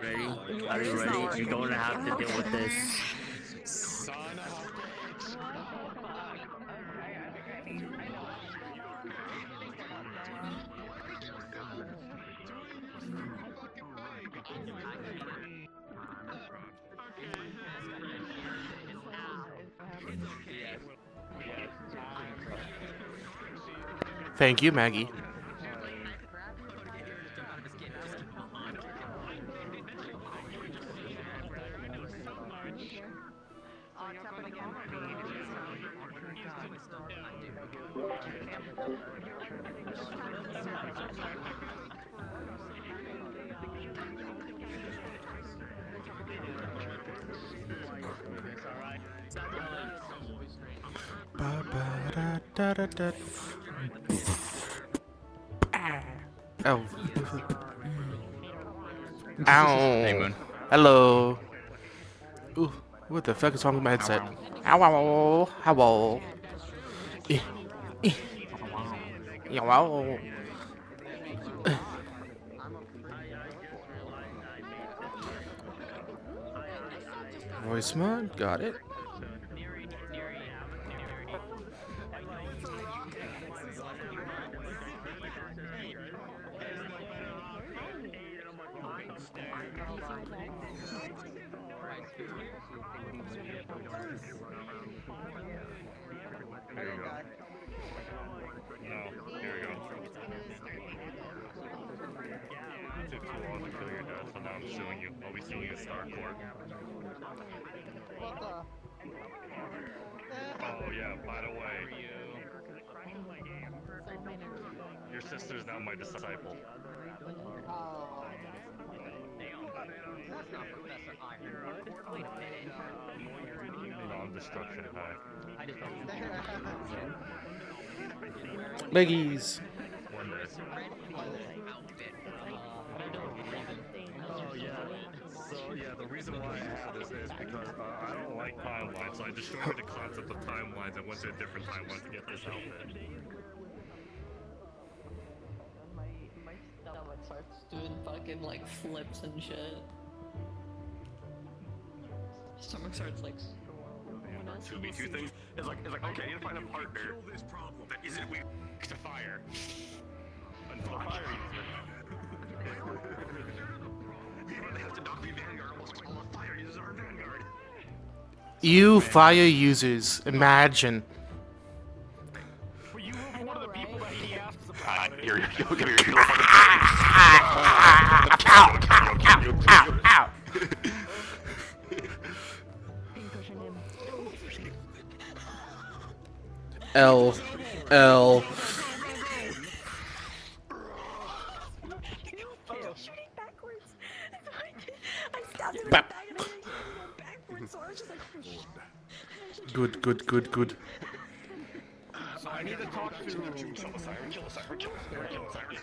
Ready? Are you ready? You're going to have to deal with this. Thank you, Maggie. Oh. Hey, Ow. Moon. Hello. Ooh, what the fuck is wrong with my headset? Ow, ow, ow, ow, ow. Eh, eh. Ow, ow. Voice mod, got it. Took too long to kill your dad, so now I'm suing you. I'll be suing you in Star Court. Oh yeah, by the way, your sister's now my disciple. Non-destruction high. Leggies. One day. Oh yeah. So yeah, the reason why I have this is because I don't like timelines, so I destroyed the concept of timelines and went to a different timeline to get this outfit. My stomach starts doing fucking like flips and shit. Stomach starts like. 2v2 things. It's like okay, I need to find a partner that isn't weak to fire. Until a fire user. They have to not be Vanguard, almost all the fire users are Vanguard. You fire users, imagine. But you were one of the people that he asked about it. You're ow. L. L. Bap. Good, good, good, good. So I need to talk to kill the siren, kill the siren, kill the siren, kill the siren.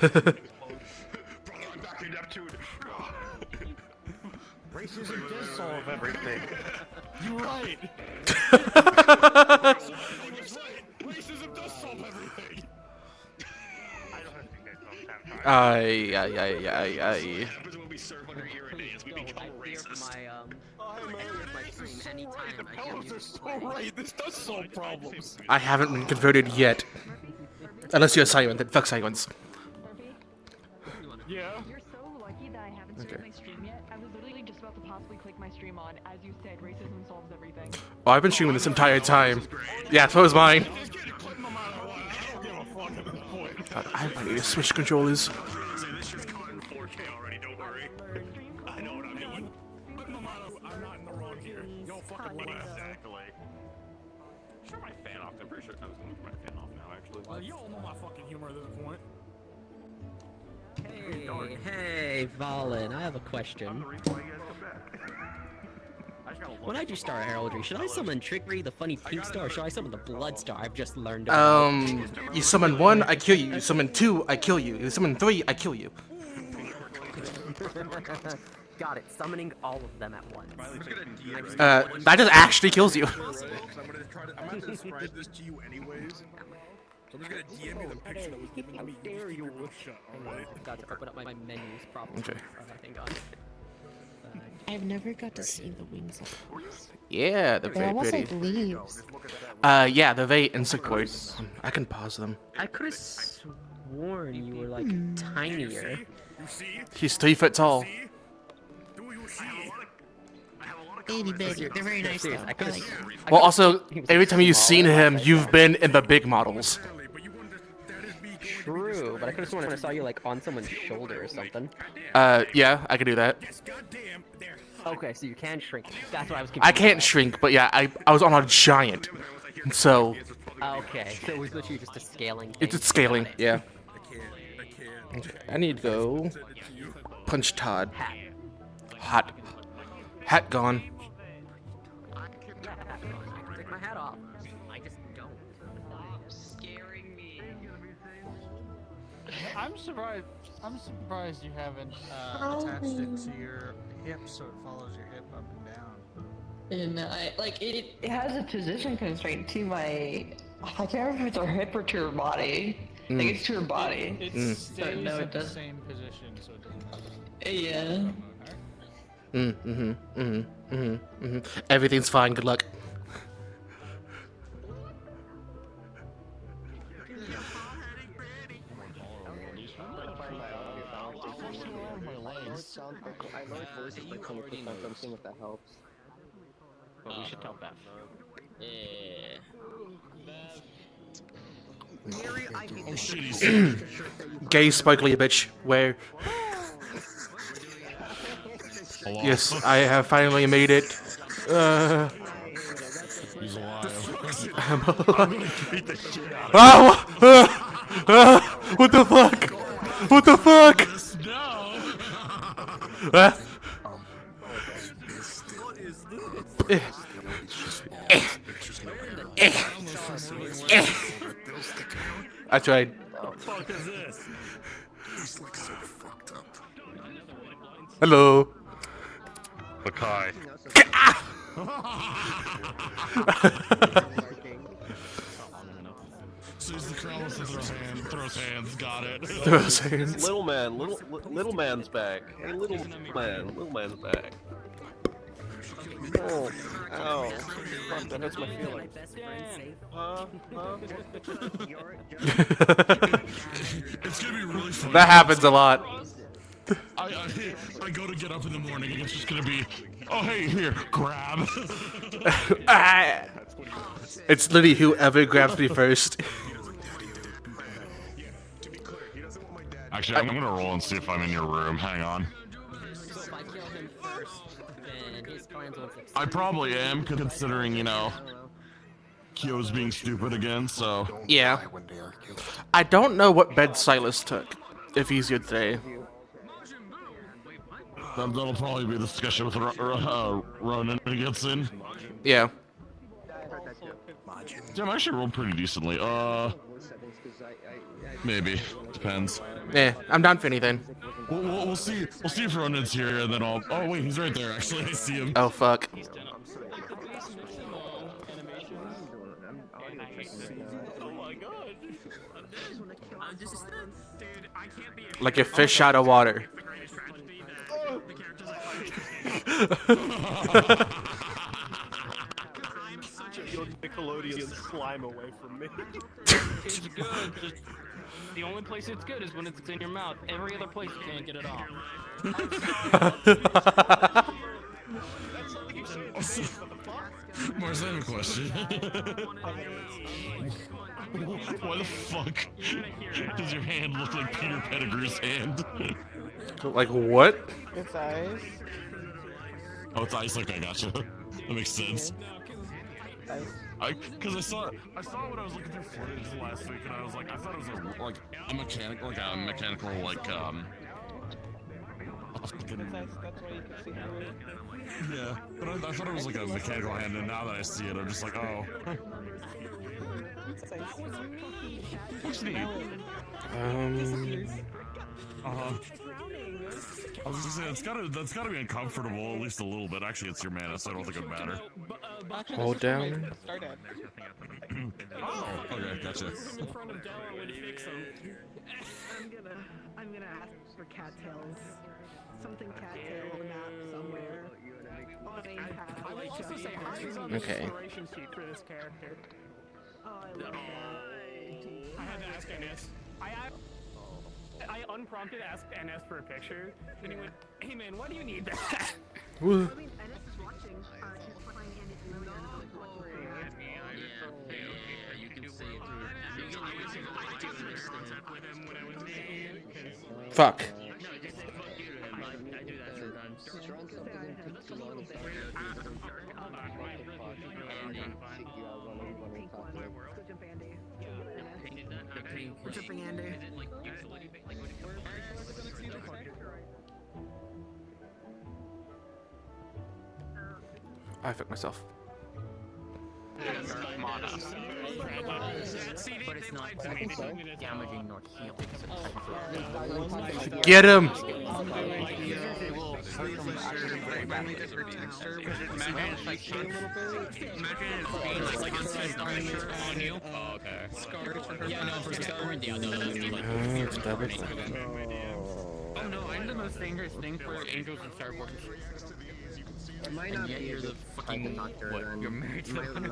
Brother, I'm back to Neptune. Racism does solve everything. You're right. Racism does solve everything. I don't think that's not Aye. happens when we serve under Iridaeans, we become racist. My stream anytime. I can You're so right. This does solve problems. I haven't been converted yet. Unless you're silent, then fuck silence. Yeah. You're so lucky that I haven't started Okay. my stream yet. I was literally just about to possibly click my stream on. As you said, racism solves everything. Oh, I've been streaming this entire time. Yeah, so is mine. God, I need to switch controllers. This shit's caught in 4K already, don't worry. I know what I'm doing. I'm not in the wrong here. Yo, fucking laugh. Exactly. Turn my fan off. I'm pretty sure I was going to turn my fan off now, actually. Well, you all know my fucking humor at this point. Hey, Valen, I have a question. When I do Star Heraldry, should I summon Trickery, the funny pink star, or should I summon the Blood Star? I've just learned about. You summon 1, I kill you. You summon 2, I kill you. You summon 3, I kill you. Got it. Summoning all of them at once. That just actually kills you. I'm gonna describe this to you anyways. So I'm just gonna DM you the picture that was given to me. dare you? Shut, I alright? forgot to open up my menus properly. Okay. Thank God. I've never got to see the wings of those. Yeah, they're They're very almost pretty. like leaves. Yeah, they're very insectoid. I can pause them. I could have sworn you were like tinier. You see? He's 3 foot tall. See? Do you see? Itty bitty. They're very nice though. Serious, I I could've- like them. Well, also, every time you've small seen and him, like you've that. been in the big models. But you wonder that is me going True, but I could have sworn I saw you like on someone's shoulder or something. Yeah, I can do that. Yes, goddamn. There. Okay, so you can shrink. That's what I was confused I can't about. shrink, but yeah, I was on a giant. So, Okay, so it was literally just a scaling thing. it's scaling, Got it. yeah. I can't. I need to go punch Todd. Hat. Hot. Hat gone. I can take my hat off. I just don't. Scaring me. I'm surprised you haven't attached it to your hip so it follows your hip up and down. And it has a position constraint to my. I can't remember if it's her hip or to her body. I think it's to her body. It stays no, it in the doesn't. same position, so it doesn't matter. Yeah. Everything's fine, good luck. Well, we should tell Beth. Gay sparkly bitch, where? Yes, I have finally made it. He's alive. I'm alive. What the fuck? What the fuck? Ah. I tried. Hello. Makai. Sees the crown with throws hands, got it. Those hands. Little man, little man's back. Hey, little man's back. Oh, ow. Fuck, that hurts my feelings. Huh? It's gonna be really funny. That happens a lot. I go to get up in the morning and it's just gonna be, oh hey, here, grab. Ah. It's literally whoever grabs me first. Actually, I'm gonna roll and see if I'm in your room. Hang on. So if I kill him first, then his plans won't succeed. I probably am, considering, you know, Kyo's being stupid again, so. Yeah. I don't know what bed Silas took. If he's here today. That'll probably be the discussion with Ronan when he gets in. Yeah. Damn, I actually rolled pretty decently. Maybe. Depends. Yeah, I'm down for anything. We'll see. We'll see if Ronan's here, and then I'll. Oh wait, he's right there. Actually, I see him. Oh fuck. Like a fish out of water. Nickelodeon slime away from me. It's good. Just, the only place it's good is when it's in your mouth. Every other place you can't get it off. Mars, I have a question. Why the fuck does your hand look like Peter Pettigrew's hand? Like what? It's eyes. Oh, it's ice. Okay, gotcha. That makes sense. Cause I saw when I was looking through footage last week, and I was like, I thought it was a mechanical, yeah, but I thought it was like a mechanical hand, and now that I see it, I'm just like, oh. Looks neat. Um. Uh-huh. I was gonna say that's gotta be uncomfortable at least a little bit. Actually, it's your mana, so I don't think it would matter. Hold down. Oh, okay, gotcha. In front of Della would fix him. I'm gonna ask for cattails. Something cattail on the map somewhere. I will also say Harry's on the inspiration sheet for this character. Oh, I love that. I had to ask NS. I unprompted asked NS for a picture, and he went, "Hey man, why do you need that?" Woo. I mean, Ennis is watching. She's playing Andy Louie and watching Fuck. I do that sometimes. We're jumping Andy. I fucked myself. But it's not damaging nor healing. Get him! Oh no, I'm the most dangerous thing for angels and starborns. And yet you're the fucking what? You're married to one of them?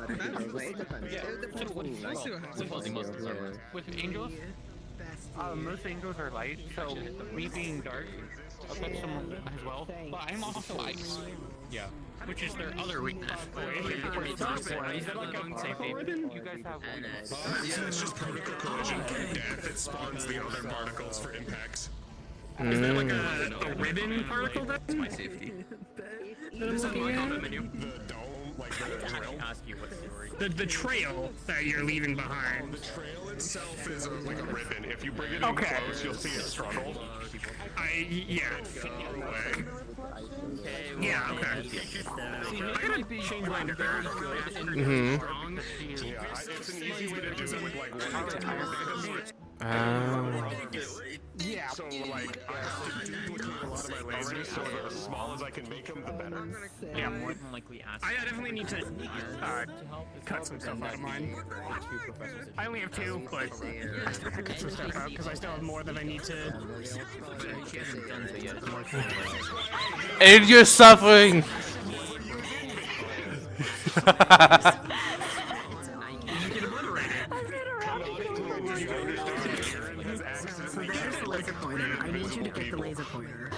With angels? Most angels are light, so me being dark affects them as well. But I'm also ice. Yeah. Which is their other weakness. Is that like a purple ribbon? You guys have one. Yeah, it's just particle collision death that spawns the other particles for impacts. Is that like a ribbon particle then? My safety. This is like on the menu. The dome, like the trail. The trail that you're leaving behind. The trail itself is like a ribbon. If you bring it in close, you'll see it struggle. Yeah. Yeah, okay. I gotta change mine to very good and strong. Yeah, it's an easy way to do it with like one Yeah. So like, I have to duplicate a lot of my lasers so they're as small as I can make them, the better. Yeah, more than likely ask. I definitely need to cut some stuff out of mine. I only have 2, but I still have to cut some stuff out because I still have more that I need to. And you're suffering! Laser pointer. I need you to get the laser pointer.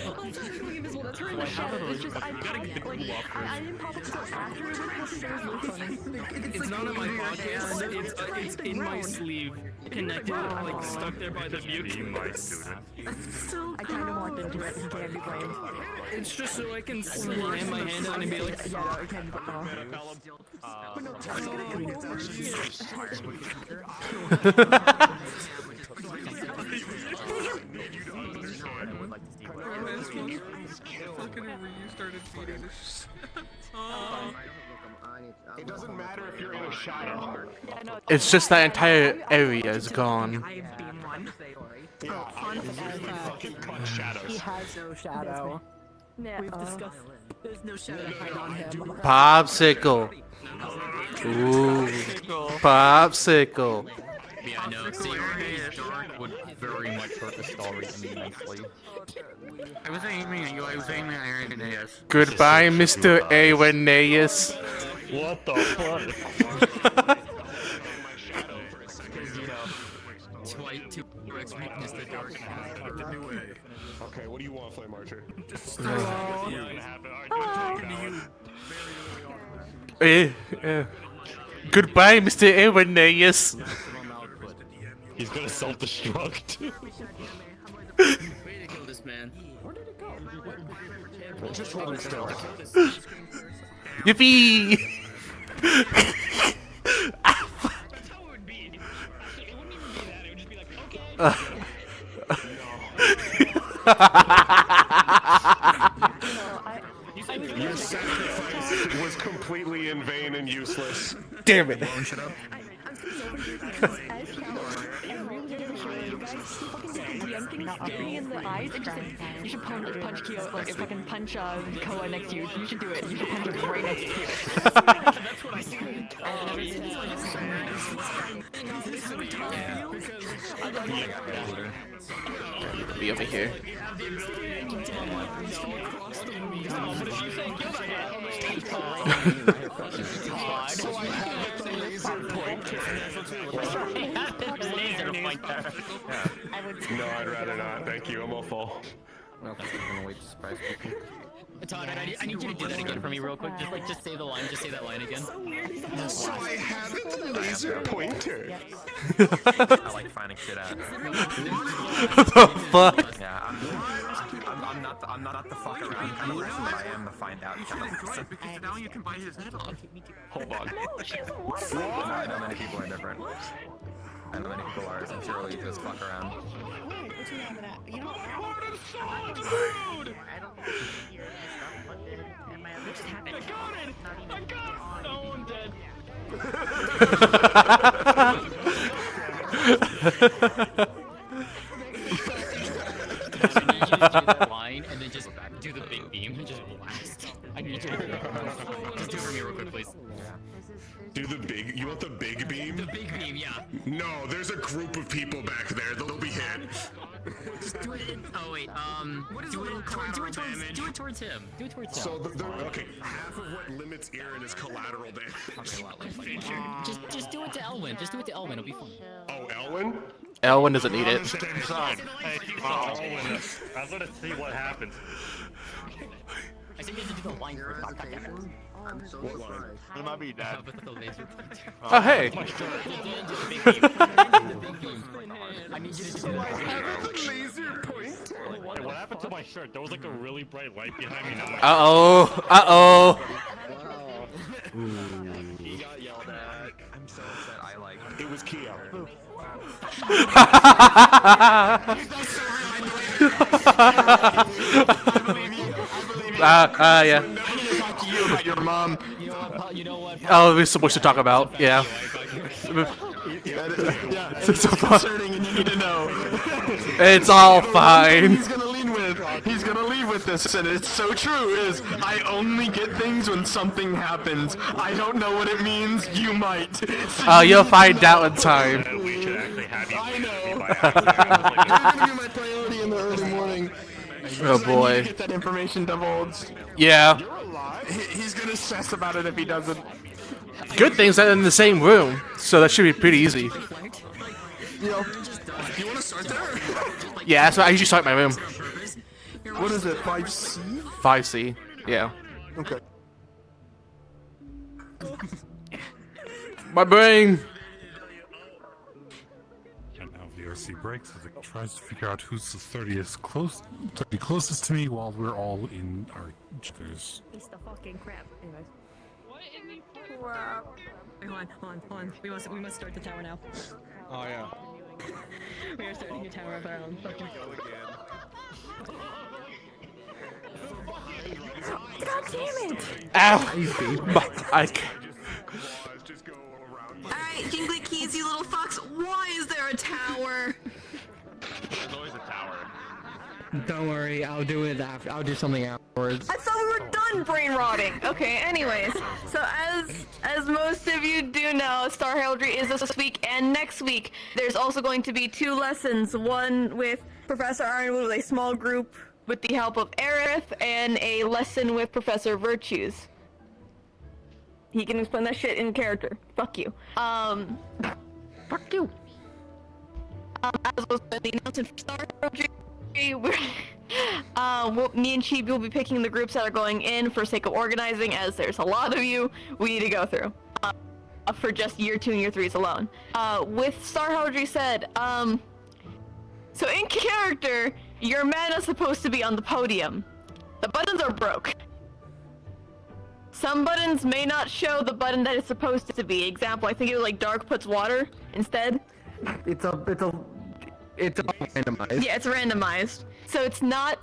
Oh, I thought you were going invisible. That's really it's just I didn't pop up until after it went because there was no funny. It's not in my pocket. It's in my sleeve, connected, like stuck there by the buke. I kind of walked into it and can't be blamed. It's just so I can slam my hand on and be like, Yeah, no, it can't be It doesn't matter if you're in a shadow. It's just that entire area is gone. I've been one. Fucking cut shadows. He has no shadow. We've discussed. There's no shadow to hide on him. Popsicle. Ooh. Popsicle. Yeah, I know. Seeing his dark would very much hurt the story immensely. I was aiming at you, I was aiming at Irenaeus. Goodbye, Mr. Irenaeus. What the fuck? Weakness to dark. Okay, what do you want, Flame Archer? Goodbye, Mr. Irenaeus. He's gonna self-destruct. Way to kill this man. Just hold it still. Yippee! Your sacrifice was completely in vain and useless. Damn it. me in the eyes and just say, you should punch Kyo, like if I can punch Koa next to you. You should do it. You should punch him right next to you. That's what I said. Be over here. No, I'd rather not. Thank you. I'm all full. Well, that's gonna wait to surprise people. Todd, I need you to do that again for me real quick. Just say the line. Just say that line again. So I have a laser pointer. I like finding shit out. The fuck? Yeah, I'm not the fuck around kind of person, but I am the find out kind of person. Because now you can buy his head off. Hold on. I know many people are different. I know many people are sincerely just fuck around. Line and then just do the big beam and just blast. I need you to just do it for me real quick, please. Do the big. You want the big beam? The big beam, yeah. No, there's a group of people back there. They'll be hit. Just do it. Oh wait. What is do it towards him. Do it towards him. So okay, half of what limits Aaron is collateral damage. Just do it to Elwin. Just do it to Elwin. It'll be fun. Oh, Elwin? Elwin doesn't need it. I was gonna see what happens. I said you have to do the line first. I'm so surprised. It might be that. Oh, hey. I need you to do that. Laser point. Hey, what happened to my shirt? There was like a really bright light behind me. Now Uh-oh. he got yelled at. I'm so upset. I like. It was Keo. Yeah. You about your mom. You know what? Oh, we're supposed to talk about, yeah. Yeah, it's concerning and you need to know. It's all fine. He's gonna leave with this, and it's so true, is I only get things when something happens. I don't know what it means, you might. You'll find out in time. I know. You're gonna be my priority in the early morning. Oh boy. Get that information divulged. Yeah. He's gonna stress about it if he doesn't. Good thing's that in the same room, so that should be pretty easy. You know, you wanna start there? Yeah, that's what I usually start my room. What is it, 5C? 5C, yeah. Okay. My brain! And now VRC breaks as it tries to figure out who's the 30 closest to me while we're all in our chairs. It's the fucking crap. Anyways. What in the crap? Wait, hold on. We must start the tower now. Oh yeah. We are starting a tower of our own. God damn it! Ow! Alright, Jingly Keys, you little fucks, why is there a tower? There's always a tower. Don't worry, I'll do it after. I'll do something afterwards. I thought we were done brain rotting. Okay, anyways, so as most of you do know, Star Heraldry is this week and next week. There's also going to be 2 lessons, one with Professor Ironwood with a small group with the help of Aerith, and a lesson with Professor Virtues. He can explain that shit in character. Fuck you. Fuck you. As was the announcement for Star Heraldry, me and Chibi will be picking the groups that are going in for sake of organizing, as there's a lot of you we need to go through. For just year 2 and year 3s alone. With Star Heraldry said, so in character, your mana's supposed to be on the podium. The buttons are broke. Some buttons may not show the button that it's supposed to be. Example, I think it was like Dark puts water instead. It's all randomized. Yeah, it's randomized. So it's not...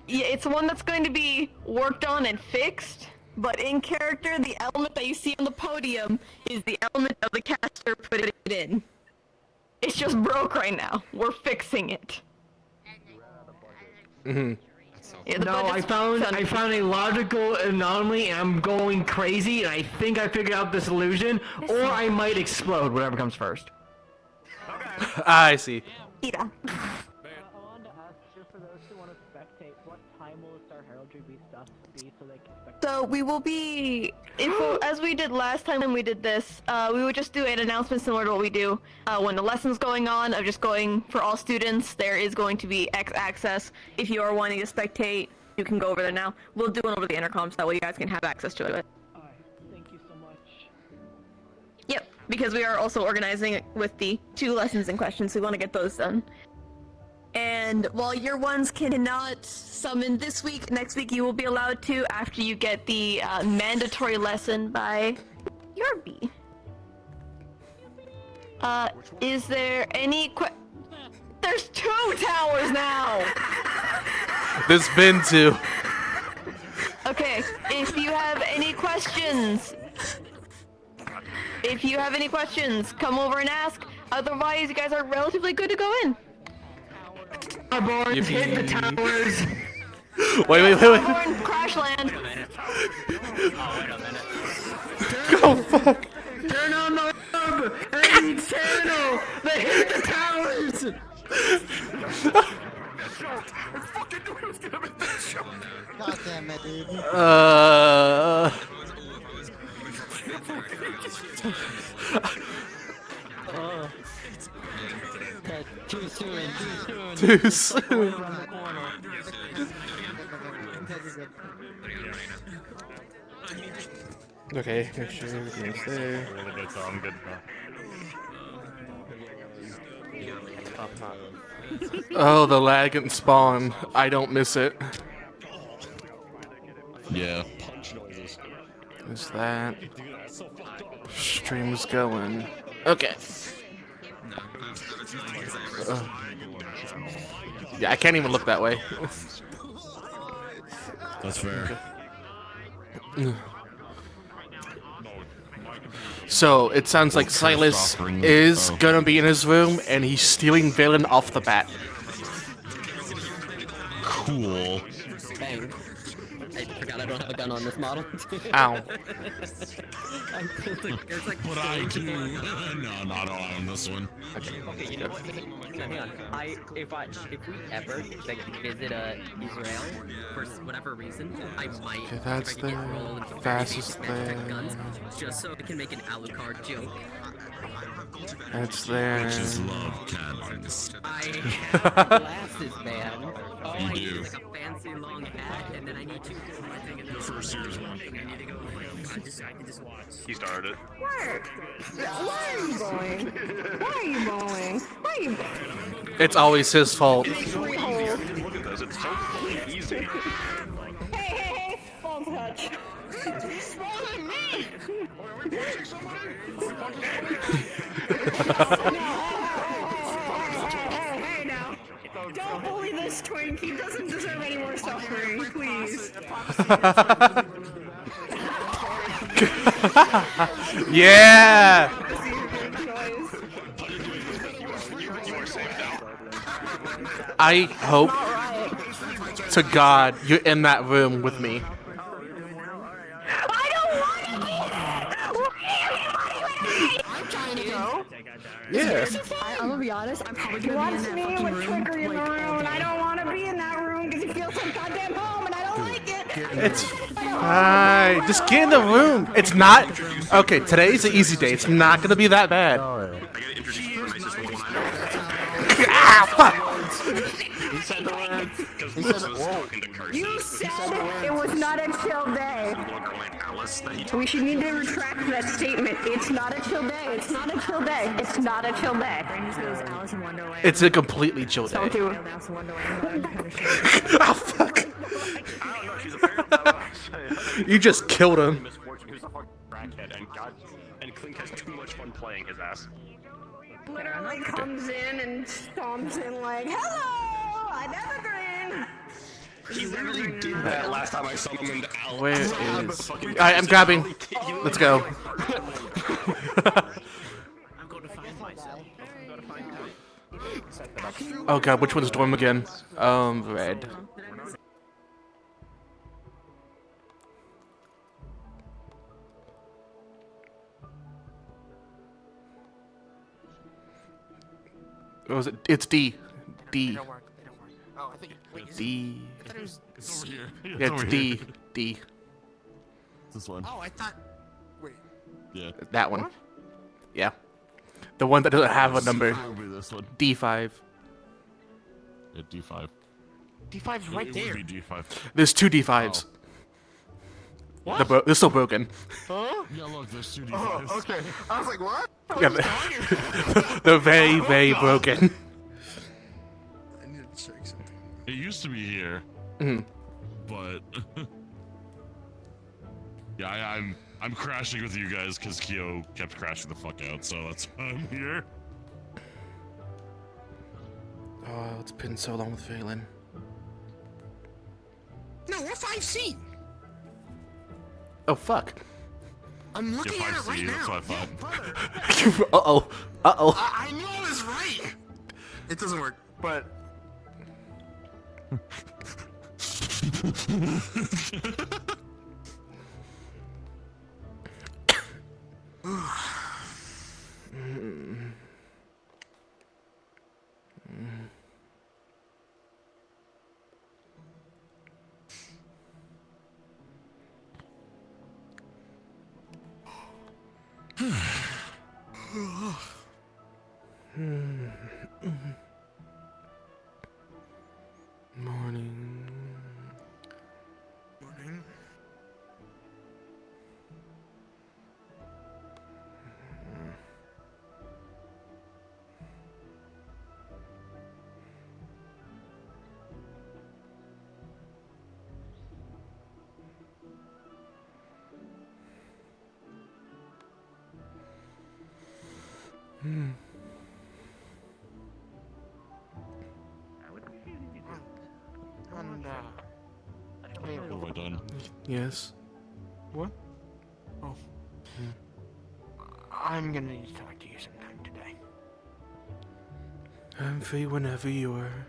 Yeah, it's one that's going to be worked on and fixed, but in character, the element that you see on the podium is the element of the caster put it in. It's just broke right now. We're fixing it. Mm-hmm. Yeah, No, I found a logical anomaly, and I'm going crazy, and I think I figured out the solution, or I might explode, whatever comes first. I see. Yeah. So we will be, as we did last time when we did this, we would just do an announcement similar to what we do when the lesson's going on, of just going for all students. There is going to be X access. If you are wanting to spectate, you can go over there now. We'll do one over the intercoms, that way you guys can have access to it. Thank you so much. Yep, because we are also organizing it with the 2 lessons in question, so we want to get those done. And while your ones cannot summon this week, next week you will be allowed to after you get the mandatory lesson by Yorby. Is there any There's 2 towers now! There's been 2. Okay, if you have any questions, come over and ask. Otherwise, you guys are relatively good to go in. Starborns, hit the towers! Wait. Starborn, crash land. Oh, fuck. Turn on the hub! Any channel that hit the towers! God damn it, dude. Too soon. Too soon. Okay, make sure everything's there. I'm good now. Oh, the lag and spawn. I don't miss it. Yeah. Punch noises. Is that? Stream's going. Okay. Yeah, I can't even look that way. That's fair. So, it sounds like Silas is gonna be in his room, and he's stealing Valen off the bat. Cool. Bang. I forgot I don't have a gun on this model. Ow. There's like What I do? No, not on this one. Okay, you know what? Hang on. If we ever like visit Israel for whatever reason, I might. Okay, that's the fastest thing. Guns, just so I can make an Alucard joke. That's there. Bitches love cannons. I have glasses, man. Oh, You I do. need like a fancy long hat, and then I need to. The first year's one. I can just watch. He started it. Where are you going? It's always his fault. Look at this. It's so easy. Hey, phone touch. Hey now. Don't bully this twink. He doesn't deserve any more suffering, please. Yeah! I hope to God you're in that room with me. I don't want to be. I'm trying to go. Yeah. I'm gonna be honest, I'm probably gonna be in that fucking room. Trigger in the room, and I don't want to be in that room because it feels so goddamn home, and I don't like it. It's fine. Just get in the room. It's not. Okay, today's an easy day. It's not gonna be that bad. Ah, fuck. He said the words. You said it was not a chill day. We should need to retract that statement. It's not a chill day. It's not a chill day. It's not a chill day. It's a completely chill day. Don't do it. Oh, fuck. You just killed him. He's a fucking crackhead, and Clink has too much fun playing his ass. Literally comes in and stomps in like, hello, I'm Evergreen. He literally did that last time I summoned Al. Where is? Alright, I'm grabbing. Let's go. I'm going to find myself. I'm going to find Oh god, which one's Storm again? Red. What was it? It's D. D. Oh, I think. Wait, D. I thought it was. It's over here. Yeah, it's D. D. This one. Oh, I thought. Wait. Yeah. That one. Yeah. The one that doesn't have a number. It would be this one. D5. Yeah, D5. D5's right it there. Would be D5. There's two D5s. What? They're still broken. Huh? Yeah, look, there's two D5s. Oh, okay. I was like, what? Yeah, they're very, very broken. I need to check something. It used to be here, but yeah, I'm crashing with you guys because Kyo kept crashing the fuck out, so that's why I'm here. Oh, it's been so long with Valen. No, we're 5C. Oh fuck. I'm looking at it right now. That's what I thought. Yeah, Uh-oh. Uh-oh. I know I was right. It doesn't work, but. Morning. Morning. And, What have I done? Yes. what? Oh. I'm gonna need to talk to you sometime today. I'm free whenever you are.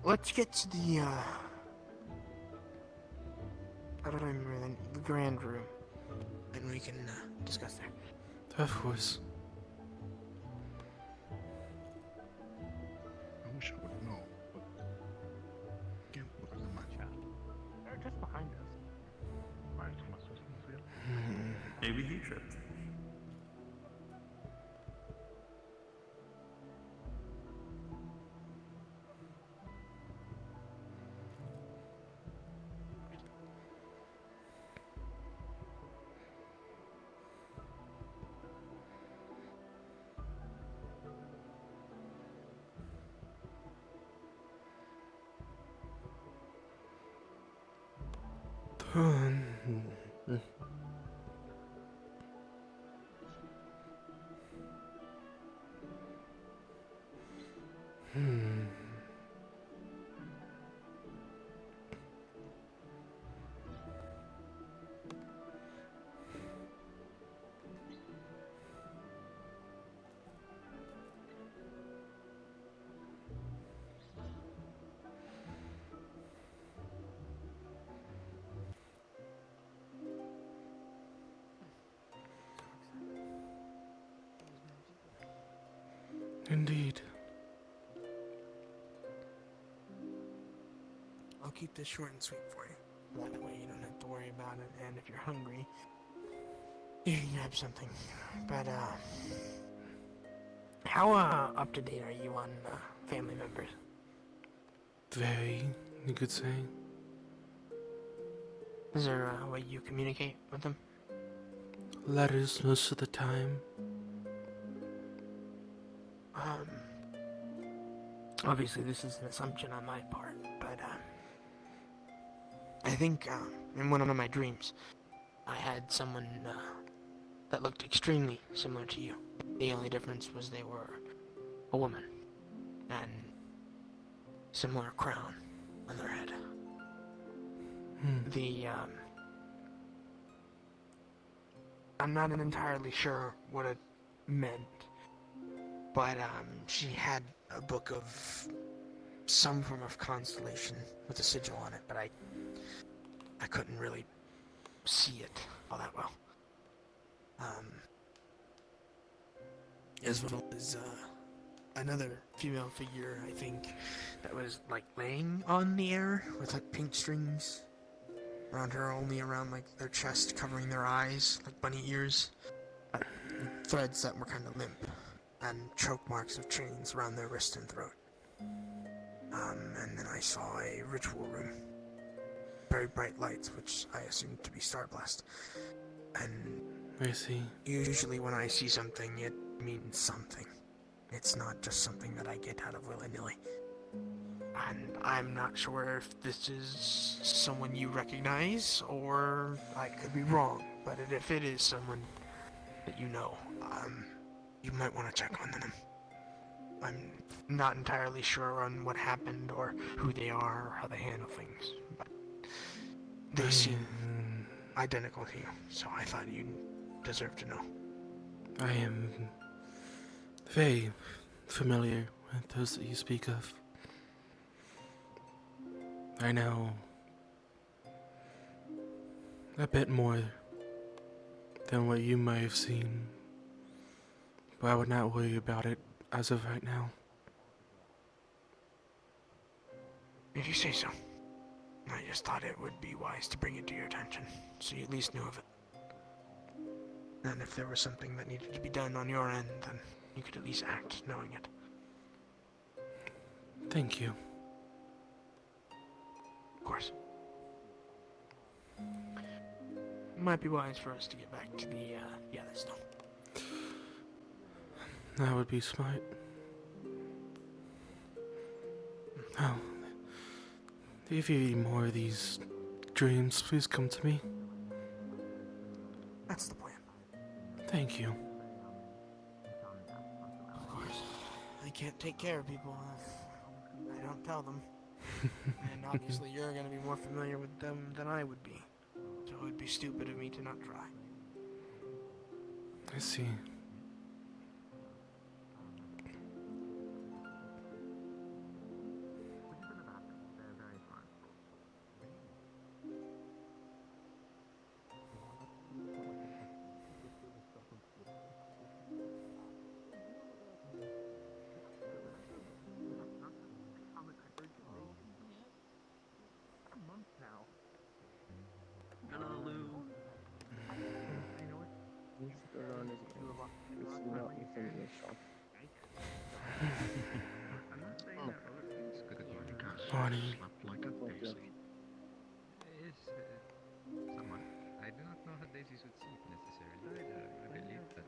Let's get to the, I don't remember the grand room. And we can, discuss there. Of course. I wish I would know, but can't look at my chat. They're just behind us. Maybe he tripped. Indeed. I'll keep this short and sweet for you. That way you don't have to worry about it, and if you're hungry, you can grab something. But, how, up to date are you on, family members? Very, you could say. Is there a way you communicate with them? Letters most of the time. Obviously this is an assumption on my part, but, I think, in one of my dreams, I had someone, that looked extremely similar to you. The only difference was they were a woman, and similar crown on their head. I'm not entirely sure what a meant. But she had a book of some form of constellation with a sigil on it, but I couldn't really see it all that well. As well as another female figure, I think, that was like laying on the air with like pink strings around her, only around like their chest, covering their eyes like bunny ears, threads that were kind of limp, and choke marks of chains around their wrist and throat. And then I saw a ritual room, very bright lights, which I assumed to be Starblast. And I see. Usually when I see something, it means something. It's not just something that I get out of willy-nilly. And I'm not sure if this is someone you recognize, or I could be wrong. But if it is someone that you know, you might want to check on them. I'm not entirely sure on what happened, or who they are, or how they handle things. But they seem identical to you, so I thought you deserve to know. I am very familiar with those that you speak of. I know a bit more than what you may have seen, but I would not worry about it as of right now. If you say so. I just thought it would be wise to bring it to your attention, so you at least knew of it. And if there was something that needed to be done on your end, then you could at least act knowing it. Thank you. Of course. It might be wise for us to get back to the others, though. That would be smart. Oh. If you need more of these dreams, please come to me. That's the plan. Thank you. Of course. I can't take care of people if I don't tell them. And obviously you're going to be more familiar with them than I would be. So it would be stupid of me to not try. I see. Morning. Like a daisy. Yes, someone. I do not know how daisies would sleep necessarily. I believe that,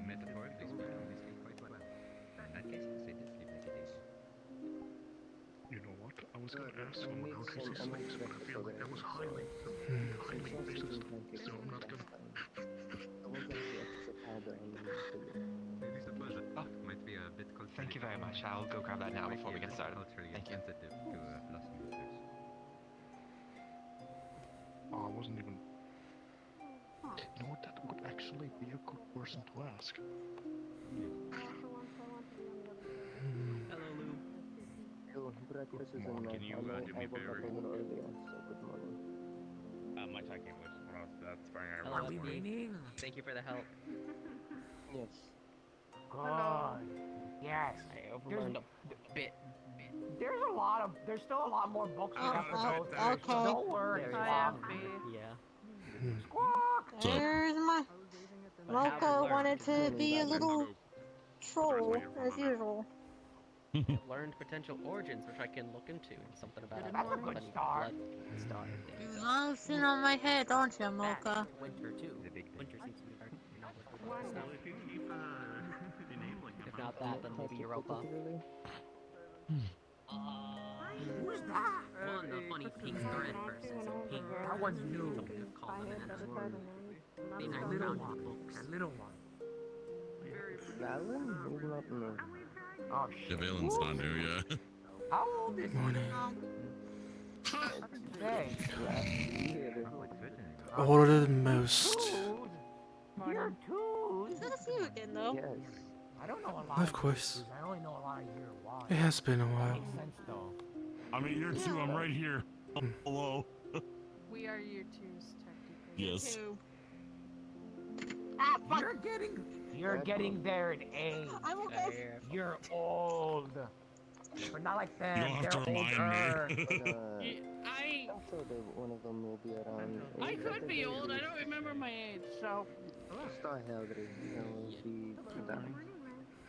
metaphorically speaking, they sleep quite well. In that case, they did sleep like a daisy. You know what? I was gonna ask someone how daisy sleeps, but I feel like that was highly racist. So I'm not gonna. Maybe suppose that might be a bit culturally. Thank you very much. I'll go grab that now before we get started. Culturally Thank you. sensitive to blossom eaters. Oh, I wasn't even. You know what? That would actually be a good person to ask. Hello, Lou. Can you do me a favor? My talking was when I was sparring Hello, are we waiting? Thank you for the help. Yes. God. Yes. I overlearned a bit. There's still a lot more books we have to go through. Okay. So don't worry. Yeah. Squawk! There's my Mocha wanted to be a little troll as usual. I've learned potential origins, which I can look into. Something about a blood star. You love sitting on my head, don't you, Mocha? Winter too. Winter seems to be hard. If not that, then maybe Europa. Who's that? One, the funny pink thread person. So pink. That one's new. Something to call them in. They That are little found one. in books. That little one. Valen? Oh Yeah, shit. Valen's not new, yeah. How old is Morning. Hey. Older than most. You're twos. to see you again, though. Yes. I don't know a lot Of course. I only know a lot of year one. It has been a while. Makes sense though. I'm in year 2. I'm right here. Hello. We are year 2s, technically. Yes. Ah, fuck. You're getting there in age. I'm okay. You're old. But not like them. You don't have to They're remind older. me. I'm sure that one of them will be around. I could be old. I don't remember my age, so. Star Hellry, will be done.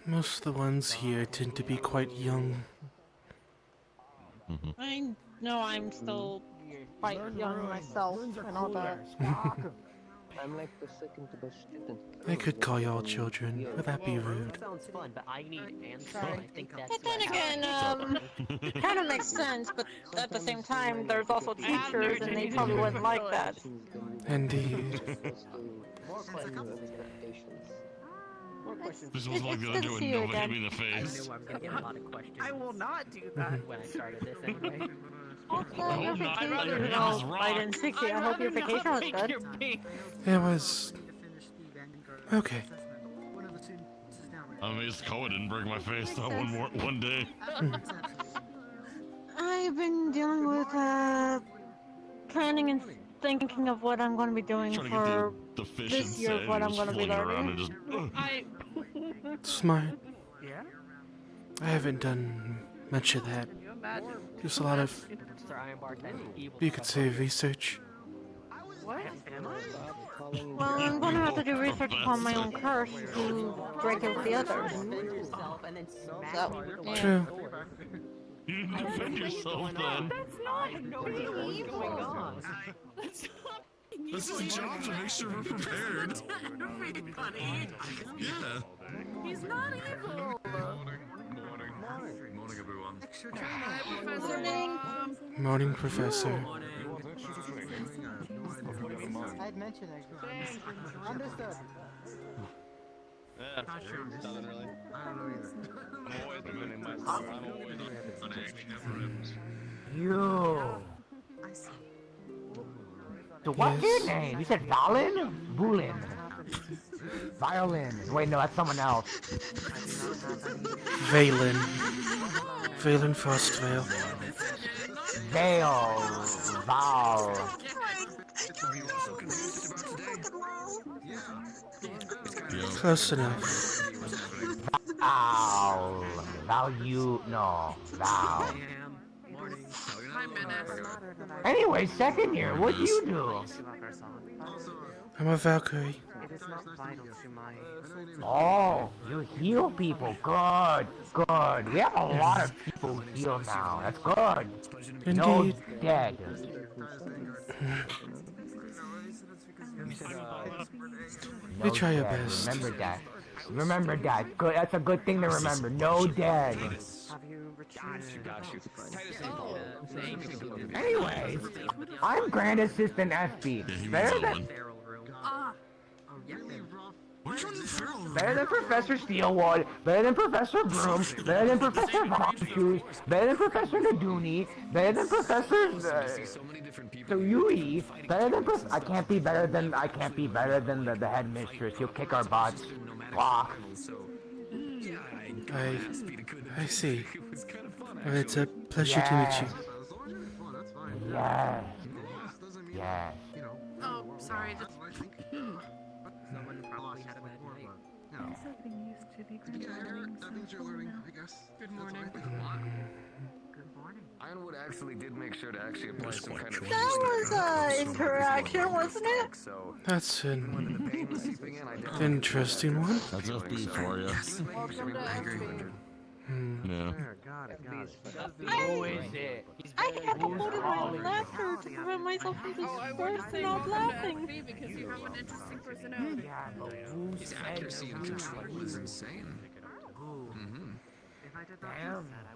Most of the ones here tend to be quite young. I know I'm still quite young myself. I know that. I'm like the second best student. I could call y'all children. Would that be rude? Sounds fun, but I need answers. I think that's. But then again, kind of makes sense, but at the same time, there's also teachers, and they probably wouldn't like that. Indeed. More questions. This was like the other when Nova hit me in the face. I knew I was gonna get a lot of questions. I will not do that. When I started this anyway. Also, your vacation, I didn't see you. I hope your vacation was good. It was... okay. I'm amazed Koa didn't break my face that one day. I've been dealing with planning and thinking of what I'm going to be doing for the fish this year, what I'm going to be learning. Smart. Yeah? I haven't done much of that. Just a lot of, you could say, research. What? Well, I'm going to have to do research upon my own curse to break it with the others. So, yeah. True. You didn't defend yourself then. That's not evil. This is a job to make sure we're prepared. Yeah. He's not evil. Morning, everyone. Morning, Professor. I'd mentioned it. Understood. Yeah, nothing really. I don't know either. I'm always winning myself. I'm always You. So what's your name? You said Valen? Valen. Violin. Wait, no, that's someone else. Valen. Valen Frostvale. Vale. Val. Close enough. Val. Value. No. Val. Anyway, second year, what do you do? I'm a Valkyrie. Oh, you heal people. Good, good. We have a lot of people who heal now. That's good. No Indeed. dead. We try our dead. best. Remember that. Remember that. Good. That's a good thing to remember. No dead. Anyways, I'm Grand Assistant FB. Better than Professor Steelwood, better than Professor Broom, better than Professor Shoes, better than Professor Naduni, better than Professor Yui, better than I can't be better than the headmistress. He'll kick our butts. Walk. I see. Well, it's a pleasure to meet you. Yes. Yes. Oh, sorry. Someone probably had a bad night. Good morning. Ironwood actually did make sure to actually apply some kind of... That was interaction, wasn't it? That's an interesting one. That's FB for you. Yeah. I had to hold in my laughter to prevent myself from dispersing not laughing. Because you have an interesting personality. His accuracy and control is insane. If I did that, I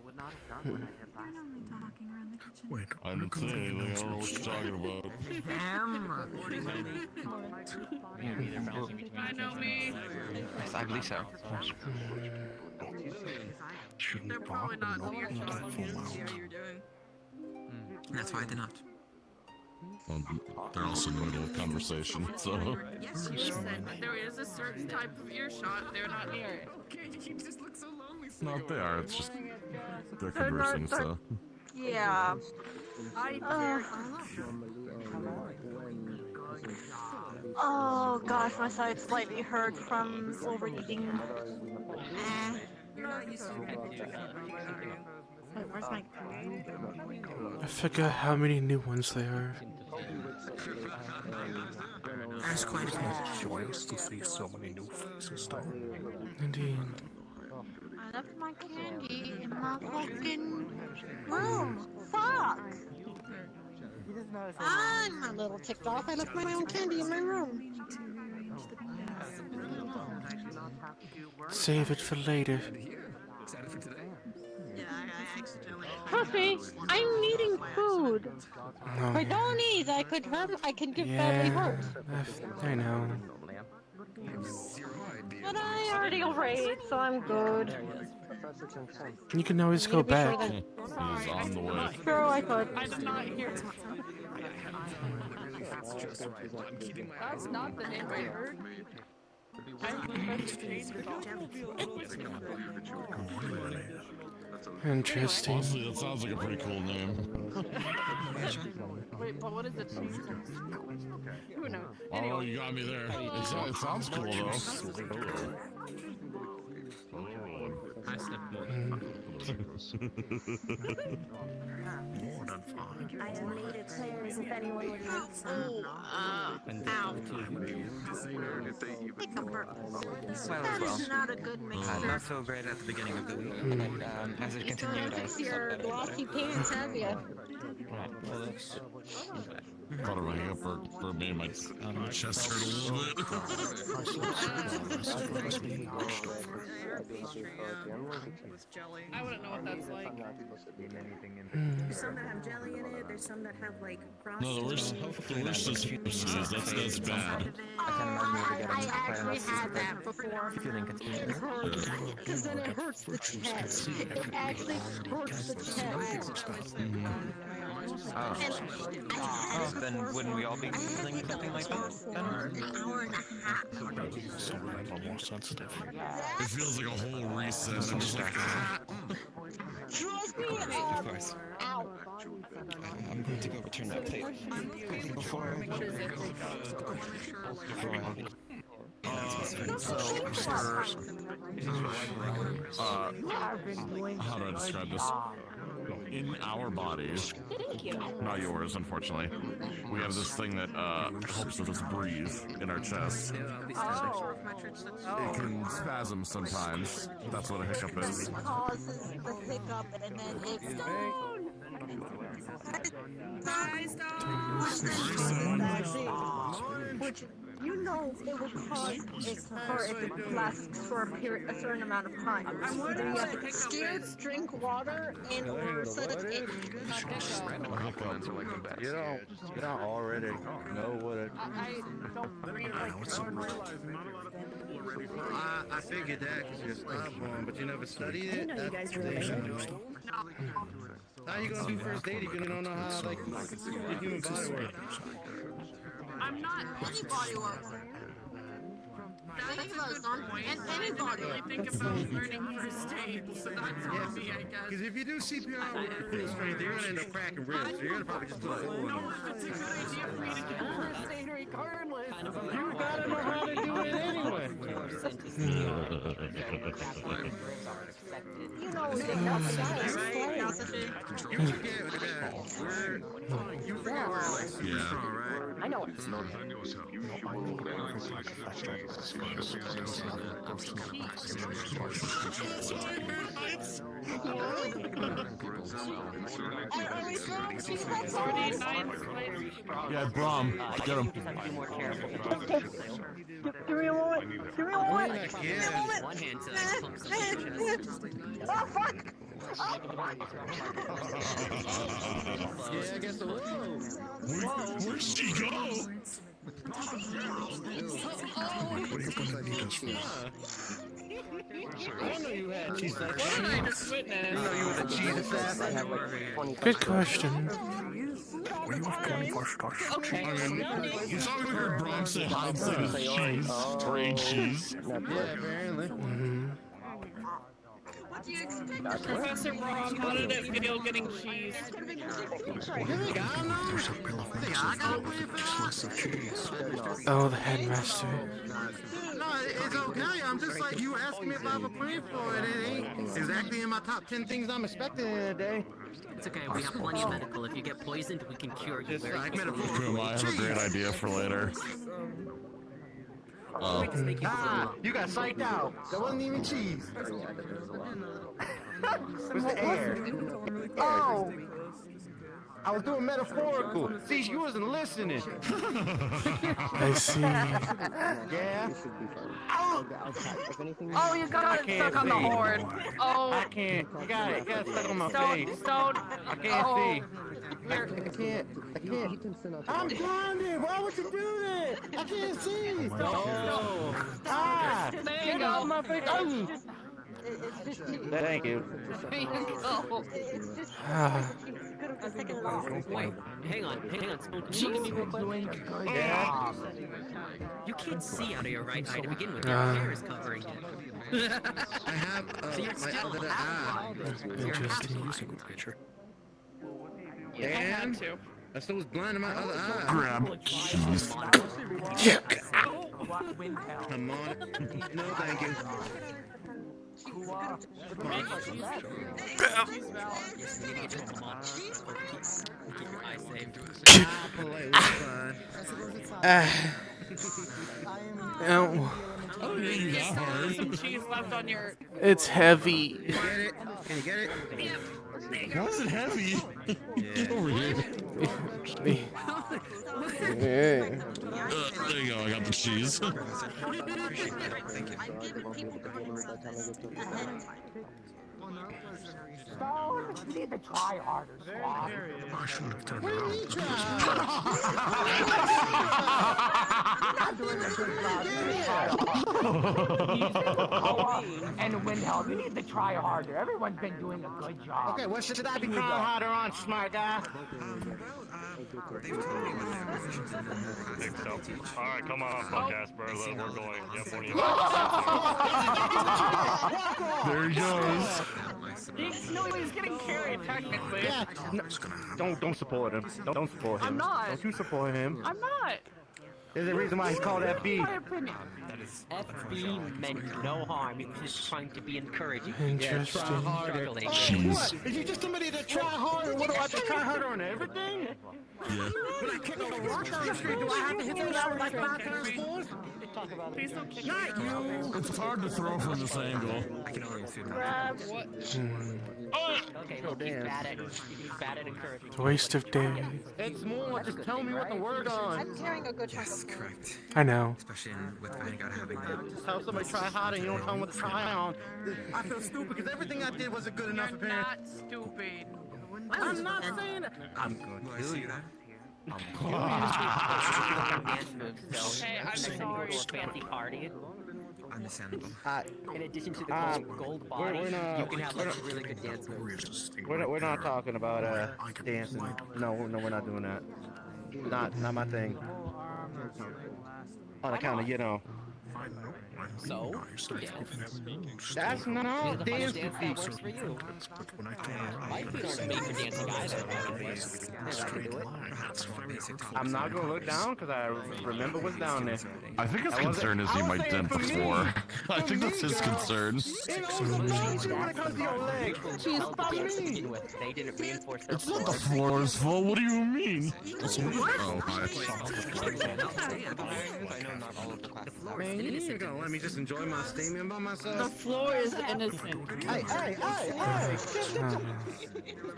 would not have done what I did last. Wait, I didn't say anything. I don't know what you're talking about. I know me. Yes, I believe so. They're probably not near as how you're doing. That's why I did not. They're also in the middle of conversation, so. Yes, you said that there is a certain type of earshot. They're not near it. Okay, you just look so lonely. No, they are. It's just they're They're conversing, not- they're- so. Yeah. Oh gosh, my side slightly hurt from overeating. Wait, where's my I forgot how many new ones there are. It's quite joyous to see so many new faces, though. Indeed. I left my candy in my fucking room. Fuck! I'm a little ticked off. I left my own candy in my room. Save it for later. Puffy, I'm needing food. No. If I don't eat, I could hurt. I can get badly hurt. I know. But I already overate, so I'm good. You can always go back. He's on the way. Sure, I could. I did not hear it. That's not the name I heard. Interesting. Honestly, that sounds like a pretty cool name. Wait, but what is it? Who knows? Oh, you got me there. It sounds cool, though. I stepped I have made it clear as if anyone would like some. Ow. That is not a good mixture. Not so great at the beginning of the week. As it continued, I Your glossy pants, have you? Thought of hang up for me and my chest hurt a little bit. I wouldn't know what that's like. There's some that have jelly in it. There's some that have like frosting. No, the worst is pieces. That's bad. I actually had that before. Feeling continued. Because then it hurts the chest. It actually hurts the chest. Oh, then wouldn't we all be feeling something like that? An hour and a half. More sensitive. It feels like a whole reset. I'm just like, Trust me, Of course. ow. I'm going to go return that plate. Before how do I describe this? In our bodies, not yours, unfortunately, we have this thing that helps us breathe in our chest. It can spasm sometimes. That's what a hiccup is. It causes the hiccup and then it's stone. Which you know it would cause it to hurt if it lasts for a certain amount of time. Either you have to steer, drink water, and or so that it. You don't already know what it. I figured that because you're stubborn, but you never studied it. I know you guys really don't. How you gonna do first date if you don't know how like the human body works? I'm not. Anybody works. That's a good point. I didn't really think about learning first aid, so that's on me, I guess. Because if you do CPR with full strength, you're gonna end up cracking ribs. So you're gonna probably just do a whole No, if it's a good idea for me to do first aid regardless. You gotta know how to do it anyway. You know what it does. You forget we're like super strong, right? I know it. Yeah, Brom, get him. Give me a moment. Give me a moment. Give me a moment. One hand to Oh, fuck. Yeah, I guess so. Where'd she go? What are you gonna need us for? I know you had cheese What slices. did I just witness? You know you was a cheese assassin. Good question. Where you have 24 stars? Okay. You saw me heard Brom say hide side is cheese. Grade cheese. Yeah, apparently. What do you expect? Professor Brom, how did it feel getting cheese? Oh, the headmaster. No, it's okay. I'm just like, you asked me if I have a plan for it. It ain't exactly in my top 10 things I'm expecting in a day. It's okay, we have plenty of medical. If you get poisoned, we can cure you very quickly. I have a great idea for later. You got psyched out. That wasn't even cheese. What's the air? Oh! I was doing metaphorical. See, you wasn't listening. I see. Yeah? Oh, you got it stuck on the horn. Oh. I can't. You got it. You got it stuck on my face. Don't. I can't see. I can't. I'm blinded. Why would you do that? I can't see. No. Ah! There you Get go. out of my face. Oh. Thank you. There you go. Wait, hang on. Can you look at me real quick? Yeah. You can't see out of your right eye to begin with. Your hair is covering it. I have so you're still half blind. Interesting. And I still was blind in my other eye. Grab cheese. Yeah. Come on. No, thank you. Ow. Cheese left on your. It's heavy. Get it? Can you get it? How is it heavy? Yeah. Over here. Yeah. There you go, I got the cheese. You need to try harder, squad. I should have turned What do you around. mean try? And Windhelm, you need to try harder. Everyone's been doing a good job. Okay, what should I be trying harder on, smart guy? I think so. Alright, come on, podcast, bro. We're going. Yep, one of you. There he goes. No, he's getting carried technically. Yeah. No, don't support him. Don't support him. I'm not. Don't you support him? I'm not. There's a reason why he's called FB. My opinion. FB meant no harm. He was just trying to be encouraging. Interesting. Try harder. What? Is you just somebody that try harder? What do I have to try harder on everything? Yeah. When I kick a rock down the street, do I have to hit the ground like 5 times force? Please don't kick Not you. It's hard to throw from this angle. Grab what? Okay, well, he's bad at encouraging. It's a waste of day. It's more, just tell me what to work on. I'm carrying a good chunk of correct. I know. Especially with Vanguard having that. Just tell somebody try harder and you don't tell them what to try on. I feel stupid because everything I did wasn't good enough, You're apparently. not stupid. I'm not saying that. I'm going to kill you. Dance moves, so Hey, I'm sorry. go to a fancy party. Understandable. In addition to the gold body, we're not- you can have like really good dance moves. We're not talking about dancing. No, we're not doing that. Not my thing. On account of, you know. So, That's not dancing dance that works for you. My feet aren't made for dancing either. I'm not gonna look down because I remember what's down there. I think his concern is he might dent the floor. I think that's his concern. It also means when it comes to your leg. She's about me. They didn't reinforce their It's not the floor is full. What do you mean? Oh, hi. Man, you ain't gonna let me just enjoy my statement by The myself. floor is innocent. Hey! Stop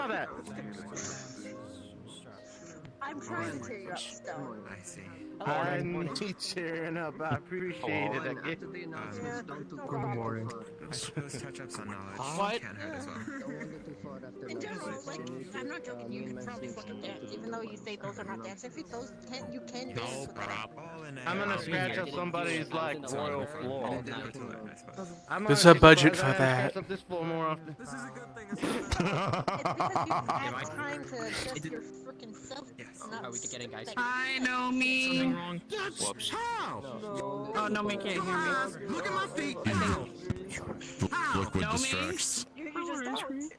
that. I'm trying to tear you up still. I see. I need cheering up. I appreciate it. Good morning. Those touch-ups on knowledge What? can hurt as well. In general, like, I'm not joking, you can probably fucking dance, even though you say those are not dancing feet, those can, you can dance with them. I'm gonna scratch up somebody's like royal floor. There's a budget for that. Scratch up this floor more often. This is a good thing. It's because you have time to adjust your freaking self. Are we getting guys? I know me. Something wrong. Whoops. How? Oh, no, me can't hear me. Look at my feet. Liquid distracts.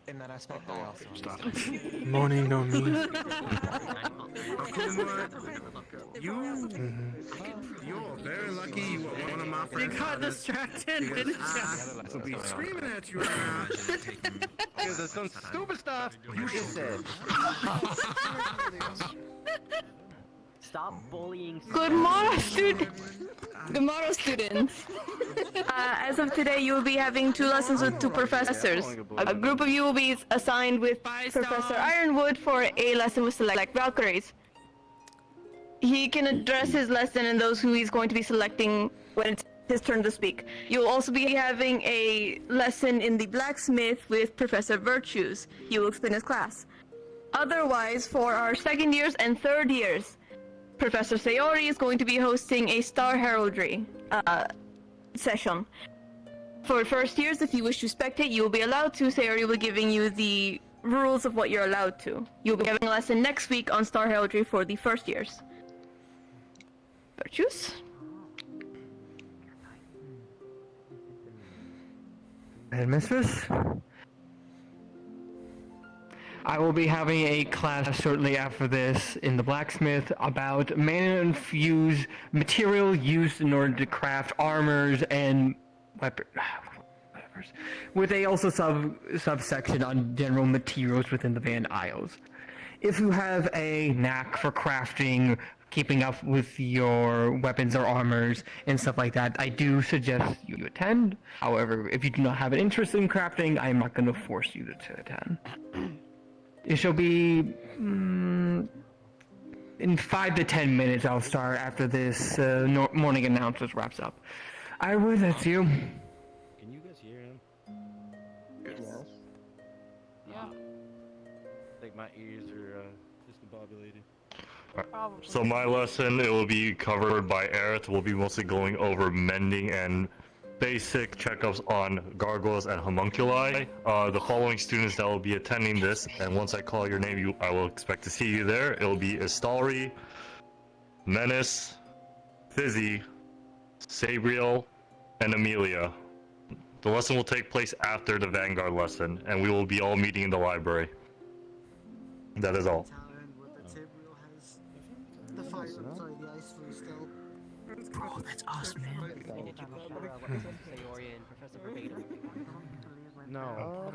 In that aspect, I also stop. Morning, no me. You're very lucky you were one of my friends. You got distracted, didn't you? Will be screaming at you right now. Because of some stupid stuff you just said. Stop bullying. Good morning, students. Good morning, students. As of today, you will be having 2 lessons with 2 professors. A group of you will be assigned with Professor Ironwood for a lesson with Select Valkyries. He can address his lesson and those who he's going to be selecting when it's his turn to speak. You will also be having a lesson in the blacksmith with Professor Virtues. He will explain his class. Otherwise, for our 2nd years and 3rd years, Professor Sayori is going to be hosting a Star Heraldry session. For 1st years, if you wish to spectate, you will be allowed to. Sayori will be giving you the rules of what you're allowed to. You'll be having a lesson next week on Star Heraldry for the 1st years. Virtues? Headmistress? I will be having a class shortly after this in the blacksmith about mana-infused material used in order to craft armors and weapons, with a also subsection on general materials within the Van Isles. If you have a knack for crafting, keeping up with your weapons or armors and stuff like that, I do suggest you attend. However, if you do not have an interest in crafting, I am not going to force you to attend. It shall be in 5 to 10 minutes. I'll start after this morning announcement wraps up. Ironwood, that's you. Can you guys hear him? Yes. Yeah. I think my ears are discombobulated. So my lesson, it will be covered by Aerith. We'll be mostly going over mending and basic checkups on gargoyles and homunculi. The following students that will be attending this, and once I call your name, I will expect to see you there. It will be Istari, Menace, Fizzy, Sabriel, and Amelia. The lesson will take place after the Vanguard lesson, and we will be all meeting in the library. That is all. The fire, sorry, the ice flew still. Bro, that's us, man. No.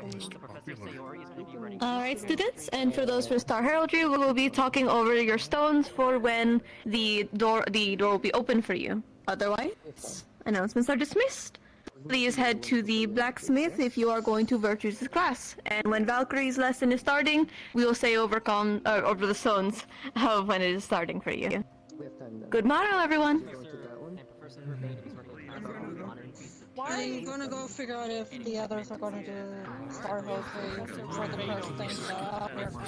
Alright, students, and for those for Star Heraldry, we will be talking over your stones for when the door will be open for you. Otherwise, announcements are dismissed. Please head to the blacksmith if you are going to Virtues' class. And when Valkyrie's lesson is starting, we will say over the stones of when it is starting for you. Good morrow, everyone. Why are you gonna go figure out if the others are gonna do Star Heraldry for the first thing?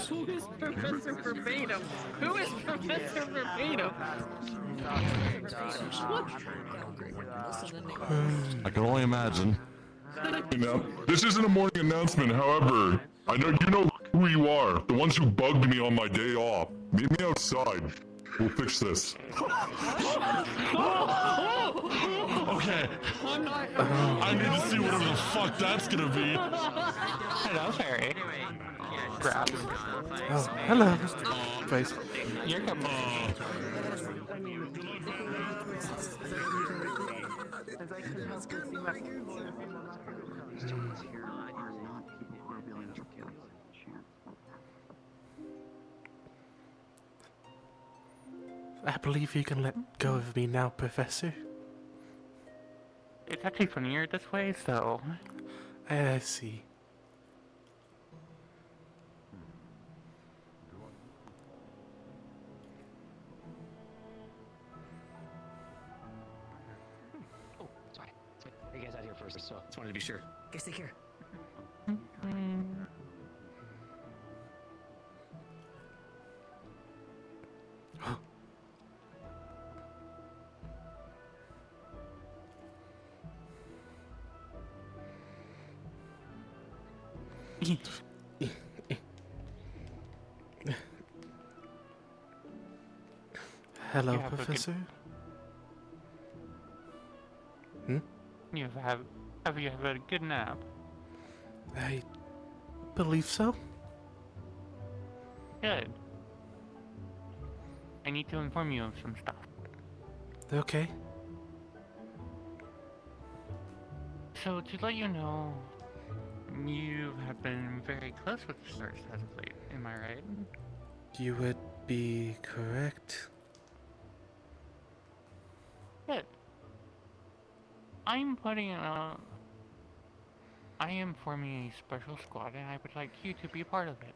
Who is Professor Verbatim? Who is Professor Verbatim? I can only imagine. This isn't a morning announcement, however, I know you know who you are. The ones who bugged me on my day off. Meet me outside. We'll fix this. Okay. I need to see whatever the fuck that's gonna be. Hello, Harry. Grab. Oh, hello. Face. You're coming. I believe you can let go of me now, Professor. It's actually funnier this way, so... I see. Oh, sorry. You guys out here first, so just wanted to be sure. Guys, take care. Hello, You have a good- Professor. Hmm? Have you had a good nap? I believe so. Good. I need to inform you of some stuff. Okay. So, to let you know, you have been very close with the stars as of late, am I right? You would be correct. Good. I am forming a special squad and I would like you to be part of it.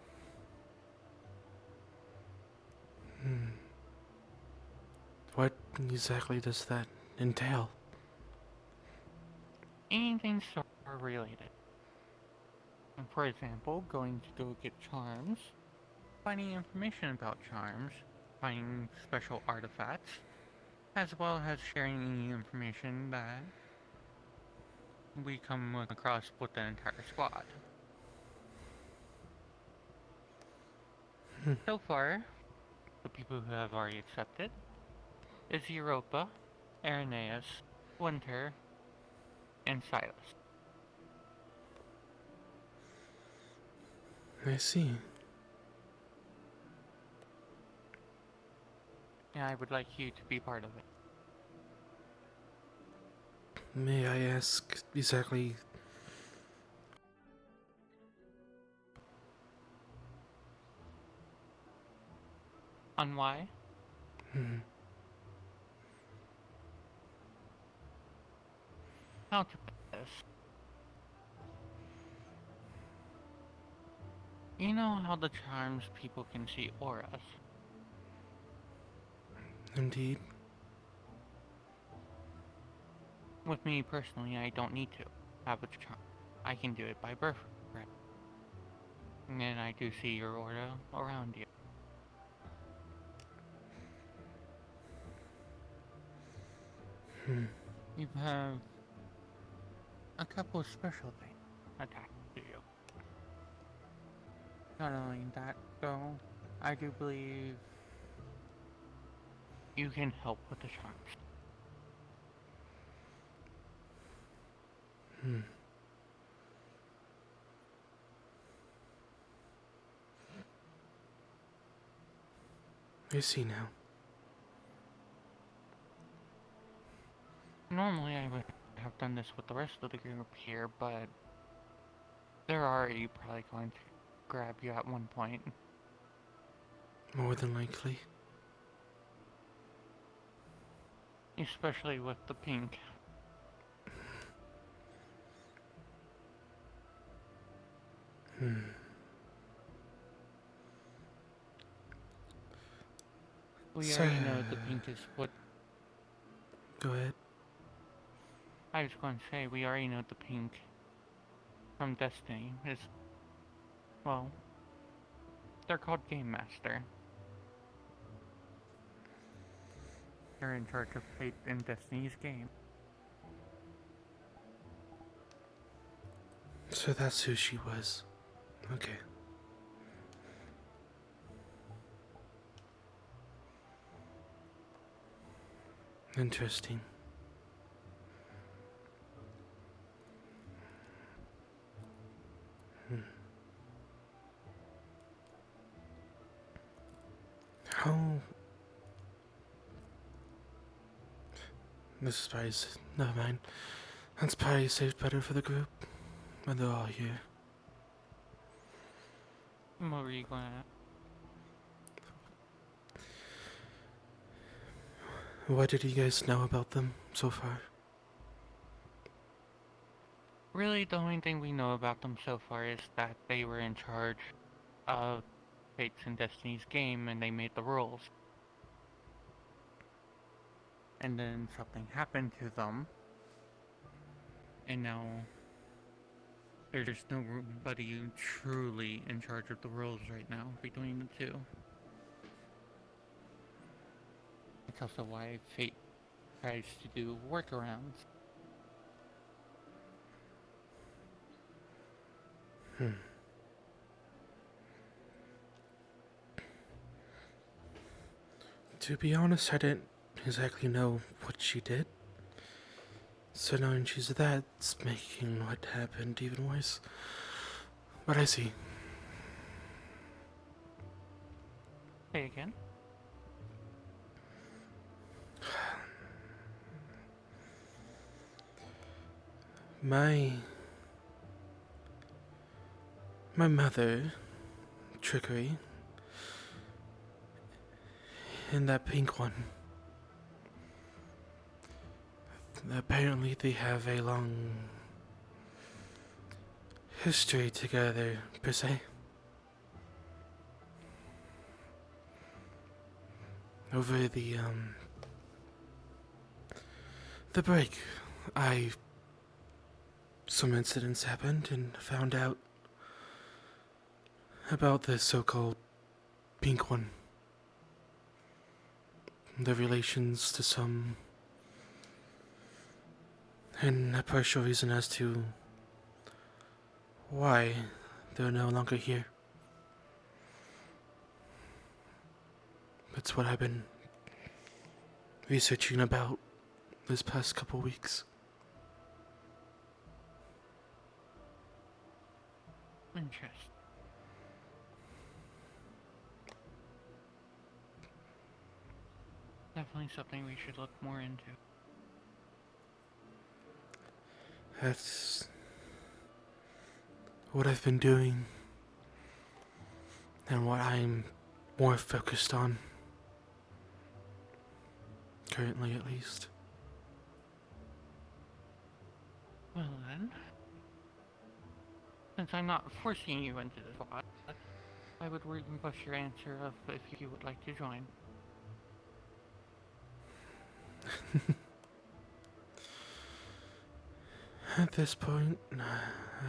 What exactly does that entail? Anything star related. For example, going to go get charms, finding information about charms, finding special artifacts, as well as sharing any information that we come across with the entire squad. So far, the people who have already accepted is Europa, Irenaeus, Winter, and Silas. I see. And I would like you to be part of it. May I ask exactly? On why? How to put this? You know how the charms people can see auras? Indeed. With me personally, I don't need to have a charm. I can do it by birth, right? And then I do see your aura around you. You have a couple of special things attached to you. Not only that, though, I do believe you can help with the charms. I see now. Normally I would have done this with the rest of the group here, but they're already probably going to grab you at one point. More than likely. Especially with the pink. We already know the pink is what... Go ahead. I was going to say, we already know the pink from Destiny is... Well, they're called Game Master. They're in charge of fate in Destiny's game. So that's who she was. Okay. Interesting. How... This is probably... Never mind. That's probably saved better for the group when they're all here. What were you going at? What did you guys know about them so far? Really, the only thing we know about them so far is that they were in charge of Fates and Destiny's game and they made the rules. And then something happened to them. And now there's nobody truly in charge of the rules right now between the two. It's also why Fate tries to do workarounds. To be honest, I didn't exactly know what she did. So knowing she's that's making what happened even worse. But I see. Say again? My mother, trickery, and that pink one. Apparently they have a long history together, per se. Over the break, some incidents happened and found out about the so-called pink one. The relations to some, and a partial reason as to why they're no longer here. That's what I've been researching about this past couple weeks. Interesting. Definitely something we should look more into. That's what I've been doing, and what I'm more focused on. Currently, at least. Well then, since I'm not forcing you into this plot, I would relinquish your answer of if you would like to join. At this point,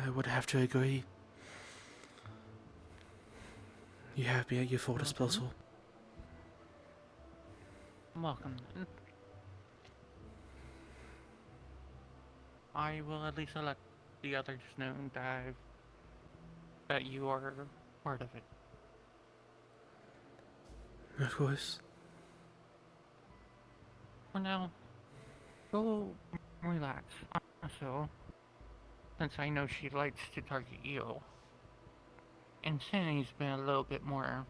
I would have to agree. You have me at your full disposal. Welcome then. I will at least let the others know that you are part of it. Of course. For now, go relax. Also, since I know she likes to target you, and Cindy's been a little bit more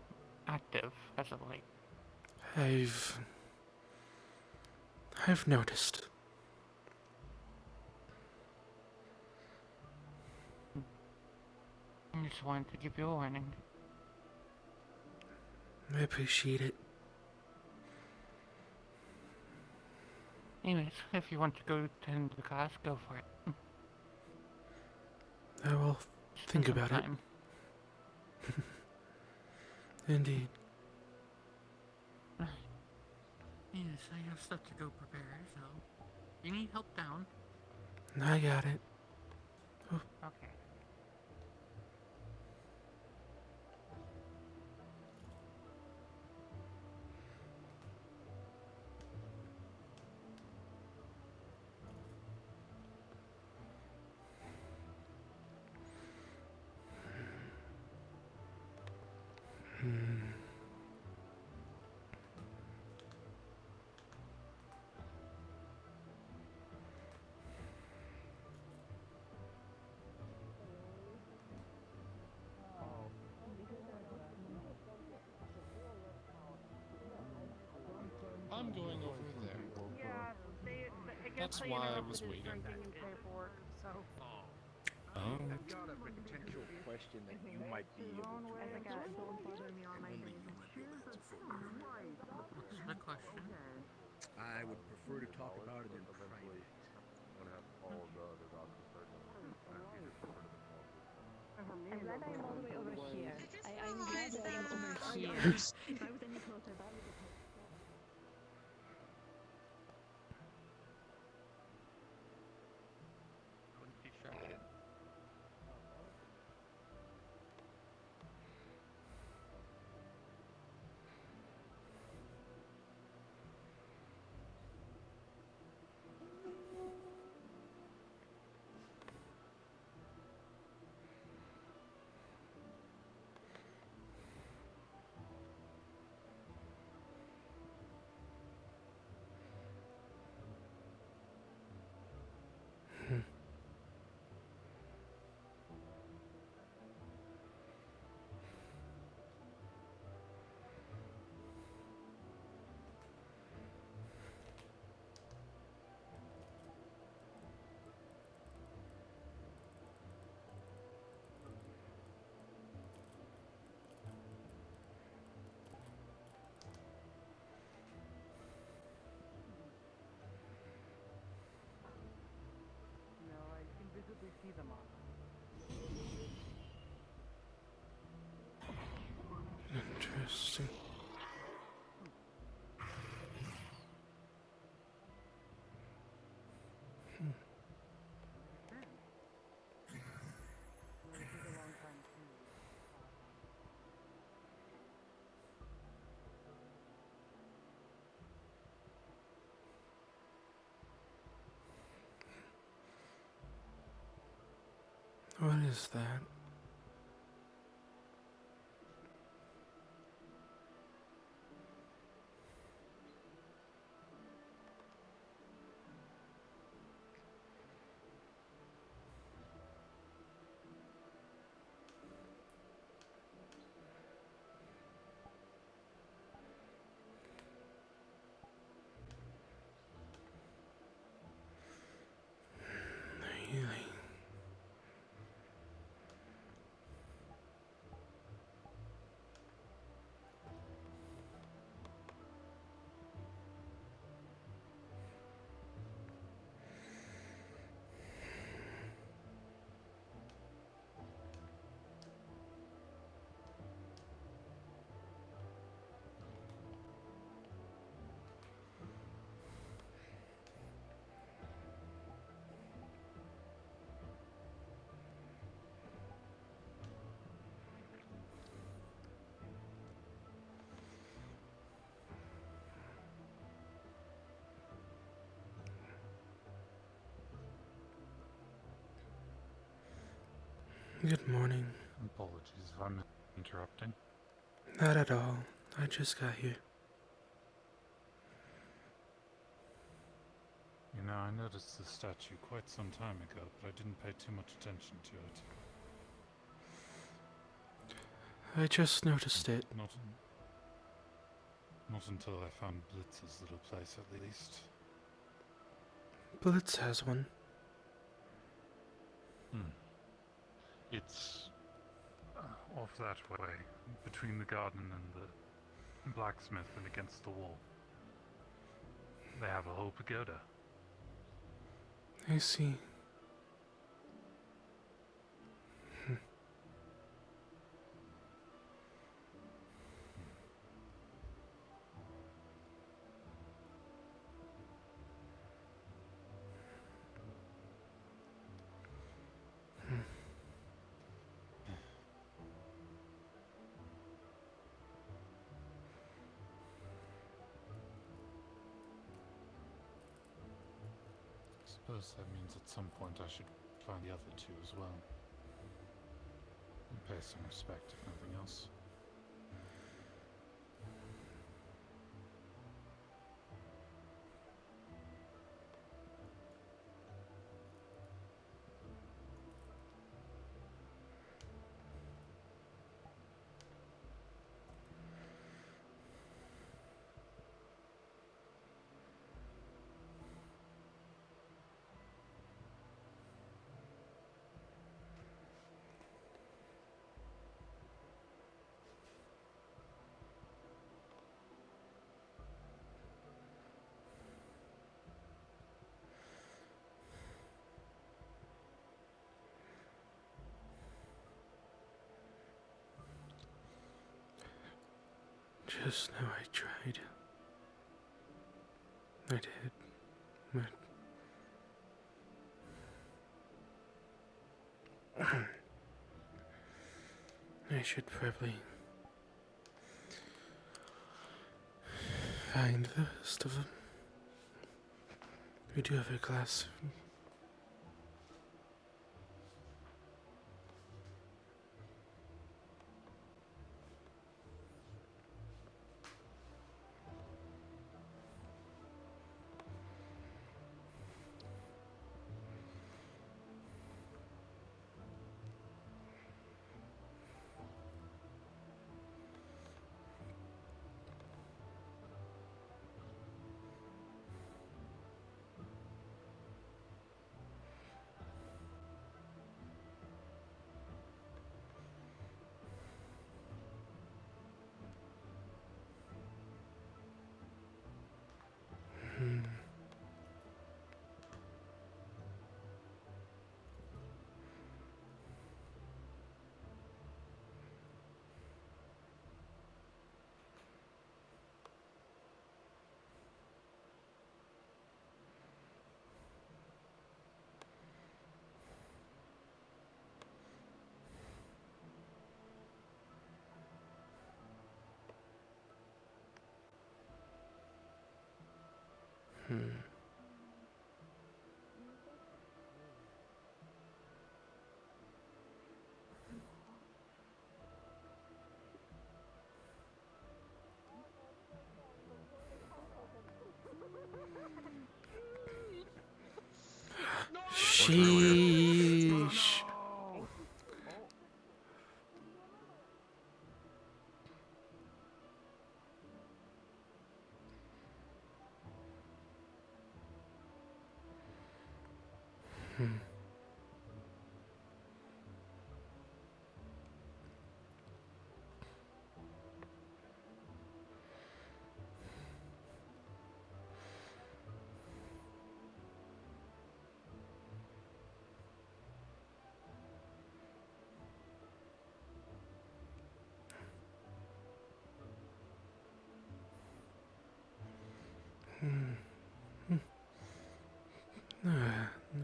active as of late. I've noticed. I just wanted to give you a warning. I appreciate it. Anyways, if you want to go attend the class, go for it. I will think Spend some about time. it. Indeed. Yes, I have stuff to go prepare, so... You need help down? I got it. Oh. Okay. I'm going over there. Yeah, That's why I was waiting. Oh. I've got a potential question that you might be able to answer. Don't bother me on my day. What's the question? I would prefer to talk about it in private. I'm glad I'm all the way over here. I'm glad that I'm over here. If I was any closer, that would have Interesting. What is that? Really? Good morning. Apologies if I'm interrupting. Not at all. I just got here. You know, I noticed the statue quite some time ago, but I didn't pay too much attention to it. I just noticed it. Not until I found Blitz's little place, at least. Blitz has one. It's off that way, between the garden and the blacksmith and against the wall. They have a whole pagoda. I see. I suppose that means at some point I should find the other two as well. And pay some respect, if nothing else. Just now I tried. I did. But I should probably find the rest of them. We do have a class. Sheesh.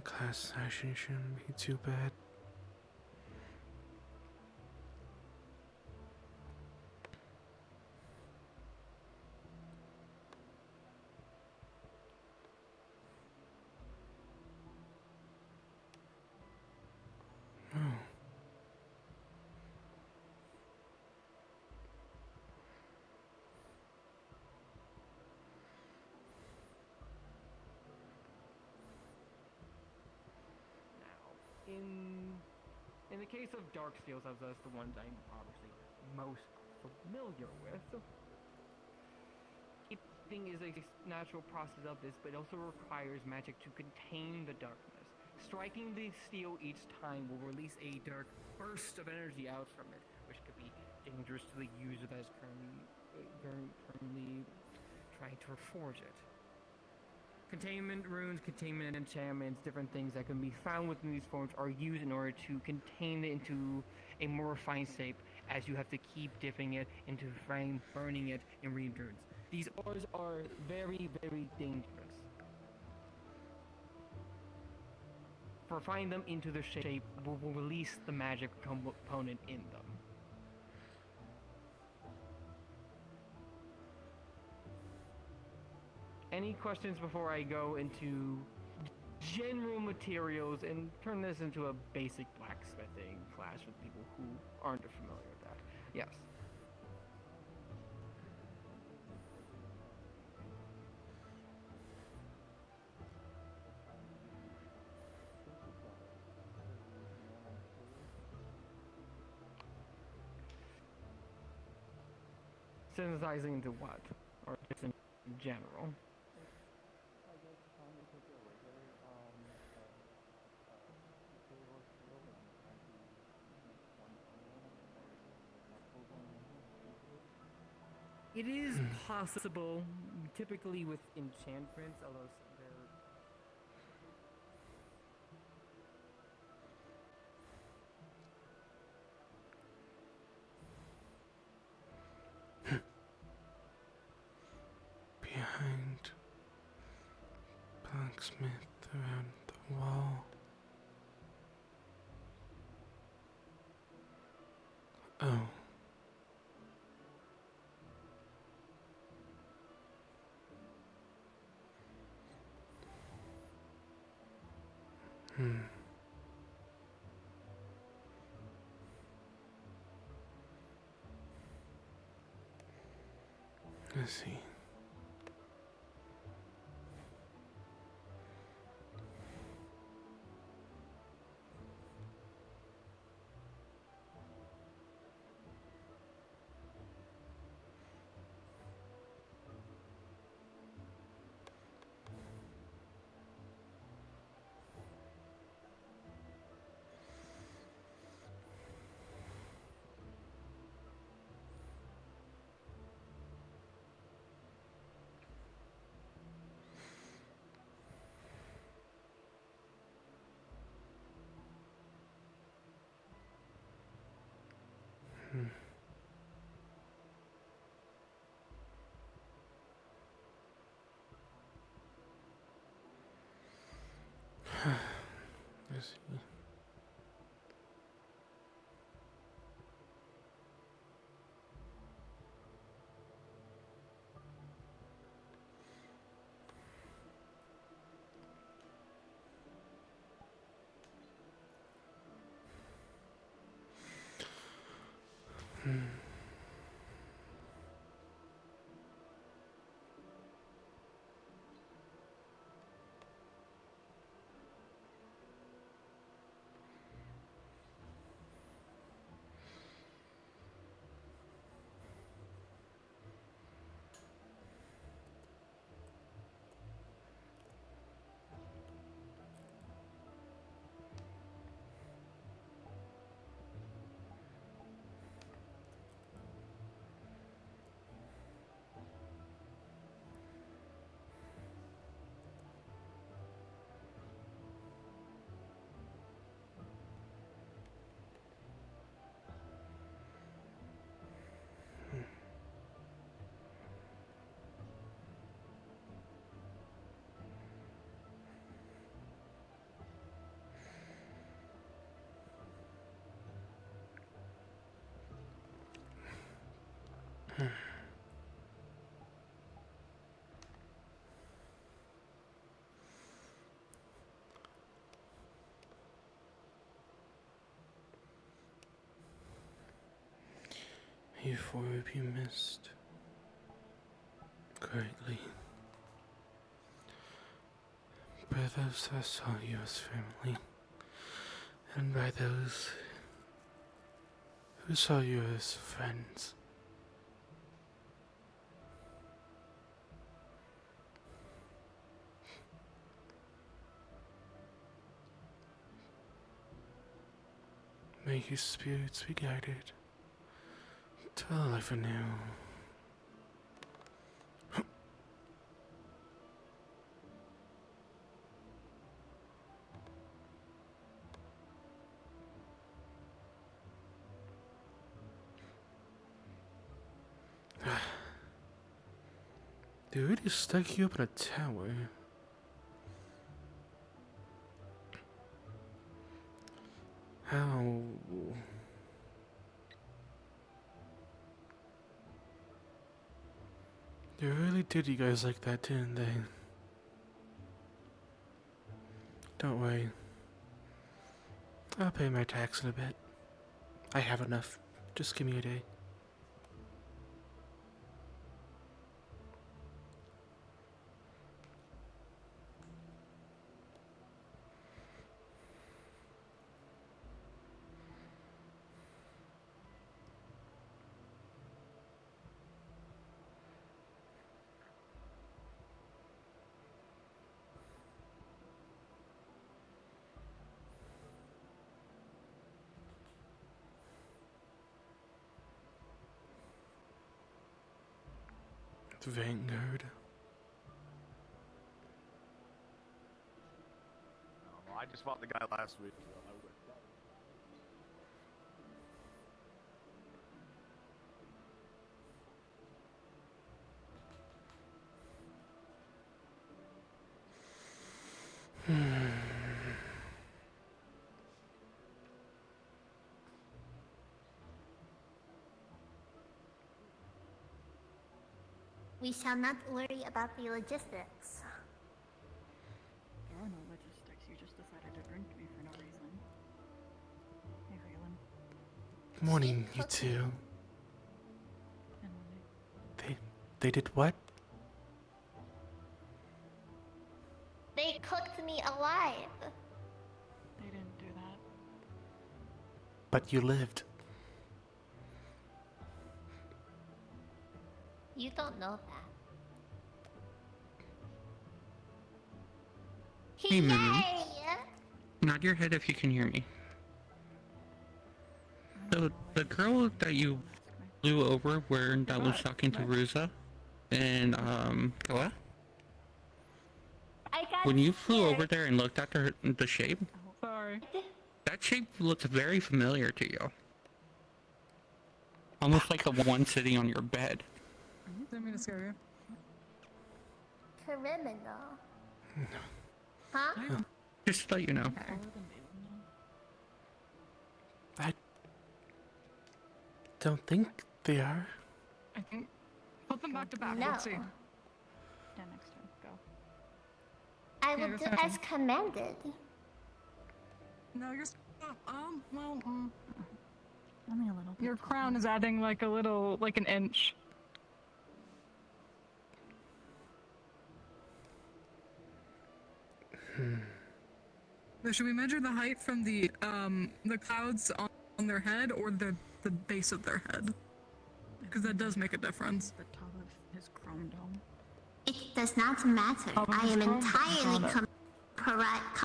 Class action shouldn't be too bad. In the case of Dark Steels, as that's the ones I'm obviously most familiar with, keeping is a natural process of this, but it also requires magic to contain the darkness. Striking the steel each time will release a dark burst of energy out from it, which could be dangerous to the user that is currently trying to reforge it. Containment runes, containment enchantments, different things that can be found within these forms are used in order to contain it into a more refined shape, as you have to keep dipping it into flame, burning it in runes. These ores are very, very dangerous. Refining them into their shape will release the magic component in them. Any questions before I go into general materials and turn this into a basic blacksmithing class with people who aren't familiar with that? Yes. Synthesizing into what? Or just in general? It is possible, typically with enchantments, although they're... Behind blacksmith around the wall. Oh. Let's see. Let's see. You four will be missed greatly by those that saw you as family, and by those who saw you as friends. May your spirits be guided to a life anew. They really stuck you up in a tower. How? They really did you guys like that, didn't they? Don't worry. I'll pay my tax in a bit. I have enough. Just give me a day. Vanguard. I just fought the guy last week. We shall not worry about the logistics. There are no logistics. You just decided to drink me for no reason. Hey, Valen. Morning, you two. They did what? They cooked me alive. They didn't do that. But you lived. You don't know that. Hey, Moo. Yay! Nod your head if you can hear me. So, the girl that you flew over where that was talking to Ruza and, Koa? When you flew over there and looked at the shape, Sorry. that shape looks very familiar to you. Almost like the one sitting on your bed. Didn't mean to scare you. Criminal. Huh? Just to let you know. I don't think they are. I think. Put them back to back. No. Let's see. Yeah, next turn. Go. I Yeah, will you're do fine. as commanded. No, you're. Well. Only a little. Your crown is adding like a little, like an inch. So should we measure the height from the clouds on their head or the base of their head? Because that does make a difference. The top of his chrome dome. It does not matter. I am entirely comprised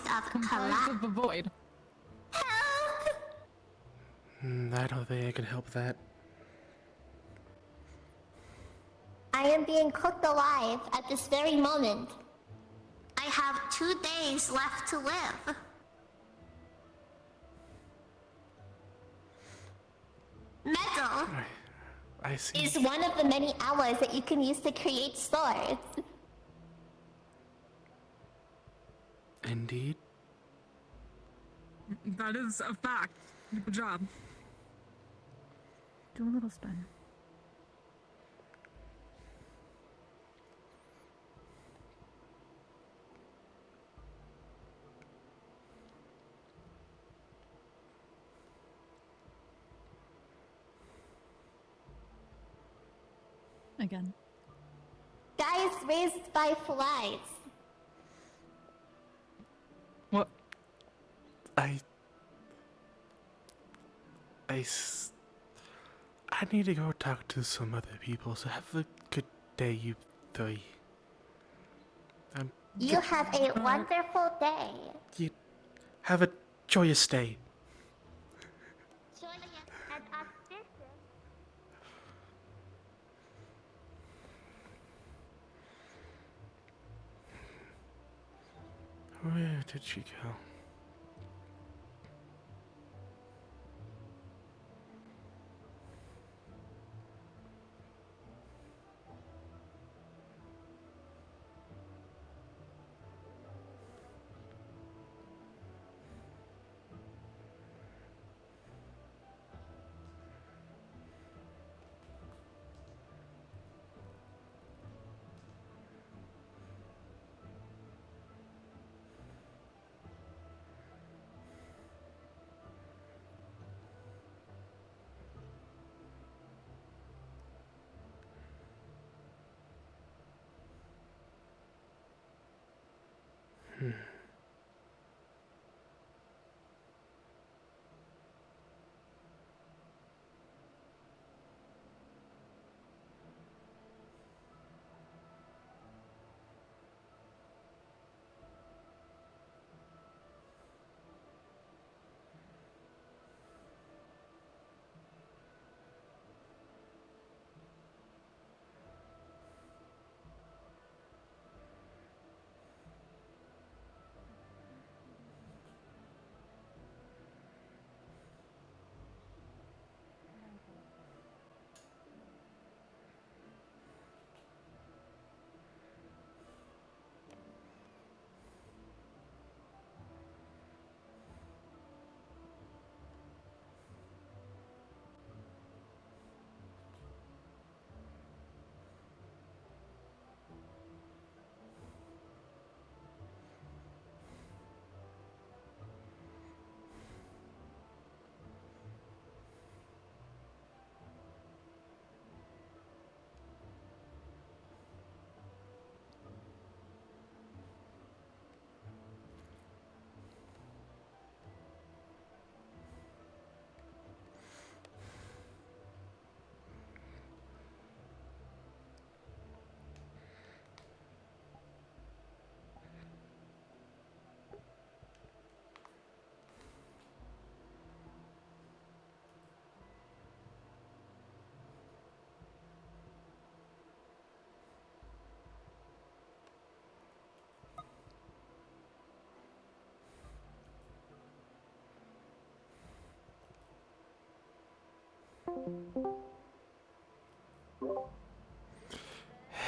of Comprised of the void. I don't think I can help that. I am being cooked alive at this very moment. I have 2 days left to live. Metal I see. is one of the many alloys that you can use to create swords. Indeed. That is a fact. Good job. Do a little spin. Again. Guys raised by flies. What? I need to go talk to some other people, so have a good day, you three. You have a wonderful day. You have a joyous day. Joyous and auspicious. Where did she go?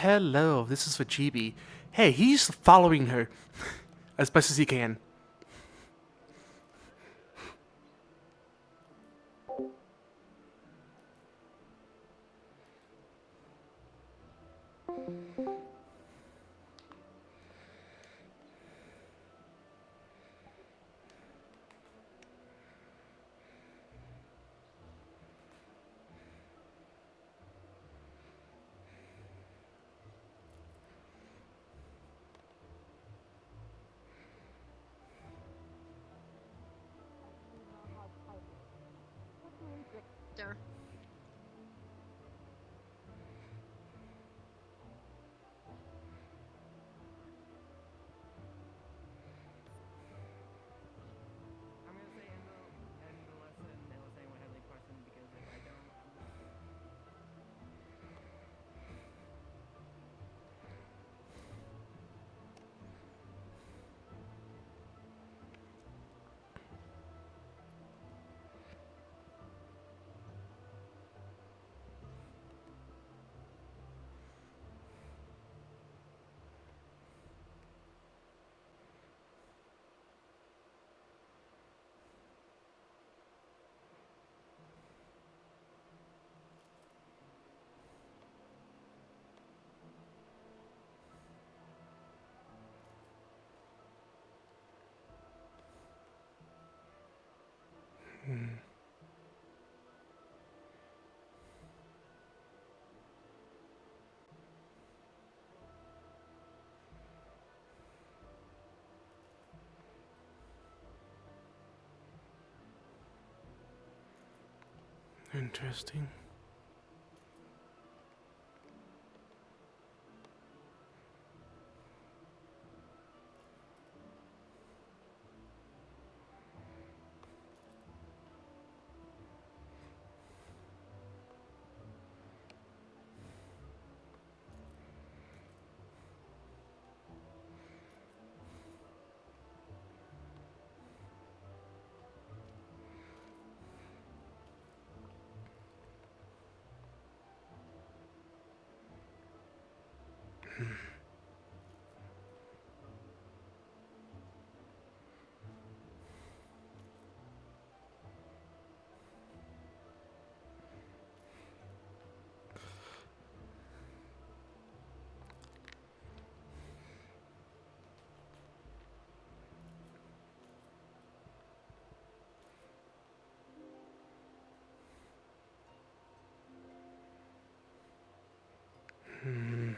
Hello, this is Vajibi. Hey, he's following her as best as he can. there. I'm gonna say end the lesson unless anyone has any questions, because if I don't, Interesting. Hmm.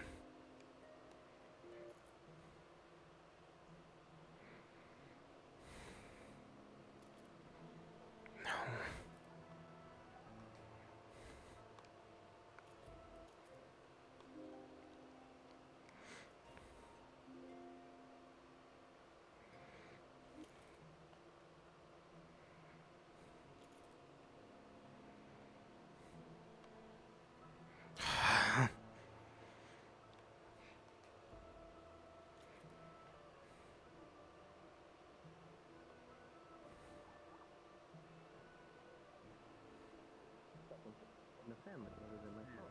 The family other than myself.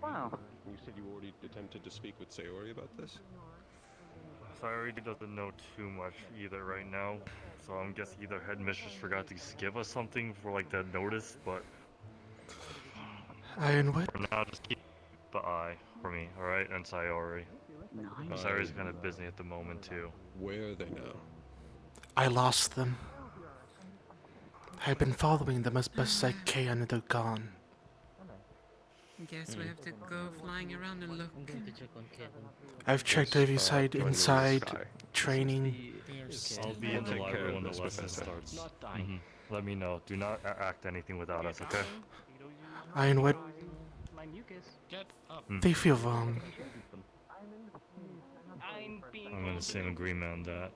Wow. You said you already attempted to speak with Sayori about this? Sayori doesn't know too much either right now, so I'm guessing either headmistress forgot to give us something for like that notice, but Ironwood? for now just keep the eye for me, alright? And Sayori. Sayori's kind of busy at the moment too. Where are they now? I lost them. I've been following them as best I can and they're gone. Guess we have to go flying around and look. I've checked every side inside, training. I'll be in the library when the lesson starts. Let me know. Do not act anything without us, okay? Ironwood, Get up. they feel wrong. I'm in the same agreement on that.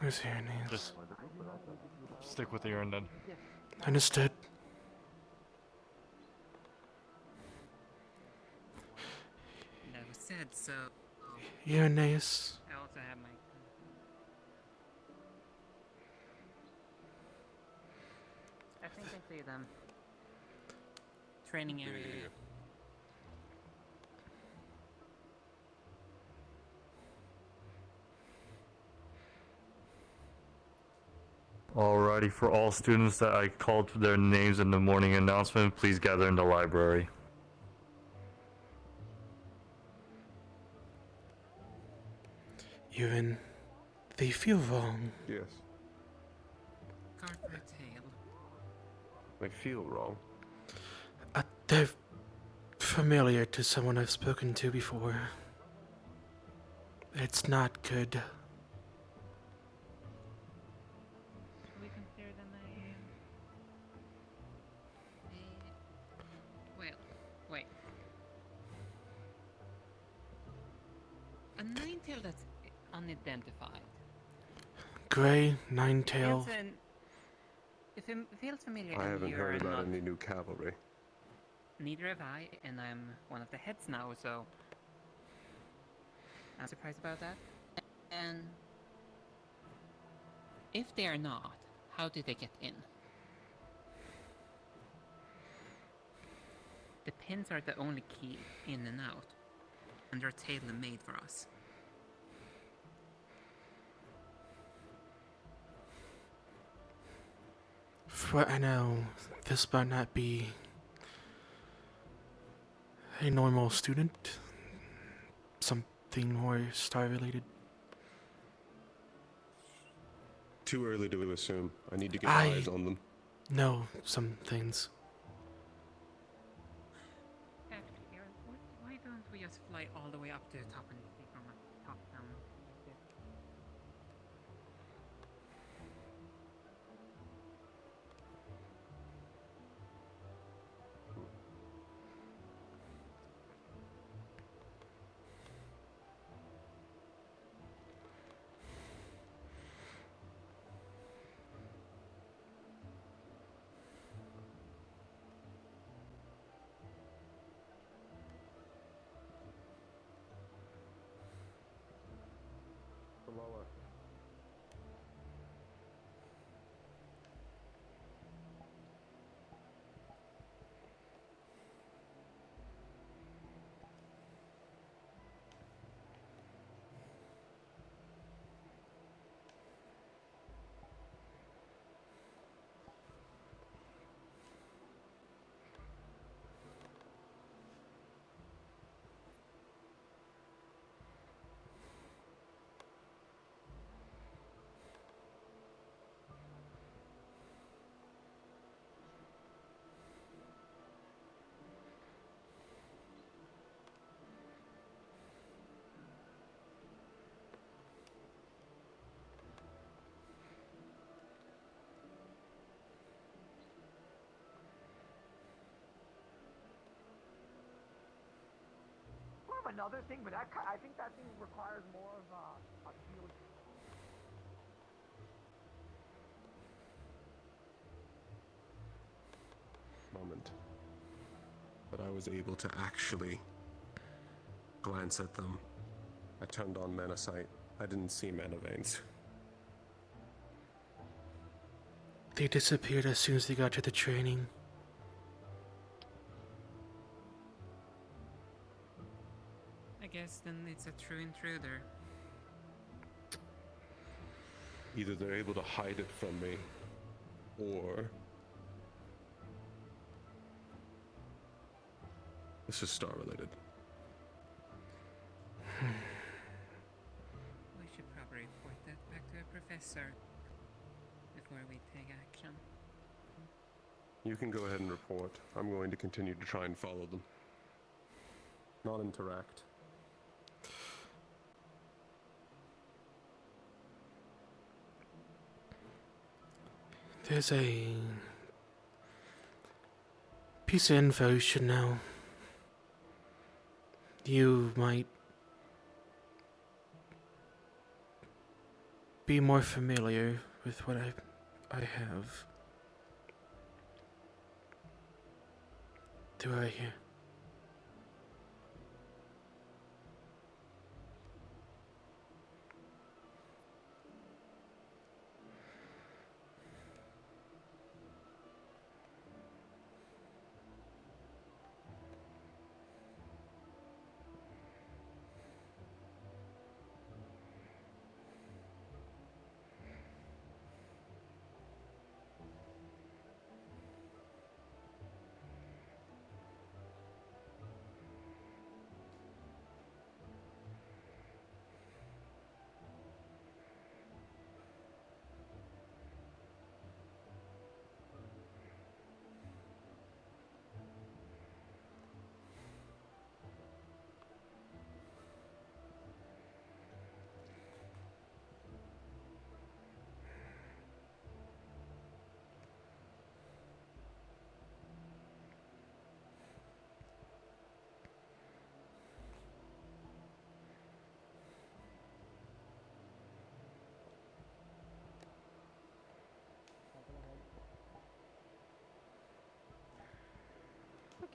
Where's your nails? Just stick with the urn then. Understood. Never said so. Uranus. I also have my. I think I see them. Training area. Alrighty, for all students that I called their names in the morning announcement, please gather in the library. Ewan, they feel wrong. Yes. Cartwright Tail. I feel wrong. They're familiar to someone I've spoken to before. It's not good. Shall we consider them well, wait. A nine-tail that's unidentified. Gray, nine-tail. Feels familiar. I haven't You're heard about not- any new cavalry. Neither have I, and I'm one of the heads now, so I'm surprised about that. And if they are not, how did they get in? The pins are the only key in and out, and they're tailor-made for us. For what I know, this might not be a normal student. Something more star-related. Too early to assume. I need to get I eyes on them. know some things. Actually, Aaron, why don't we just fly all the way up to the top and see from a top-down perspective? Lower. Another thing, but I think that thing requires more of a field. Moment. But I was able to actually glance at them. I turned on mana sight. I didn't see mana veins. They disappeared as soon as they got to the training. I guess then it's a true intruder. Either they're able to hide it from me, or this is star related. We should probably report that back to the professor before we take action. You can go ahead and report. I'm going to continue to try and follow them. Not interact. There's a piece of info you should know. You might be more familiar with what I have. Do I hear?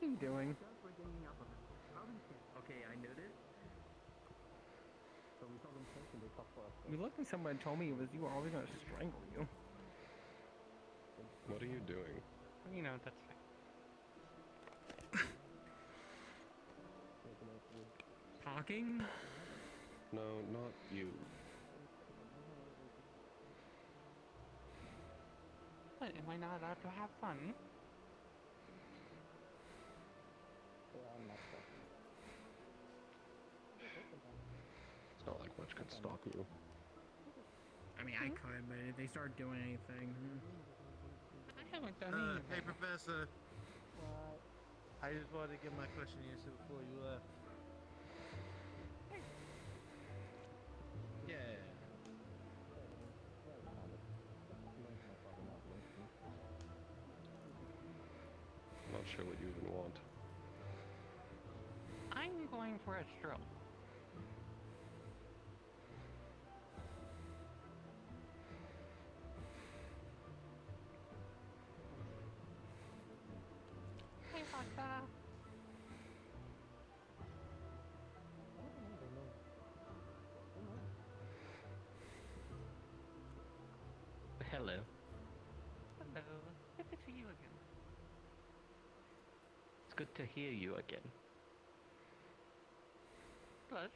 are you doing? Okay, I noticed. You looked at someone and told me it was you were always gonna strangle you. What are you doing? You know, that's Talking? No, not you. What, am I not allowed to have fun? It's not like much could stop you. I mean, I could, but if they start doing anything. I haven't done anything. Hey, Professor. I just wanted to get my question answered before you left. Yeah. I'm not sure what you even want. I'm going for a stroll. Hey, Pasta. Hello. Hello. Good to see you again. It's good to hear you again. Pleasure.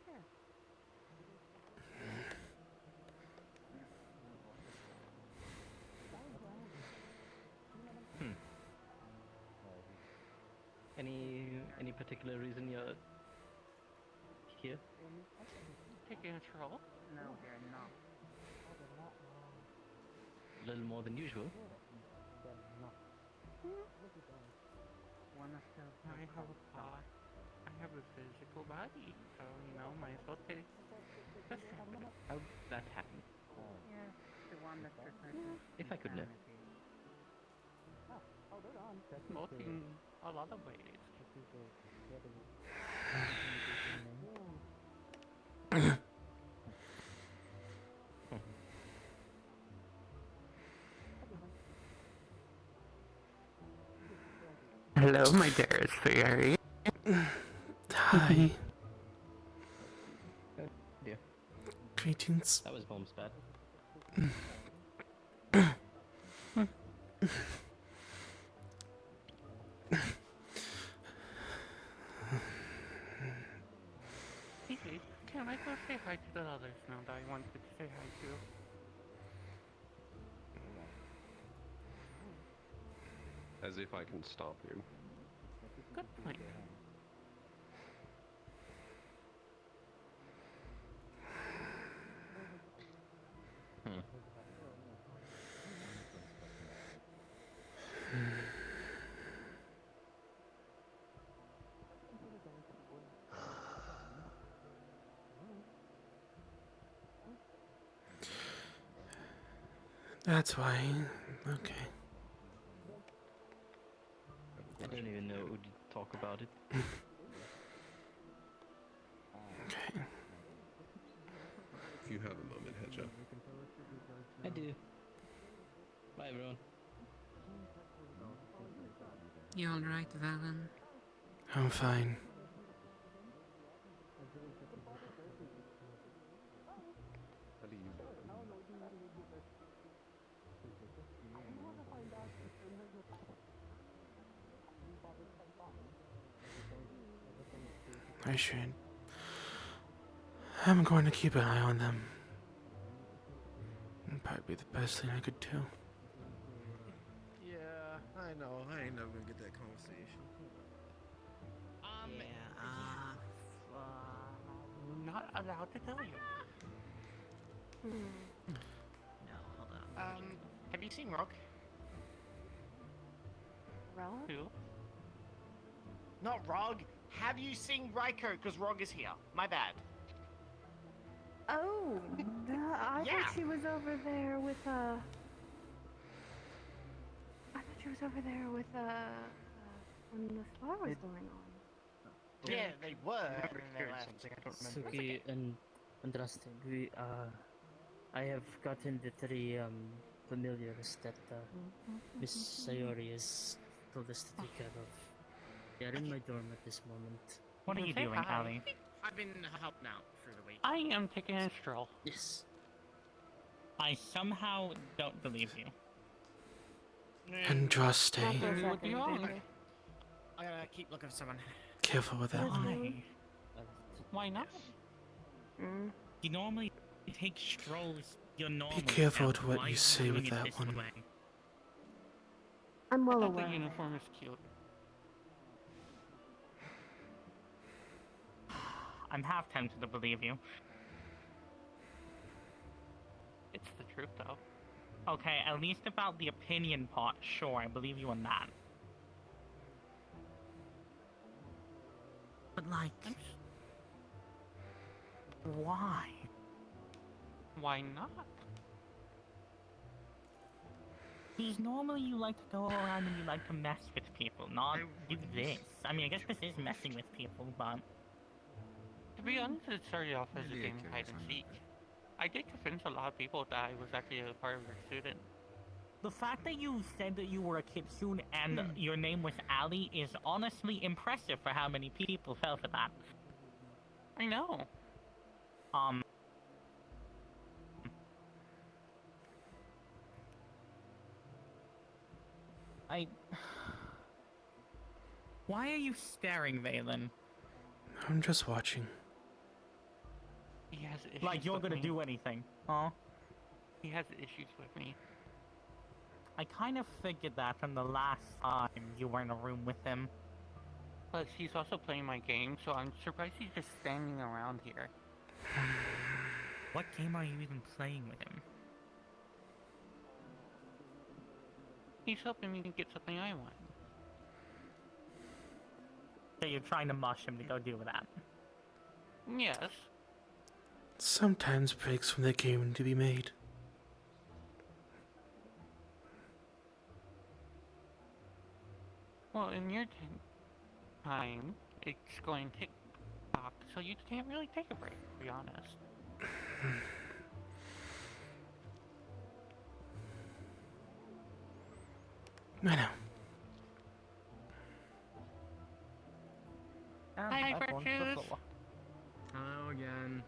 Any particular reason you're here? Taking a stroll? No, they're not. A little more than usual. One of those. I have a physical body, so you know, might as well take a stroll. How'd that happen? Yes, the one that's referred to. If I could know. Both in a lot of ways. Hello, my dearest fairy. Hi. Yeah. Greetings. That was Holmes' bad. Hey, can I go say hi to the others now that I wanted to say hi to? As if I can stop you. Good point. That's why. Okay. I don't even know would you talk about it. Okay. If you have a moment, Hedja. I do. Bye, everyone. You alright, Valen? I'm fine. How do you do? I should. I'm going to keep an eye on them. It'd probably be the best thing I could do. Yeah, I know. I ain't never gonna get that conversation. Not allowed to tell you. No, hold on. Have you seen Rock? Rog? Who? Not Rog. Have you seen Ryko? Because Rog is here. My bad. Oh, I Yeah. thought she was over there with I thought she was over there with when the spar was going on. Yeah, they were. And then they left. Something I don't remember. Suki and Andraste, I have gotten the three familiars that Miss Sayori has told us to take care of. They're in my dorm at this moment. What are you Say doing, hi. Ali? I've been helping out for the week. I am taking a stroll. Yes. I somehow don't believe you. Andraste. You would be wrong. I gotta keep looking for someone. Careful with that one. Why? Why not? You normally take strolls your normal. Be careful self. with what Why you are say doing with it that this one. way? I'm well I thought aware. the uniform is cute. I'm half tempted to believe you. It's the truth, though. Okay, at least about the opinion part, sure, I believe you on that. But like, why? Why not? Because normally you like to go around and you like to mess with people, not do this. I mean, I guess this is messing with people, but... To be honest, it started off as a game of hide and seek. I did convince a lot of people that I was actually a part of their student. The fact that you said that you were a kitsune and your name was Ali is honestly impressive for how many people fell for that. I know. Why are you staring, Valen? I'm just watching. He has issues Like you're with gonna me. do anything, huh? He has issues with me. I kind of figured that from the last time you were in a room with him. Plus, he's also playing my game, so I'm surprised he's just standing around here. What game are you even playing with him? He's helping me get something I want. So you're trying to mush him to go do that? Yes. Sometimes breaks from the game need to be made. Well, in your time, it's going TikTok, so you can't really take a break, to be honest. I know. Hi, Virtues! Hello again.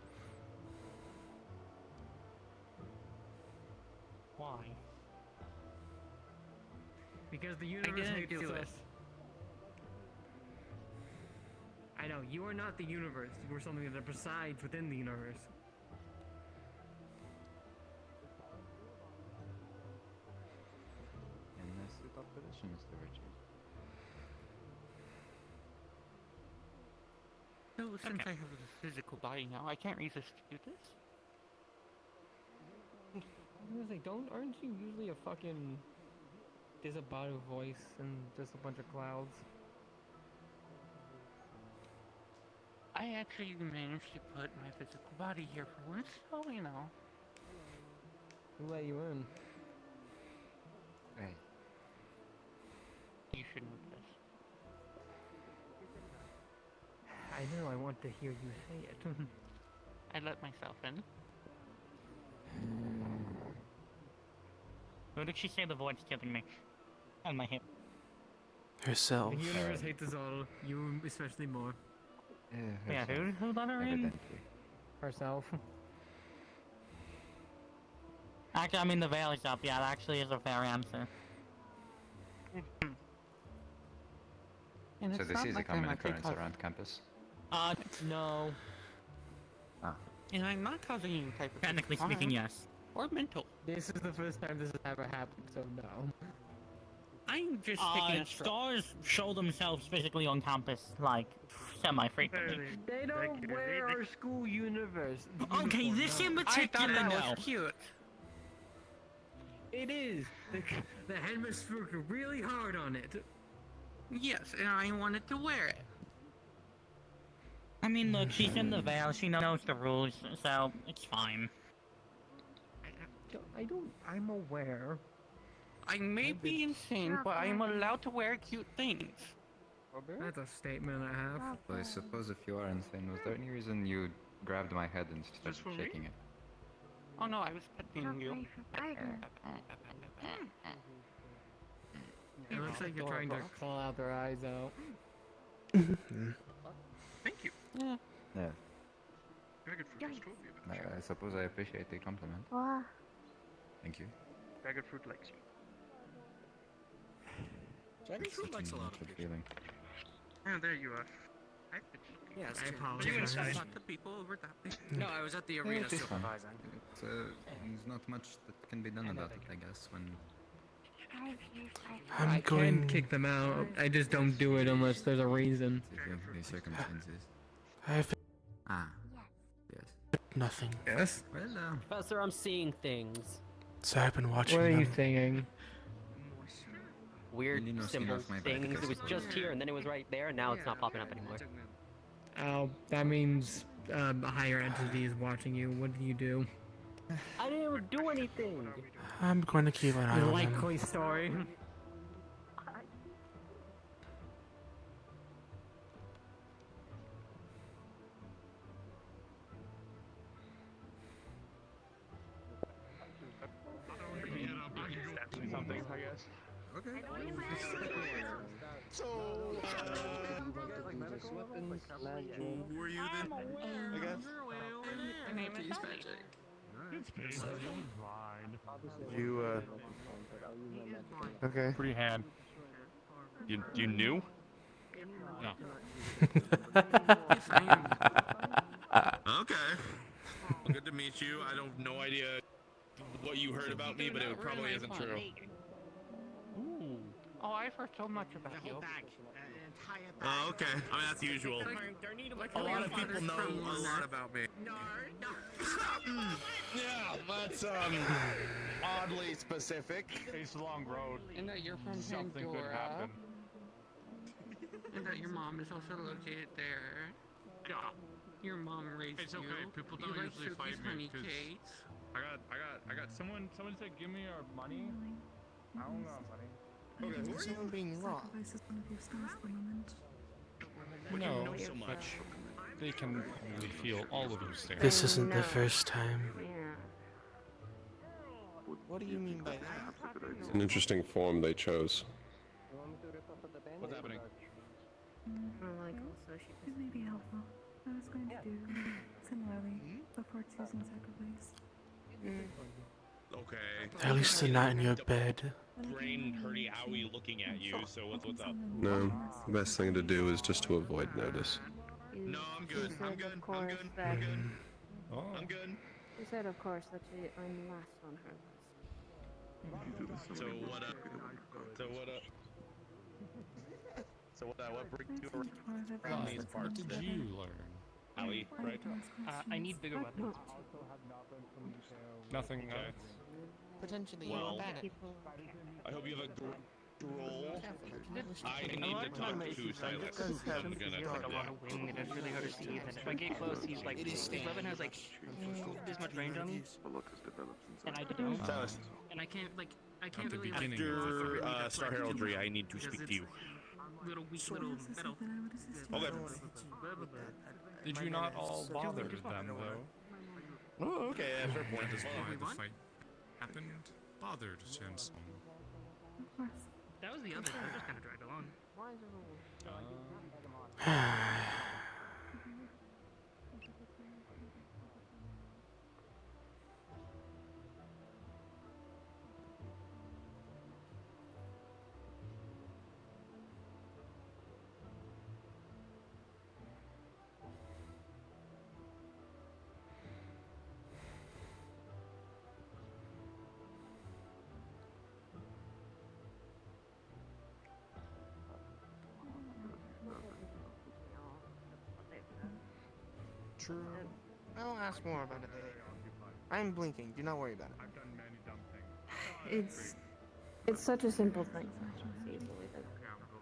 Why? Because the universe hates do us. it. I know, you are not the universe. You are something that resides within the universe. In this top position, Mr. Richard. So, since I have a physical body now, I can't resist to do this. I was like, aren't you usually a fucking disembodied voice and just a bunch of clouds? I actually managed to put my physical body here for once, so you know. Who let you in? Hey. You should know this. I know, I want to hear you say it. I let myself in. Who did she say the voice killing me? On my hip. Herself. The universe hates us all, you especially more. Yeah, who let her in? Herself. Actually, I mean the veil is up. Yeah, that actually is a fair answer. And So it's this not is a like common I'm actually occurrence around campus? No. Ah. And I'm not causing any type of Technically harm. speaking, yes. Or mental. This is the first time this has ever happened, so no. I'm just taking a stroll. Stars show themselves physically on campus, like, semi-frequently. They don't wear our school universe. Okay, uniform, this no. in I particular, thought that no. was cute. It is. The headmistress worked really hard on it. Yes, and I wanted to wear it. I mean, look, she's in the veil, she knows the rules, so it's fine. I'm aware. I may be insane, but I'm allowed to wear cute things. That's a statement I have. Well, I suppose if you are insane, was there any reason you grabbed my head and started for me? shaking it? Oh no, I was petting you. It looks like you're trying to claw out their eyes out. Thank you. Yeah. Dragon fruit has told me about you. I suppose I appreciate the compliment. Wow. Thank you. Dragon fruit likes you. Dragon fruit likes a lot of feeling. Oh, there you are. I've been looking. Yes, I Jim. apologize. Jim, You inside. inside. Talk to people over that thing. No, I was at the Yeah, arena it is fun. supervising. There's not much that can be done about it, I guess, when... I can kick them out. I just don't do it unless there's a reason. The circumstances. I've Ah. Yes. nothing. Yes? Well, Professor, I'm seeing things. So I've been watching What are them. you thinking? Weird You know, symbol off my back, things. It was that's just here and then it was right there and now it's not popping up anymore. Oh, that means a higher entity is watching you. What do you do? I didn't do anything. I'm going to keep an eye on them. Likely story. Something, I guess. Okay. So, weapons, magic. Who are you then? I guess. My name is Magic. You, okay. Pretty hand. You knew? No. Okay. Well, good to meet you. I don't no idea what you heard about me, but it probably isn't true. Ooh. Oh, I've heard so much about you. Oh, okay. I mean, that's usual. A lot of people know a lot about me. Yeah, that's oddly specific. It's a long road. And that you're from Something could Pandora. happen. And that your mom is also located there. Yeah. Your mom raised It's you. okay. People don't you like usually fight Sophie's me honey 'cause cakes. I got someone said give me our money. I don't got money. Okay, who are you? Someone being wrong. No, so much. They can only feel all of those things. This isn't the first time. What do you mean by that? It's an interesting form they chose. What's happening? It may be helpful. I was going to do similarly before choosing sacrifice. Okay. At least they're not in your bed. Brain hurty owie looking at you, so what's up? No, the best thing to do is just to avoid notice. No, I'm good. I'm good. I'm good. Oh. I'm good. She said, of course, that I'm last on her list. So what up? So what up? So what brings you around these What parts? did you learn? Owie, right? I need bigger weapons. Nothing. Potentially Well, you're bad at it. I hope you have a good roll. I need to talk to Silas. I'm gonna Like a lot of wing, and it's really hard to see. And if I get close, he's like, his weapon has like this much range on me, and I don't. Silas, And I can't at the really beginning of Star Heraldry, I need to speak to you. Little weak little metal. Okay. Did you not all bother them though? Oh, okay. Yeah, fair point. That's why the fight happened. Bothered Shansong. That was the other thing. It just kind of dragged along. True. I'll ask more about it later. I'm blinking. Do not worry about it. I've done many dumb things. It's such a simple thing. So it's easily that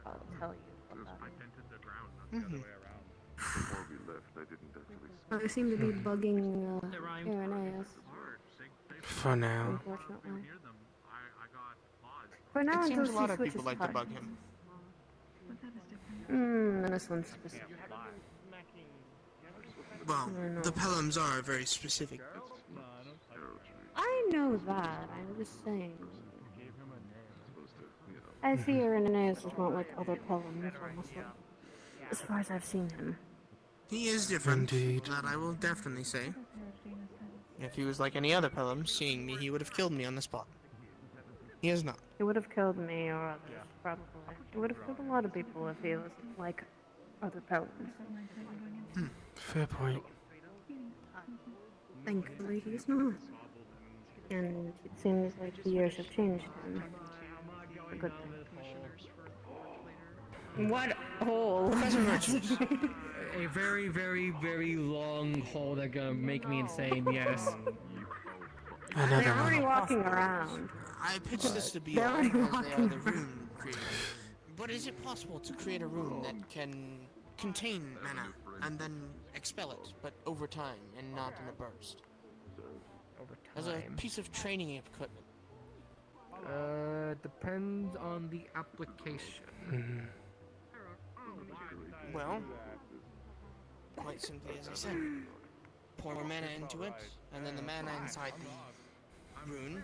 I'll tell you about I it. dented the ground, not the other way around. Before we left, I didn't actually. But they seem to be bugging Irenaeus. For now. Unfortunately. For now, It until seems a lot she of switches people like to sides. bug him. And this one's specific. Well, the Pelhams are very specific. I know that. I'm just saying. I see Irenaeus is not like other Pelhams, honestly. as far as I've seen him. He is different. Indeed. That I will definitely say. If he was like any other Pelham, seeing me, he would have killed me on the spot. He is not. He would have killed me or others, probably. He would have killed a lot of people if he was like other Pelhams. Fair point. Thankfully, he's not. And it seems like the years have changed him. A good thing. What hole? A very, very, very long hole that's gonna make me insane, yes. They're already walking around. I pitched this to be They're all already because they are walking the rune creators. But is it possible to create a rune that can contain mana and then expel it, but over time and not in a burst? Over As a time. piece of training equipment. Depends on the application. Well, quite simply as I said, pour mana into it, and then the mana inside the rune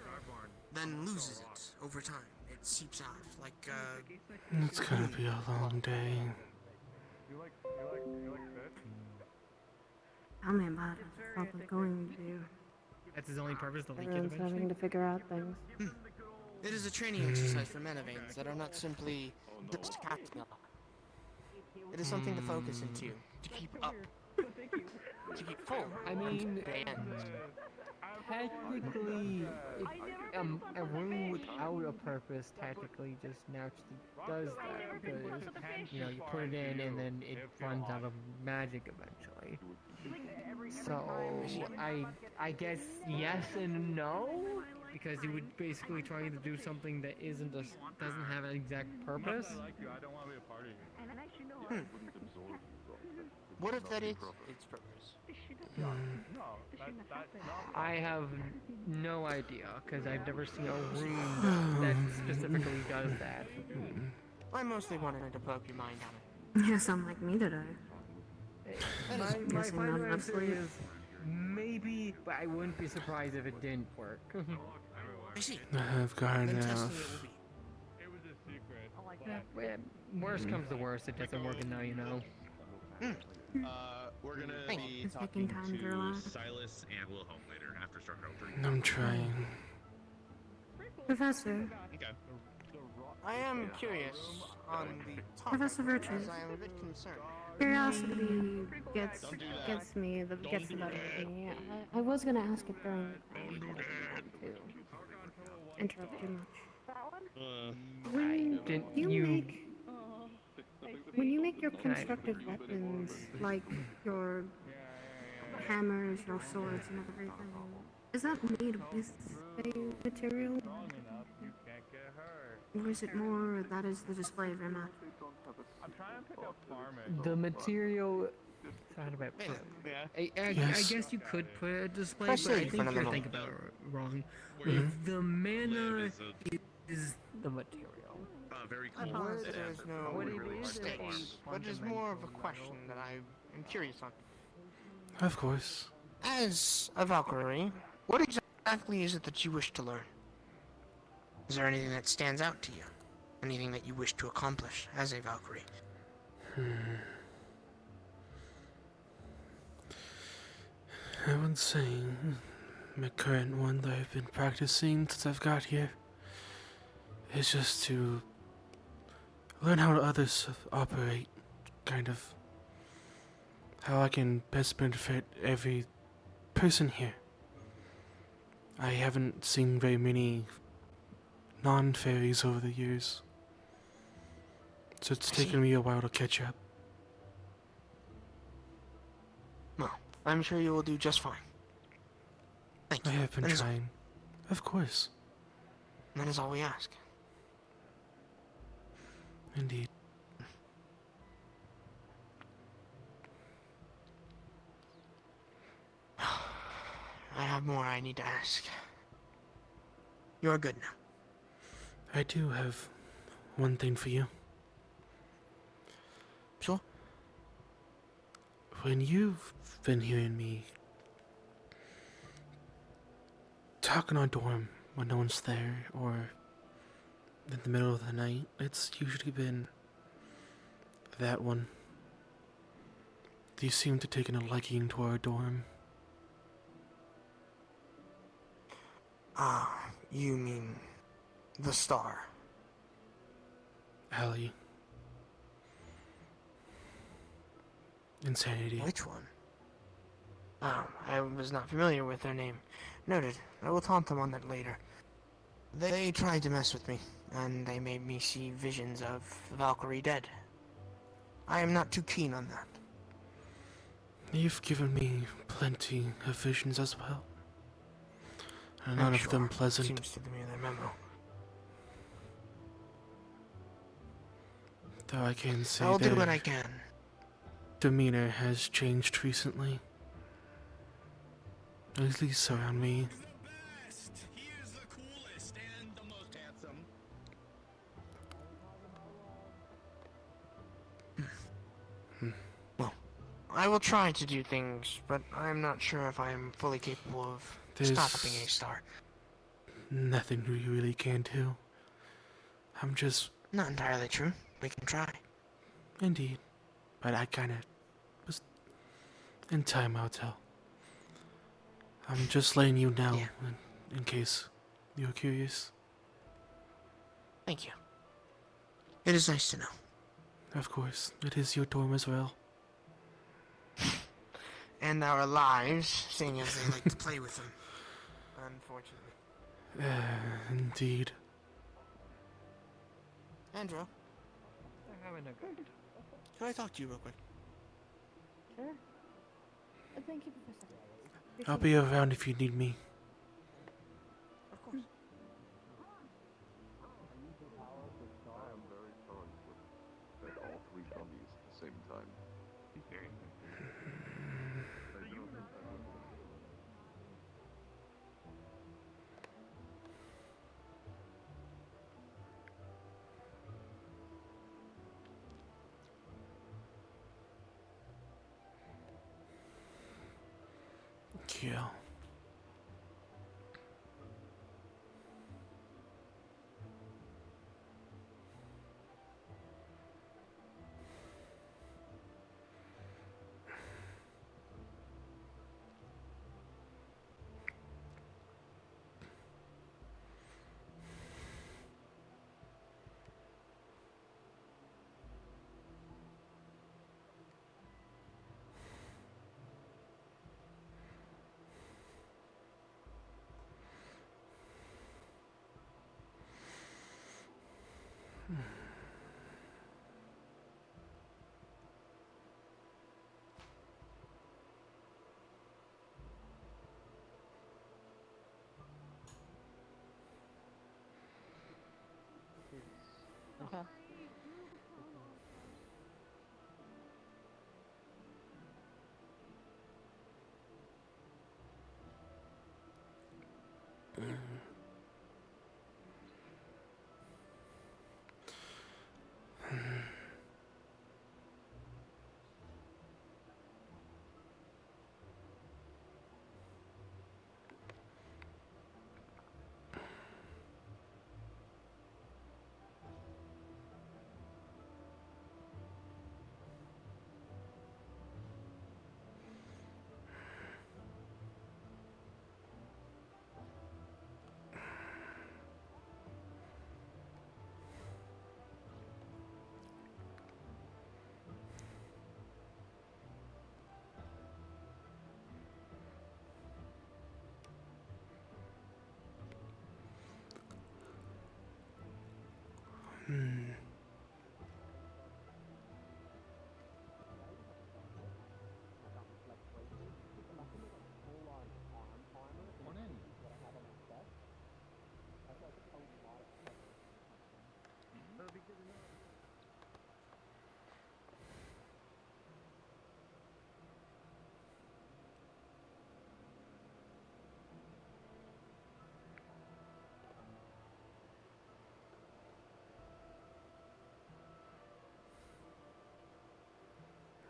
then loses it over time. It seeps out like It's gonna be a long day. Tell me about it. It's probably going to do. That's his only purpose, to leak it Everyone's eventually. having to figure out things. It is a training exercise for mana veins that are not simply just catching up. It is something to focus into, to keep up, to keep full. I mean, day end. technically, a room without a purpose technically just naturally does that because, you know, you put it in and then it runs out of magic eventually. So, I guess yes and no, because you would basically trying to do something that doesn't have an exact purpose. What if that is its purpose? I have no idea, because I've never seen a room that specifically does that. I mostly wanted to poke your mind on it. You sound like me today. My Guessing final I'm not answer asleep. is maybe, but I wouldn't be surprised if it didn't work. I see. I've got Then testing enough. it will be. Yeah, worst comes to worst, it doesn't work, and now you know. We're gonna Thank be It's talking taking time to to relax. Silas and Wilhelm later after Starcraft 3. I'm trying. Professor. Okay. I am curious on the topic, Professor Virtues. as I am a bit concerned. Curiosity gets the better of me. I was gonna ask it during the call, but I didn't want to interrupt too much. When you make your constructive weapons, like your hammers, your swords, and everything, is that made with a material? Or is it more that is the display of your magic? The material. I guess you could put a display, but I think you're thinking about it wrong. The mana is the material. Very I cool. apologize, there's no What it is stakes, but it is more of a question that I am curious on. Of course. As a Valkyrie, what exactly is it that you wish to learn? Is there anything that stands out to you? Anything that you wish to accomplish as a Valkyrie? I would say my current one that I've been practicing since I've got here is just to learn how others operate, kind of. How I can best benefit every person here. I haven't seen very many non-fairies over the years, so it's taken me a while to catch up. Well, I'm sure you will do just fine. Thank I you. have been trying. Of course. That is all we ask. Indeed. I have more I need to ask. You're good now. I do have one thing for you. Sure. When you've been hearing me talk in our dorm when no one's there, or in the middle of the night, it's usually been that one You seem to take a liking to our dorm. Ah, you mean the star? Allie. Insanity. Which one? Oh, I was not familiar with their name. Noted. I will taunt them on that later. They tried to mess with me, and they made me see visions of Valkyrie dead. I am not too keen on that. You've given me plenty of visions as well. And none of them pleasant. Seems to be in their memo. Though I can say I'll do their what I can. demeanor has changed recently. At least around me. Well, I will try to do things, but I'm not sure if I am fully capable of stopping a star. Nothing you really can do. I'm just... Not entirely true. We can try. Indeed. But I kinda... In time, I'll tell. I'm just letting you know, in case you're curious. Thank you. It is nice to know. Of course, it is your dorm as well. And our lives, seeing as they like to play with them. Unfortunately. Indeed. Andrew? They're having a good. Can I talk to you real quick? Sure. Thank you, Professor. I'll be around if you need me. Of course. I am very sorry to fed all three dummies at the same time. He's very Yeah. Okay.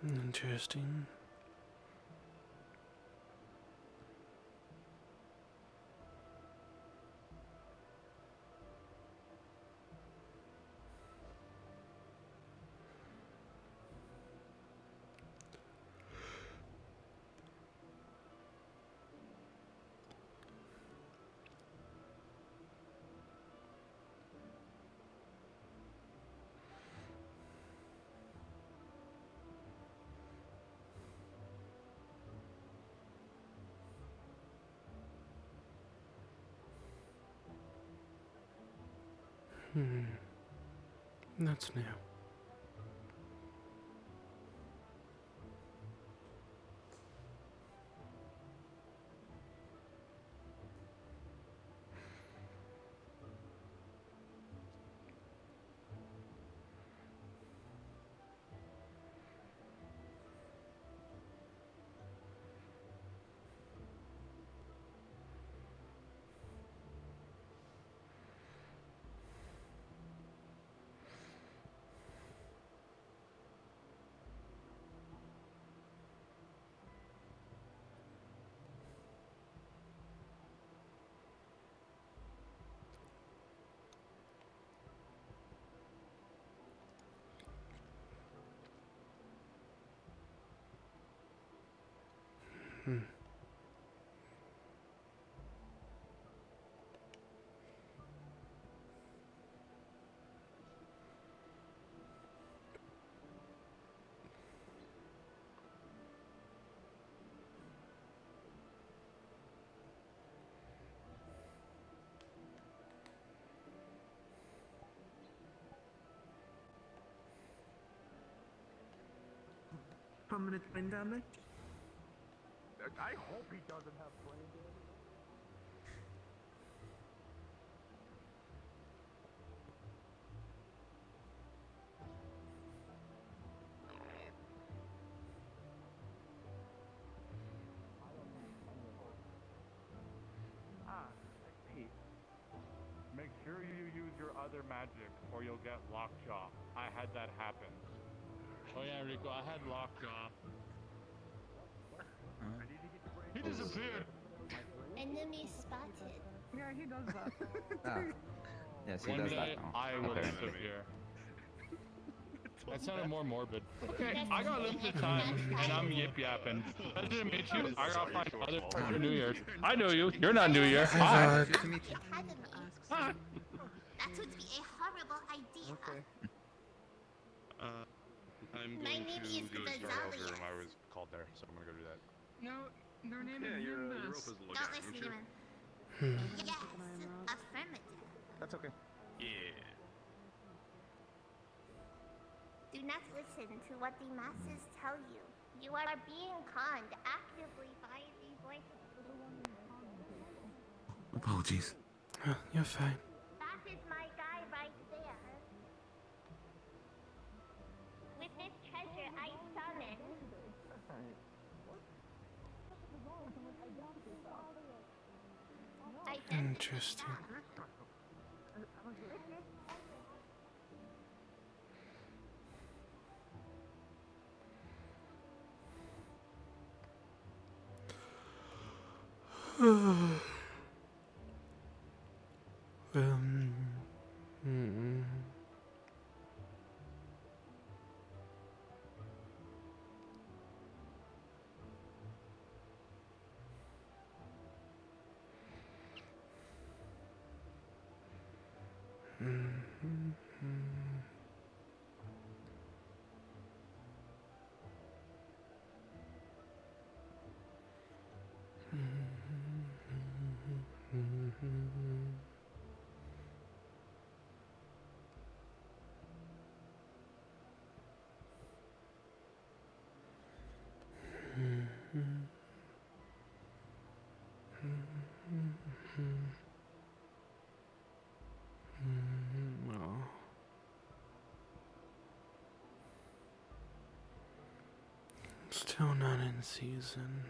Interesting. Hmm. That's new. Hmm. Permanent brain damage? I hope he doesn't have brain damage. Hey, make sure you use your other magic or you'll get lockjaw. I had that happen. Oh yeah, Rico, I had lockjaw. He disappeared! Enemy spotted. Yeah, he does that. Ah. Yes, he One does day that now. I will apparently. disappear. That sounded more morbid. Okay, I got limited time, and I'm yip yapping. Nice to meet you. I gotta find other for New Year's. I know you. You're not New Year. Hi. That would be a horrible idea. I'm My going name to is the Valen. room. I was called there, so I'm gonna go do that. No, their name is your rope Nimbus. is a little Don't guy, listen ain't to you? him. Yes, affirmative. That's okay. Yeah. Do not listen to what the masses tell you. You are being conned actively by the voices. Apologies. You're fine. That is my guy right there. With this treasure I summon. Interesting. Hmm. Oh. Still not in season.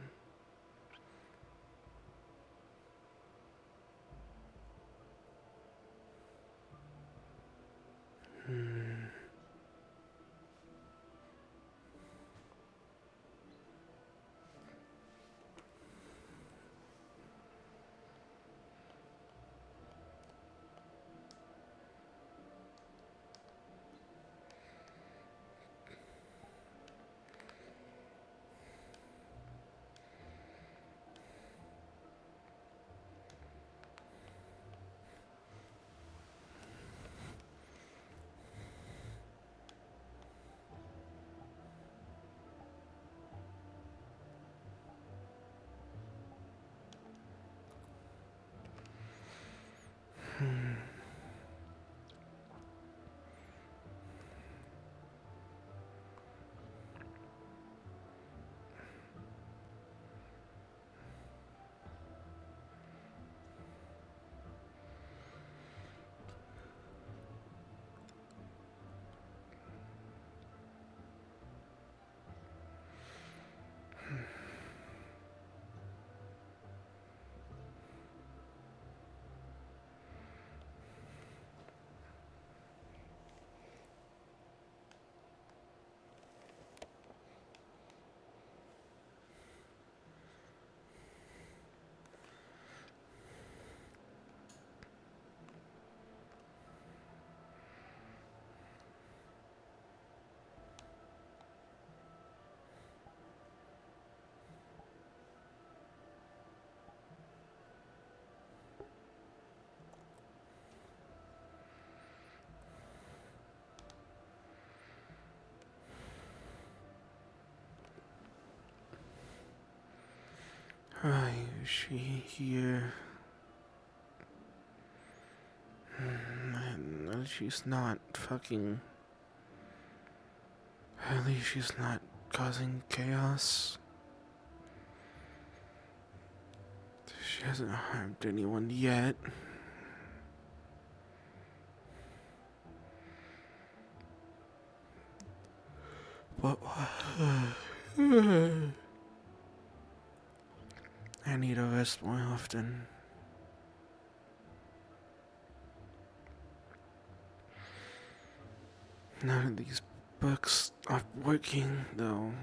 Why is she here? She's not fucking... At least she's not causing chaos. She hasn't harmed anyone yet. But... I need to rest more often. None of these books are working, though.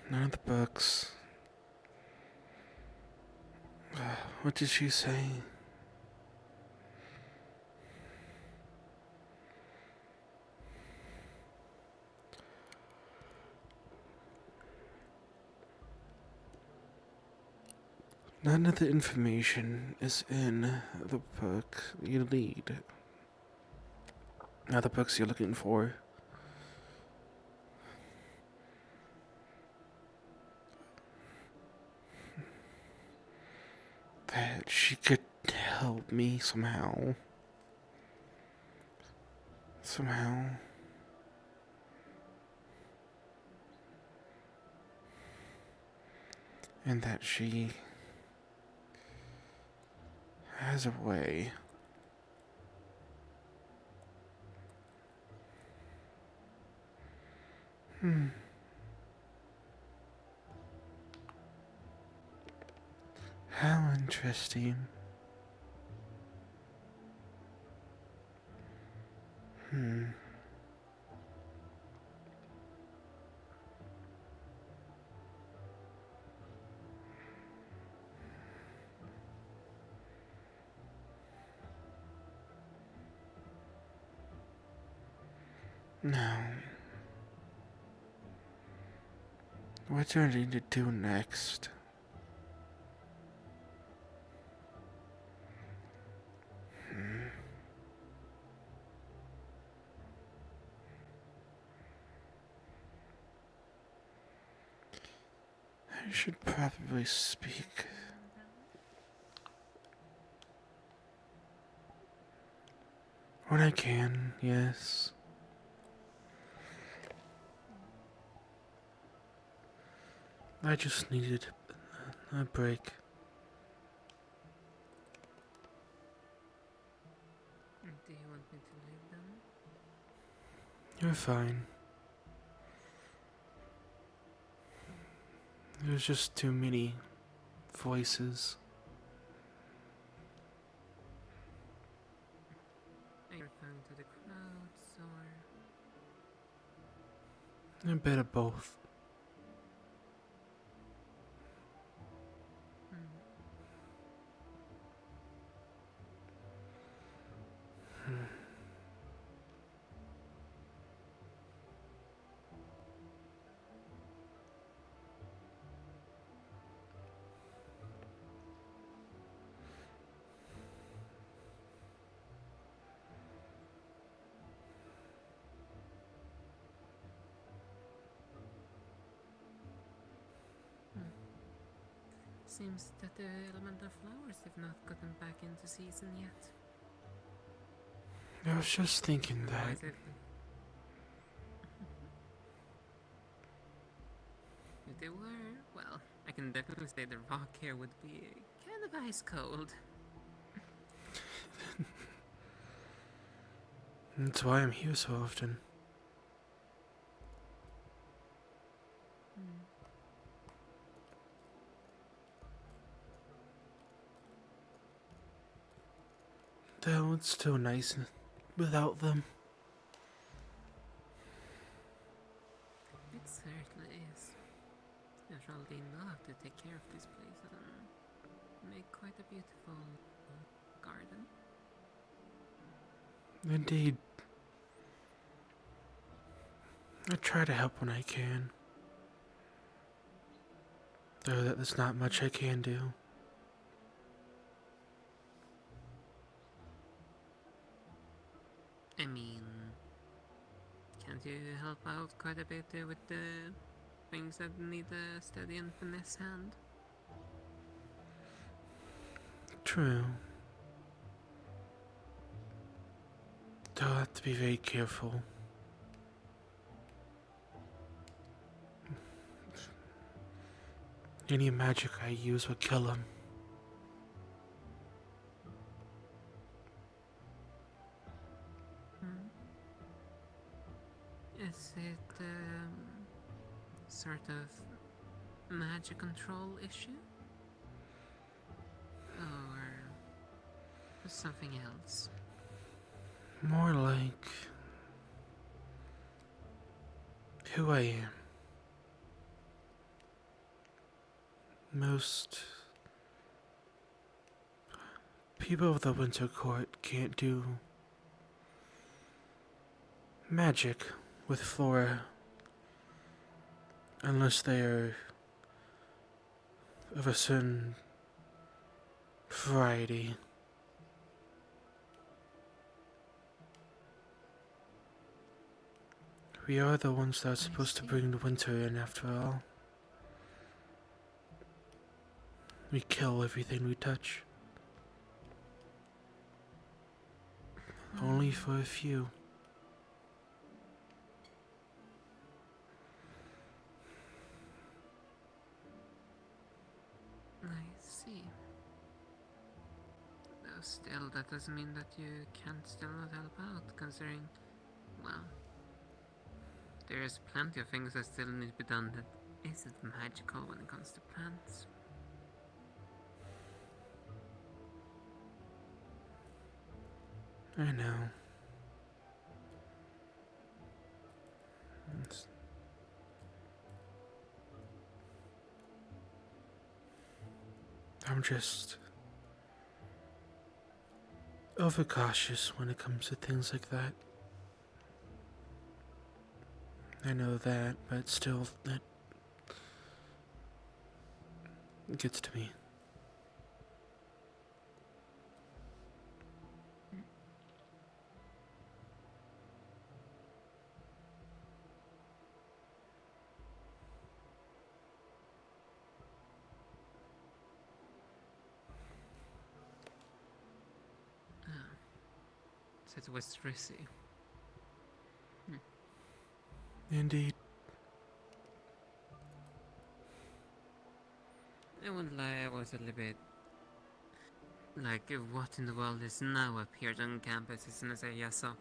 None of the books. What did she say? None of the information is in the book you need. Not the books you're looking for. That she could help me somehow. Somehow. And that she has a way. How interesting. Now, what do I need to do next? I should probably speak. When I can, yes. I just needed a break. Do you want me to leave them? You're fine. There's just too many voices. Are you referring to the crowds or? A bit of both. Seems that the elemental flowers have not gotten back into season yet. I was just thinking that. If they were, well, I can definitely say the rock here would be kind of ice cold. That's why I'm here so often. Though it's still nice without them. It certainly is. After all, they know how to take care of this place and make quite a beautiful garden. Indeed. I try to help when I can. Though there's not much I can do. I mean, can't you help out quite a bit with the things that need a steady and finesse hand? True. Though I'll have to be very careful. Any magic I use would kill him. Is it sort of magic control issue? Or something else? More like who I am. Most people of the Winter Court can't do magic with flora unless they are of a certain variety. We are the ones that are supposed to bring the winter in, after all. We kill everything we touch. Only for a few. I see. Though still, that doesn't mean that you can't still not help out, considering, well, there's plenty of things that still need to be done that isn't magical when it comes to plants. I know. I'm just overcautious when it comes to things like that. I know that, but still, that gets to me. It was risky. Indeed. I won't lie, I was a little bit like, what in the world is now appeared on campus? As soon as I saw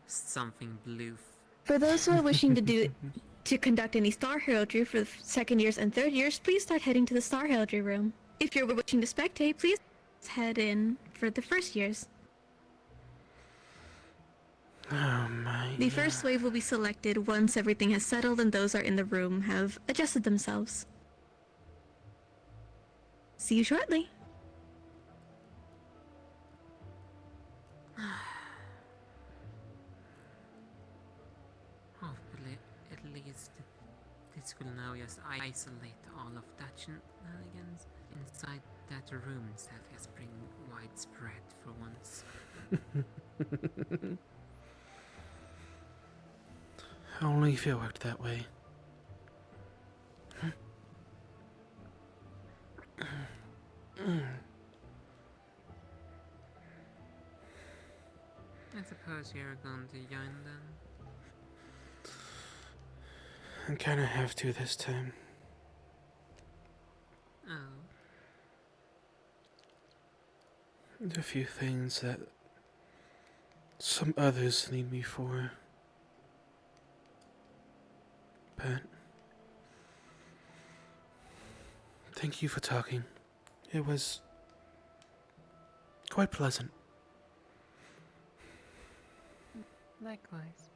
something blue. For those who are wishing to conduct any Star Heraldry for the second years and third years, please start heading to the Star Heraldry room. If you're wishing to spectate, please head in for the first years. Oh my. The first wave will be selected once everything has settled and those are in the room have adjusted themselves. See you shortly. Hopefully, at least this will now just isolate all of that shenanigans inside that room instead of just bring widespread for once. Only if it worked that way. I suppose you're going to join them. I kinda have to this time. Oh. There's a few things that some others need me for. But thank you for talking. It was quite pleasant. Likewise.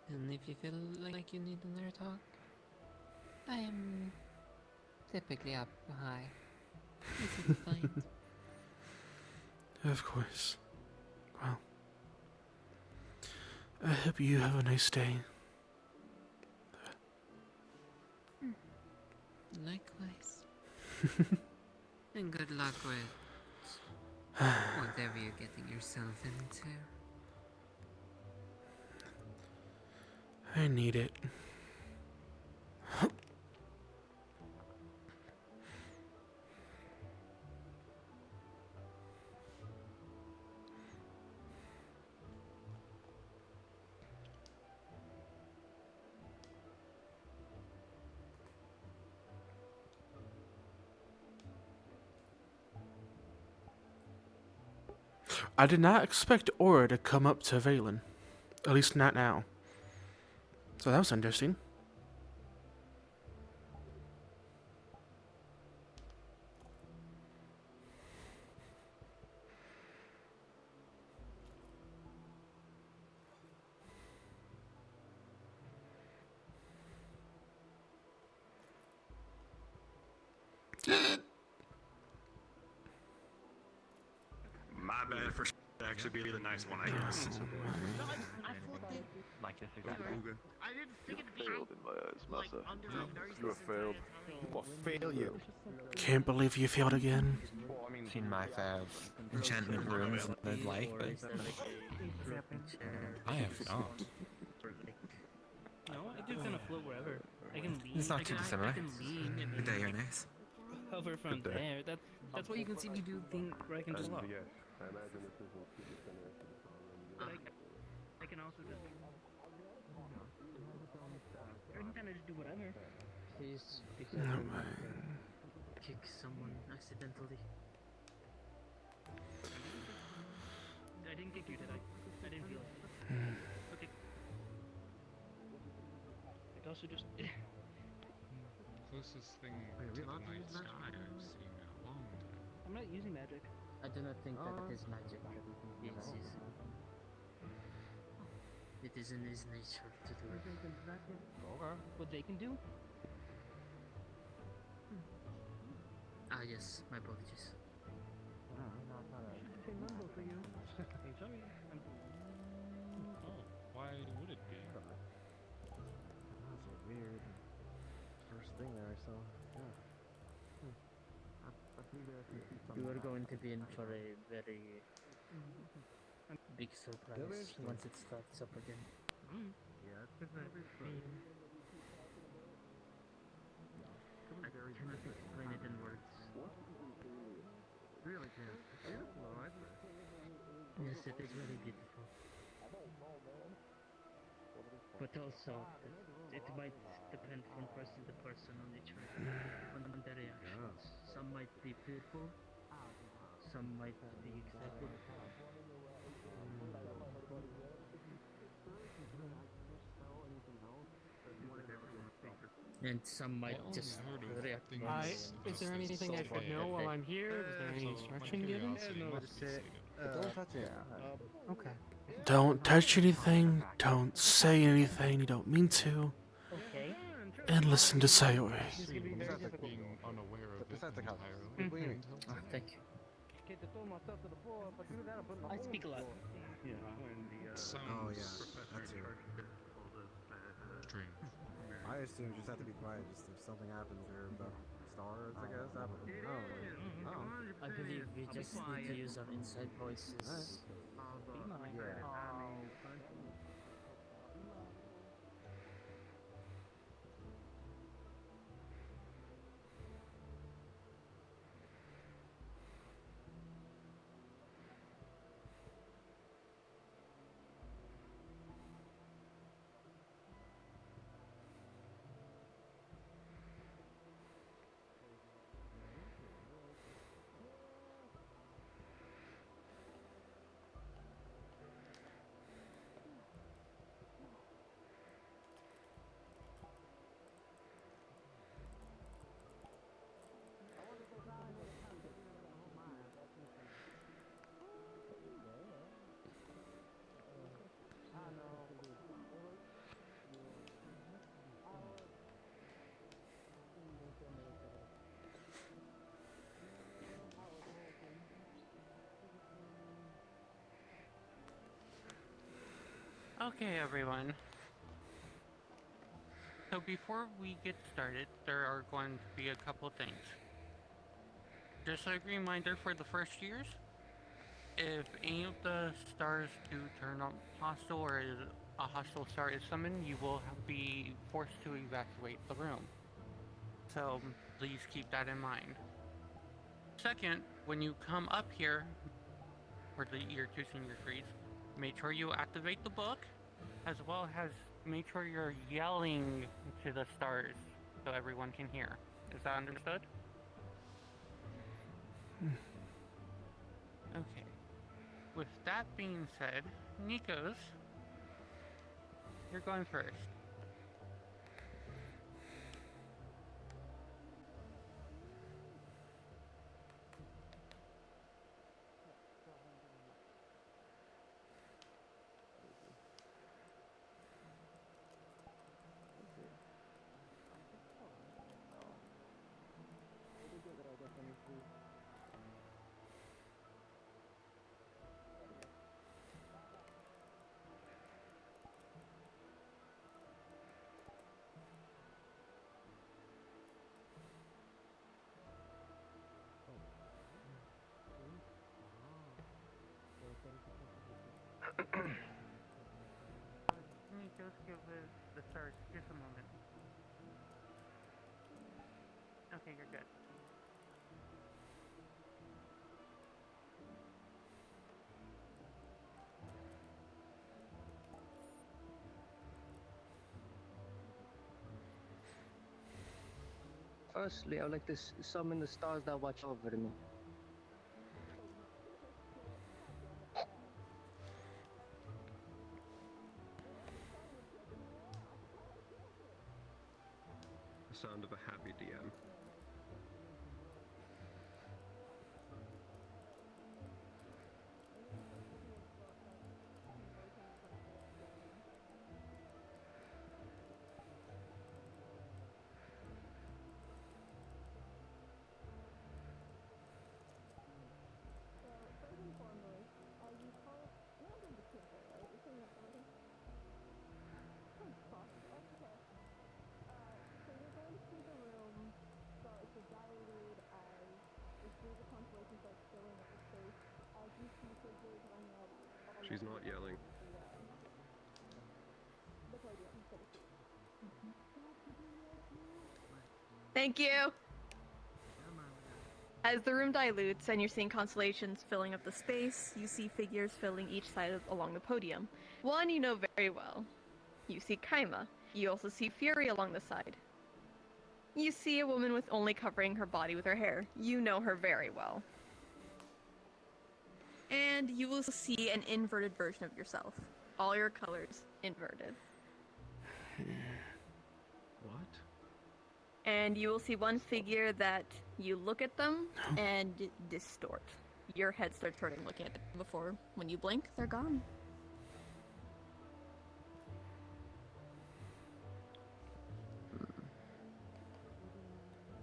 And if you feel like you need another talk, I am typically up high. Easy to find. Of course. Well, I hope you have a nice day. Likewise. And good luck with whatever you're getting yourself into. I need it. I did not expect Aura to come up to Valen. At least not now. So that was interesting. My bad for actually be the nice one, I guess. Like this or that. I didn't think it'd be failed in my eyes, Massa. You have failed. What fail you? Can't believe you failed again. Seen my fair enchantment rooms and the like, but I have not. No, I do kind of float wherever. I can lean. It's not too dissimilar. I can lean and Good day, Ernest. hover from Good day. there. That's what you can see me do thing where I can just look. I imagine this isn't super center. I can also just. I can kind of just do whatever. Please, be No careful. way. Kick someone accidentally. I didn't kick you, did I? I didn't feel it. Okay. I could also just. Closest thing to the night sky I've seen in a long time. I'm not using magic. I do not think that it is magic. It is in his nature to do it. Okay. What they can do? Ah, yes, my apologies. I'm sorry. Oh, why would it be? That's a weird first thing there, so yeah. You are going to be in for a very big surprise once it starts up again. Yeah, it's I cannot explain it in words. really can't. Beautiful, I think. Yes, it is very beautiful. But also, it might depend from person to person on each on their reactions. Some might be fearful, some might be excited. And some might just react. Is there anything I should know while I'm here? Is there any instruction given? Don't touch it. Okay. Don't touch anything, don't say anything you don't mean to, Okay. and listen to Sayori. Being unaware of it Mm-hmm. Oh, thank you. I speak a lot. sounds That's it. strange. I assume you just have to be quiet. Just if something happens or about stars, I guess. I don't know. I believe we just need to use our inside voices. Yeah. Okay, everyone. So before we get started, there are going to be a couple things. Just a reminder for the first years, if any of the stars do turn up hostile or a hostile star is summoned, you will be forced to evacuate the room. So please keep that in mind. Second, when you come up here, for your 2 senior trees, make sure you activate the book, as well as make sure you're yelling to the stars so everyone can hear. Is that understood? Okay. With that being said, Nikos, you're going first. Nikos, give the stars just a moment. Okay, you're good. Firstly, I would like to summon the stars that watch over me. The sound of a happy DM. She's not yelling. Thank you! As the room dilutes and you're seeing constellations filling up the space, you see figures filling each side along the podium. One you know very well. You see Kaima. You also see Fury along the side. You see a woman with only covering her body with her hair. You know her very well. And you will see an inverted version of yourself. All your colors inverted. What? And you will see one figure that you look at them and distort. Your head starts hurting looking at them before, when you blink, they're gone.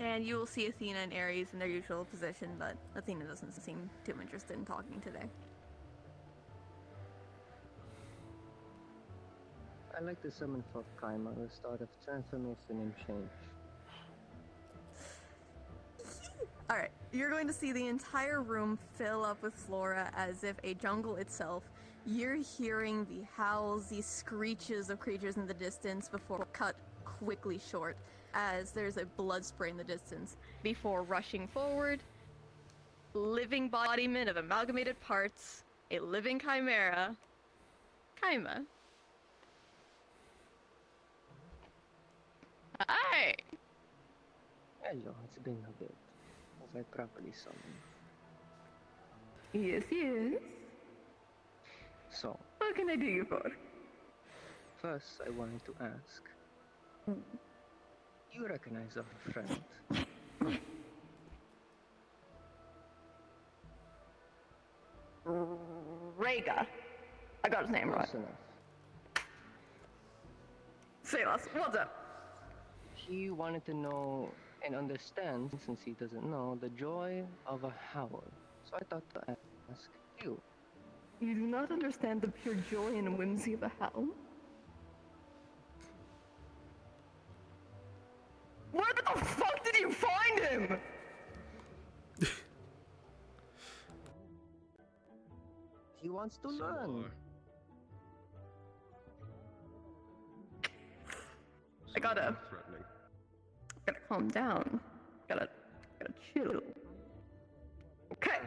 And you will see Athena and Ares in their usual position, but Athena doesn't seem too interested in talking today. I like to summon for Kaima, the start of transformation and change. Alright, you're going to see the entire room fill up with flora as if a jungle itself. You're hearing the howls, the screeches of creatures in the distance before cut quickly short as there's a blood spray in the distance. Before rushing forward, living embodiment of amalgamated parts, a living chimera, Kaima. Hi! Hello, it's been a bit. Was I properly summoned? Yes, yes. So, What can I do you for? first I wanted to ask. You recognize our friend? Rhaegar. I got his name right. Close enough. Say less. What's up? He wanted to know and understand, since he doesn't know, the joy of a howl. So I thought to ask you. You do not understand the pure joy and whimsy of a howl? Where the fuck did you find him? He wants to learn. Gotta threatening. calm down. Gotta chill. Okay.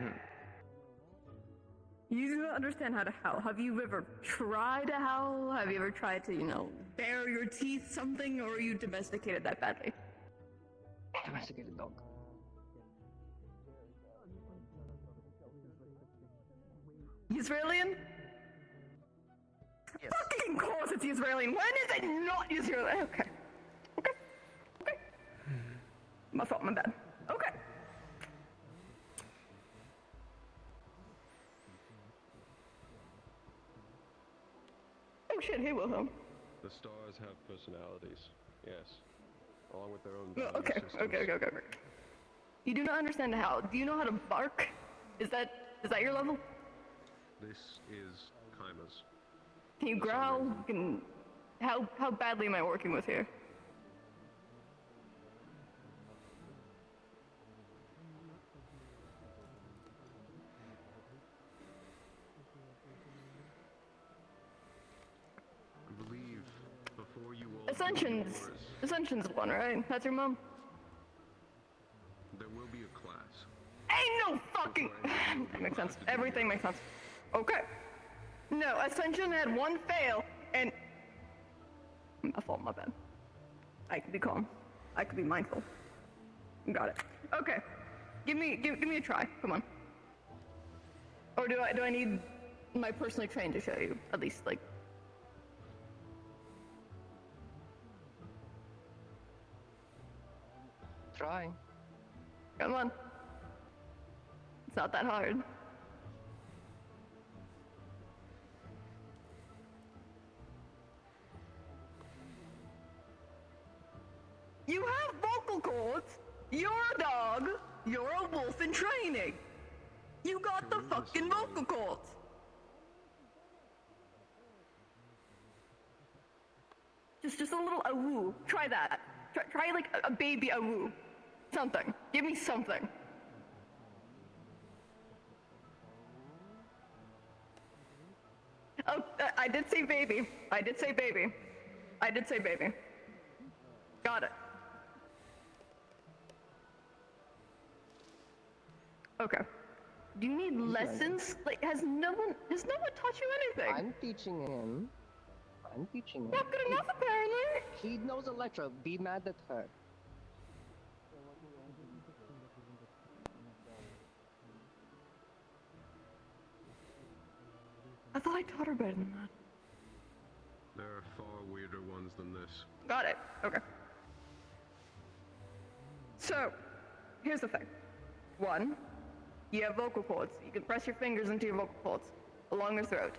You do not understand how to howl. Have you ever tried to howl? Have you ever tried to, bare your teeth, something, or are you domesticated that badly? Domesticated dog. Israelian? Yes. Fucking course it's Israelian. When is it not Israelian? Okay. My fault, my bad. Okay. Oh shit, hey Wilhelm. The stars have personalities, yes. Along with their own No, value okay. systems. You do not understand how. Do you know how to bark? Is that your level? This is Kaima's. Can you growl? How badly am I working with here? I believe before you all Ascension's one, right? That's your mom? there will be a class. Ain't no fucking... That makes sense. Everything makes sense. Okay. No, Ascension had one fail, and... My fault, my bad. I can be calm. I can be mindful. Got it. Okay. Give me a try. Come on. Or do I need my personally trained to show you? At least, like... Try. Come on. It's not that hard. You have vocal cords. You're a dog. You're a wolf in training. You got the fucking vocal cords. Just a little awoo. Try that. Try like a baby awoo. Something. Give me something. Oh, I did say baby. I did say baby. Got it. Okay. Do you need lessons? Like, has no one taught you anything? I'm teaching him. Not good enough, apparently. He knows Electra. Be mad at her. I thought I taught her better than that. There are far weirder ones than this. Got it. Okay. So, here's the thing. One, you have vocal cords. You can press your fingers into your vocal cords along your throat.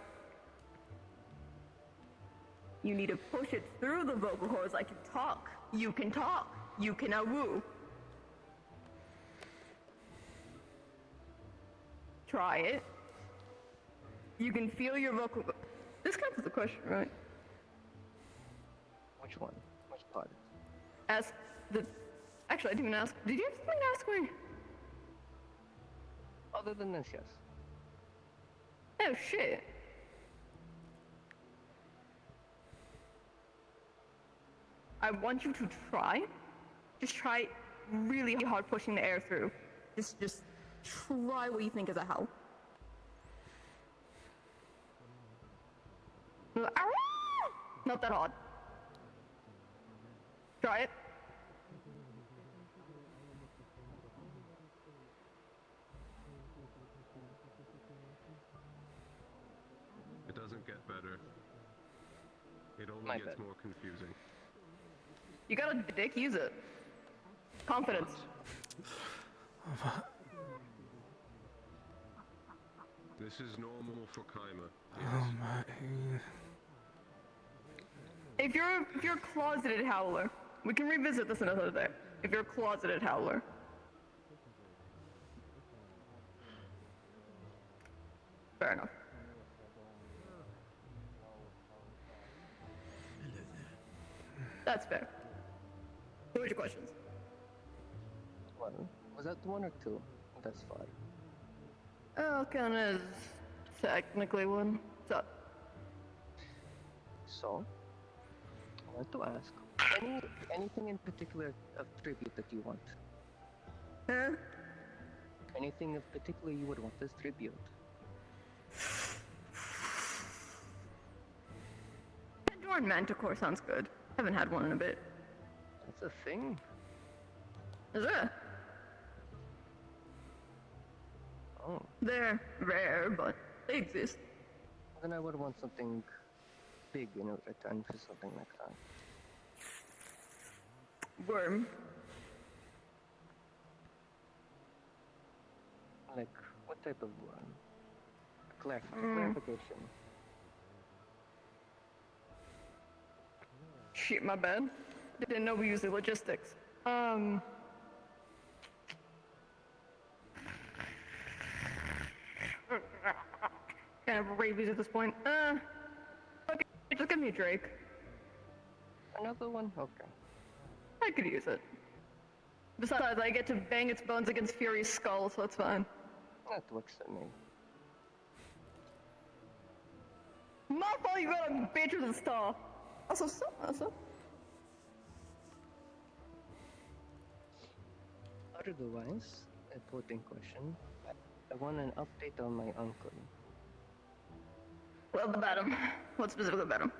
You need to push it through the vocal cords like you talk. You can talk. You can awoo. Try it. You can feel your vocal... This counts as a question, right? Which one? Which part? Ask the... Actually, I didn't even ask. Did you have something to ask me? Other than this, yes. Oh, shit. I want you to try. Just try really hard pushing the air through. Just try what you think is a howl. Not that hard. Try it. It doesn't get better. It only My gets bad. more confusing. You got a dick, use it. Confidence. This is normal for Kaima. Oh my. If you're a closeted howler, we can revisit this another day. If you're a closeted howler. Fair enough. That's fair. What were your questions? One. Was that one or two? That's fine. Oh, count as technically one. So, So, I want to ask, Anything in particular of tribute that you want? Huh? Anything of particular you would want as tribute? Pandoran Manticore sounds good. Haven't had one in a bit. That's a thing. Is it? Oh. They're rare, but they exist. Then I would want something big in return for something like that. Worm. Like, what type of worm? Clarification. Shit, my bad. Didn't know we used the logistics. Kind of rabies at this point. Okay, just give me a Drake. Another one? Okay. I could use it. Besides, I get to bang its bones against Fury's skull, so it's fine. That works for me. My fault you got a bitch with a star. Also. Otherwise, important question. I want an update on my uncle. Well, about him. What specifically about him?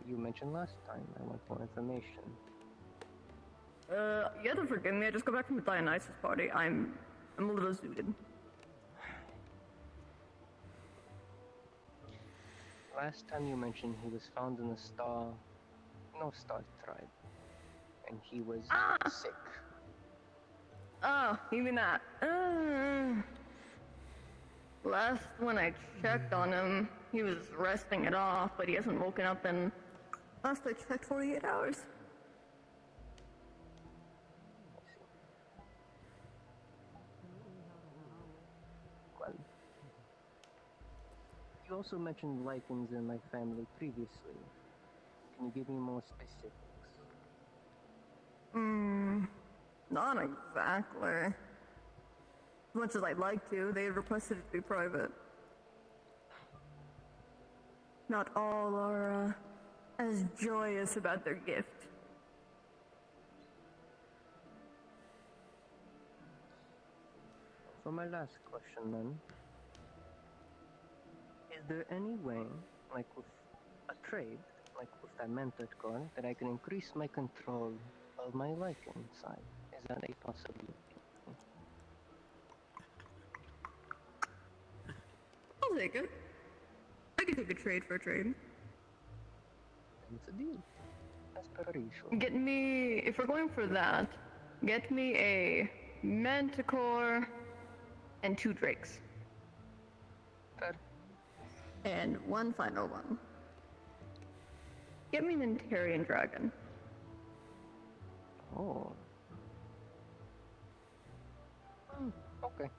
You mentioned last time. I want more information. You have to forgive me. I just got back from the Dionysus party. I'm a little zooted. Last time you mentioned he was found in a star tribe, and he was sick. Oh, you mean that? Last when I checked on him, he was resting it off, but he hasn't woken up in last I checked 48 hours. Well, you also mentioned lichens in my family previously. Can you give me more specifics? Not exactly. As much as I'd like to, they requested it to be private. Not all are as joyous about their gift. For my last question then, is there any way, like with a trade, like with that mentored card, that I can increase my control of my lichen side? Is that a possibility? I'll take it. I can take a trade for a trade. It's a deal. As per usual. Get me, if we're going for that, get me a Manticore and 2 Drakes. Fair. And one final one. Get me an Antarian Dragon. Oh. Okay.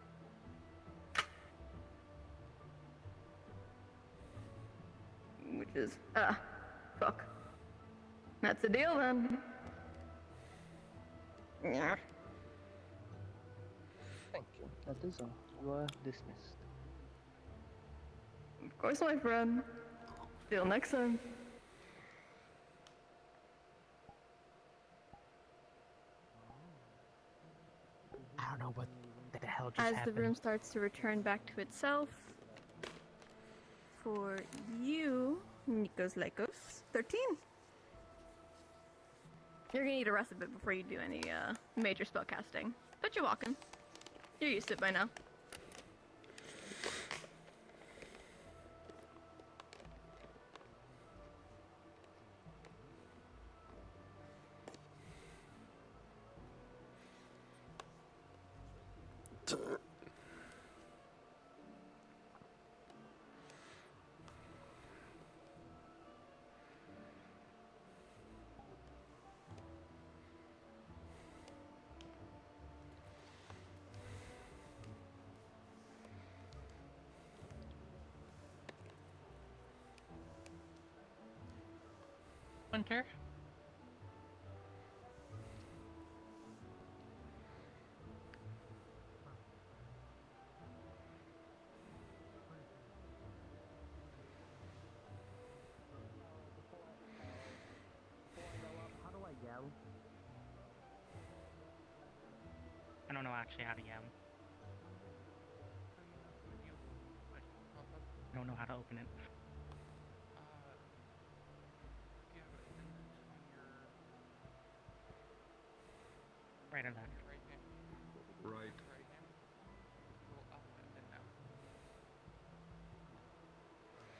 Which is, fuck. That's the deal then. Yeah. Thank you. That is all. You are dismissed. Of course, my friend. Till next time. I don't know what the hell just As happened. the room starts to return back to itself, for you, Nikos Lekos, 13. You're gonna need to rest a bit before you do any major spell casting, but you're walking. You're used to it by now. Winter? actually how to get 'em. I don't know how to open it. Right or left? Right.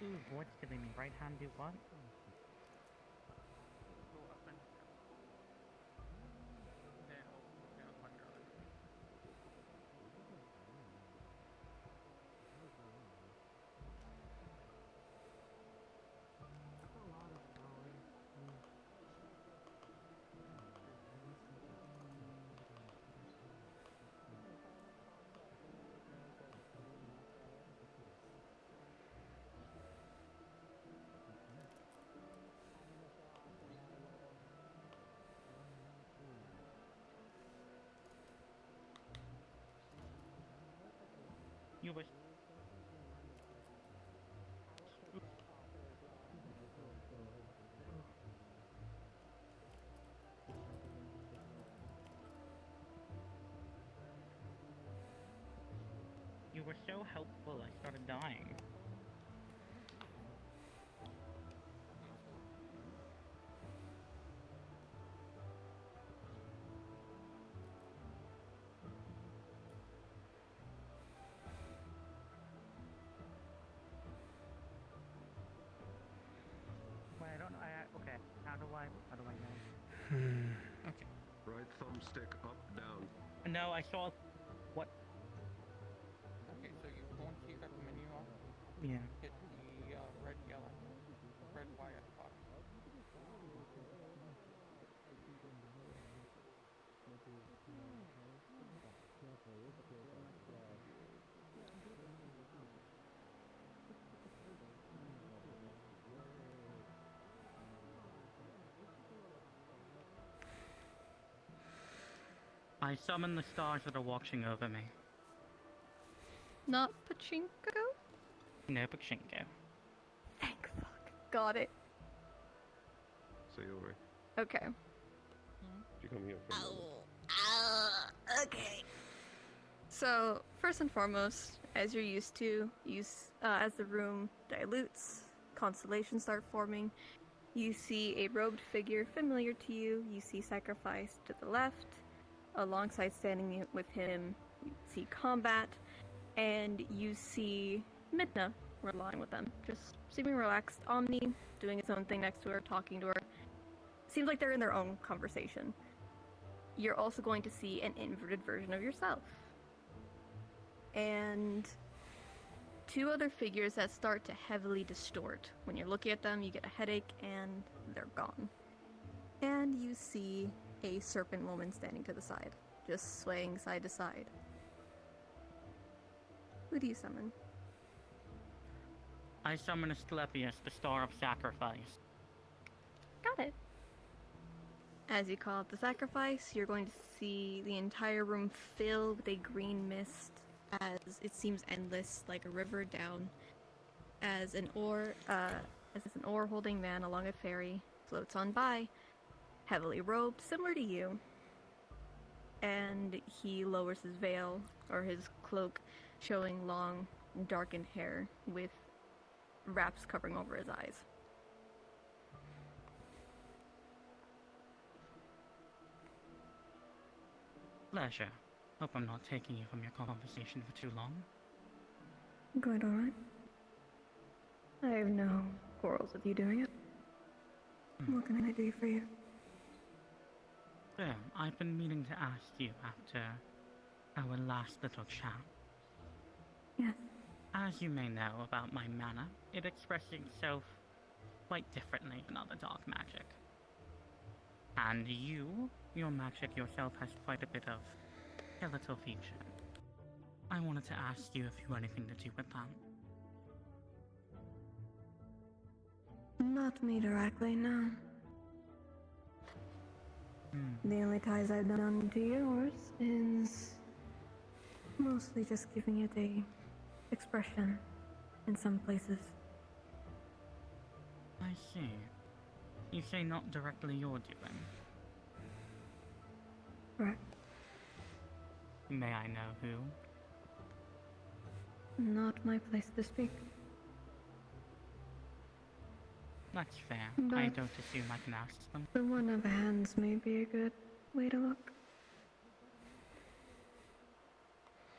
Ooh, what's killing me? Right hand do what? You wish. You were so helpful, I started dying. Wait, I don't know. Okay. How do I know? Okay. Right thumbstick up, down. No, I saw. What? Okay, so you once you got the menu off, Yeah. hit the red, yellow, red Y at the bottom. I summon the stars that are watching over me. Not Pachinko? No, Pachinko. Thank fuck. Got it. Say over. Okay. You come here for a moment. Okay. So, first and foremost, as you're used to, as the room dilutes, constellations start forming. You see a robed figure familiar to you. You see Sacrifice to the left. Alongside standing with him, you see Combat. And you see Midna relying with them. Just seeming relaxed. Omni doing its own thing next to her, talking to her. Seems like they're in their own conversation. You're also going to see an inverted version of yourself. And two other figures that start to heavily distort. When you're looking at them, you get a headache and they're gone. And you see a serpent woman standing to the side, just swaying side to side. Who do you summon? I summon Asclepius, the Star of Sacrifice. Got it. As you call up the sacrifice, you're going to see the entire room fill with a green mist as it seems endless, like a river down. As an oar holding man along a ferry floats on by, heavily robed, similar to you. And he lowers his veil, or his cloak, showing long, darkened hair with wraps covering over his eyes. Pleasure. Hope I'm not taking you from your conversation for too long. Quite alright. I have no quarrels with you doing it. What can I do for you? So, I've been meaning to ask you after our last little chat. Yes. As you may know about my mana, it expresses itself quite differently than other dark magic. And your magic yourself has quite a bit of skeletal feature. I wanted to ask you if you had anything to do with that. Not me directly, no. The only ties I've done to yours is mostly just giving it a expression in some places. I see. You say not directly your doing. Right. May I know who? Not my place to speak. That's fair. But I don't assume I can ask them. the one of hands may be a good way to look.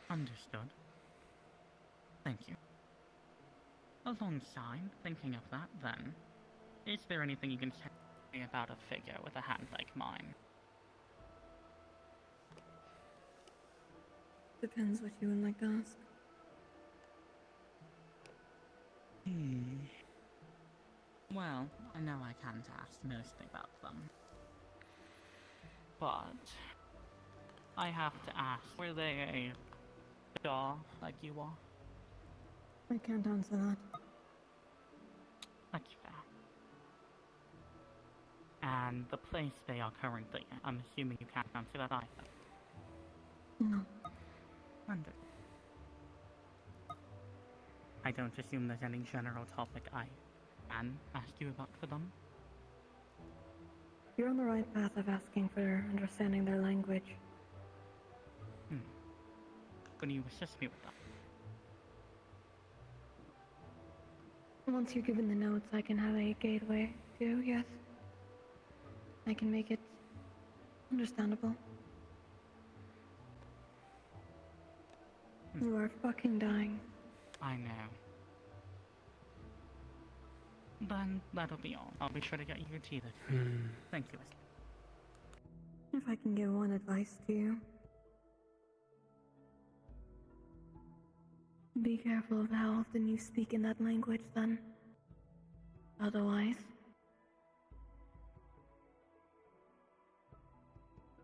Understood. Thank you. Alongside thinking of that, then, is there anything you can tell me about a figure with a hand like mine? Depends what you would like to ask. Well, I know I can't ask mostly about them. But I have to ask, were they a jaw like you are? I can't answer that. That's fair. And the place they are currently in, I'm assuming you can't answer that either. No. Under. I don't assume there's any general topic I can ask you about for them. You're on the right path of asking for understanding their language. Can you assist me with that? Once you're given the notes, I can have a gateway too, yes. I can make it understandable. You are fucking dying. I know. Then that'll be all. I'll be sure to get you your tea this week. Thank you. If I can give one advice to you. Be careful of how often you speak in that language, then. Otherwise.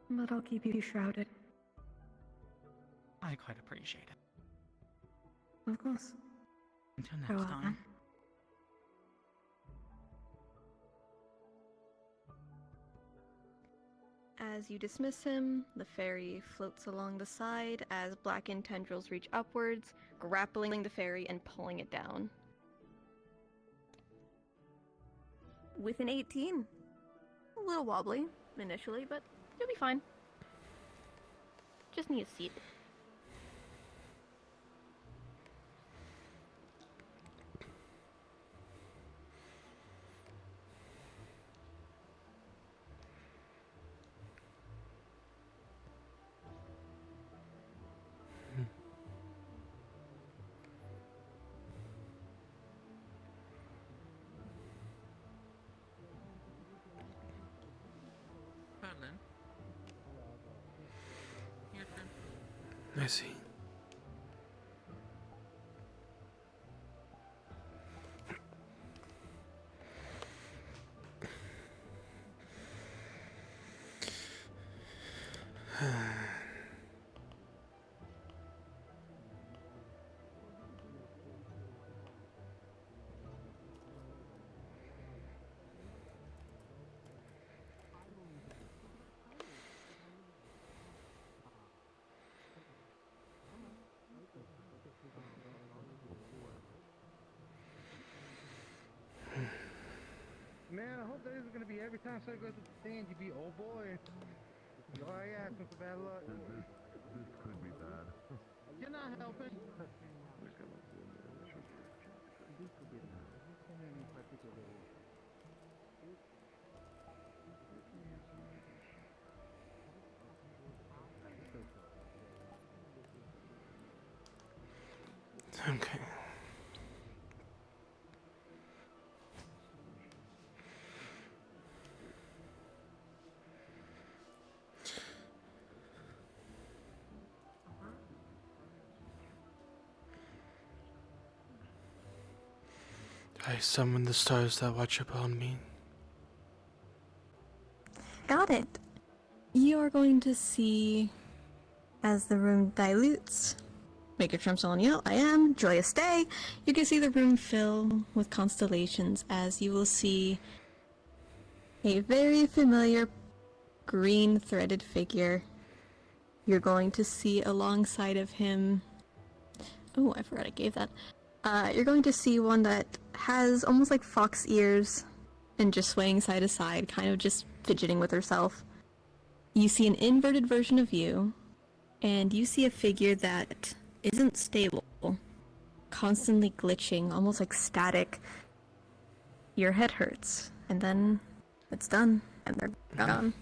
But I'll keep you shrouded. I quite appreciate it. Of course. Until Go next out, time. then. As you dismiss him, the fairy floats along the side as blackened tendrils reach upwards, grappling the fairy and pulling it down. With an 18. A little wobbly initially, but you'll be fine. Just need a seat. Valen. Your turn. I see. Man, I hope that isn't gonna be every time somebody goes to the stand, you be, oh boy. You already asking for bad luck. This could be bad. You're not helping. Okay. I summon the stars that watch upon me. Got it. You are going to see, as the room dilutes, make your trumps on you. I am. Joyous day. You can see the room fill with constellations as you will see a very familiar green threaded figure. You're going to see alongside of him... Oh, I forgot I gave that. You're going to see one that has almost like fox ears and just swaying side to side, kind of just fidgeting with herself. You see an inverted version of you, and you see a figure that isn't stable, constantly glitching, almost like static. Your head hurts, and then it's done, and they're gone.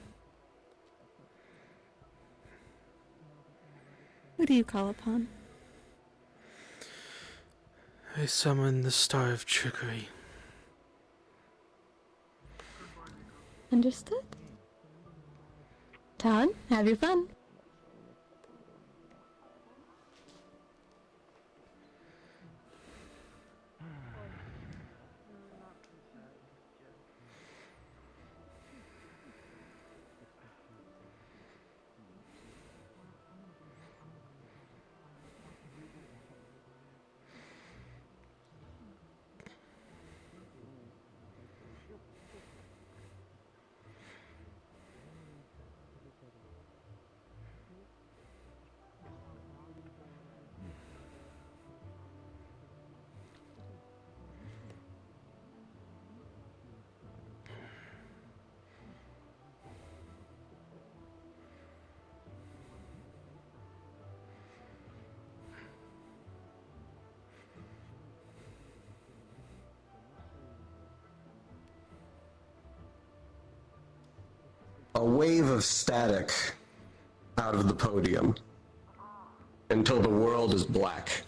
Who do you call upon? I summon the Star of Trickery. Understood. Todd, have your fun. A wave of static out of the podium until the world is black.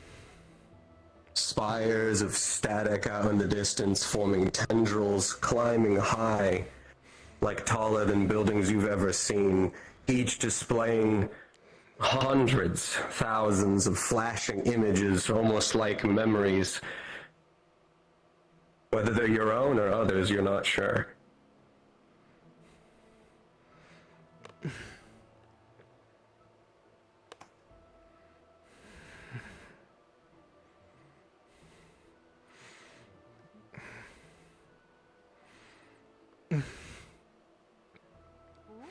Spires of static out in the distance, forming tendrils, climbing high, like taller than buildings you've ever seen, each displaying hundreds, thousands of flashing images, almost like memories. Whether they're your own or others, you're not sure.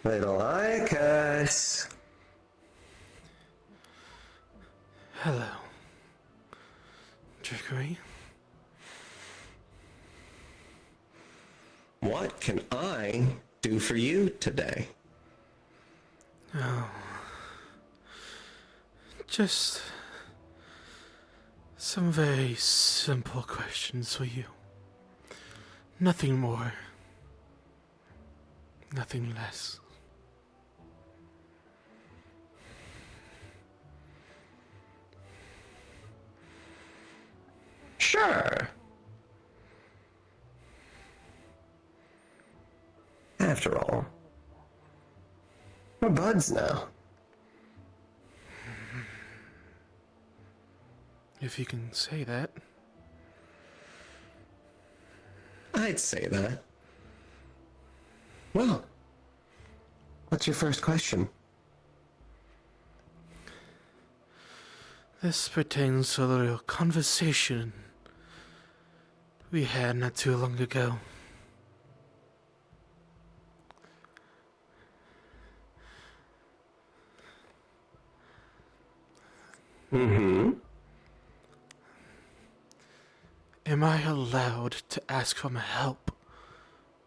They don't like us. Hello. Trickery. What can I do for you today? Oh. Just some very simple questions for you. Nothing more. Nothing less. Sure. After all, we're buds now. If you can say that. I'd say that. Well, what's your first question? This pertains to a little conversation we had not too long ago. Mm-hmm. Am I allowed to ask for help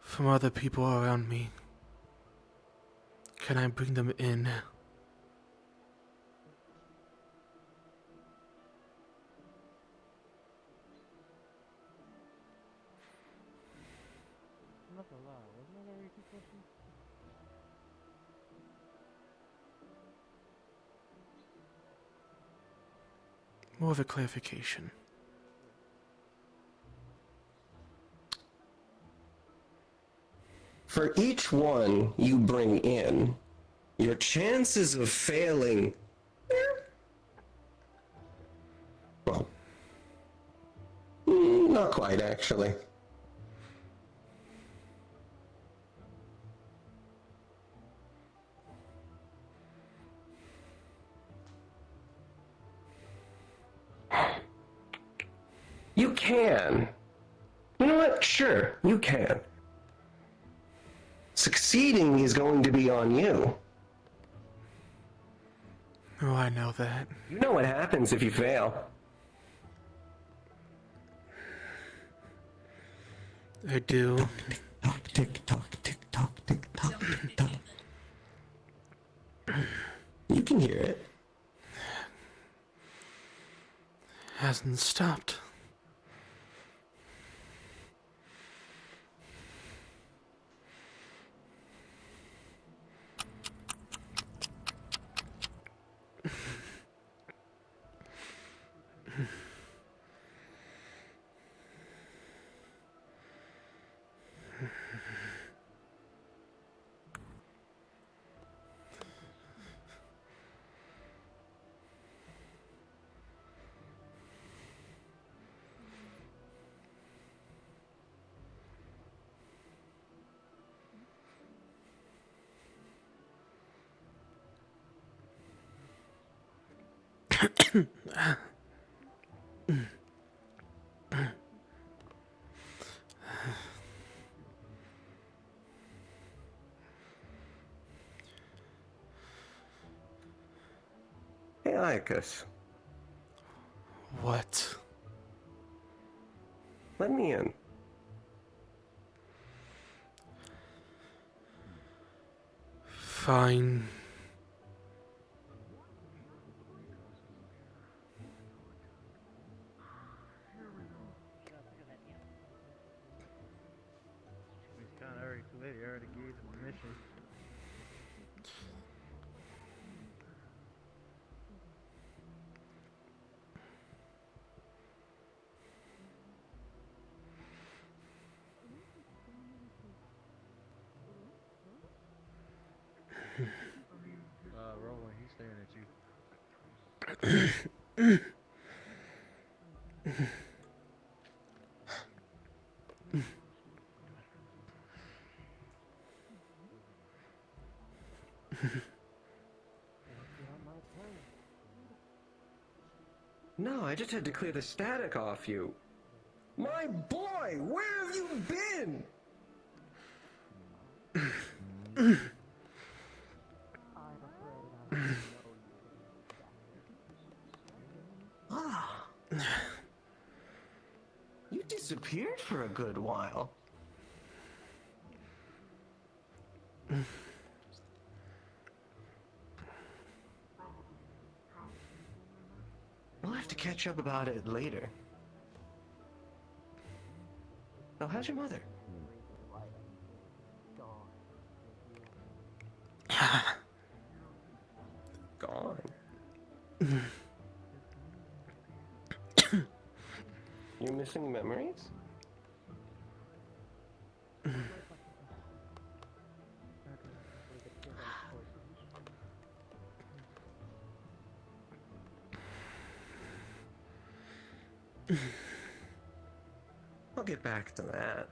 from other people around me? Can I bring them in? Not a lot. Wasn't that a repeat question? More of a clarification. For each one you bring in, your chances of failing, well, not quite actually. You can. You know what? Sure, you can. Succeeding is going to be on you. Oh, I know that. You know what happens if you fail. I do. Tick tock, tick tock, tick tock, tick tock, tick tock. You can hear it. hasn't stopped. Hey, Iacus. What? Let me in. Fine. He's kind of already too late. He already gave the permission. Roland, he's staring at you. No, I just had to clear the static off you. My boy, where have you been? Ah. You disappeared for a good while. We'll have to catch up about it later. Oh, how's your mother? Gone. You missing memories? I'll get back to that.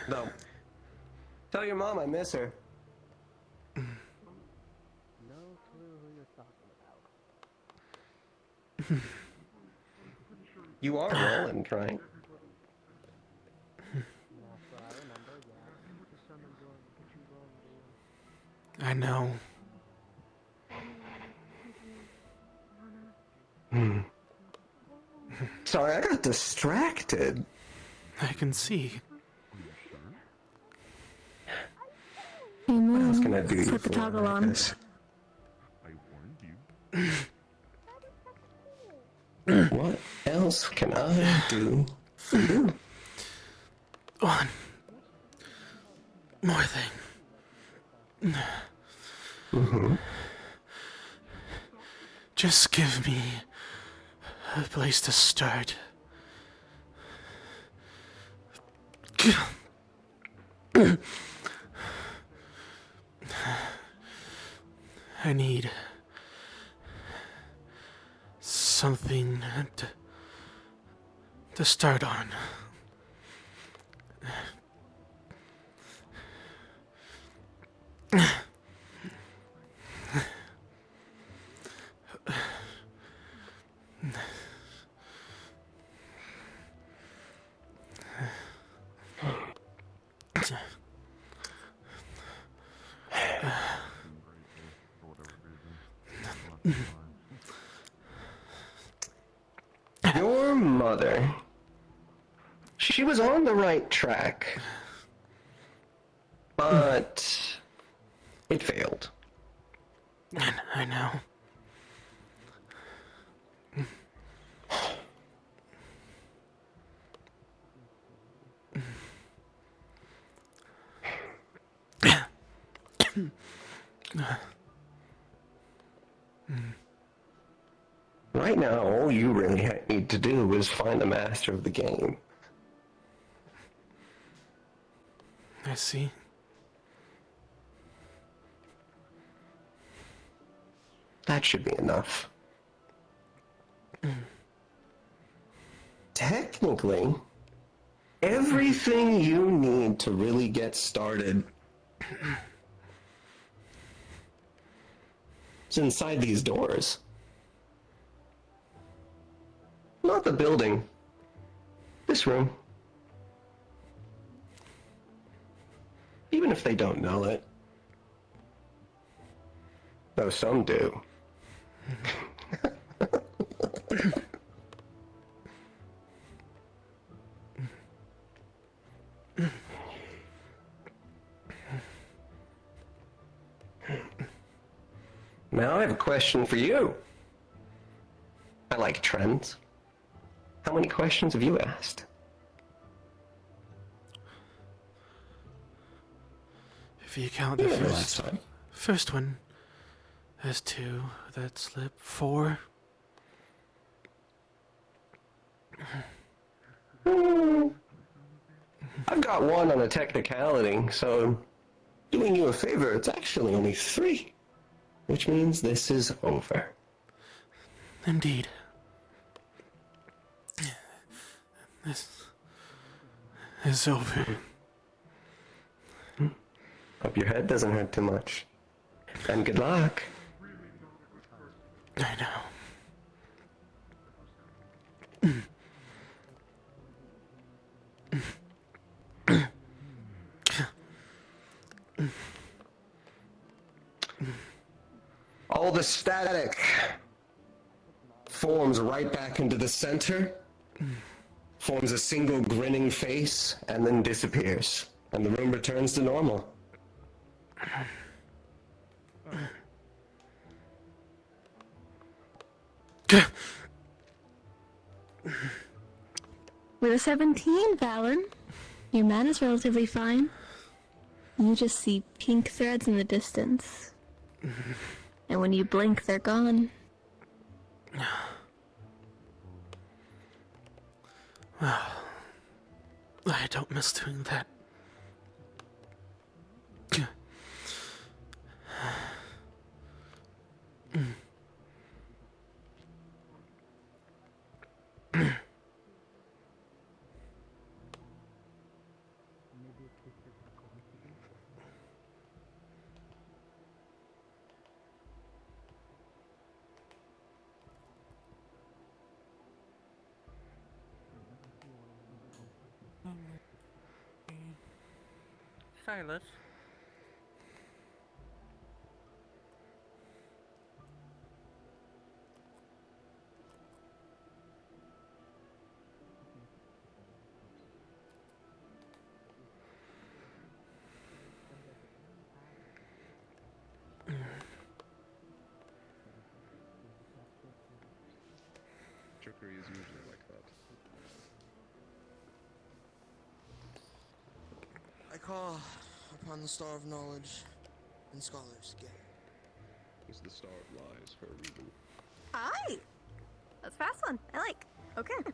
No. Tell your mom I miss her. No clue who you're talking about. You are Roland, right? That's what I remember, yeah. I know. Sorry, I got distracted. I can see. Hey, What else Mom, can I do you put the for, toggle on. Marcus? I warned you. What else can I do for you? One more thing. Just give me a place to start. I need something to start on. Your mother. She was on the right track. But it failed. I know. Right now, all you really need to do is find the master of the game. I see. That should be enough. Technically, everything you need to really get started is inside these doors. Not the building. This room. Even if they don't know it. Though some do. Now I have a question for you. I like trends. How many questions have you asked? If you count the first one as 2, that slip 4. I've got 1 on a technicality, so doing you a favor, it's actually only 3. Which means this is over. Indeed. This is over. Hope your head doesn't hurt too much. And good luck. I know. All the static forms right back into the center, forms a single grinning face, and then disappears. And the room returns to normal. With a 17, Valen, your mana's relatively fine. You just see pink threads in the distance. And when you blink, they're gone. Well, I don't miss doing that. Silas. Trickery is usually like that. I call upon the Star of Knowledge and Scholars again. Is the Star of Lies her reboot? Hi! That's a fast one. I like. Okay.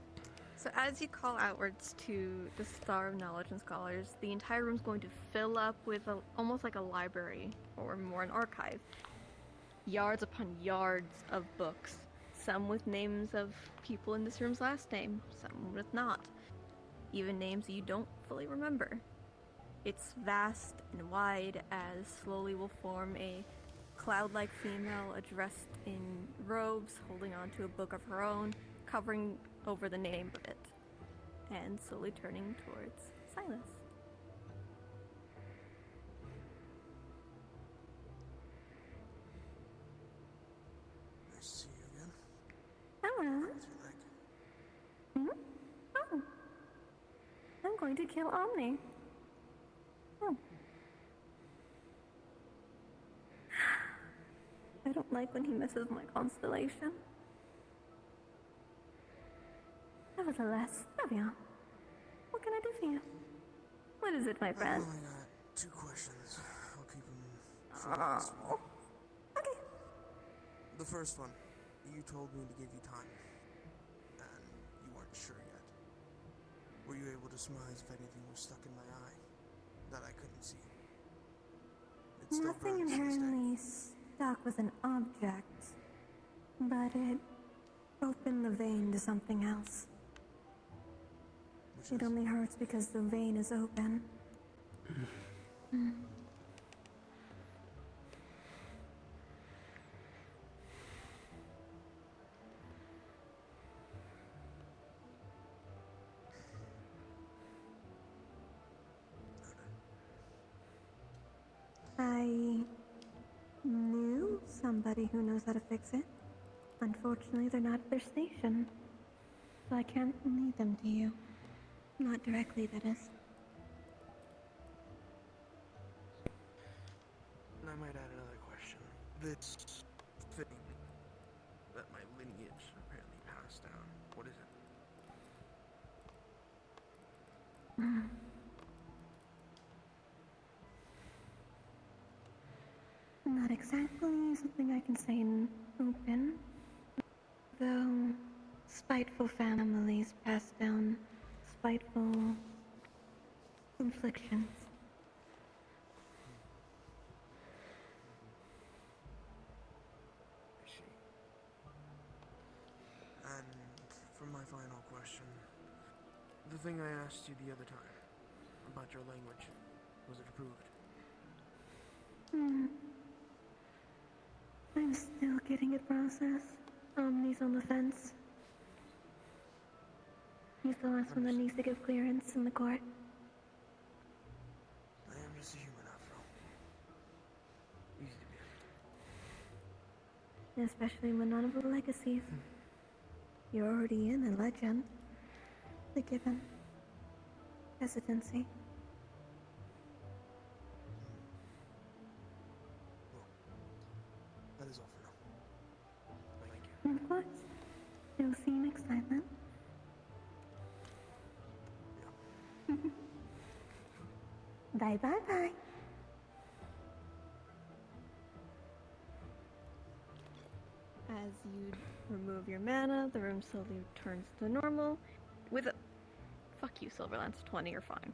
So as you call outwards to the Star of Knowledge and Scholars, the entire room's going to fill up with almost like a library, or more an archive. Yards upon yards of books. Some with names of people in this room's last name, some with not. Even names you don't fully remember. It's vast and wide, as slowly will form a cloud-like female dressed in robes, holding onto a book of her own, covering over the name of it, and slowly turning towards Silas. Nice to see you again. Hello. What's your leg? Oh. I'm going to kill Omni. Oh. I don't like when he misses my constellation. Nevertheless, Navion, what can I do for you? What is it, my friend? I've only got 2 questions. I'll keep them short. The first one, you told me to give you time, and you weren't sure yet. Were you able to surmise if anything was stuck in my eye that I couldn't see? It still Nothing burns to this day. inherently stuck with an object, but it opened the vein to something else. It only hurts because the vein is open. I knew somebody who knows how to fix it. Unfortunately, they're not at their station, so I can't lead them to you. Not directly, that is. And I might add another question. This thing that my lineage apparently passed down, what is it? Not exactly something I can say in open, though spiteful families pass down spiteful inflictions. I see. And for my final question, the thing I asked you the other time about your language, was it approved? I'm still getting it processed. Omni's on the fence. He's the last one that needs to give clearance in the court. I am just a human after all. Easy to be. Especially when none of the legacies. You're already in a legend. The given hesitancy. That is all for now. Thank you. Of course. We'll see you next time then. Bye bye bye. As you remove your mana, the room slowly returns to normal. With a... Fuck you, Silverlance. 20, you're fine.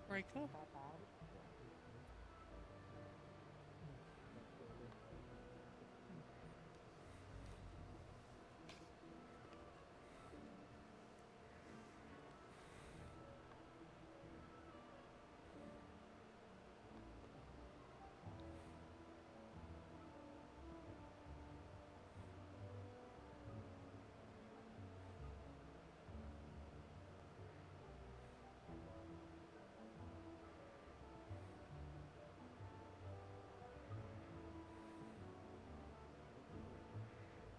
Break up.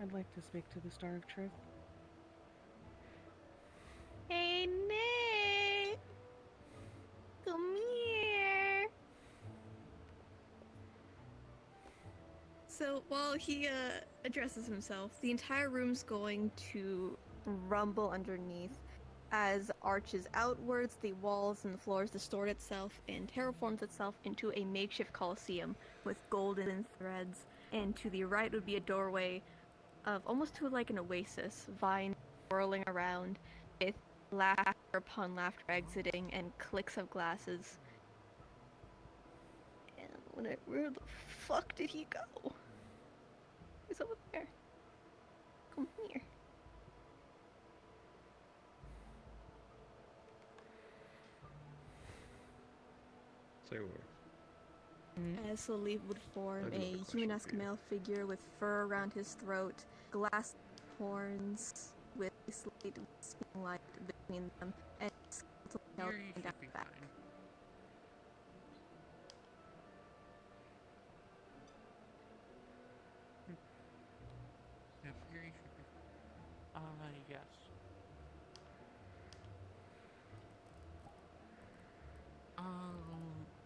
I'd like to speak to the Star of Truth. Hey, Nick! Come here! So, while he addresses himself, the entire room's going to rumble underneath as arches outwards, the walls and the floors distort itself and terraforms itself into a makeshift coliseum with golden threads, and to the right would be a doorway of almost to like an oasis, vines swirling around with laughter upon laughter exiting and clicks of glasses. And where the fuck did he go? He's over there. Come here. Say what? As slowly would form a human-esque male figure with fur around his throat, glass horns with slight light between them and skeletal Here down you should be back. fine. Yep, here you should be. Yes.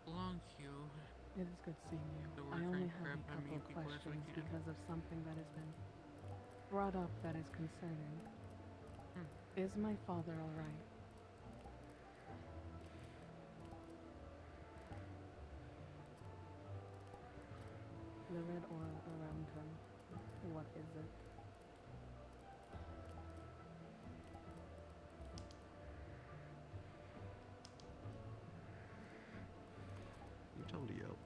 Long queue. It is good seeing you. So I we're only trying to have grab a as couple many of people as we questions can. because of something that has been brought up that is concerning. Is my father alright? The red aura around him, what is it? You tell him to yell.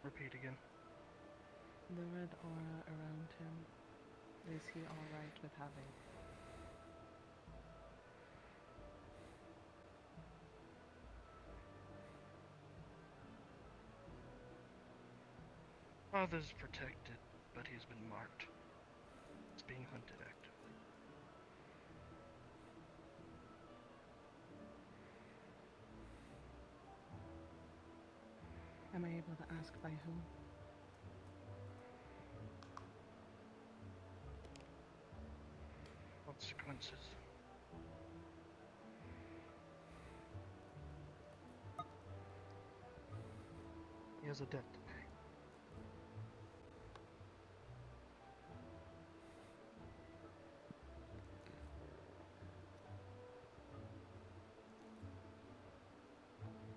Repeat again. The red aura around him, is he alright with having? Father's protected, but he's been marked. He's being hunted actively. Am I able to ask by who? Consequences. He has a debt to pay.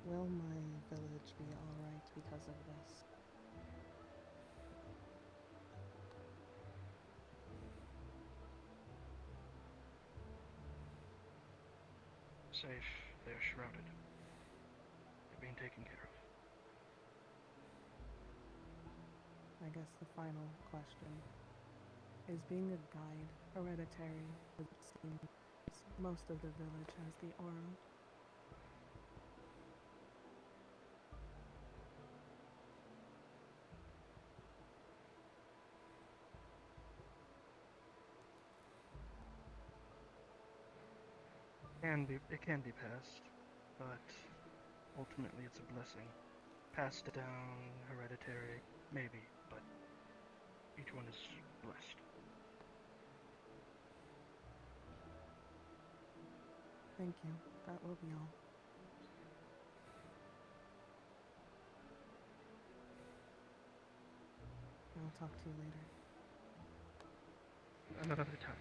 Will my village be alright because of this? Safe. They are shrouded. They're being taken care of. I guess the final question is, being a guide hereditary? It seems most of the village has the aura. It can be passed, but ultimately it's a blessing. Passed down, hereditary, maybe, but each one is blessed. Thank you. That will be all. I'll talk to you later. Another time.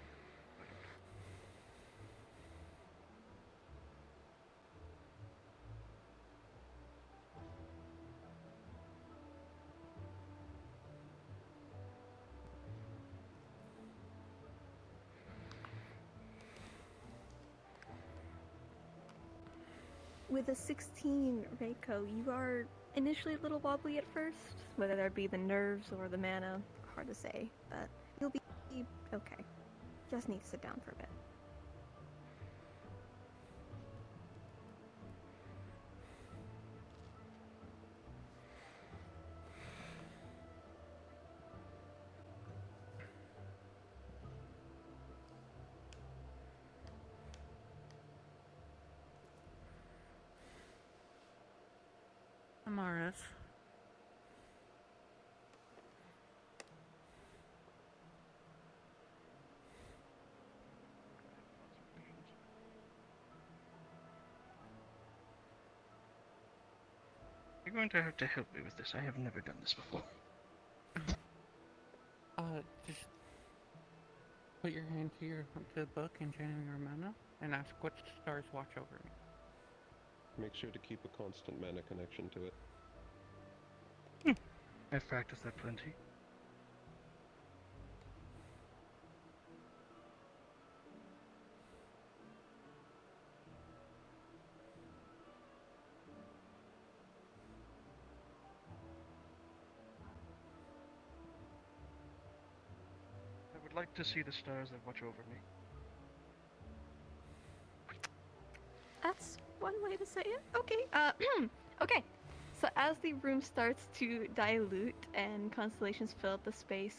With a 16, Reiko, you are initially a little wobbly at first, whether that be the nerves or the mana, hard to say, but you'll be okay. Just need to sit down for a bit. Amaris. You're going to have to help me with this. I have never done this before. Just put your hand to the book and channel your mana, and ask what stars watch over me. Make sure to keep a constant mana connection to it. I've practiced that plenty. like to see the stars that watch over me. That's one way to say it. Okay. Okay. So as the room starts to dilute and constellations fill up the space,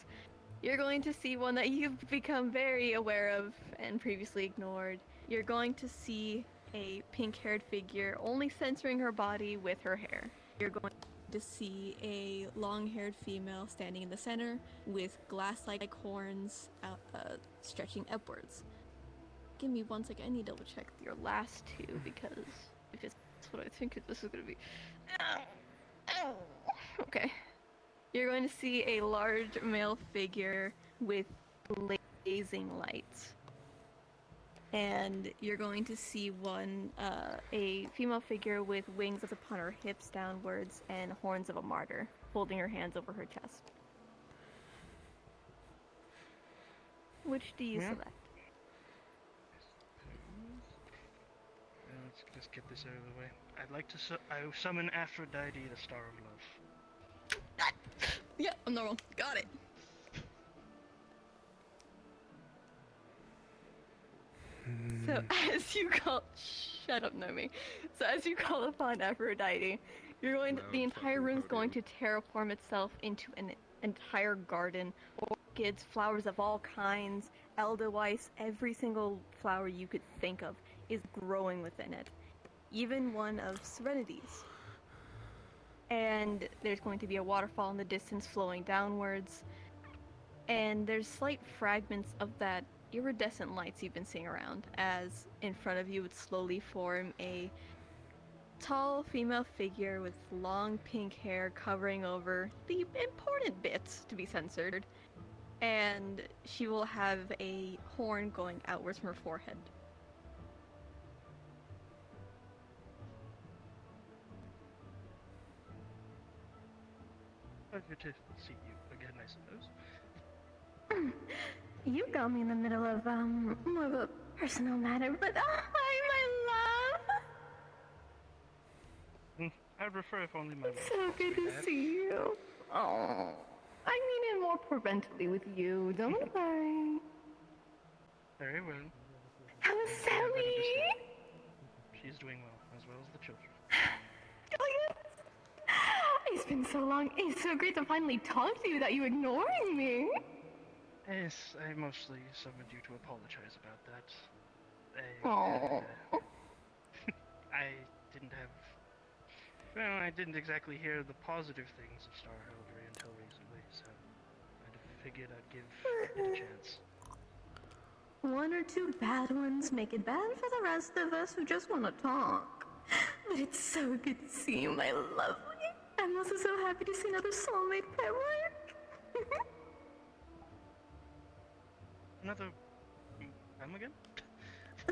you're going to see one that you've become very aware of and previously ignored. You're going to see a pink-haired figure only centering her body with her hair. You're going to see a long-haired female standing in the center with glass-like horns stretching upwards. Give me one second. I need to double check your last two because if it's what I think this is going to be. Okay. You're going to see a large male figure with blazing lights. And you're going to see a female figure with wings upon her hips downwards and horns of a martyr, holding her hands over her chest. Which do you select? Let's just get this out of the way. I'd like to I summon Aphrodite, the Star of Love. Yeah, I'm normal. Got it. So as you call, shut up, Nomi. So as you call upon Aphrodite, the entire room's going to terraform itself into an entire garden. Orchids, flowers of all kinds, Edelweiss, every single flower you could think of is growing within it. Even one of Serenity's. And there's going to be a waterfall in the distance flowing downwards. And there's slight fragments of that iridescent lights you've been seeing around, as in front of you would slowly form a tall female figure with long pink hair covering over the important bits to be censored. And she will have a horn going outwards from her forehead. Pleasure to see you again, I suppose. You got me in the middle of, more of a personal matter, but hi, my love! I'd prefer if only my It's so good to see you. Oh, I mean it more parentally with you, don't worry. Very well. How is Sally? She's doing well as the children. Oh, yes. It's been so long. It's so great to finally talk to you without you ignoring me. Yes, I mostly summoned you to apologize about that. I didn't exactly hear the positive things of Star Heraldry until recently, so I figured I'd give it a chance. One or two bad ones make it bad for the rest of us who just want to talk. But it's so good to see you, my lovely. I'm also so happy to see another soulmate pair work. Another... again?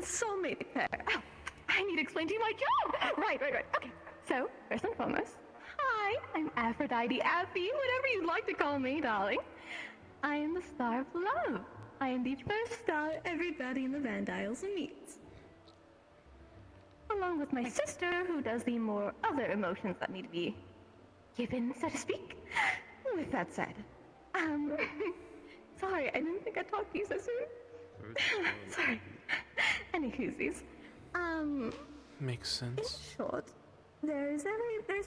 Soulmate pair. Oh, I need to explain to you my job! Right. Okay, so, first and foremost, hi, I'm Aphrodite, Affy, whatever you'd like to call me, darling. I am the Star of Love. I am the first star everybody in the Vandiles meets. Along with my sister, who does the more other emotions that need to be given, so to speak. With that said, sorry, I didn't think I'd talk to you so soon. Sorry. Any koozies. Makes sense. In short, there's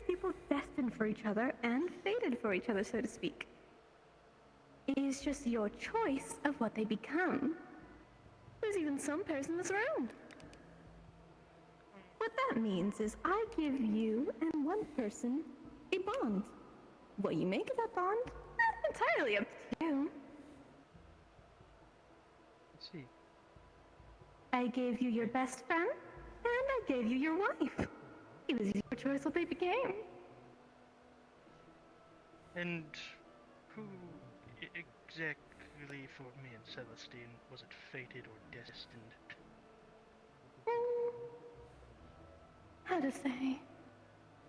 people destined for each other and fated for each other, so to speak. It is just your choice of what they become. There's even some pairs in this round. What that means is I give you and one person a bond. What you make of that bond, entirely up to you. Let's see. I gave you your best friend, and I gave you your wife. It was your choice what they became. And who exactly for me and Celestine was it fated or destined? How to say?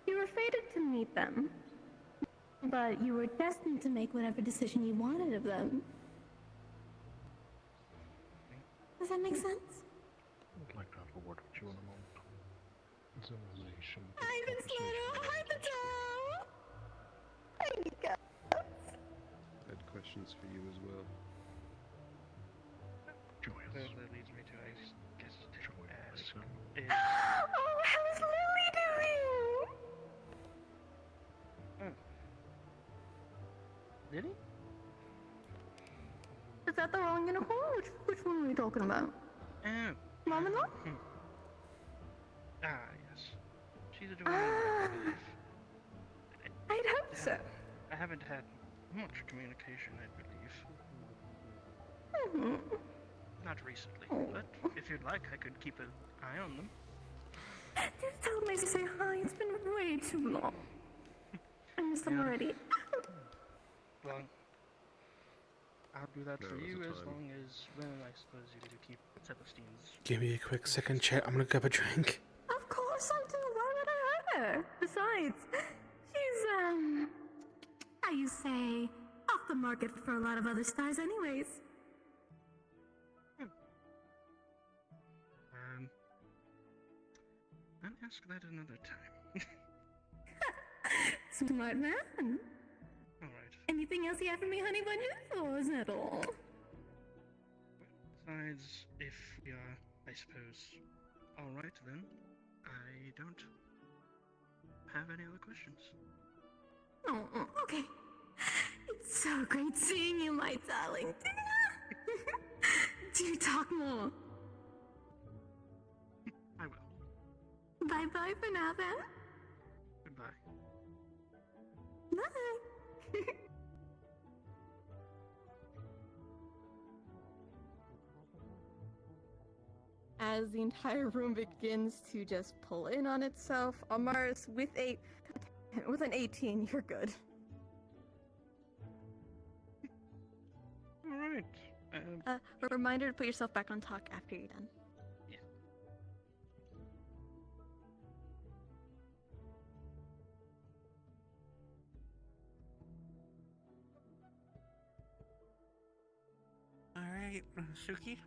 You were fated to meet them, but you were destined to make whatever decision you wanted of them. Does that make sense? I'd like to have a word with you in a moment. It's in relation to Hi, Miss Little! Hi, Patel! Hi, Nika! I had questions for you as well. that leads me to, I guess, to ask, is... Oh, how's Lily doing? Oh. Did he? Is that the wrong unicorn? Which one are we talking about? Oh. Mom-in-law? Ah, yes. She's a doing I believe. I'd hope so. I haven't had much communication, I believe. Mm-hmm. Not recently, but if you'd like, I could keep an eye on them. Just tell me to say hi. It's been way too long. I miss them already. Well, I'll do that for you as long as, well, I suppose you do keep Celestine's... Give me a quick second, chat. I'm gonna grab a drink. Of course I do. Why would I hurt her? Besides, she's, how you say, off the market for a lot of other stars anyways. I'll ask that another time. Smart man. Alright. Anything else you have for me, honey bunches, or is that all? Besides, if we are, I suppose, alright then, I don't have any other questions. Oh, okay. It's so great seeing you, my darling. Do talk more. I will. Bye-bye for now, then. Goodbye. Bye. As the entire room begins to just pull in on itself, Amaris with an 18, you're good. Alright. A reminder to put yourself back on talk after you're done. Yeah. Alright, Suki?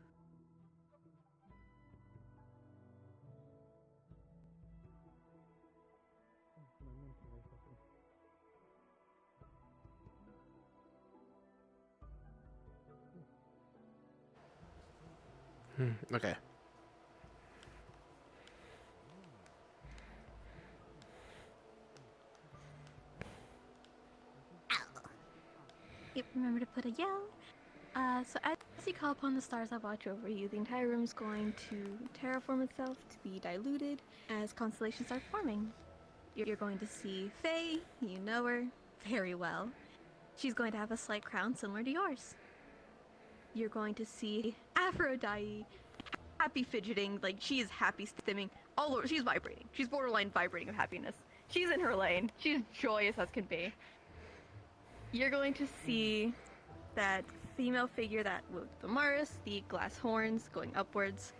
Okay. Yep, remember to put a yell. So as you call upon the stars that watch over you, the entire room is going to terraform itself to be diluted as constellations start forming. You're going to see Faye, you know her very well. She's going to have a slight crown similar to yours. You're going to see Aphrodite, happy fidgeting, like she is happy stimming all over. She's vibrating. She's borderline vibrating of happiness. She's in her lane. She's joyous as can be. You're going to see that female figure that with the Maris, the glass horns going upwards.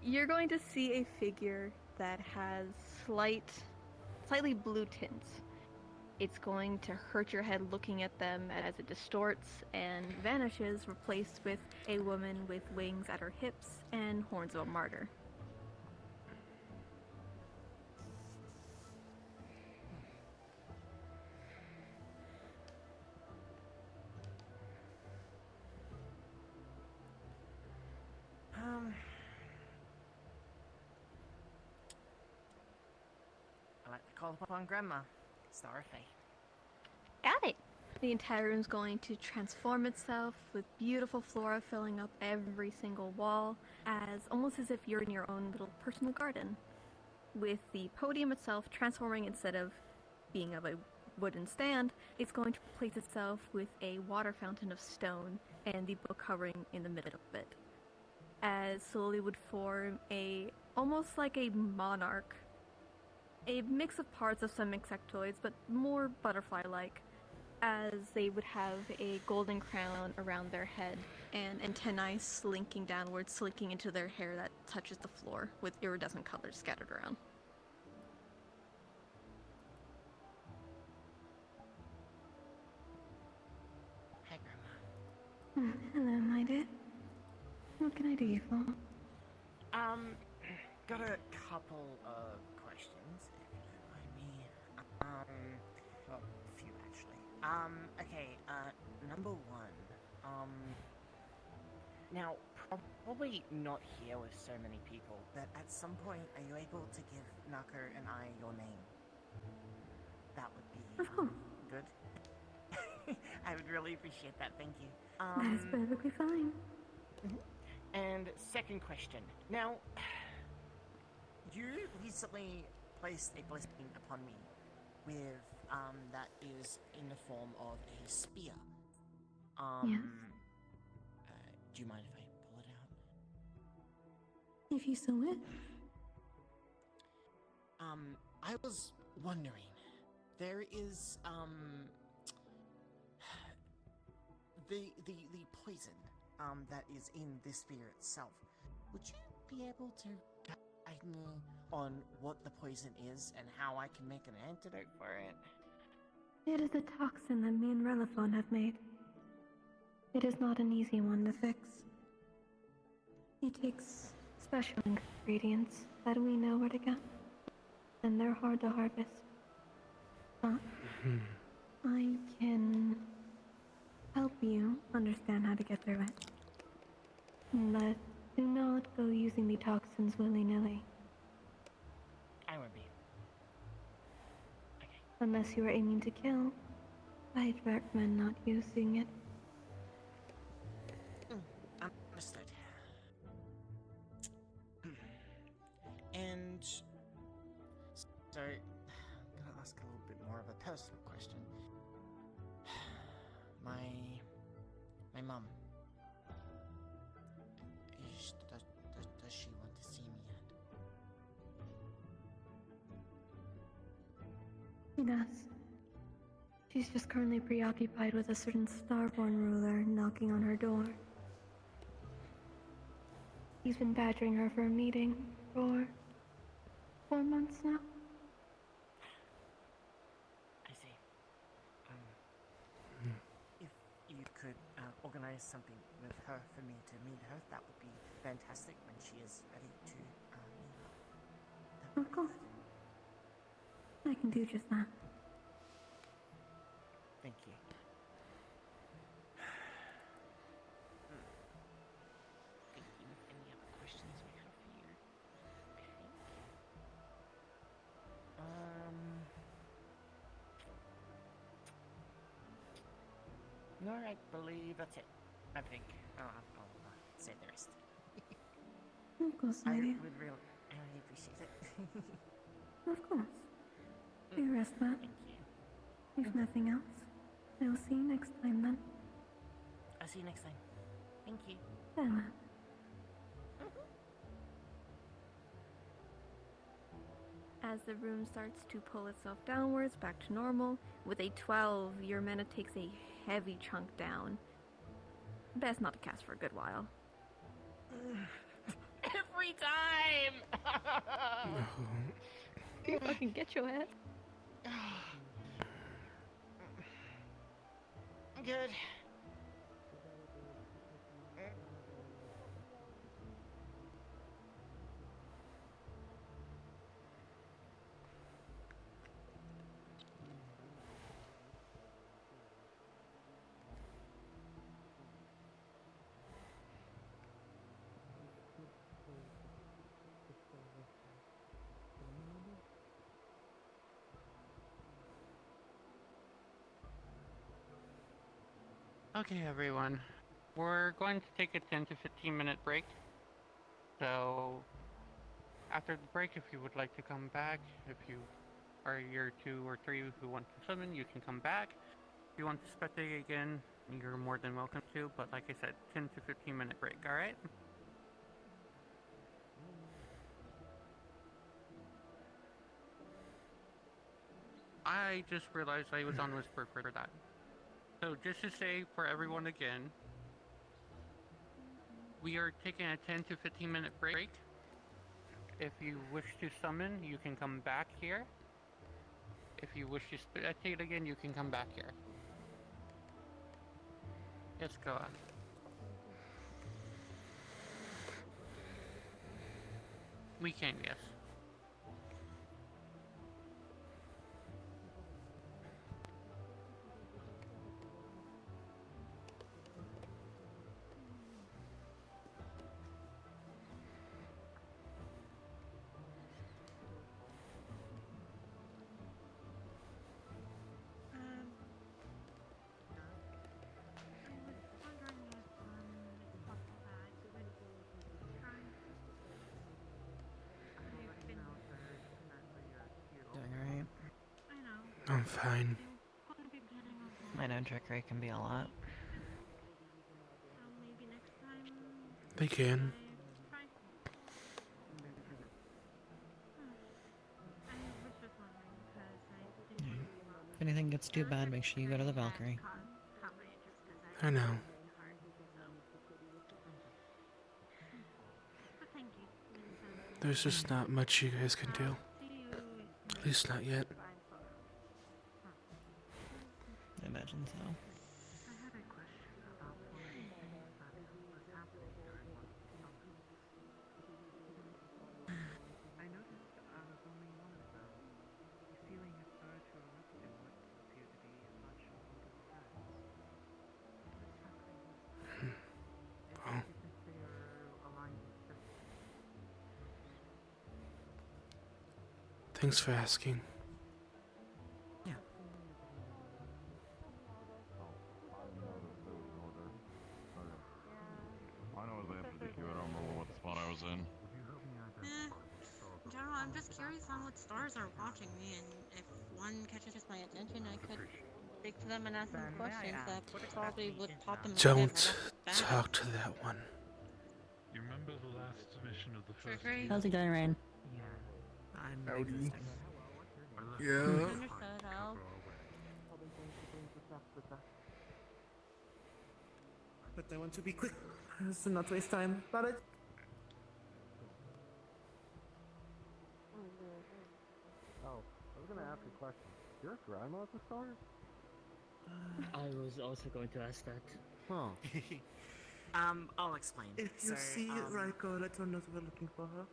You're going to see a figure that has slightly blue tints. It's going to hurt your head looking at them as it distorts and vanishes, replaced with a woman with wings at her hips and horns of a martyr. I like to call upon Grandma, Star of Fae. Got it! The entire room's going to transform itself with beautiful flora filling up every single wall, almost as if you're in your own little personal garden. With the podium itself transforming, instead of being of a wooden stand, it's going to replace itself with a water fountain of stone and the book hovering in the middle of it. As slowly would form almost like a monarch. A mix of parts of some insectoids, but more butterfly-like, as they would have a golden crown around their head and antennae slinking downwards, slinking into their hair that touches the floor with iridescent colors scattered around. Hi, Grandma. Hello, my dear. What can I do you for? Got a couple of questions, if you don't mind me. Well, a few actually. Okay, number one, now, probably not here with so many people, but at some point, are you able to give Nako and I your name? That would be good. I would really appreciate that, thank you. That is perfectly fine. And second question. Now, you recently placed a blessing upon me with, that is in the form of a spear. Yes. Do you mind if I pull it out? If you so wish. I was wondering, there is, the poison, that is in this spear itself. Would you be able to guide me on what the poison is and how I can make an antidote for it? It is a toxin that me and Relafon have made. It is not an easy one to fix. It takes special ingredients that we know where to get, and they're hard to harvest. But I can help you understand how to get through it. But do not go using the toxins willy-nilly. I would be. Unless you are aiming to kill, I'd recommend not using it. Understood. And so, I'm gonna ask a little bit more of a personal question. My mum. Does she want to see me yet? She does. She's just currently preoccupied with a certain Starborn ruler knocking on her door. He's been badgering her for a meeting for 4 months now. I see. If you could organize something with her for me to meet her, that would be fantastic when she is ready to meet her. Of course. I can do just that. Thank you. Thinking of any other questions we have for you, I think. No, I believe that's it. I think. I'll say the rest. Of course, I lady. I really appreciate it. Of course. You rest well. Thank you. If nothing else, I will see you next time then. I'll see you next time. Thank you. Farewell. As the room starts to pull itself downwards back to normal, with a 12, your mana takes a heavy chunk down. Best not to cast for a good while. Every time! You fucking get your ass. Good. Okay, everyone. We're going to take a 10 to 15 minute break. So, after the break, if you would like to come back, if you are year 2 or 3 who want to summon, you can come back. If you want to spectate again, you're more than welcome to, but like I said, 10 to 15 minute break, alright? I just realized I was on Whisper for that. So just to say for everyone again, we are taking a 10 to 15 minute break. If you wish to summon, you can come back here. If you wish to spectate again, you can come back here. Yes, go on. We can, yes. I'm fine. I know trickery can be a lot. They can. If anything gets too bad, make sure you go to the Valkyrie. I know. There's just not much you guys can do. At least not yet. I imagine so. I noticed I was only one of them. The ceiling is far too up to what appear to be a bunch of older friends. What's happening? Oh. You think they are aligned with this? Thanks for asking. Yeah. I know his answer to you. I don't remember what spot I was in. In general, I'm just curious on what stars are watching me, and if one catches my attention, I could speak to them and ask them questions that probably would pop in my head right Don't off the bat. talk to that one. You remember the last mission of the first Trickery? How's it going, Rain? Yeah. I'm Howdy. existing. Yeah. Understood, I'll... But I want to be quick, so not waste time. Bye bye. Oh, I was gonna ask a question. Your grandma's a star? I was also going to ask that. Huh. I'll explain. If you see Raiko, let her know we're looking for her.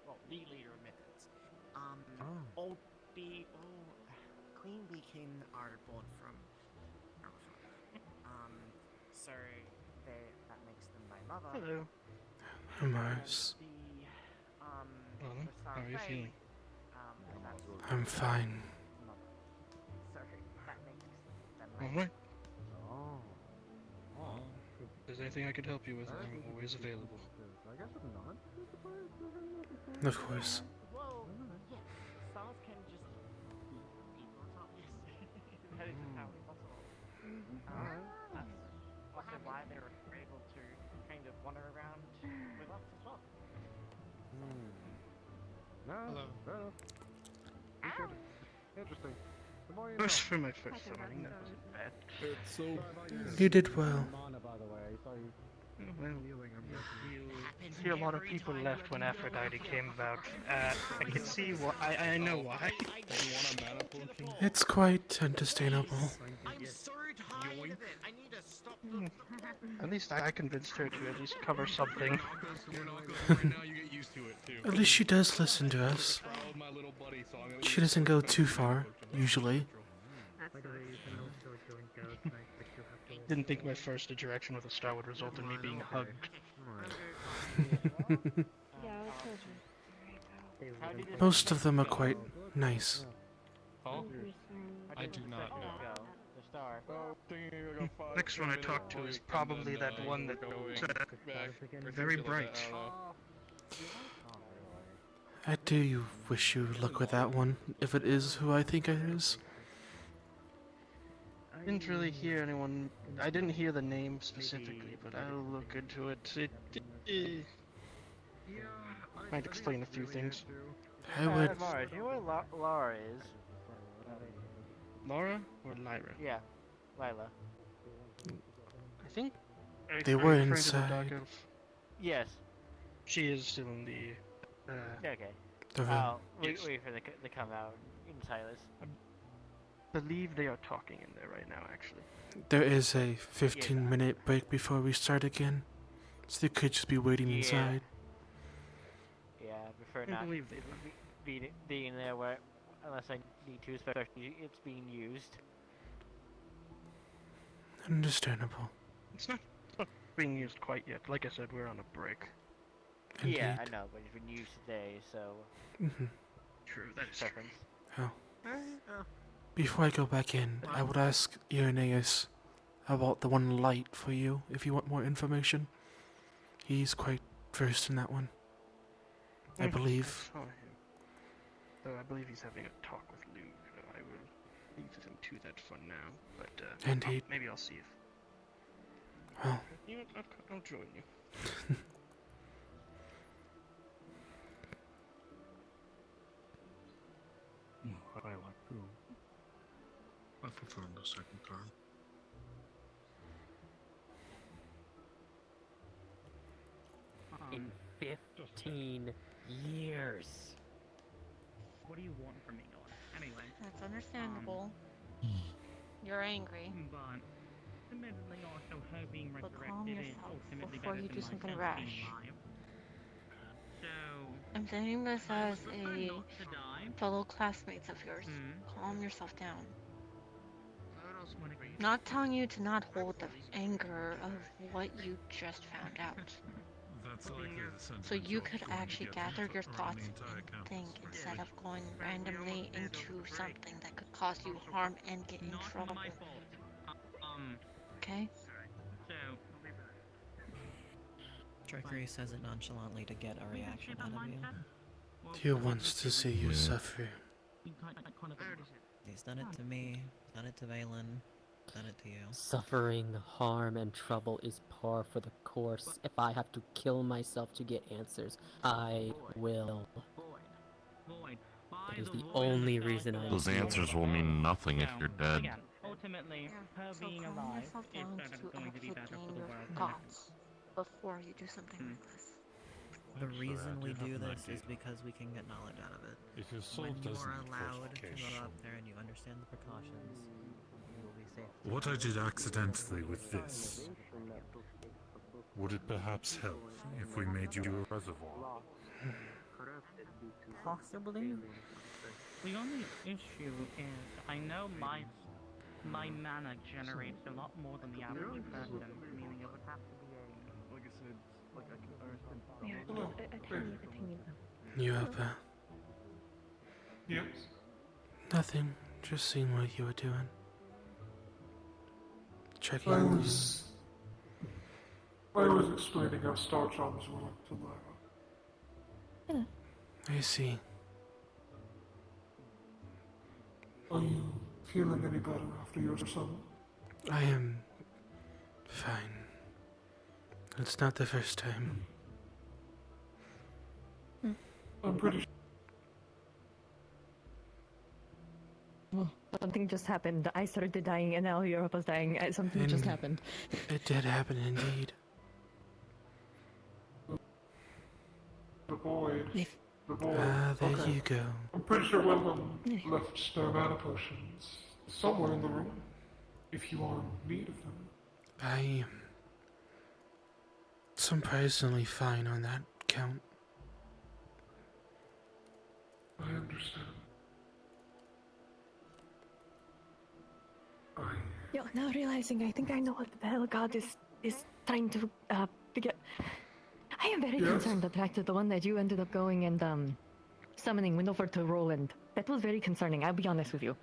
Well, the leader of Mythics. All Queen Beacon are born from so that makes them my mother. Hello. Mars. Valen, how are you feeling? I'm fine. So that makes them Alright. If there's anything I could help you with, I'm always available. I guess I'm not. Of course. Well, yeah, stars can just be people, not yes. That is just how it's possible. That's also why they were able to kind of wander around with us as well. No, Hello. fair enough. Appreciate it. Interesting. The more you Just know. for my first summoning, that wasn't bad. You did well. Mana, by the way. I saw you. Well, see, a lot of people left when Aphrodite came about. I can see why. I know why. It's quite understandable. I'm so tired of it. I need to stop. At least I convinced her to at least cover something. At least she does listen to us. She doesn't go too far, usually. Didn't think my first interaction with a star would result in me being hugged. Most of them are quite nice. Oh? I do not know. Next one I talked to is probably that one that said we're very bright. I do wish you luck with that one, if it is who I think it is. I didn't really hear anyone. I didn't hear the name specifically, but I'll look into it. It might explain a few things. I would. Laura, do you know what Laura is? Laura or Lyra? Yeah, Lila. I think. They are were you referring to the inside. Dark Elf? Yes. She is still in the. Okay. The room. I'll wait Yes. for the come out in Silas. I believe they are talking in there right now, actually. There is a 15-minute break before we start again, so they could just be waiting inside. Yeah, I prefer I not believe they being there where, unless I need to, especially it's being used. Understandable. It's not being used quite yet. Like I said, we're on a break. Yeah, I Indeed. know, but it's been used today, so. True, that is preference. Oh. Oh. Before I go back in, I would ask Irenaeus about the one light for you, if you want more information. He's quite versed in that one. I believe. I saw him. Though I believe he's having a talk with Luke. I will leave him to that for now. But Indeed. maybe I'll see if. Well. You know, I'll join you. I like to. I prefer the second card. In 15 years. What do you want from me, God? Anyway. That's understandable. You're angry. But admittedly, also her being But resurrected calm is yourself ultimately before better you than do something myself rash. being alive. So I'm saying this as a not to die. fellow classmates of yours. Hmm. Calm yourself down. When it- Not telling you to not hold the anger of what you just found out. That's likely the sentiment So you you're could going to actually get gather your around thoughts the entire and campus. think instead of going randomly into something that could cause you harm and get in trouble. Not my fault. Okay? So Trickery says it nonchalantly to get a reaction out of you. He wants to see you suffer. He's done it to me, done it to Valen, done it to you. Suffering, harm, and trouble is par for the course. If I have to kill myself to get answers, I will. That is the only reason I'm Those here. answers will mean nothing if you're dead. Again, ultimately, her So being calm alive yourself is down better, to going to be actually better gain for the your world. thoughts before you do something like this. The Actually, reason I we do have do an this is idea. because we can get knowledge out of it. If your soul When you doesn't are allowed to fortification. go up there and you understand the precautions, you will be safe. What I did accidentally with this, would it perhaps help if we made you a reservoir? Possibly. The only issue is I know my mana generates a lot more than the average person, meaning it would have to be a. Like I said, like I can understand. You up, Yes. Nothing. Just seeing what you were doing. Checking. I was explaining how star charms work to Lyra. I see. Are you feeling any better after your summon? I am fine. It's not the first time. I'm pretty sure. Oh, something just happened. I started dying and now Europe was dying. Something just happened. It did happen indeed. The void. The void. There Okay. you go. I'm pretty sure Wilhelm left spare mana potions somewhere in the room. If you are in need of them. I am surprisingly fine on that count. I understand. Yo, now realizing, I think I know what the hell God is trying to figure. I am very concerned that back to the one that you ended up going and summoning went over to Roland. That was very concerning. I'll be honest with you.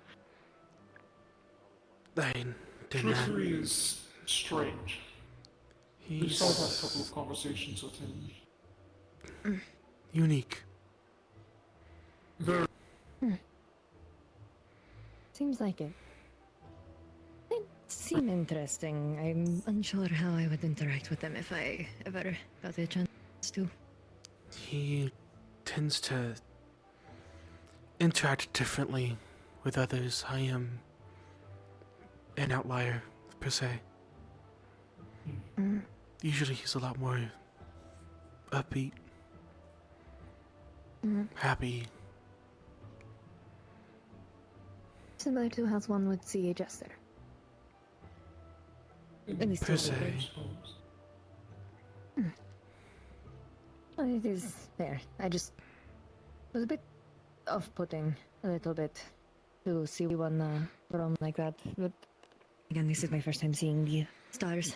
I did not. Trickery is strange. We still had a couple of conversations with him. Unique. Very. Seems like it. They seem interesting. I'm unsure how I would interact with them if I ever got a chance to. He tends to interact differently with others. I am an outlier, per se. Usually he's a lot more upbeat, happy. Similar to how one would see a jester. At least Per a se. Well, it is fair. I just was a bit off-putting, a little bit, to see one roam like that. But again, this is my first time seeing the stars.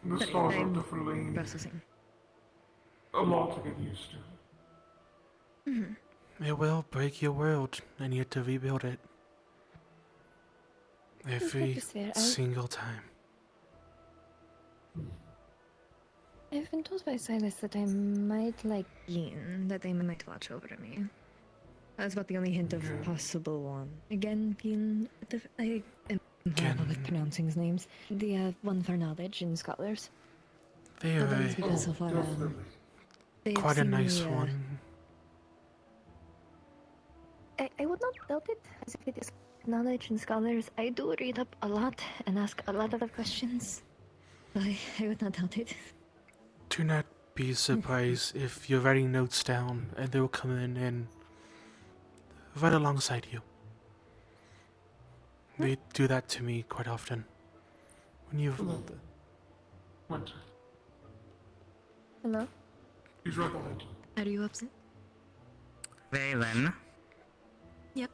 The Sorry, stars are I'm definitely processing. a lot to get used to. Mhm. It will break your world, and you have to rebuild it. Every That is fair. single time. I've been told by Silas that I might like Bean, that they might watch over me. That's about the only hint of possible one. Again, Bean, I am horrible with pronouncing his names. The one for knowledge and scholars. They But are that is because so far, they have quite a seen nice me, one. I would not doubt it, as if it is knowledge and scholars. I do read up a lot and ask a lot of questions. I would not doubt it. Do not be surprised if you're writing notes down and they will come in and right alongside you. They do that to me quite often. When you... Winter. Hello? He's right behind you. Are you upset? Valen, Yep.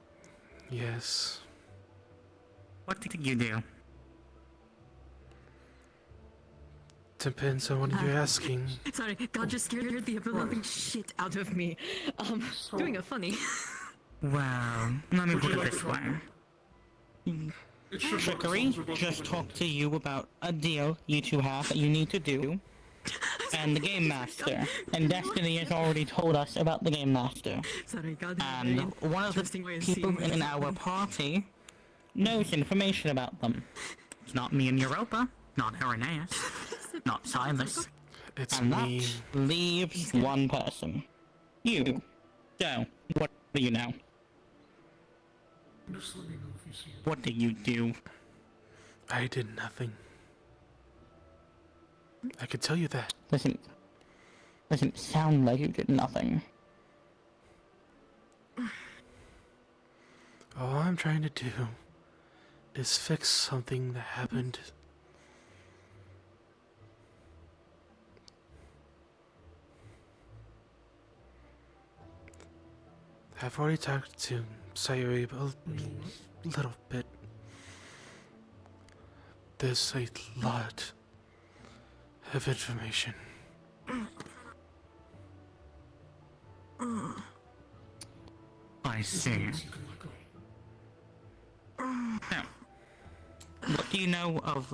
Yes. what did you do? Depends on what you're asking. Sorry, God just scared the ever-loving shit out of me. Doing a funny. Well, let me put it this way. Trickery just talked to you about a deal you two have that you need to do, and the Game Master. And Destiny has already told us about the Game Master. Sorry, God. And one of the people in our party knows information about them. It's not me and Europa, not Irenaeus, not Silas. It's and me. that leaves one person. You. So, what do you know? Just let me know if you see it. What did you do? I did nothing. I can tell you that. Doesn't sound like you did nothing. All I'm trying to do is fix something that happened. I've already talked to Sayuri a little bit. There's a lot of information. I see. Now, what do you know of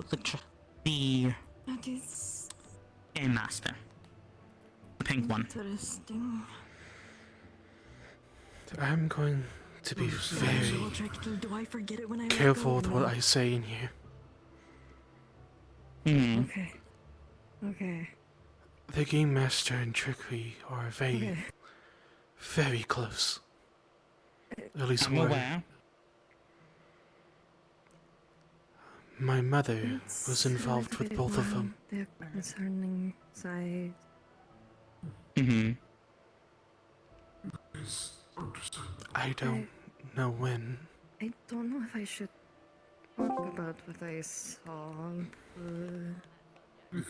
the That is Game Master? The pink one. interesting. I'm going to be very Do I forget it when I careful with what I say in here. Okay. Okay. The Game Master and Trickery are very, very close. At least I'm aware. My mother was involved with both of them. The concerning side. Mm-hmm. I don't know when. I don't know if I should talk about what I saw. If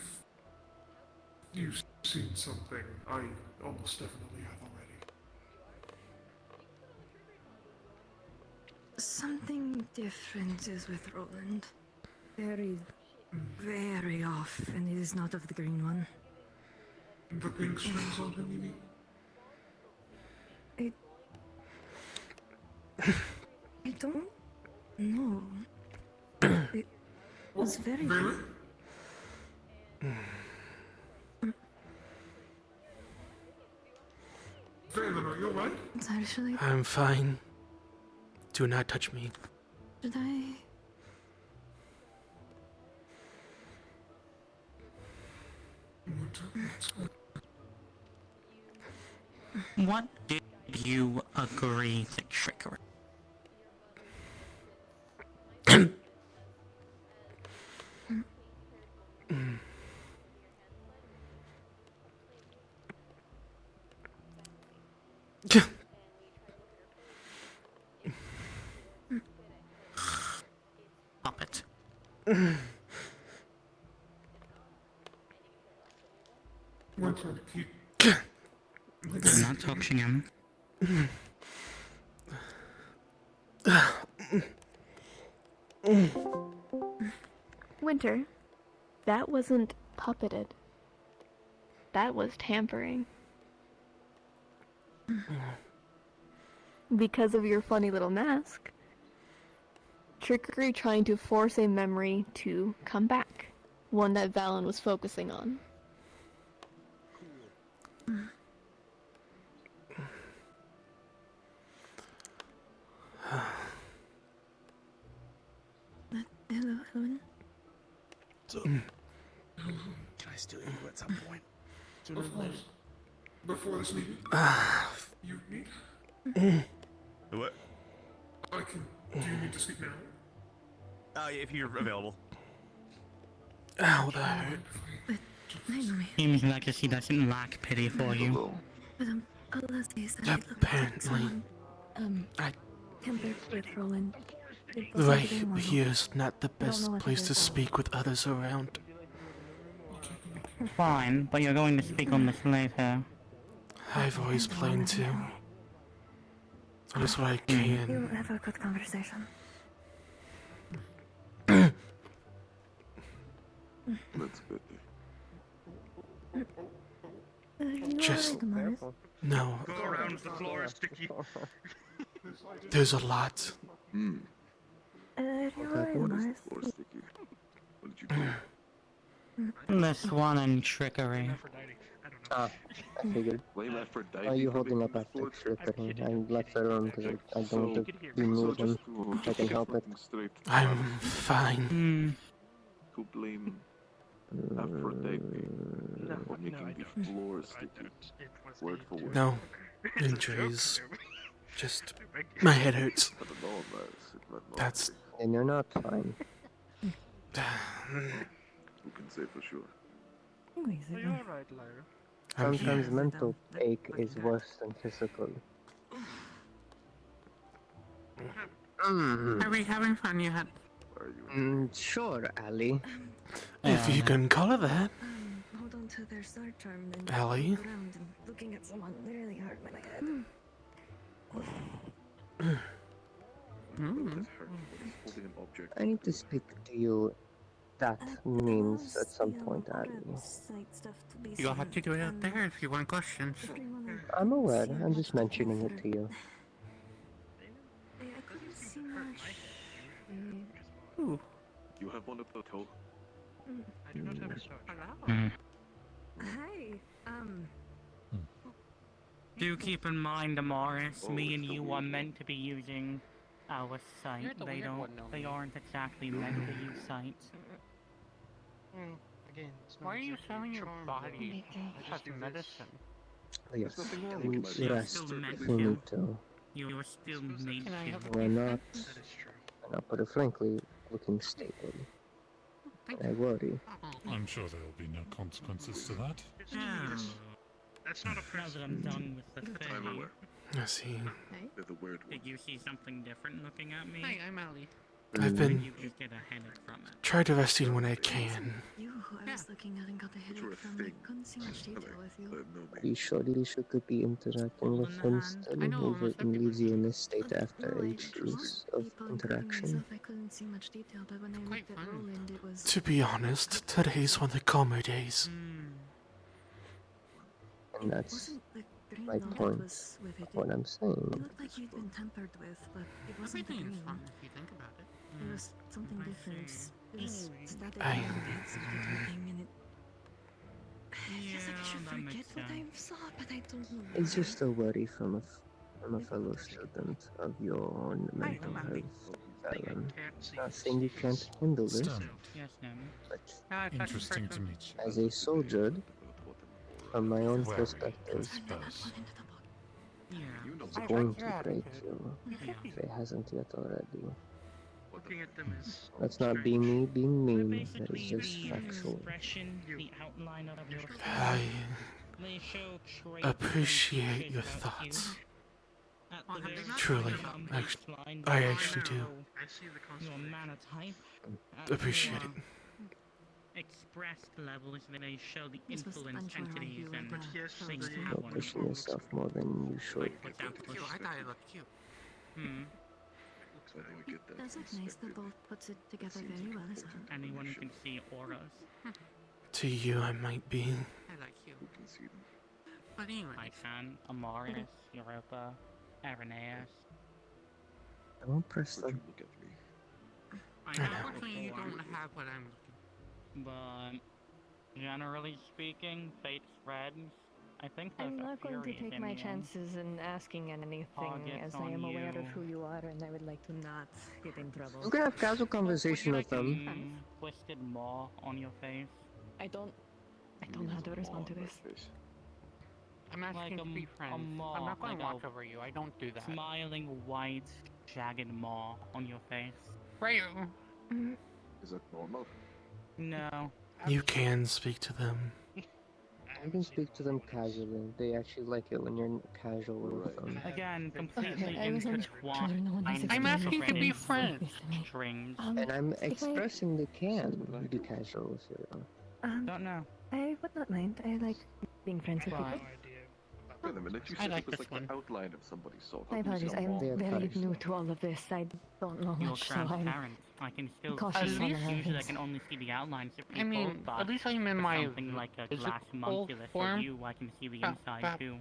you've seen something, I almost definitely have already. Something different is with Roland. Very, very off, and it is not of the green one. The pink strings on him, you mean? I don't know. It was very... Really? Valen, are you alright? It's actually... I'm fine. Do not touch me. Should I... What did you agree to Trickery? Puppet. I'm not touching him. Winter, that wasn't puppeted. That was tampering. Because of your funny little mask. Trickery trying to force a memory to come back. One that Valen was focusing on. Hello, Helen. So, can I steal you at some point? Sooner than later? Before this meeting, you need. What? I can. Do you need to speak now? If you're available. Ow, that hurt. Seems like she doesn't lack pity for you. But Allah says that it looks like someone, tempered with Roland. Right here is not the best place to speak with others around. Fine, but you're going to speak on this later. I've always planned to. That's what I can. You'll have a good conversation. That's good. Just no. Go around the floor, Sticky. There's a lot. This one and trickery. I figured. Why are you holding up after trickery? I left the room because I don't want to be moved him. I can help it. I'm fine. To blame Aphrodite for making the floor sticky. Word for word. No injuries. Just my head hurts. That's. And you're not fine. Who can say for sure? Are you alright, Lyra? Sometimes mental ache is worse than physical. Are we having fun yet? Sure, Ali. If you can call it that. Hold on to their sword charm and Ellie? around and looking at someone really hard when I I need to speak to you. That means at some point, Ali. You'll have to do it out there if you want questions. I'm aware. I'm just mentioning it to you. I couldn't see much. You have one of the toe. I do not have a sword. Hi. Do keep in mind, Amaris, me and you are meant to be using our sight. They aren't exactly meant to use sight. Again, Why are you selling your body as medicine? Yes, we rest Still meant if we need to. You are still made to. We're not, and I'll put it frankly, looking stable. I worry. I'm sure there will be no consequences to that. That's not a Now that I'm done with the thing. I see. Did you see something different looking at me? Hi, I'm Ali. I've been You just get a headache from it. try to resting when I can. You who I was looking at and got a headache from, I couldn't see much detail with you. Are you sure Lisha could be interacting with him still? It leaves you in this state after each use of interaction. I couldn't see much detail, but when I looked at Roland, it was... To be honest, today's one of the calmer days. And that's my point of what I'm saying. It looked like you'd been tampered with, but it wasn't the green. If you think about it. It was something different. It was static I- and bits of everything, and it... I guess I should forget what I saw, but I don't know. It's just a worry from a fellow student of your own mental health. Not saying you can't handle this, Yes, ma'am. but Interesting to meet you. as a soldier, from my own perspective, it's going to break you if it hasn't yet already. Looking at them is That's not being me being mean, that is just factual. The outline of your I They show traits appreciate and your features thoughts. At the very Truly, bottom I baseline, actually do. your mana type. At Appreciate the it. Expressed levels, they show the This was influence unsure how entities you would, and things You're have on pushing yourself more than you should. I thought it looked cute. That's nice. The both puts it together very well, isn't it? Anyone who can see auras. To you, I might be. I like you. We can see them. But anyway. Lycan, Amarius, Europa, Irenaeus. Don't press them. Look at me. Unfortunately, you don't have what I'm looking for. But generally speaking, Fate's friends. I think there's I'm a not going to Fury take my opinion. chances in asking anything, Targets as I on am aware of you. who you are, and I would like to not get in trouble. You can have casual conversation with them. Twisted maw on your face. I don't know how to respond to this. I'm asking to be friends. maw, I'm not going to like watch over you. I don't do that. Smiling white, jagged maw on your face. Right. Is that normal? No. You can speak to them. You can speak to them casually. They actually like it when you're casual with them. Again, completely I wasn't sure, no one has I'm explained asking to be things friends. Strings. And I'm expressing they can be casual with you. Don't know. I would not mind. I like being friends with people. Wait a minute, you I said like it was this like the outline of somebody's soul. My apologies, I'm very new to all of this. I don't know You're much, so I'm transparent. I can still cautious see. on a lot of Usually I things. can only see the outlines of people. I mean, but at least I'm in for my something like a glass physical homunculus form. of you, I can see the inside too.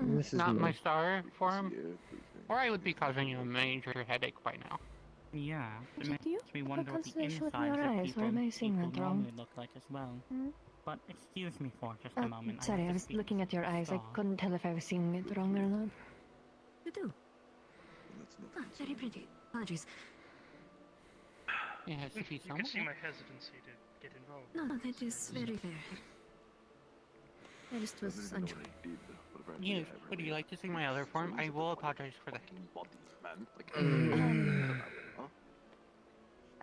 This is Not me. my star form, or I would be causing you a major headache by now. Yeah, it Do makes you me have a wonder what the constellation with insides your of eyes, people, or am I seeing people that wrong? normally look like as well. But excuse me for just a moment. Sorry, have I to was speak looking at your eyes. I Star. couldn't tell if I was seeing it wrong or not. You do. Very pretty. Apologies. It has to be You someone. can see my hesitancy to get involved. No, that is very fair. I just was unsure. Yes, would you like to see my other form? I will apologize for that.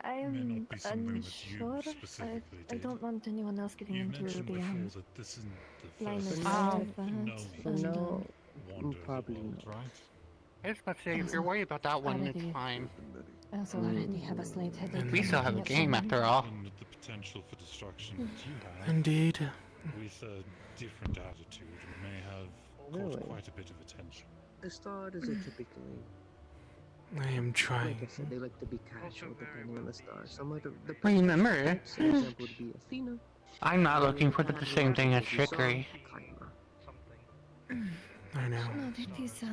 I'm be something that you unsure. specifically I don't want anyone else getting You into mentioned the before that this isn't the line first of time sight with that. And, No, wander probably the world, not. right? I was about to say, if you're worried about that one, it's Already. fine. I also already have a slight headache. We from still have a looking at game someone. after all. And the potential for destruction that you have, Indeed. with a different attitude, may have Really? caught quite a bit of attention. The stars are typically, I am like trying. I said, they like to be casual depending on the star. Some of the Remember, for example, would be Athena. I'm not looking for the same thing as trickery. I know. No, that is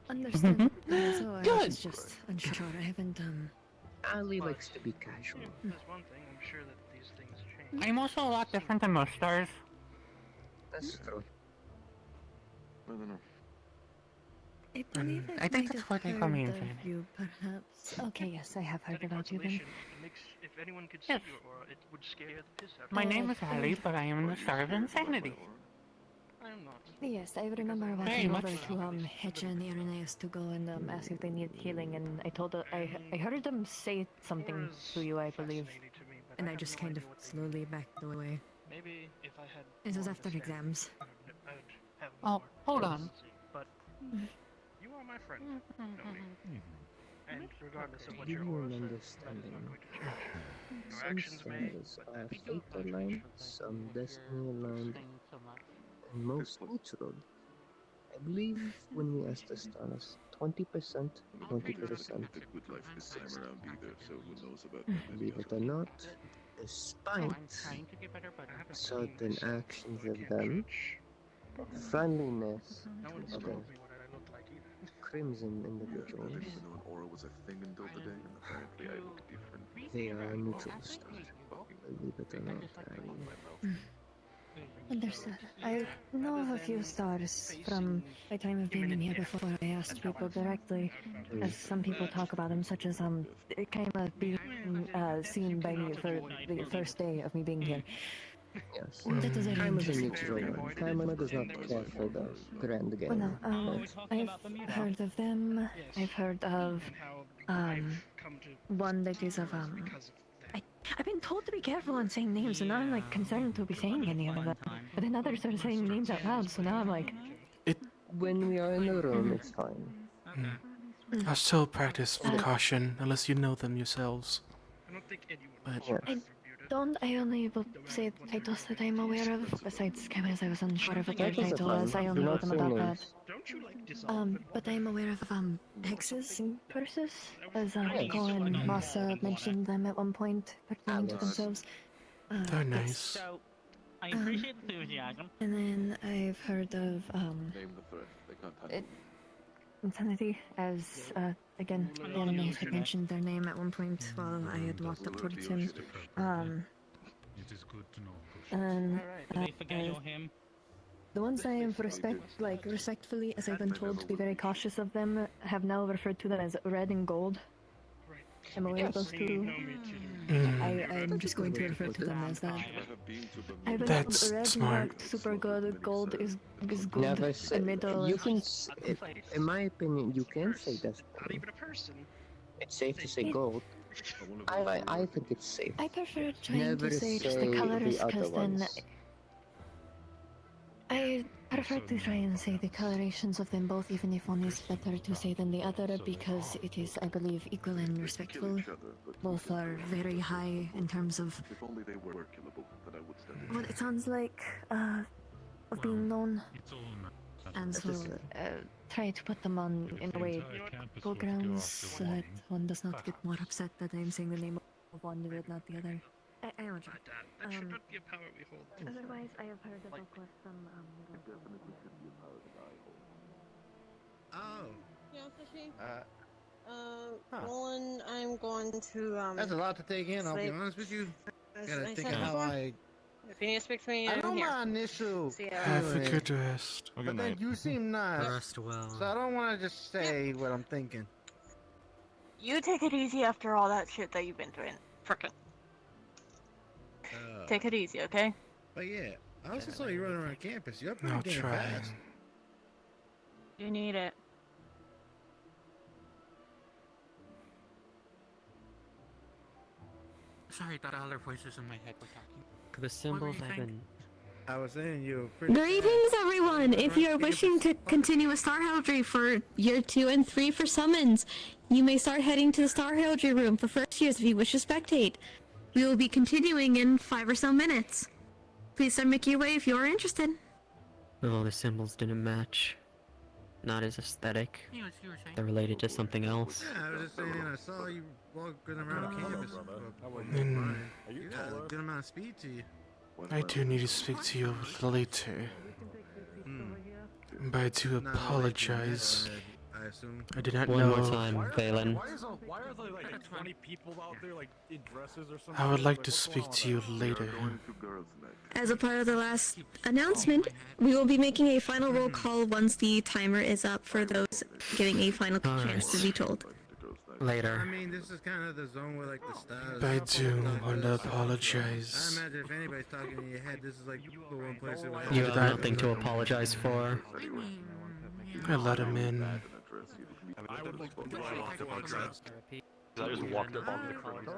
understand. So I was just unsure. I haven't Ali likes to be casual. There's one thing, I'm sure that these things change. I'm also a lot different than most stars. That's true. I don't know. I believe I think that's why they call me heard of Infinity. you, perhaps. Okay, yes, I have heard about you then. Constellation, it makes, if anyone could see Yes. your aura, it would scare the piss out of My you. name is Ali, but I am the star of insanity. I'm not. Yes, I remember Very walking much over so. to Hedge and Irenaeus to go and ask if they need healing, and I told I heard them say something to you, I believe, and I just kind of slowly backed away. Maybe if I had It was more after understanding, exams. I would have Oh, more hold on. consistency, but you are my friend, Noni. And regardless of what Give your you aura an says, that understanding. is not going to change. Your Some actions may, stars but are we do fate not aligned, control them. some destiny aligned, and most neutral. I believe when we ask the stars, 20%, 20%. Good life this time around either, so who knows about Believe it or not, despite Trying to get better, but certain actions of them, friendliness No one's of the told me what I look like either. crimson I individuals, didn't even know an aura was a thing until today, and apparently I look different. they are neutral stars. Believe it or not, Understood. I know of a few stars from my time of being in here before. I asked people directly, as some people talk about them, such as it kind of being seen by me for the first day of me being here. Yes. That is very Time is a interesting. neutral one. Time does not care for the grand game. Well, no, I've heard of them. I've heard of one that is of I've been told to be careful on saying names, and now I'm like concerned to be saying any of them. But then others are saying names out loud, so now I'm like. When we are in the room, it's fine. I'll still practice with caution, unless you know them yourselves. I don't think anyone But I only will say the titles that I'm aware of. Besides, as I was unsure of what their title was, I only know them about that. Don't you like dissolve But I'm aware of hexes and curses, as Cole and Massa mentioned them at one point pertaining to themselves. They're nice. So, I appreciate the enthusiasm. And then I've heard of Name the threat. They can't handle Insanity as again Valen had mentioned their name at one point while I had walked up towards him. It is good to know. And Did they forget your him? the ones I have respectfully, as I've been told to be very cautious of them, have now referred to them as red and gold. Am I supposed to? I'm just going to refer to them as that. I believe That's red smart. marked super good, gold is good, Never say. and middle You is... can, in my opinion, you can say that's. Not even a person. It's safe to say gold. I think it's safe. I prefer trying Never to say just the say colors, the other because then ones. I prefer to try and say the colorations of them both, even if one is better to say than the other, because it is, I believe, equal and respectful. Both are very high in terms of If only they were killable, then I would stand in. what it sounds like of being known. It's all And so try to put them on in a way equal grounds so that one does not get more upset that I'm saying the name of one but not the other. I imagine. That should not be a power we hold. Otherwise, I have heard of, course, some Oh. Yeah, Sashi. Roland, I'm going to That's a lot to take in, I'll be honest with you. Gotta I think said of how before, I... if you need to speak to me, I I'm know here. my initial See ya. Have a feeling, good rest. but then you seem nice. Rest well. So I don't want to just say what I'm thinking. You take it easy after all that shit that you've been doing. Frickin'. Take it easy, okay? But yeah, I also saw you running around campus. You're I'll pretty damn try. fast. You need it. Sorry, that other voices in my head were talking. The symbols have been. I was saying you were pretty Greetings, everyone! If you are wishing to continue with Star Heraldry for year 2 and 3 for summons, you may start heading to the Star Heraldry room for first years if you wish to spectate. We will be continuing in 5 or so minutes. Please start making your way if you are interested. Oh, the symbols didn't match. Not as aesthetic. They're related to something else. Yeah, I was just saying, I saw you walking around campus. You got a good amount of speed to you. I do need to speak to you a little later. But I do apologize. I assume. I did not One know. more time, Valen. Why are there like 20 people out there like in dresses or something? I would like to speak to you later. As a part of the last announcement, we will be making a final roll call once the timer is up for those getting a final chance to be told. Later. I mean, this is kind of the zone where like the stars. But I do want to apologize. I imagine if anybody's talking in your head, this is like the one place it would You have nothing to apologize for. I let him in. I would like to walk up on dress. I just walked up on the front.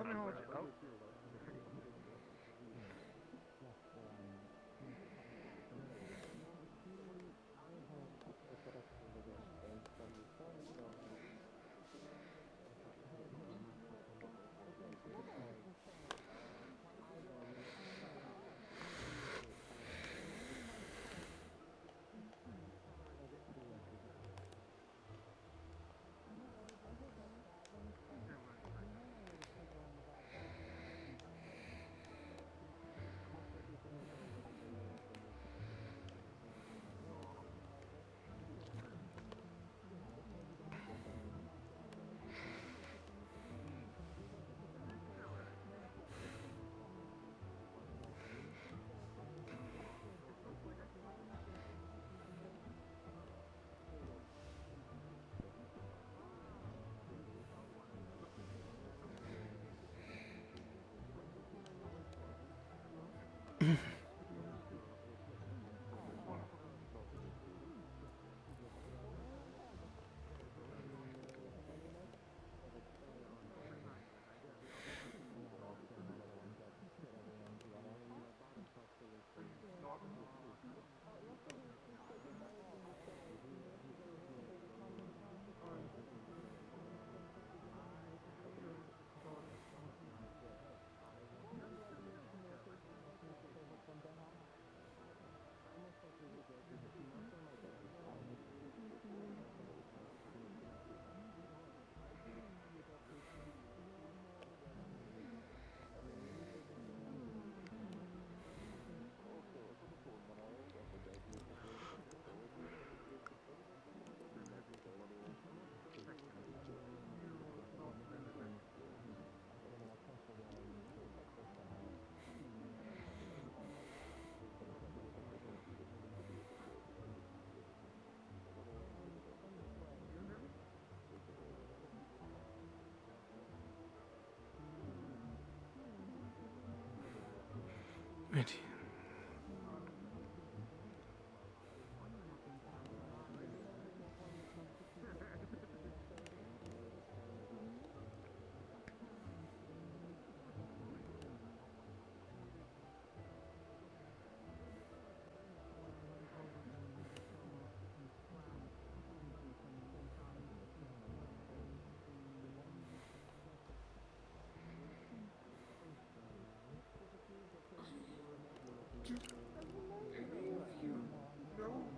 Do any of you know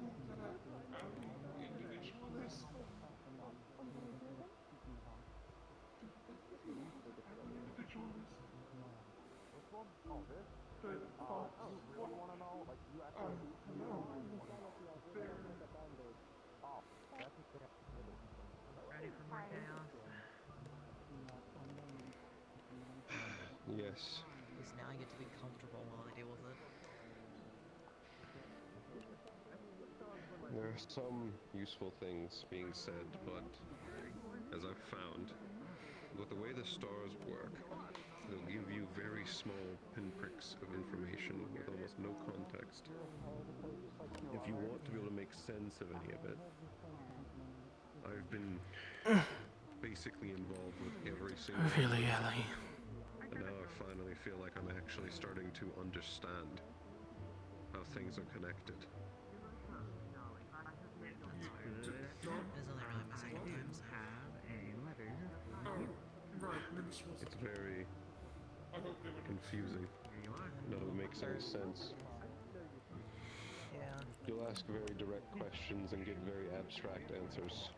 who that individual is? Ready for more chaos? Yes. At least now I get to be comfortable while I deal with it. There are some useful things being said, but as I've found, with the way the stars work, they'll give you very small pinpricks of information with almost no context. If you want to be able to make sense of any of it, I've been basically involved with every single Really, Ellie. and now I finally feel like I'm actually starting to understand how things are connected. It is only really my second time, so... It's very confusing. None of it makes any sense. Yeah. You'll ask very direct questions and get very abstract answers.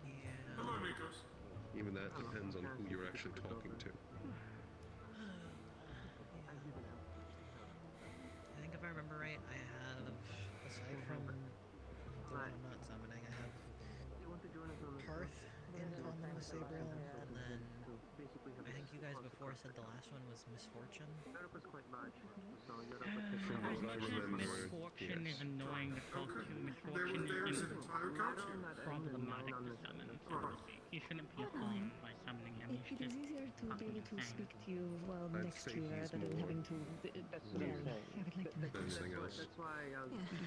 Yeah. Even that depends on who you're actually talking to. I think if I remember right, I have, aside from the one I'm not summoning, I have Hearth in common with Sabriel, and then I think you guys before said the last one was Misfortune. From what I remember, Misfortune is annoying to talk to. Misfortune is problematic to summon. You shouldn't be harmed by summoning him. You should It is just easier to be able to insane. speak to you while I'd next say to you he's rather than more having to. Well, I would like to think. anything else.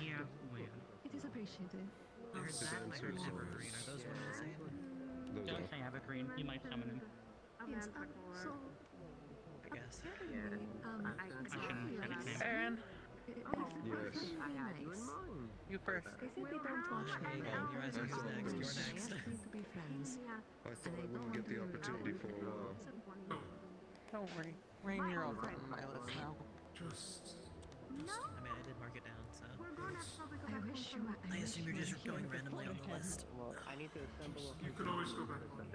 Yeah, well. It is appreciated. I heard His that and I heard answers are- Evergreen. Are those one and the same? Those Don't are. say Evergreen. You might summon him. Yes, so. I guess. Apparently, I shouldn't have said his name. Aaron, Yes. you first. They said they don't watch There you me. go. You're asking who's next. You're They next. asked me to be friends. I thought I wouldn't get the opportunity for a while. Don't worry. Rain, you're all on my list now. I mean, I did mark it down, so... I wish you were. I assume you're just going randomly on the list. Well, I need to assemble a You could always go back on it.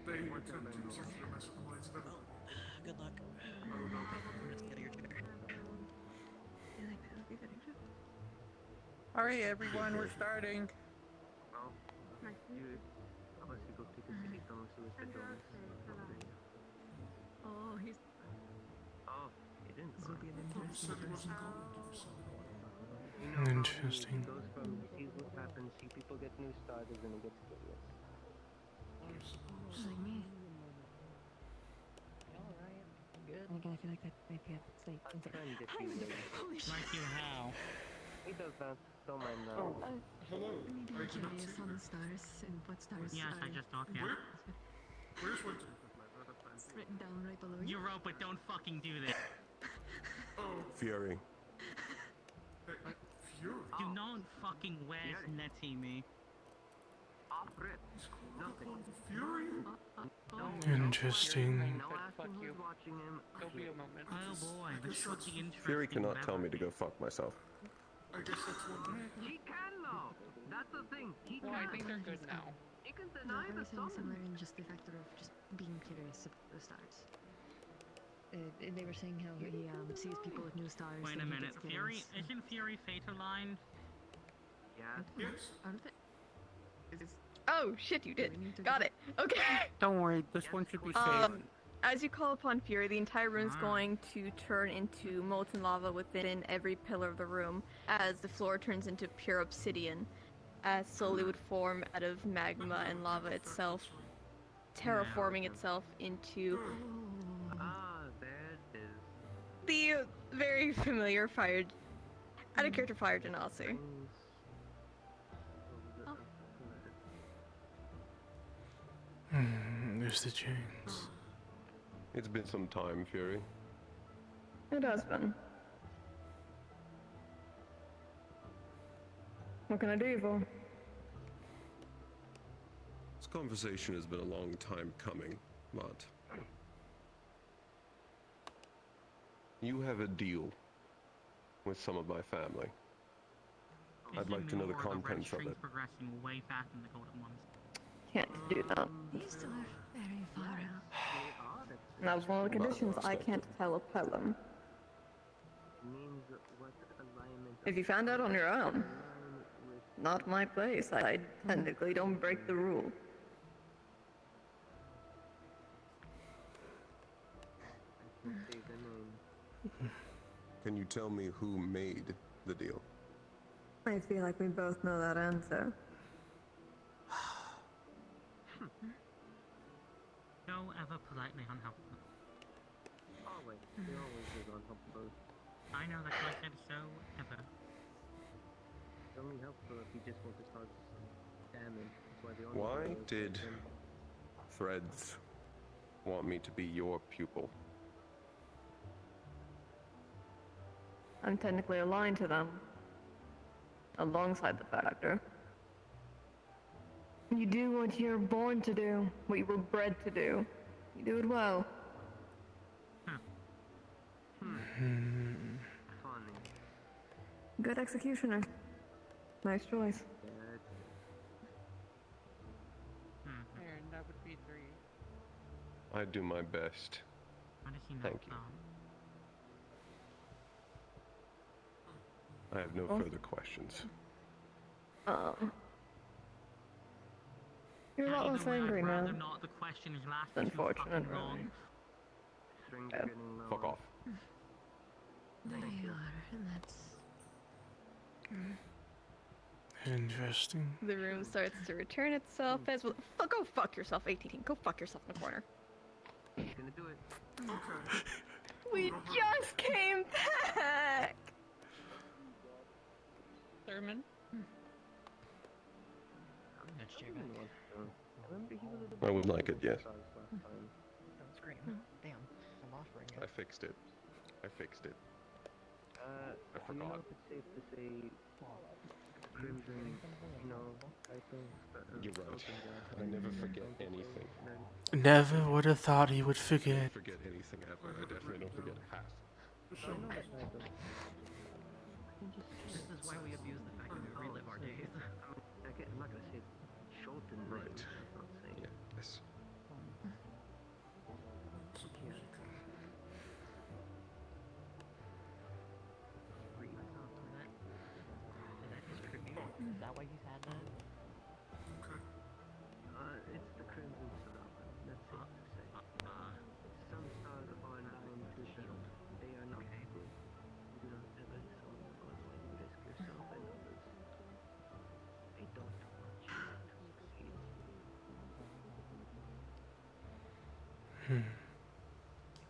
They attempt to circular mess with the lights that Well, good luck. Let's get your chair. Alright, everyone, we're starting. Oh, he's. Oh, he didn't. This would be an interesting person. You know how Interesting. he goes from he sees what happens, see people get new starters, and he gets curious. Like me. Again, I feel like that might be a mistake. A friend, if I'm you in the will. Polish. Like you how? He does that. Don't mind that. Oh, hello. Maybe I we're did not curious see on the that. stars and what stars Yes, are I just talked to you. Where's Winter? written down right below you. You wrote, but don't fucking do this. Oh, Fury. Fury. Do not fucking Wes Netty me. Fury? Interesting. Fuck you. There'll be a moment. Oh boy, this should be interesting. Fury cannot tell me to go fuck myself. I guess that's what. He can though. That's the thing. He Well, I think they're good now. He can No, deny I the was saying summon. similar in just the factor of just being curious about the stars. They were saying how he sees people with new stars. Wait a and he minute, gets Fury, curious. isn't Fury fate aligned? Yeah. Yes. Out of it. Oh, shit, you did. Got it. Okay. Don't worry, this one should be safe. As you call upon Fury, the entire room's going to turn into molten lava within every pillar of the room, as the floor turns into pure obsidian, as slowly would form out of magma and lava itself, terraforming itself into Ah, there it is. the very familiar fire, out of character fire genasi. There's the chains. It's been some time, Fury. It has been. What can I do you for? This conversation has been a long time coming, but You have a deal with some of my family. I'd like to know the contents of it. Progressing way faster than the golden ones. Can't do that. These two are very far out. That's one of the conditions. I can't telepel them. If you found out on your own, not my place. I technically don't break the rule. Can you tell me who made the deal? I feel like we both know that answer. Don't ever politely unhelpful. Always. He always is unhelpful. I know that's why I said so ever. It's only helpful if you just want to start damage. That's why the Why did Threads want me to be your pupil? I'm technically aligned to them. Alongside the factor. You do what you're born to do, what you were bred to do. You do it well. Funny. Good executioner. Nice choice. And that would be 3. I do my best. Thank you. I have no further questions. You're a lot less angry now. Not the question is last. Unfortunate, wrong. Yeah. Fuck off. There you are, and that's... Interesting. The room starts to return itself as well. Go fuck yourself, 18. Go fuck yourself in the corner. He's gonna do it. We just came back! Thurman? I would like it, yes. Don't scream. Damn, I'm offering it. I fixed it. I I forgot. if it's safe to say Crimson, You're right. I never forget anything. Never would have thought he would I forget. don't forget anything ever. I definitely don't forget half. This is why we abuse the fact that we relive our days. I'm not gonna say shorten Right. I'm not saying. Yes. Is that his tribute? Is that why he's had that? It's the Crimson Star. That's safe to say. Some stars are known to shield. They are not good. You do not ever summon them when you risk yourself and others. They don't want you to succeed. They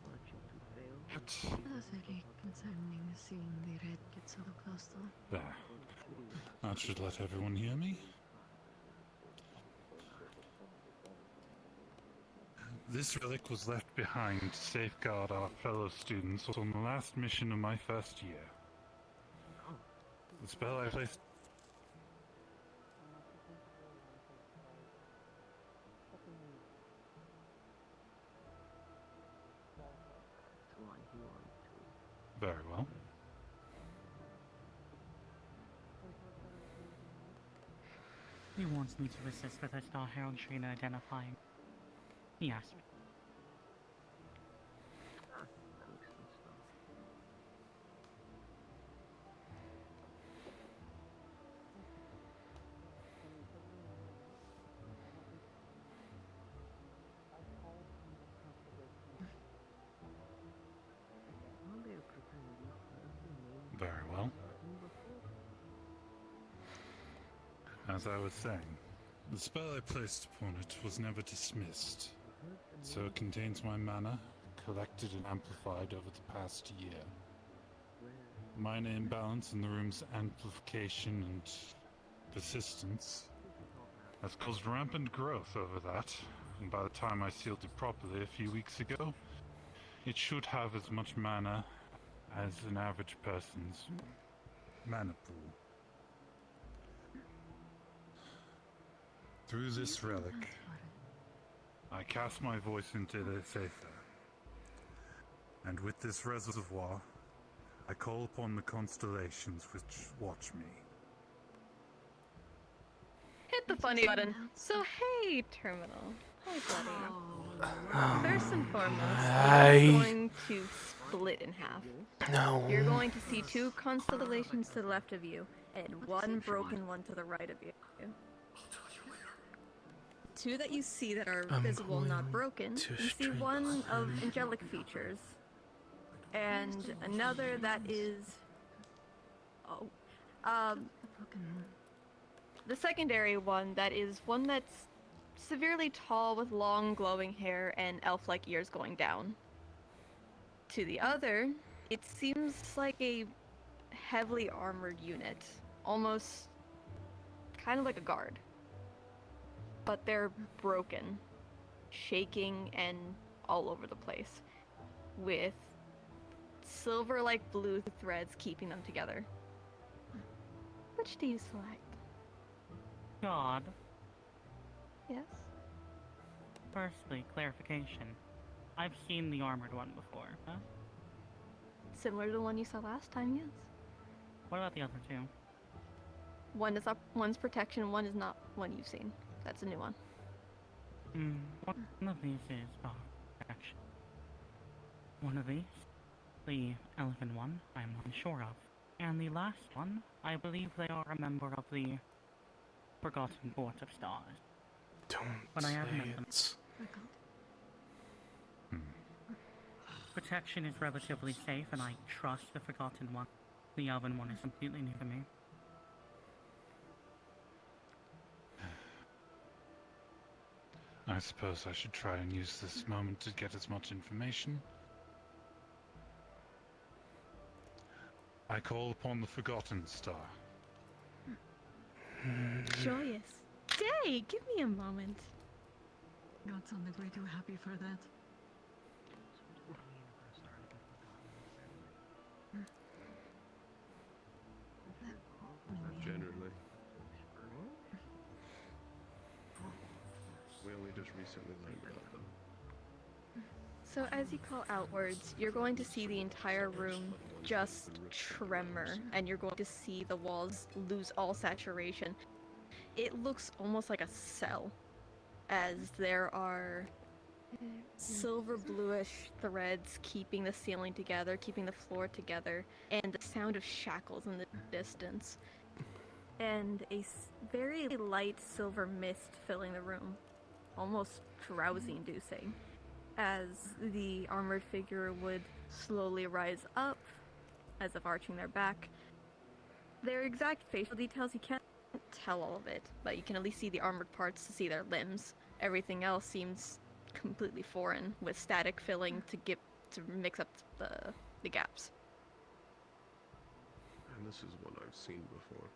want you to fail. That's very concerning seeing the red get so close to... There. That should let everyone hear me. This relic was left behind to safeguard our fellow students on the last mission of my first year. The spell I placed... Very well. He wants me to assist with a Star Heraldry and identifying. He asked me. Very well. As I was saying, the spell I placed upon it was never dismissed, so it contains my mana, collected and amplified over the past year. Minor imbalance in the room's amplification and persistence has caused rampant growth over that, and by the time I sealed it properly a few weeks ago, it should have as much mana as an average person's mana pool. Through this relic, I cast my voice into the Aether, And with this reservoir, I call upon the constellations which watch me. Hit the funny button. So hey, Terminal. Hi, buddy. First and foremost, you're going to split in half. No. You're going to see 2 constellations to the left of you, and 1 broken one to the right of you. 2 that you see that are visible, not broken. You see 1 of angelic features, and another that is... the secondary one that is one that's severely tall with long glowing hair and elf-like ears going down. To the other, it seems like a heavily armored unit, almost kind of like a guard. But they're broken, shaking, and all over the place, with silver-like blue threads keeping them together. Which do you select? God. Yes? Firstly, clarification. I've seen the armored one before, huh? Similar to the one you saw last time, yes. What about the other 2? One is up, one's protection, one is not one you've seen. That's a new one. One of these is protection. One of these, the elven one, I'm unsure of. And the last one, I believe they are a member of the Forgotten Court of Stars. But I haven't met them. Protection is relatively safe, and I trust the Forgotten one. The elven one is completely new to me. I suppose I should try and use this moment to get as much information. I call upon the Forgotten Star. Joyous. Day, give me a moment. Got something way too happy for that. Generally. We only just recently learned about them. So as you call outwards, you're going to see the entire room just tremor, and you're going to see the walls lose all saturation. It looks almost like a cell, as there are silver bluish threads keeping the ceiling together, keeping the floor together, and the sound of shackles in the distance. And a very light silver mist filling the room, almost drowsy-inducing, as the armored figure would slowly rise up, as if arching their back. Their exact facial details, you can't tell all of it, but you can at least see the armored parts to see their limbs. Everything else seems completely foreign, with static filling to mix up the gaps. And this is one I've seen before.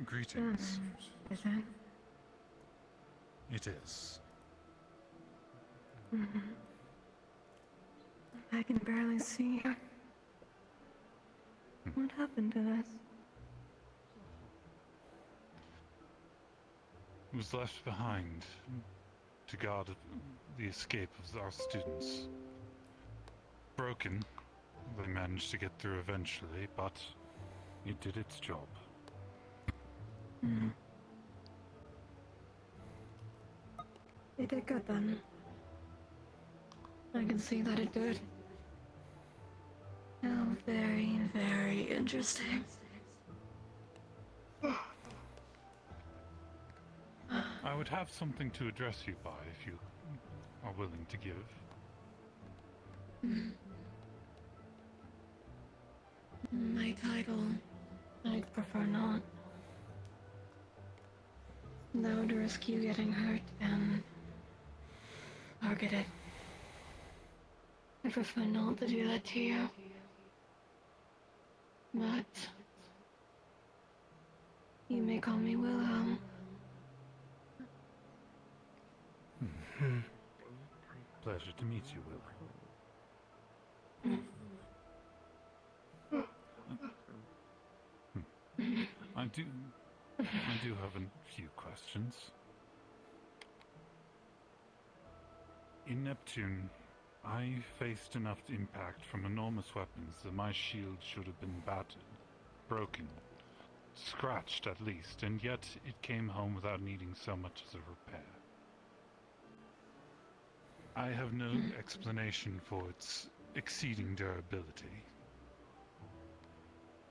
Greetings. Is that? It is. I can barely see you. What happened to this? It was left behind to guard the escape of our students. Broken. They managed to get through eventually, but it did its job. They did good then. I can see that it did. How very, very interesting. I would have something to address you by if you are willing to give. My title, I'd prefer not. That would risk you getting hurt and targeted. I prefer not to do that to you. But you may call me Wilhelm. Pleasure to meet you, Will. I do have a few questions. In Neptune, I faced enough impact from enormous weapons that my shield should have been battered, broken, scratched at least, and yet it came home without needing so much as a repair. I have no explanation for its exceeding durability.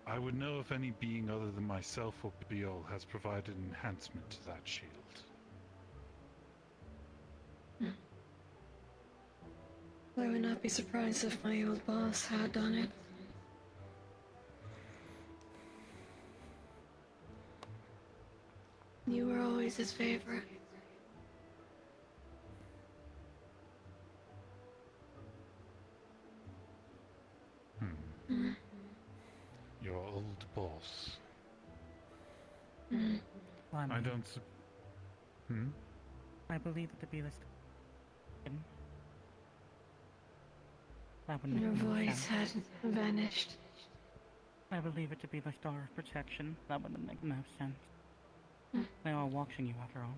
I would know if any being other than myself or Biol has provided enhancement to that shield. I would not be surprised if my old boss had done it. You were always his favorite. Your old boss. I don't I believe it to be this. That would Your make no voice sense. had vanished. I believe it to be the Star of Protection. That would make no sense. They are watching you after all.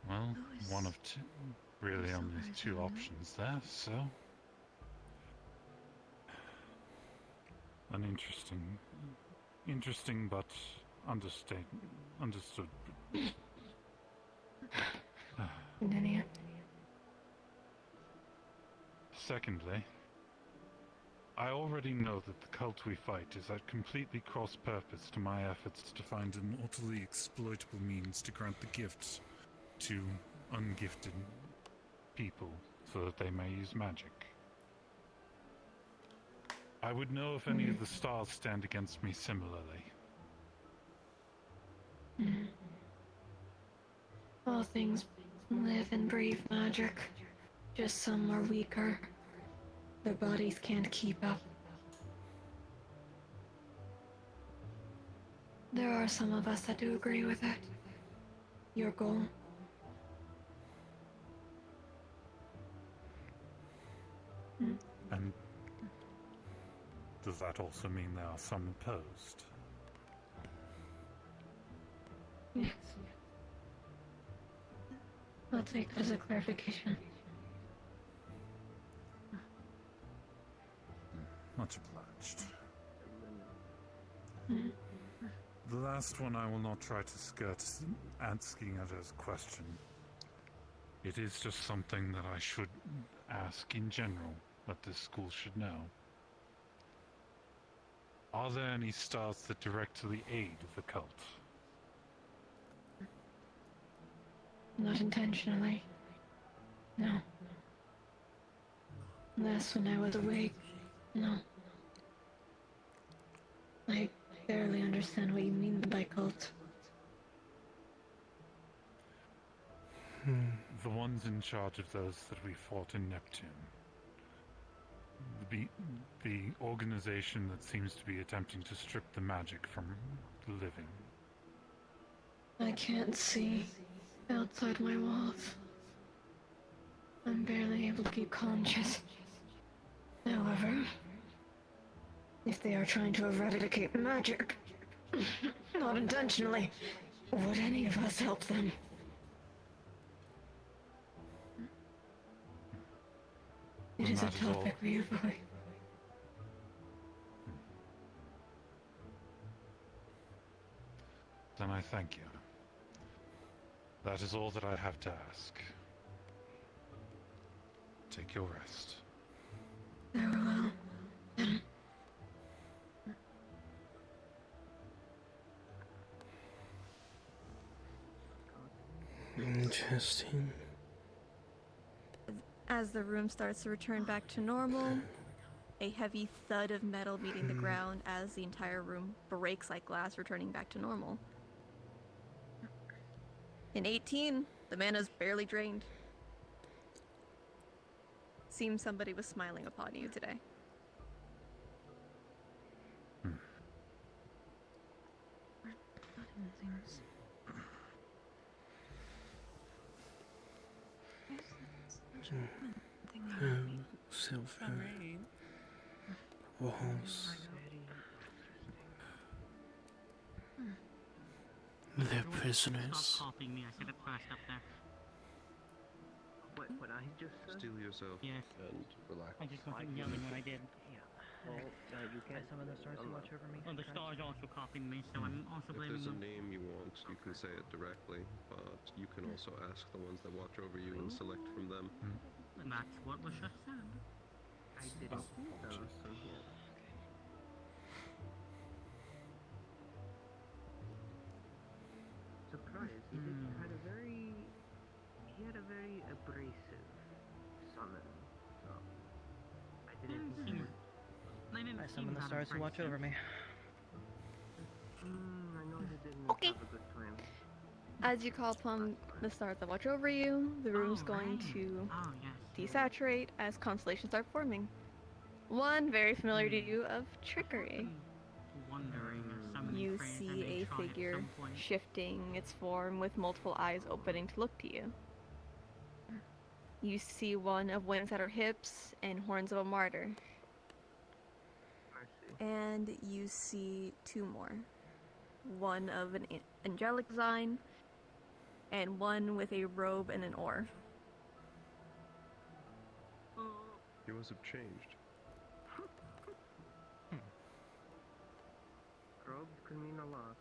Well, one of two. Really only two options there, so... An interesting but understood. Continue. Secondly, I already know that the cult we fight is at completely cross-purpose to my efforts to find an utterly exploitable means to grant the gifts to ungifted people so that they may use magic. I would know if any of the stars stand against me similarly. All things live and breathe magic. Just some are weaker. Their bodies can't keep up. There are some of us that do agree with it. Your goal. And does that also mean there are some opposed? Yes. I'll take that as a clarification. Much obliged. The last one I will not try to skirt asking it as a question. It is just something that I should ask in general, that this school should know. Are there any stars that directly aid the cult? Not intentionally. No. Last when I was awake, no. I barely understand what you mean by cult. The ones in charge of those that we fought in Neptune. The organization that seems to be attempting to strip the magic from the living. I can't see outside my walls. I'm barely able to keep conscious. However, if they are trying to eradicate magic, not intentionally, would any of us help them? It is a topic we avoid. Then I thank you. That is all that I have to ask. Take your rest. Farewell. Interesting. As the room starts to return back to normal, a heavy thud of metal meeting the ground as the entire room breaks like glass, returning back to normal. In 18, the mana's barely drained. Seems somebody was smiling upon you today. silver walls. They're prisoners. Stop copying me. I should have crashed up there. What I just said? Steel yourself Yes. and relax. I just wasn't yelling when I did. Well, you can't summon the stars to watch over me. Well, the stars also copying me, so I'm also If blaming there's a them. name you want, you can say it directly, but you can also ask the ones that watch over you and select from them. That's what was just said. I didn't see those from here. Surprised. He had a very abrasive summon. So I didn't think I summon the stars to watch over me. I know he didn't Okay. have a good time. As you call upon the stars that watch over you, the room's going to desaturate as constellations start forming. One very familiar to you of trickery. Wondering if summoning You phrase I see may a try at figure some point. shifting its form with multiple eyes opening to look to you. You see one of wings at her hips and horns of a martyr. And you see two more. One of an angelic design, and one with a robe and an oar. Yours have changed. Robes could mean a lot.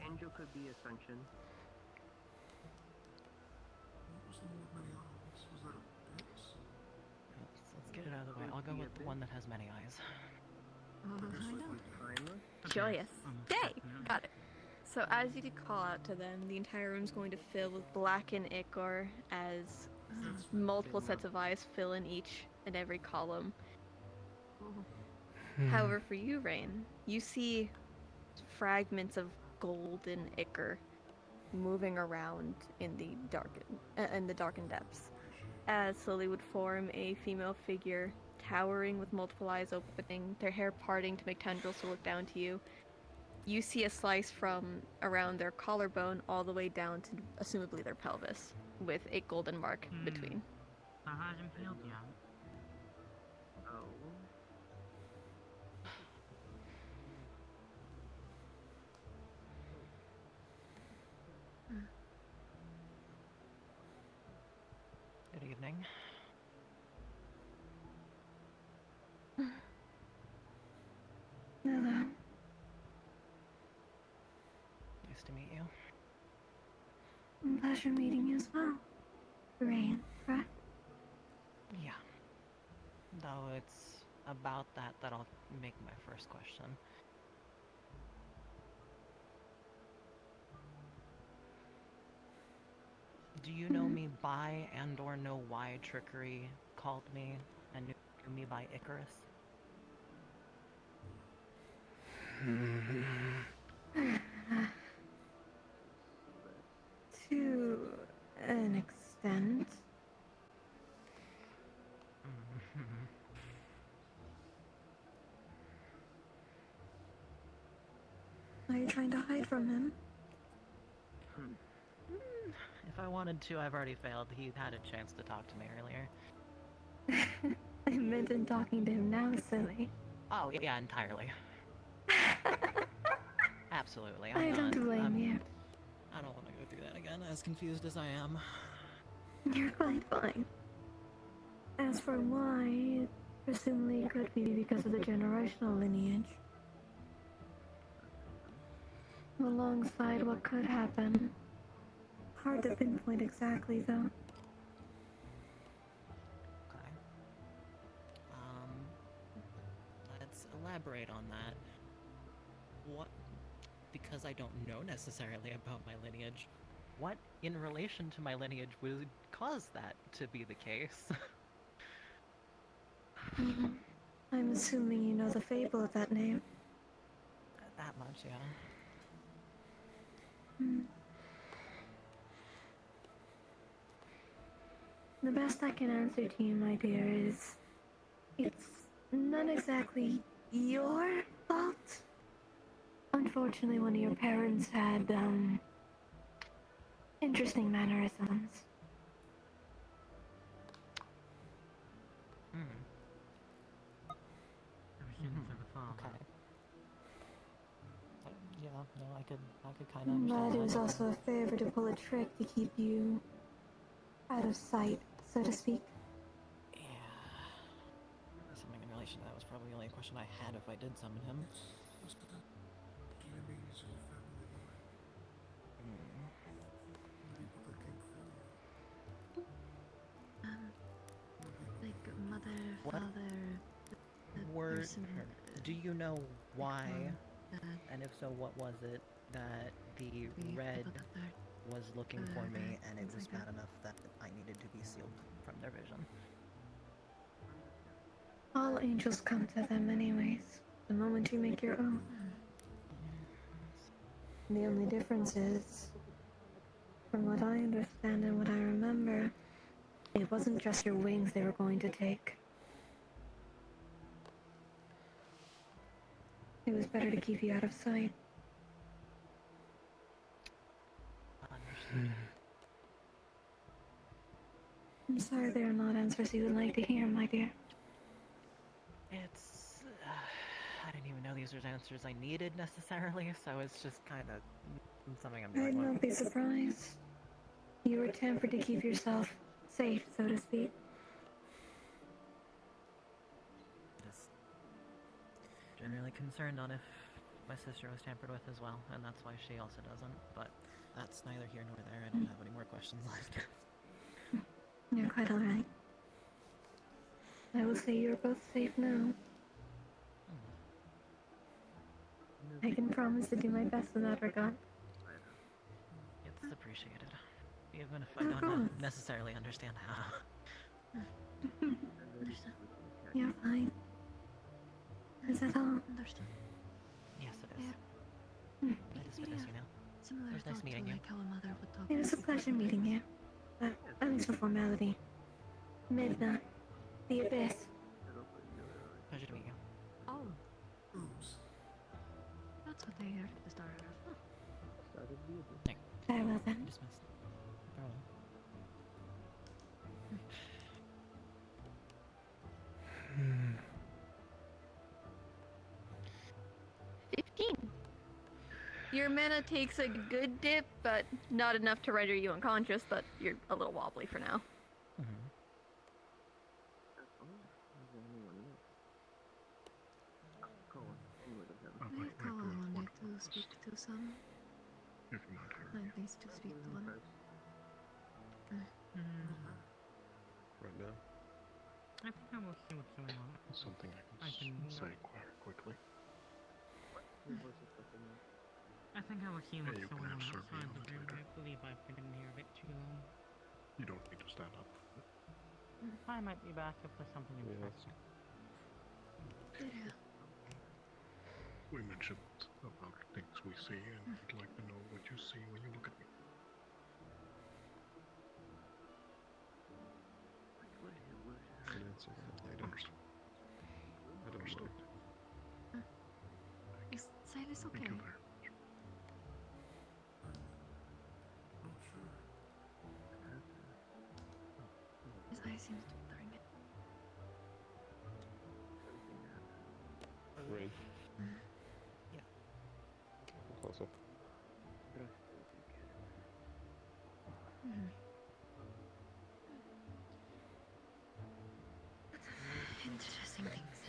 Angel could be Ascension. Let's get it out of the way. I'll go with the one that has many eyes. Joyous. Yay! Got it. So as you call out to them, the entire room's going to fill with blackened ichor as multiple sets of eyes fill in each and every column. However, for you, Rain, you see fragments of golden ichor moving around in the darkened depths, as slowly would form a female figure towering with multiple eyes opening, their hair parting to make tendrils to look down to you. You see a slice from around their collarbone all the way down to assumably their pelvis, with a golden mark between. That hasn't healed yet. Oh. Good evening. Hello. Nice to meet you. Pleasure meeting you as well. Rain, correct? Yeah. Though it's about that I'll make my first question. Do you know me by and or know why Trickery called me and knew me by Icarus? To an extent. Are you trying to hide from him? If I wanted to, I've already failed. He had a chance to talk to me earlier. I meant in talking to him now, silly. Oh, yeah, entirely. Absolutely. I don't blame you. I don't want to go through that again, as confused as I am. You're quite fine. As for why, presumably it could be because of the generational lineage. Alongside what could happen. Hard to pinpoint exactly, though. Okay. Let's elaborate on that. What, because I don't know necessarily about my lineage, what in relation to my lineage would cause that to be the case? I'm assuming you know the fable of that name. That much, yeah. The best I can answer to you, my dear, is it's not exactly your fault. Unfortunately, one of your parents had Interesting mannerisms. Okay. Yeah, no, I could kind of understand But it was that. also a favor to pull a trick to keep you out of sight, so to speak. Yeah. Something in relation to that was probably the only question I had if I did summon him. Like mother, What father, the were person. do you know why, Dad, and if so, what was it that the we red about the third, was looking for me, and it things was like bad that. enough that I needed to be sealed from their vision? All angels come to them anyways, the moment you make your oath. The only difference is, from what I understand and what I remember, it wasn't just your wings they were going to take. It was better to keep you out of sight. I'm sorry there are not answers you would like to hear, my dear. It's I didn't even know these were answers I needed necessarily, so it's just kind of something I'm I'd dealing not with. be surprised. You were tempered to keep yourself safe, so to speak. Just generally concerned on if my sister was tampered with as well, and that's why she also doesn't. But that's neither here nor there. I don't have any more questions left. You're quite alright. I will say you're both safe now. I can promise to do my best in that regard. It's appreciated, even if Of I course. don't necessarily understand how. You're fine. Is that all? Understood. Yes, it is. Hmm. I dismiss you now. Similar It was nice thought meeting to you. like how a mother would talk. It was a pleasure meeting you. At least for formality. Midnight. The Abyss. Pleasure to meet you. Oh. That's what they hear at the start of. Very well then. Dismissed. Farewell. Hmm. 15. Your mana takes a good dip, but not enough to render you unconscious, but you're a little wobbly for now. May Kawa wanted to speak to some. If you mind. Find ways to speak to one. Right now? I think I will see what's going on. Something I I can can- say quite quickly. I think I will see what's you can going on answer me outside on the it room. later. I believe I've been in here a bit too long. You don't need to stand up. I might be back if there's something interesting. We mentioned about things we see, and I'd like to know what you see when you look at me. I can answer that later. I'd understand. Is Silas okay? Thank you very much. His eye seems to be blurring it. Rain. Yeah. Closer. Interesting things.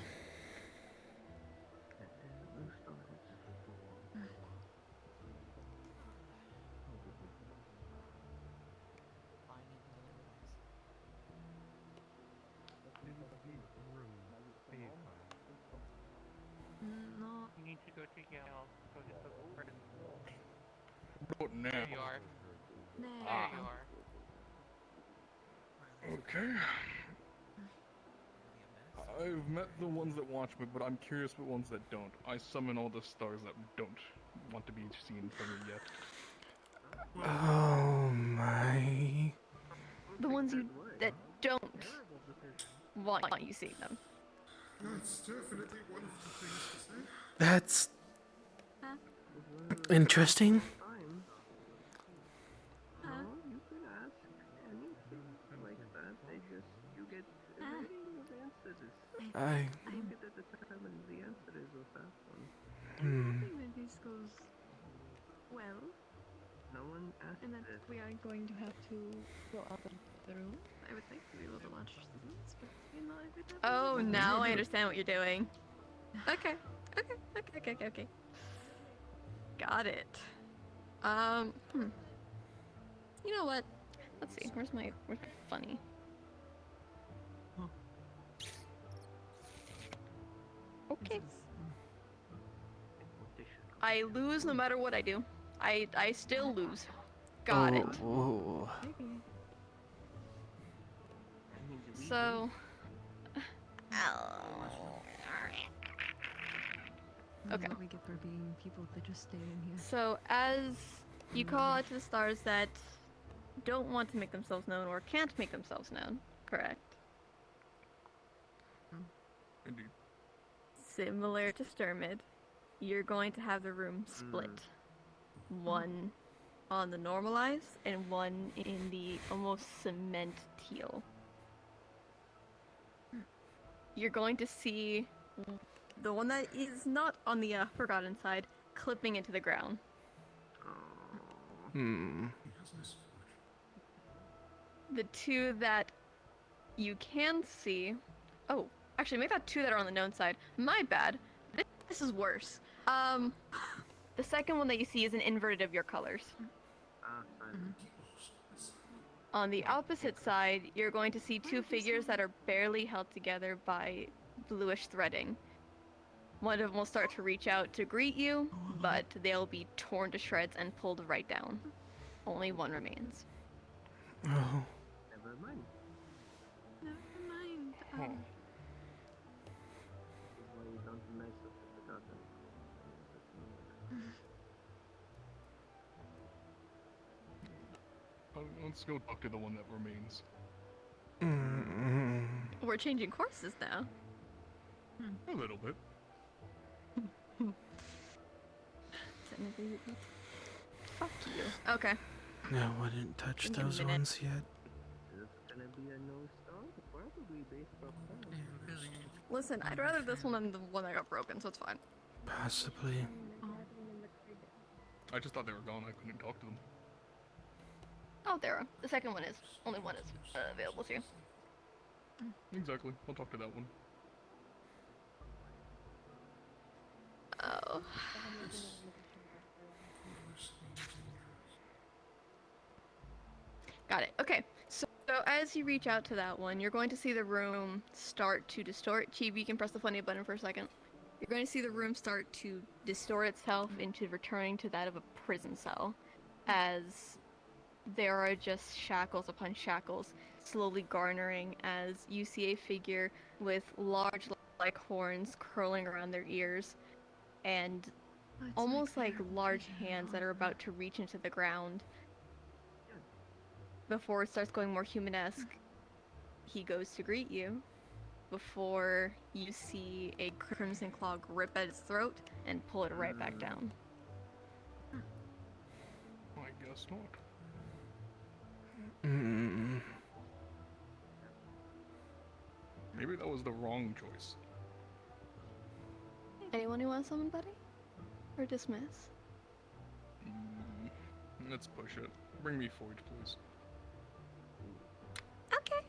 No. You need to go to Yale. Go get the friend. What now? There you are. There There you are. Okay. I've met the ones that watch me, but I'm curious about ones that don't. I summon all the stars that don't want to be seen from me yet. Oh my. The ones that don't want you seeing them. That's definitely one of the things to say. That's Huh? interesting. Huh? I. think that determines the answer is a fast one. Hoping that this goes well, No one asked and that this. we are going to have to go out of the room. I would like to be able to watch things, but you know, if it happens. Oh, it now I happens. understand what you're doing. Okay. Okay. Got it. You know what? Let's see. Where's my funny? Okay. I lose no matter what I do. I still lose. Got it. Oh. So. Okay. What we get for being people that just stay in here. So as you call out to the stars that don't want to make themselves known or can't make themselves known, correct? Indeed. Similar to Sturmid, you're going to have the room split. One on the normalized and one in the almost cement teal. You're going to see the one that is not on the forgotten side clipping into the ground. The two that you can see... Oh, actually, make that two that are on the known side. My bad. This is worse. The second one that you see is an inverted of your colors. On the opposite side, you're going to see two figures that are barely held together by bluish threading. One of them will start to reach out to greet you, but they'll be torn to shreds and pulled right down. Only one remains. Oh. Never mind. Never mind. Why you don't mess with the forgotten? Let's go talk to the one that remains. We're changing courses now. A little bit. Fuck you. Okay. No, I didn't touch Give me a those minute. ones yet. Is this gonna be a no star? Probably based off that. Listen, I'd rather this one than the one that got broken, so it's fine. Possibly. I just thought they were gone. I couldn't talk to them. Oh, there are. The second one is. Only one is available to you. Exactly. I'll talk to that one. Oh. Got it. Okay. So as you reach out to that one, you're going to see the room start to distort. Chibi, you can press the funny button for a second. You're going to see the room start to distort itself into returning to that of a prison cell, as there are just shackles upon shackles slowly garnering as you see a figure with large like horns curling around their ears and almost like large hands that are about to reach into the ground. Before it starts going more human-esque, he goes to greet you before you see a crimson claw grip at its throat and pull it right back down. I guess not. Maybe that was the wrong choice. Anyone who wants to summon buddy? Or dismiss? Let's push it. Bring me Forge, please. Okay.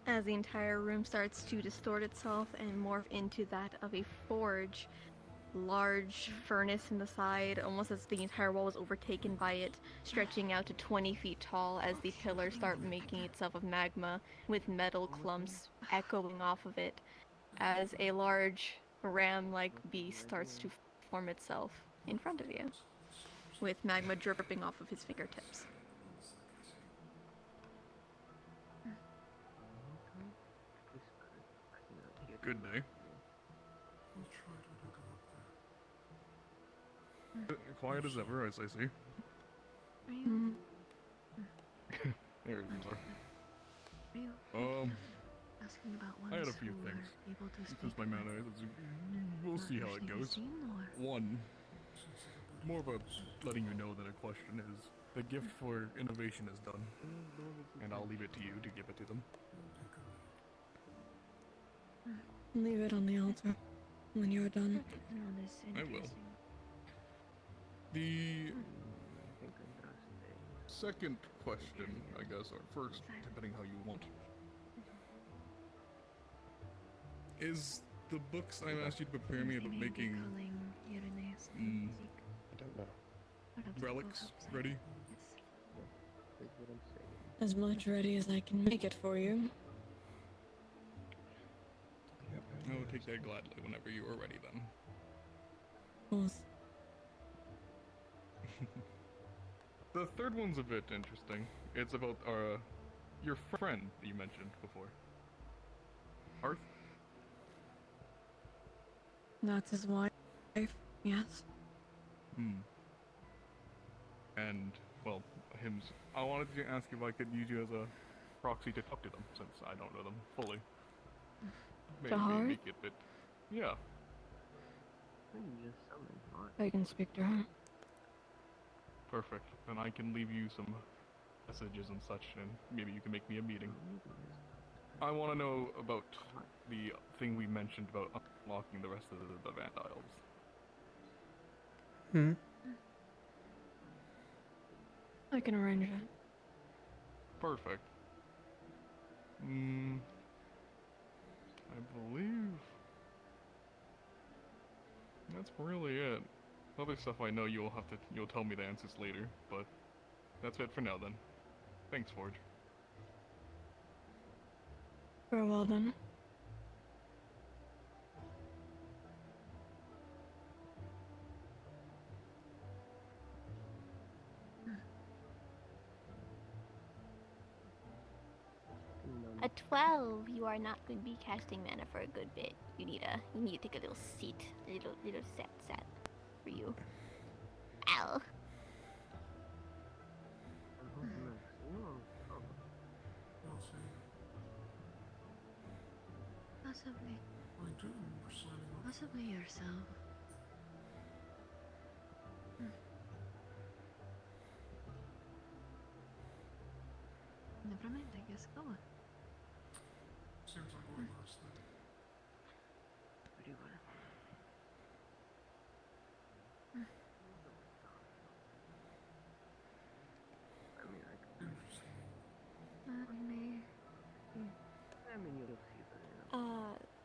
As the entire room starts to distort itself and morph into that of a forge, large furnace in the side, almost as the entire wall was overtaken by it, stretching out to 20 feet tall as the pillars start making itself of magma, with metal clumps echoing off of it, as a large ram-like beast starts to form itself in front of you, with magma dripping off of his fingertips. Good day. Quiet as ever, as I see. There you are. Asking about I had a ones few who things. were able to speak. Since my mana is, we'll see how it goes. One, more of a letting you know that a question is, the gift for innovation is done, and I'll leave it to you to give it to them. Leave it on the altar when you're done. I will. The second question, I guess, or first, depending how you want, is the books I've asked you to prepare me about making I don't know. relics ready? As much ready as I can make it for you. I will take that gladly whenever you are ready then. Both. The third one's a bit interesting. It's about your friend that you mentioned before. Arth? That's his wife, yes. And, well, I wanted to ask if I could use you as a proxy to talk to them, since I don't know them fully. Jahar? Make it fit. Yeah. I can speak to her. Perfect. Then I can leave you some messages and such, and maybe you can make me a meeting. I want to know about the thing we mentioned about unlocking the rest of the Vandiles. I can arrange it. Perfect. I believe that's really it. Other stuff I know you'll tell me the answers later, but that's it for now then. Thanks, Forge. Very well then. At 12, you are not going to be casting mana for a good bit. You need to take a little seat, a little sat for you. Ow. Possibly yourself. Never mind, I guess go on. Seems like one last thing. Pretty well.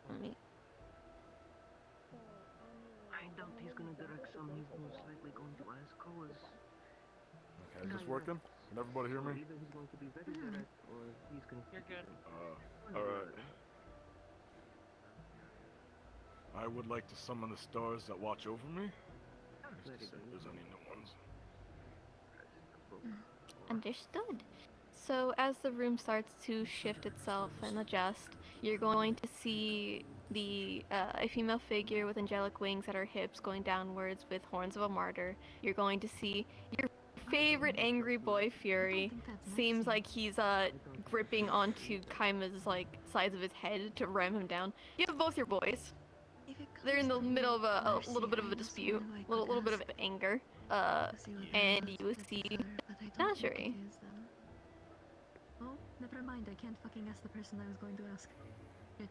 Let me. I doubt he's gonna direct some. He's most likely going to ask cause. Okay, is this working? Can everybody hear me? Either he's going to be very direct, or he's going to. You're good. Alright. I would like to summon the stars that watch over me. Just to see if there's any new ones. Understood. So as the room starts to shift itself and adjust, you're going to see a female figure with angelic wings at her hips going downwards with horns of a martyr. You're going to see your favorite angry boy Fury. Seems like he's gripping onto Kaima's sides of his head to ram him down. You have both your boys. They're in the middle of a little bit of a dispute, a little bit of anger. And you see Nashiri. Oh, never mind. I can't fucking ask the person I was going to ask. Shit.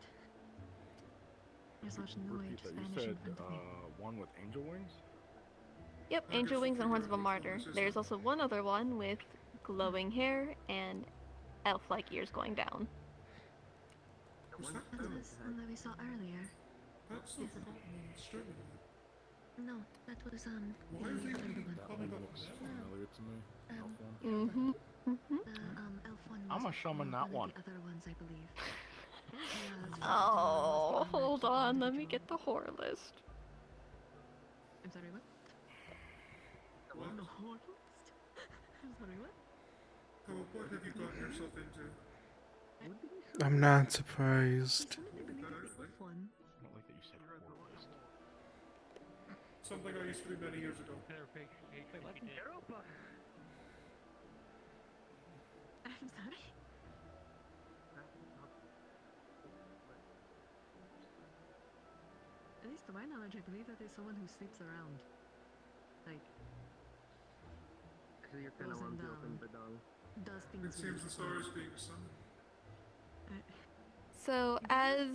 There's such noise Repeat that. You Spanish in said front of me. one with angel wings? Yep, angel wings and horns of a martyr. There's also one other one with glowing hair and elf-like ears going down. That's this one that we saw earlier. That's not the straight. No, that was Why are they That one looks familiar to me. Elf one. Elf one. I'm gonna summon that one. The other ones, I believe. Oh, hold on, let me get the horror list. I'm sorry, what? What? The horror list? I'm sorry, what? What have you gotten yourself into? I'm not surprised. One. Not like that you said horror list. Something I used to do many years ago. I'm sorry. At least to my knowledge, I believe that is someone who sleeps around. Like, So you're kind of goes and, lumpy up in the dong. does things. It seems the star is being summoned. So as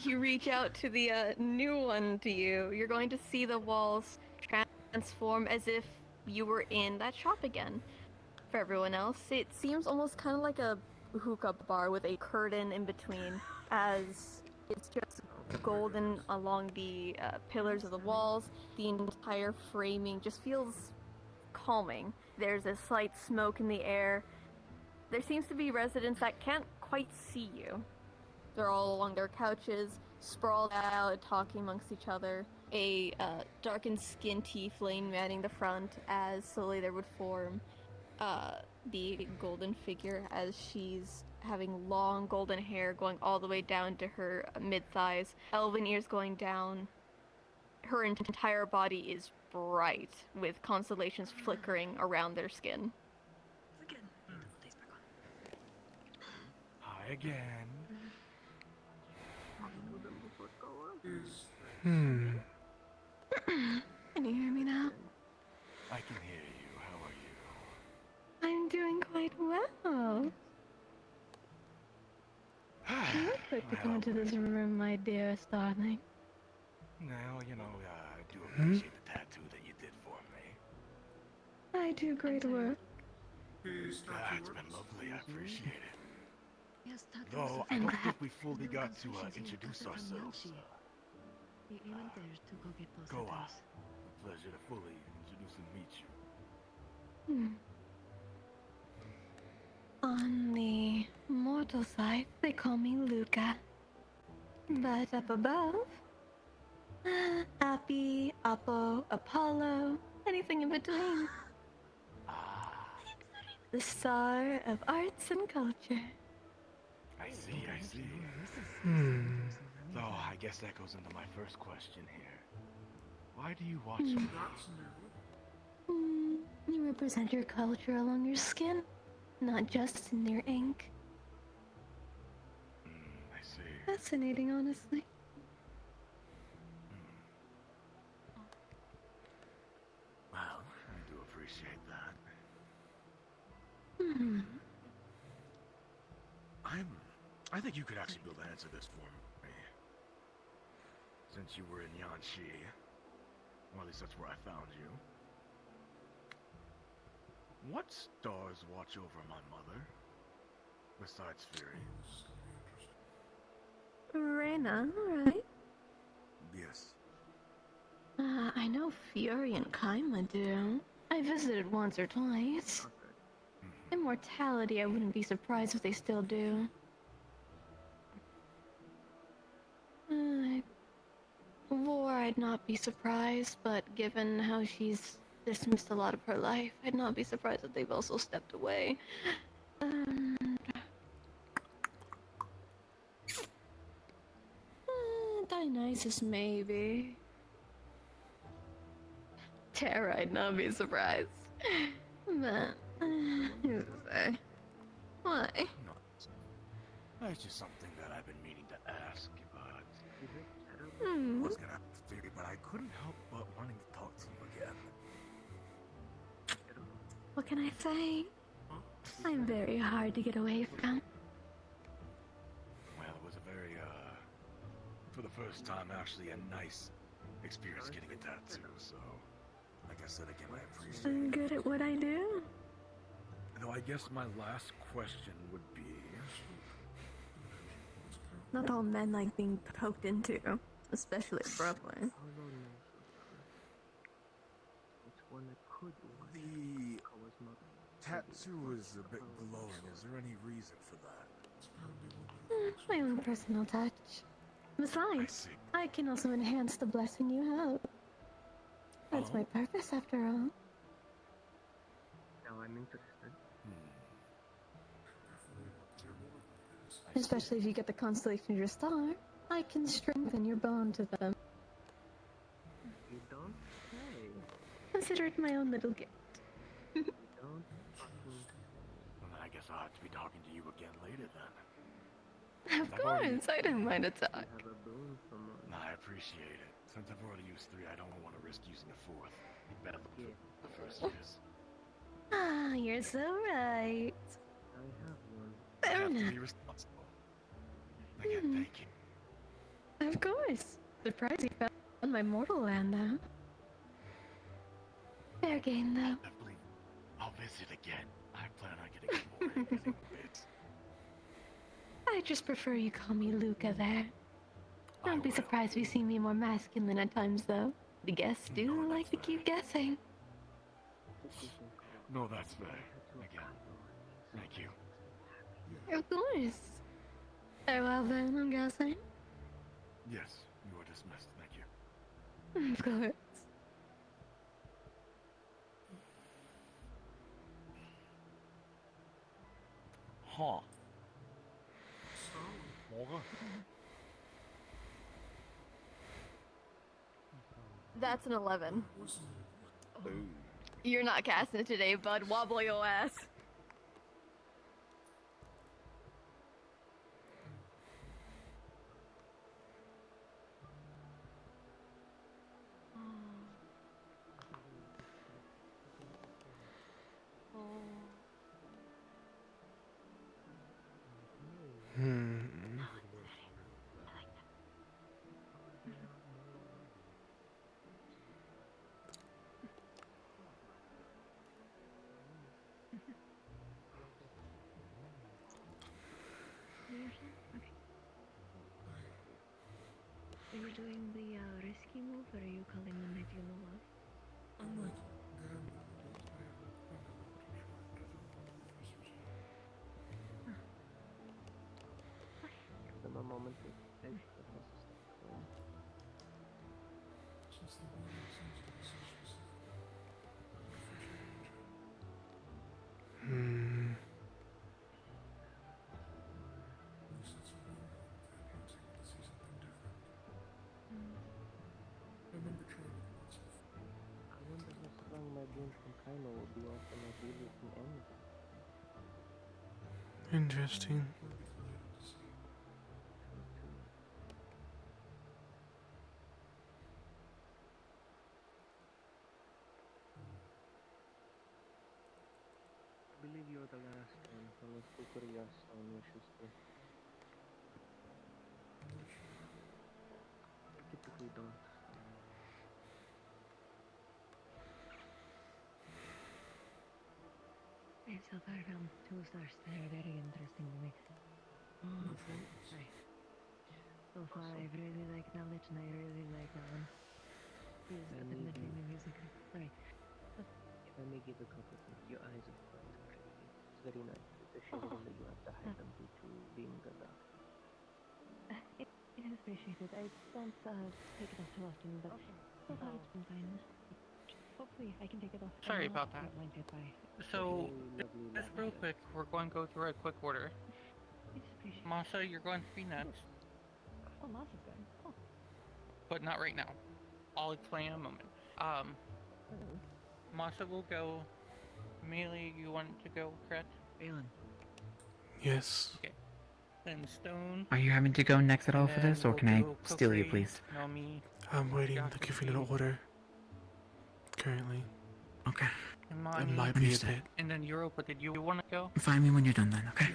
you reach out to the new one to you, you're going to see the walls transform as if you were in that shop again. For everyone else, it seems almost kind of like a hookah bar with a curtain in between, as it's just golden along the pillars of the walls. The entire framing just feels calming. There's a slight smoke in the air. There seems to be residents that can't quite see you. They're all along their couches, sprawled out, talking amongst each other. A darkened skin tiefling manning the front, as slowly there would form the golden figure, as she's having long golden hair going all the way down to her mid-thighs, elven ears going down. Her entire body is bright, with constellations flickering around their skin. Hi again. Can you hear me now? I can hear you. How are you? I'm doing quite well. You look like to come into this room, my dearest darling. Well, you know, I do appreciate the tattoo that you did for me. I do great work. It's been lovely. I appreciate it. Yes, Though I don't think we fully got to introduce ourselves. Goa, a pleasure to fully introduce and meet you. On the mortal side, they call me Luca. But up above, Appy, Appo, Apollo, anything in between. The star of arts and culture. I see. So I guess that goes into my first question here. Why do you watch me? You represent your culture along your skin, not just in your ink. I see. Fascinating, honestly. Well, I do appreciate that. I think you could actually be able to answer this for me. Since you were in Yanxi, or at least that's where I found you. What stars watch over my mother, besides Fury? Reyna, right? Yes. I know Fury and Kaima do. I visited once or twice. Immortality, I wouldn't be surprised if they still do. War, I'd not be surprised, but given how she's dismissed a lot of her life, I'd not be surprised if they've also stepped away. Dionysus, maybe. Terra, I'd not be surprised. But, who's to say? Why? That's just something that I've been meaning to ask, but I Hmm. was gonna figure, but I couldn't help but wanting to talk to you again. What can I say? I'm very hard to get away from. Well, it was a very, for the first time, actually a nice experience getting a tattoo, so, like I said again, I appreciate I'm it. good at what I do. Though I guess my last question would be... Not all men like being poked into, especially abruptly. The tattoo is a bit glowing. Is there any reason for that? My own personal touch. Besides, I can also enhance the blessing you have. That's my purpose, after all. Now I'm interested. Especially if you get the constellation of your star, I can strengthen your bond to them. You don't say. Consider it my own little gift. You don't fucking Well, then I guess I'll have to be talking to you again later then. Of course, I don't mind a talk. have a boon from us. Nah, I appreciate it. Since I've already used 3, I don't want to risk using a 4th. You better look for the first use. Ah, you're so right. I have one. Fair I have to enough. be responsible. again, thank you. Of course. Surprised you found my mortal land, though. Fair game, though. Definitely, I'll visit again. I plan on getting more interesting bits. I just prefer you call me Luca there. Don't be surprised if you see me more masculine at times, though. The guests do like to keep guessing. No, that's fair. Again, thank you. Of course. Farewell then, I'm guessing. Yes, you are dismissed. Thank you. Of course. Huh. Morgan? That's an 11. You're not casting it today, bud. Wobble your ass. Okay. Are you doing the risky move, or are you calling the knight you know of? I'm like, Give them a moment to take the I wonder how strong my boon from Kaino will be after my dualism ends. Interesting. I believe you're the last one, unless Curiosum wishes to. I typically don't. So far found 2 stars that are very interesting to me. Sorry. So far I've really liked knowledge and I really like that one. Please definitely my music. Sorry. If I may give a compliment, your eyes are quite pretty. It's very nice. It's a shame that you have to hide them due to being a doctor. It is appreciated. I don't take it off too often, but so far it's been fine. Hopefully I can take it off. Sorry about that. So, just real quick, we're going to go through a quick order. Masa, you're going to be next, Oh, Masa's good. Oh. but not right now. I'll explain in a moment. Masa will go. Melee, you want to go, correct? Valen. Yes. Okay. Then Stone. Are you having to go next at all for this, or can I steal you, please? Nomi. I'm waiting to give you an order. Currently. Okay. It might be a Understood. bit. And then Europa, did you want to go? Find me when you're done then, okay?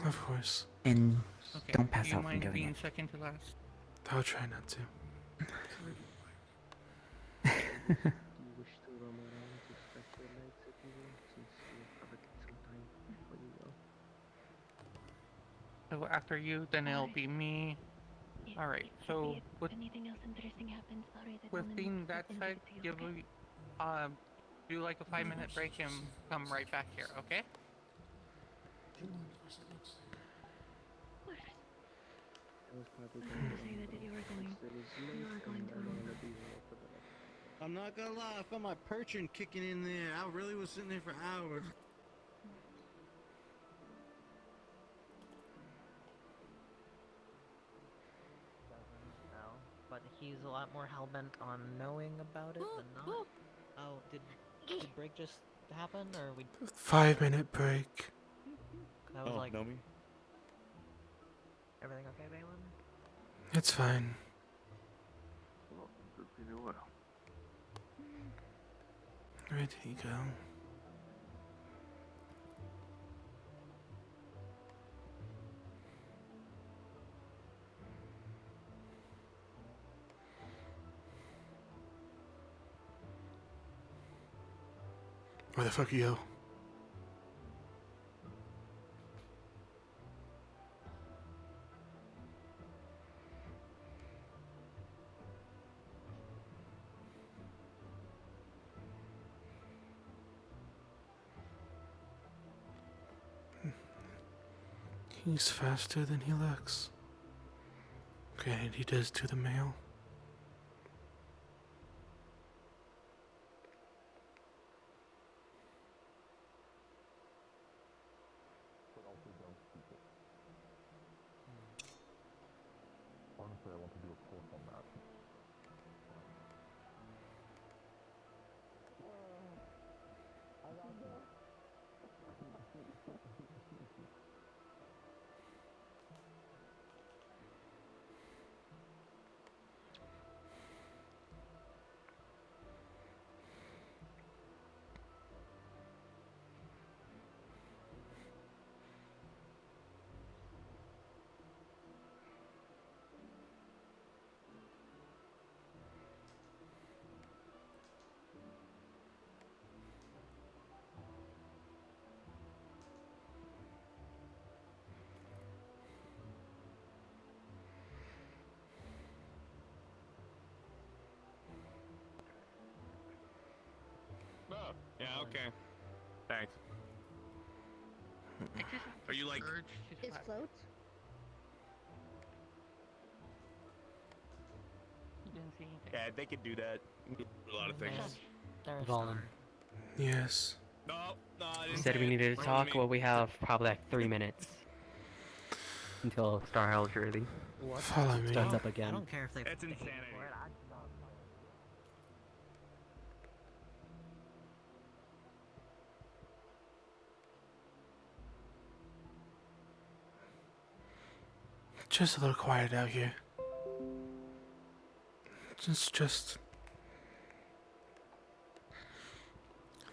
Of course. And Okay. don't pass Do you out from mind doing being it. second to last? I'll try not to. Do you wish to roam around to stretch your legs if you will, since you allocate some time before you go? So after you, then it'll be me. Alright, so with anything else interesting happens, sorry that with being that side, give me do like a 5-minute break and come right back here, okay? I was probably I going was to say that you were going to I'm not gonna lie, I felt my perching kicking in there. I really was sitting there for hours. Now, but he's a lot more hellbent on knowing about it than not. Oh, did break just happen, or we? 5-minute break. That was like. Nomi? Everything okay, Valen? It's fine. Well, good to do well. Where did he go? Where the fuck are you? He's faster than he looks. Granted, he does to the male. Honestly, I want to do a course on that. Oh, yeah, okay. Thanks. Are you like... Is floats? Yeah, they could do that. A lot of things. Valen. Yes. No, I You didn't said say we it. needed to talk. Well, we have probably like 3 minutes until Star Hell's really Follow me. starts up again. I don't care if they. That's insanity. Just a little quiet out here. Just.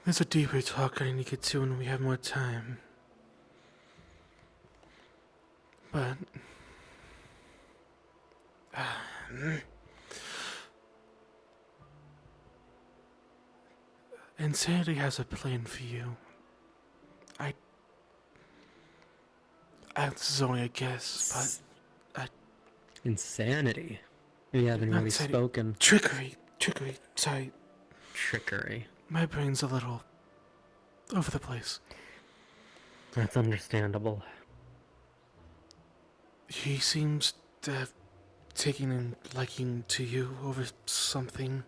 There's a deeper talk I need to get to when we have more time. But. Insanity has a plan for you. This is only a guess, but Insanity. We haven't really Insanity. spoken. Trickery. Sorry. Trickery. My brain's a little over the place. That's understandable. He seems to have taken a liking to you over something.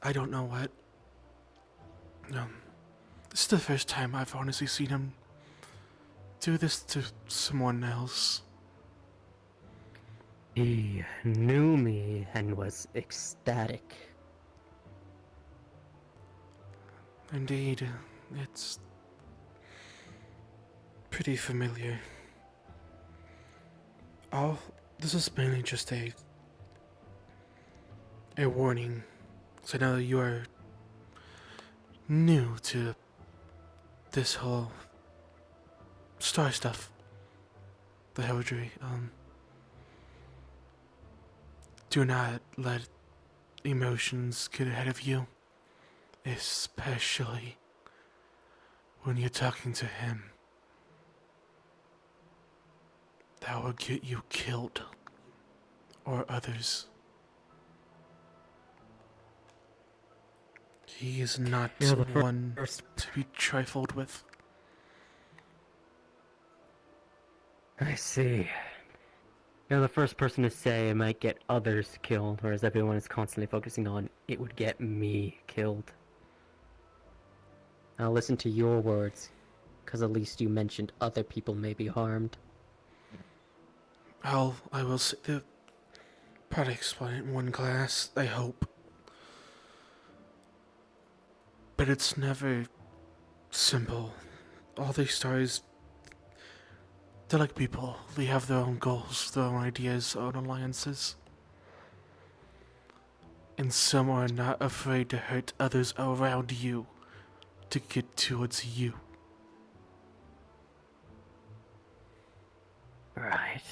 I don't know what. This is the first time I've honestly seen him do this to someone else. He knew me and was ecstatic. Indeed, it's pretty familiar. This is mainly just a warning. So now that you are new to this whole star stuff, the heraldry, do not let emotions get ahead of you, especially when you're talking to him. That will get you killed, or others. He is not one to be trifled with. I see. You're the first person to say it might get others killed, whereas everyone is constantly focusing on it would get me killed. I'll listen to your words, because at least you mentioned other people may be harmed. I will say probably explain it in one class, I hope. But it's never simple. All these stars, they're like people. They have their own goals, their own ideas, their own alliances. And some are not afraid to hurt others around you to get towards you. Right.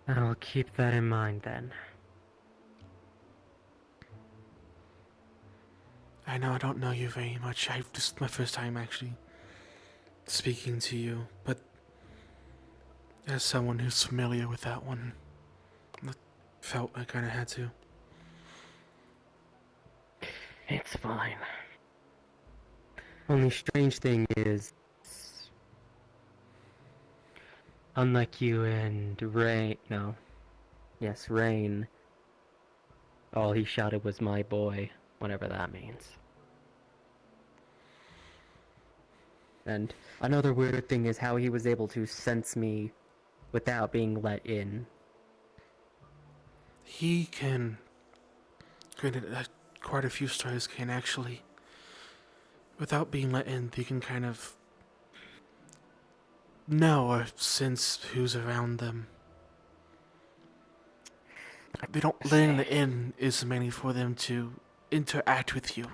I'll keep that in mind then. I know I don't know you very much. This is my first time actually speaking to you, but as someone who's familiar with that one, I felt I kind of had to. It's fine. Only strange thing is, unlike you and Rain, Rain, all he shouted was my boy, whatever that means. And another weird thing is how he was able to sense me without being let in. He can. Granted, quite a few stars can actually. Without being let in, they can kind of know or sense who's around them. They don't letting it in is mainly for them to interact with you.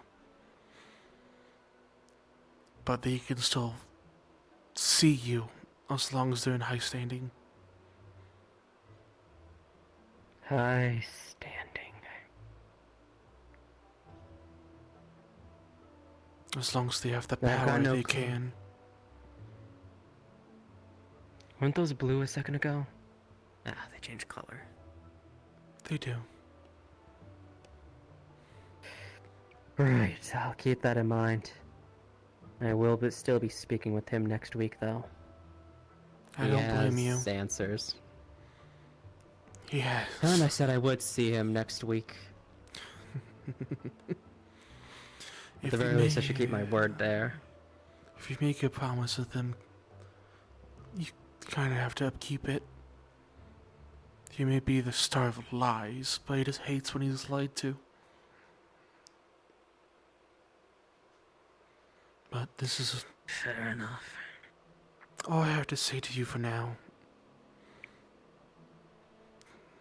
But they can still see you as long as they're in high standing. High standing. As long as they have the power, they can. Weren't those blue a second ago? Ah, they changed color. They do. Right, I'll keep that in mind. I will still be speaking with him next week, though. I don't blame you. He has answers. Yes. And I said I would see him next week. At the very least, I should keep my word there. If you make a promise with him, you kind of have to upkeep it. He may be the star of lies, but he just hates when he's lied to. But this is fair enough. All I have to say to you for now.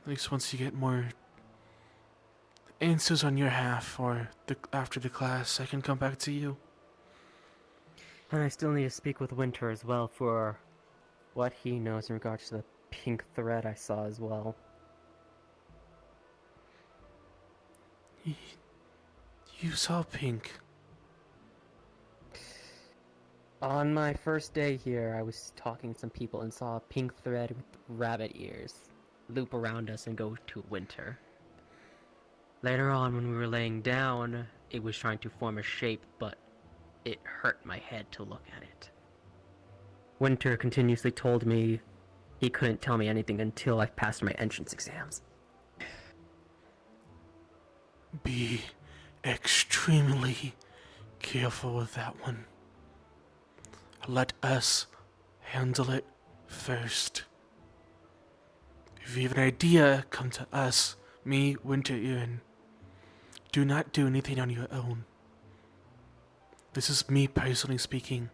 At least once you get more answers on your half, or after the class, I can come back to you. And I still need to speak with Winter as well for what he knows in regards to the pink thread I saw as well. You saw pink. On my first day here, I was talking to some people and saw a pink thread with rabbit ears loop around us and go to Winter. Later on, when we were laying down, it was trying to form a shape, but it hurt my head to look at it. Winter continuously told me he couldn't tell me anything until I passed my entrance exams. Be extremely careful with that one. Let us handle it first. If you have an idea, come to us, me, Winter Erin. Do not do anything on your own. This is me personally speaking.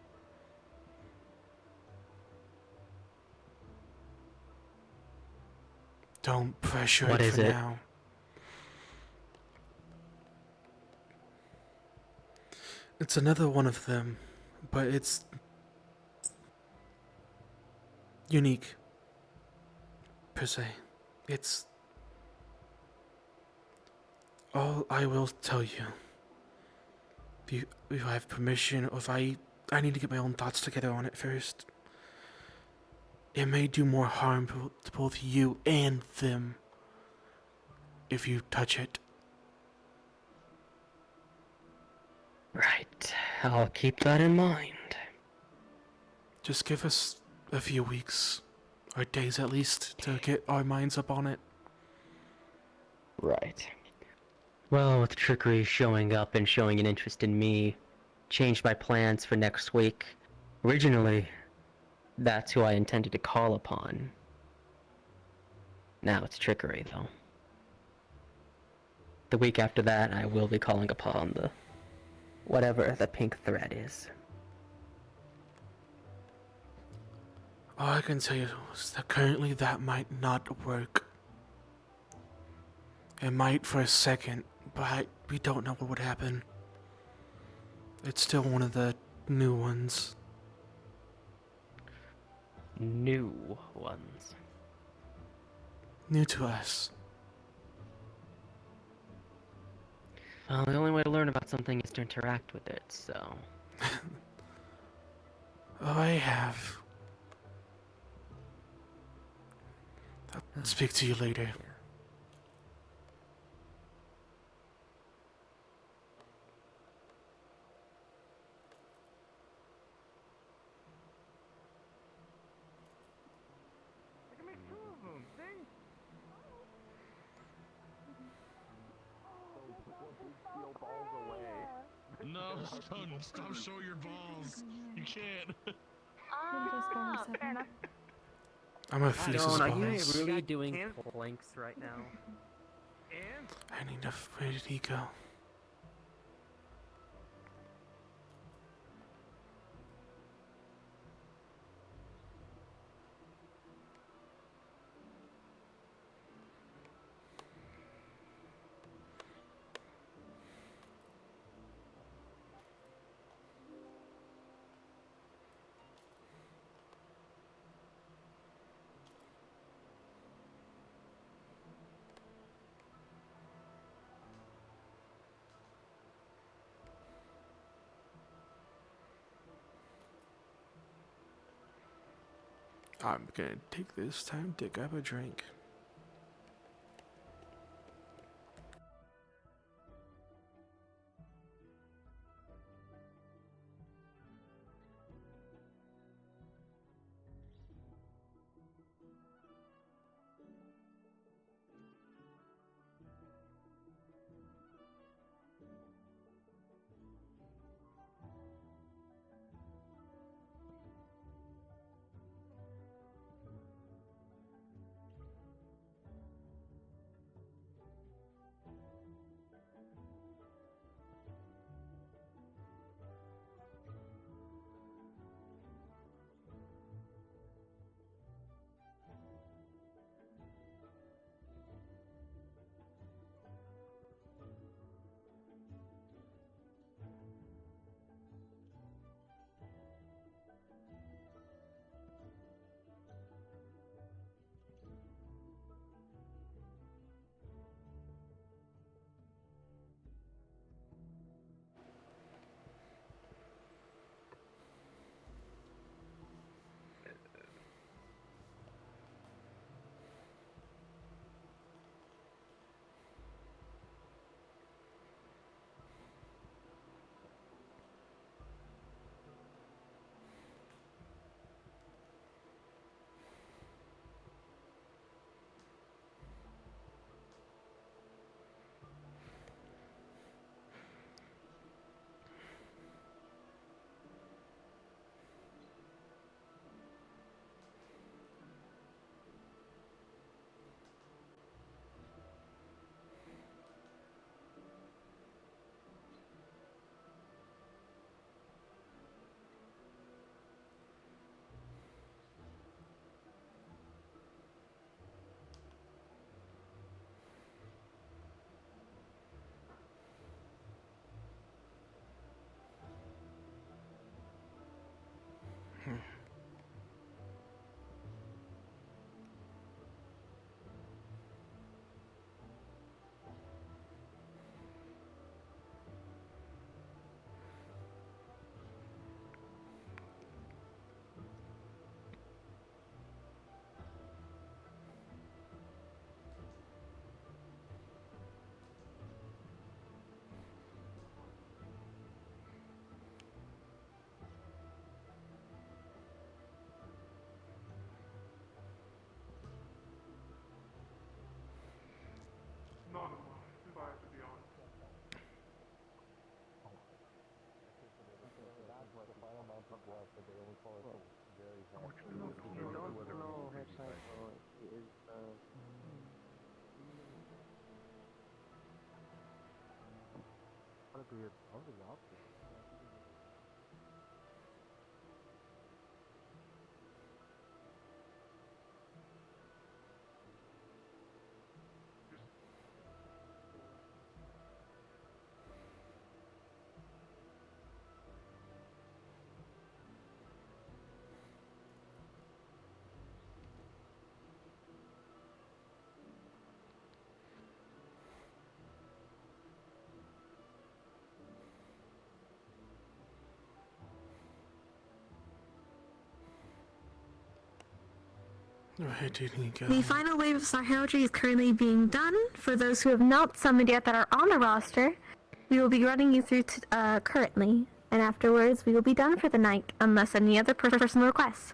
Don't pressure it for now. It's another one of them, but it's unique, per se. It's all I will tell you. If I have permission, or if I need to get my own thoughts together on it first. It may do more harm to both you and them if you touch it. Right, I'll keep that in mind. Just give us a few weeks, or days at least, to get our minds up on it. Right. Well, with Trickery showing up and showing an interest in me, changed my plans for next week. Originally, that's who I intended to call upon. Now it's Trickery, though. The week after that, I will be calling upon the whatever the pink thread is. All I can tell you is that currently that might not work. It might for a second, but we don't know what would happen. It's still one of the new ones. New ones. New to us. Well, the only way to learn about something is to interact with it, so... Oh, I have. I'll speak to you later. I can make two of them. See? No, stop showing your balls. You can't. Fair enough. I'm a feast his Dawn, are you balls. really doing planks right now? I need to. Where did he go? I'm gonna take this time to grab a drink. Not as much, if I have to be honest. You don't know her cycle. He is probably the opposite. Where did he go? The final wave of star heraldry is currently being done. For those who have not summoned yet that are on the roster, we will be running you through currently, and afterwards we will be done for the night, unless any other personal requests.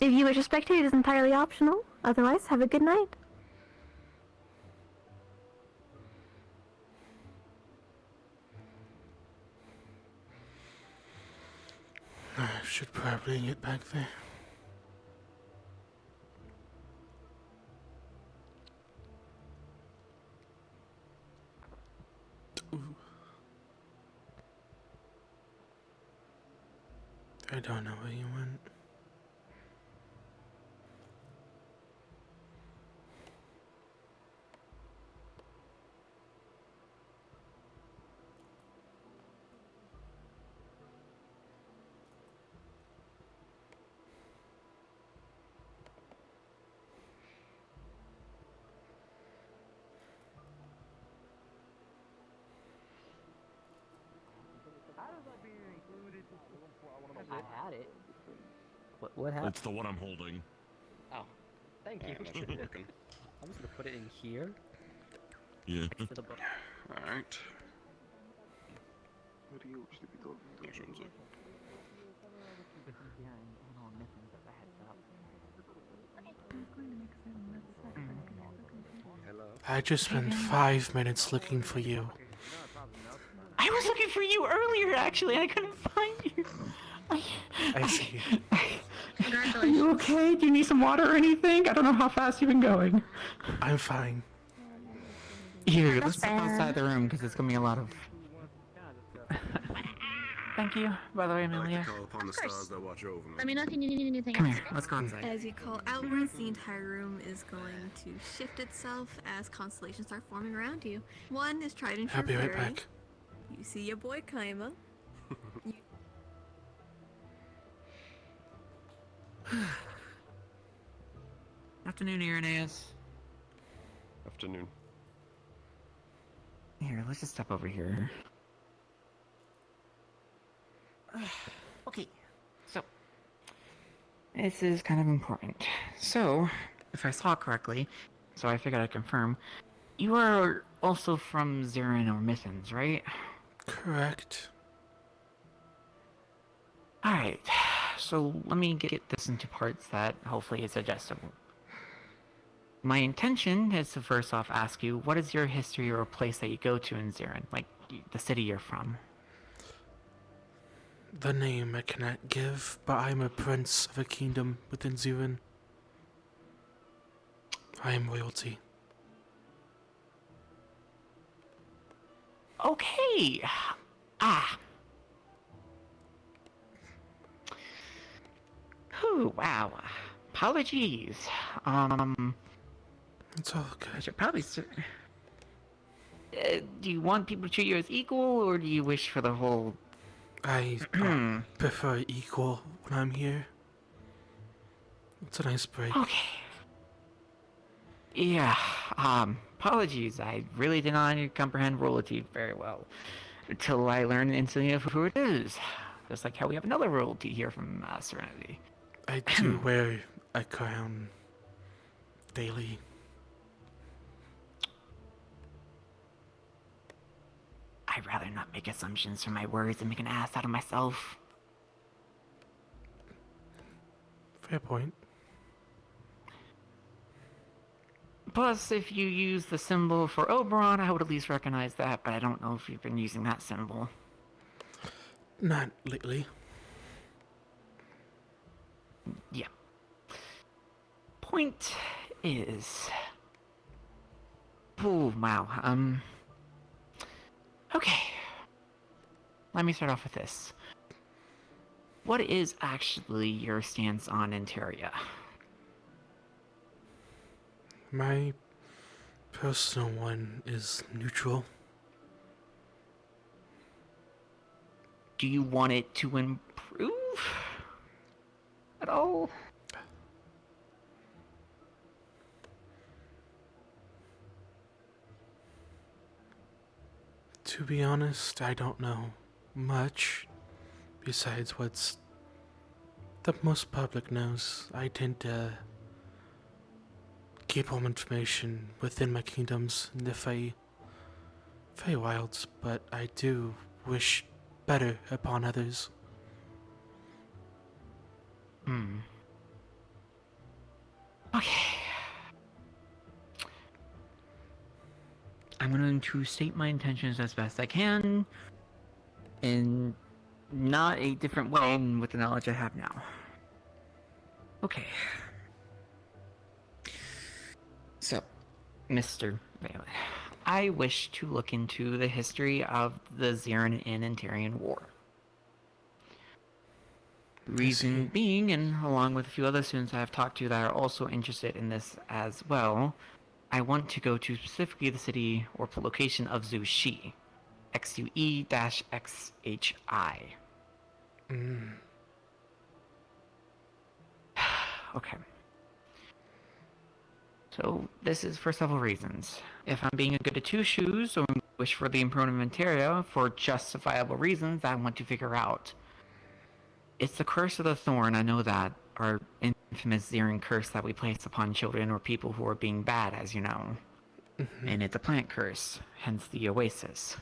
If you wish to spectate, it is entirely optional. Otherwise, have a good night. I should probably get back there. Ooh. I don't know where you went. I had it. What happened? It's the one I'm holding. Oh, thank you. That should be working. I'm just gonna put it in here. Yeah. Next to the book. Alright. Which one's it? I just spent 5 minutes looking for you. I was looking for you earlier, actually. I couldn't find you. I see. Are you okay? Do you need some water or anything? I don't know how fast you've been going. I'm fine. Here, let's step outside the room because it's gonna be a lot of. Thank you, by the way, Amelia. Call upon the stars that watch over me. Let me know if you need anything Come else. here, let's go inside. As you call outwards, the entire room is going to shift itself as constellations start forming around you. One is tried and true I'll be right fairy. back. You see your boy Kaima. Afternoon, Irenaeus. Afternoon. Here, let's just step over here. Okay, so this is kind of important. So, if I saw correctly, so I figured I'd confirm, you are also from Zirin or Mithens, right? Correct. Alright, so let me get this into parts that hopefully is digestible. My intention is to first off ask you, what is your history or a place that you go to in Zirin? Like, the city you're from? The name I cannot give, but I am a prince of a kingdom within Zirin. I am royalty. Okay! Ah! Whew, wow. Apologies. It's all good. I should probably do you want people to treat you as equal, or do you wish for the whole... I prefer equal when I'm here. It's a nice break. Okay. Yeah, apologies. I really did not comprehend royalty very well. Until I learned instantly of who it is. Just like how we have another royalty here from Serenity. I do wear a crown daily. I'd rather not make assumptions from my words and make an ass out of myself. Fair point. Plus, if you use the symbol for Oberon, I would at least recognize that, but I don't know if you've been using that symbol. Not lately. Yeah. Point is... Oh, wow, okay. Let me start off with this. What is actually your stance on Interia? My personal one is neutral. Do you want it to improve at all? To be honest, I don't know much besides what's the most public knows. I tend to keep all information within my kingdoms and the Feywilds, but I do wish better upon others. Okay. I'm going to state my intentions as best I can, in not a different way with the knowledge I have now. Okay. So, Mr. Valen, I wish to look into the history of the Xeran and Antarian War. Reason being, and along with a few other students I have talked to that are also interested in this as well, I want to go to specifically the city or location of Xuexi. XUE-XHI. Okay. So, this is for several reasons. If I'm being a good at two shoes, or wish for the improvement of Ontario for justifiable reasons I want to figure out. It's the curse of the thorn, I know that, our infamous Xeran curse that we place upon children or people who are being bad, as you know. And it's a plant curse, hence the oasis.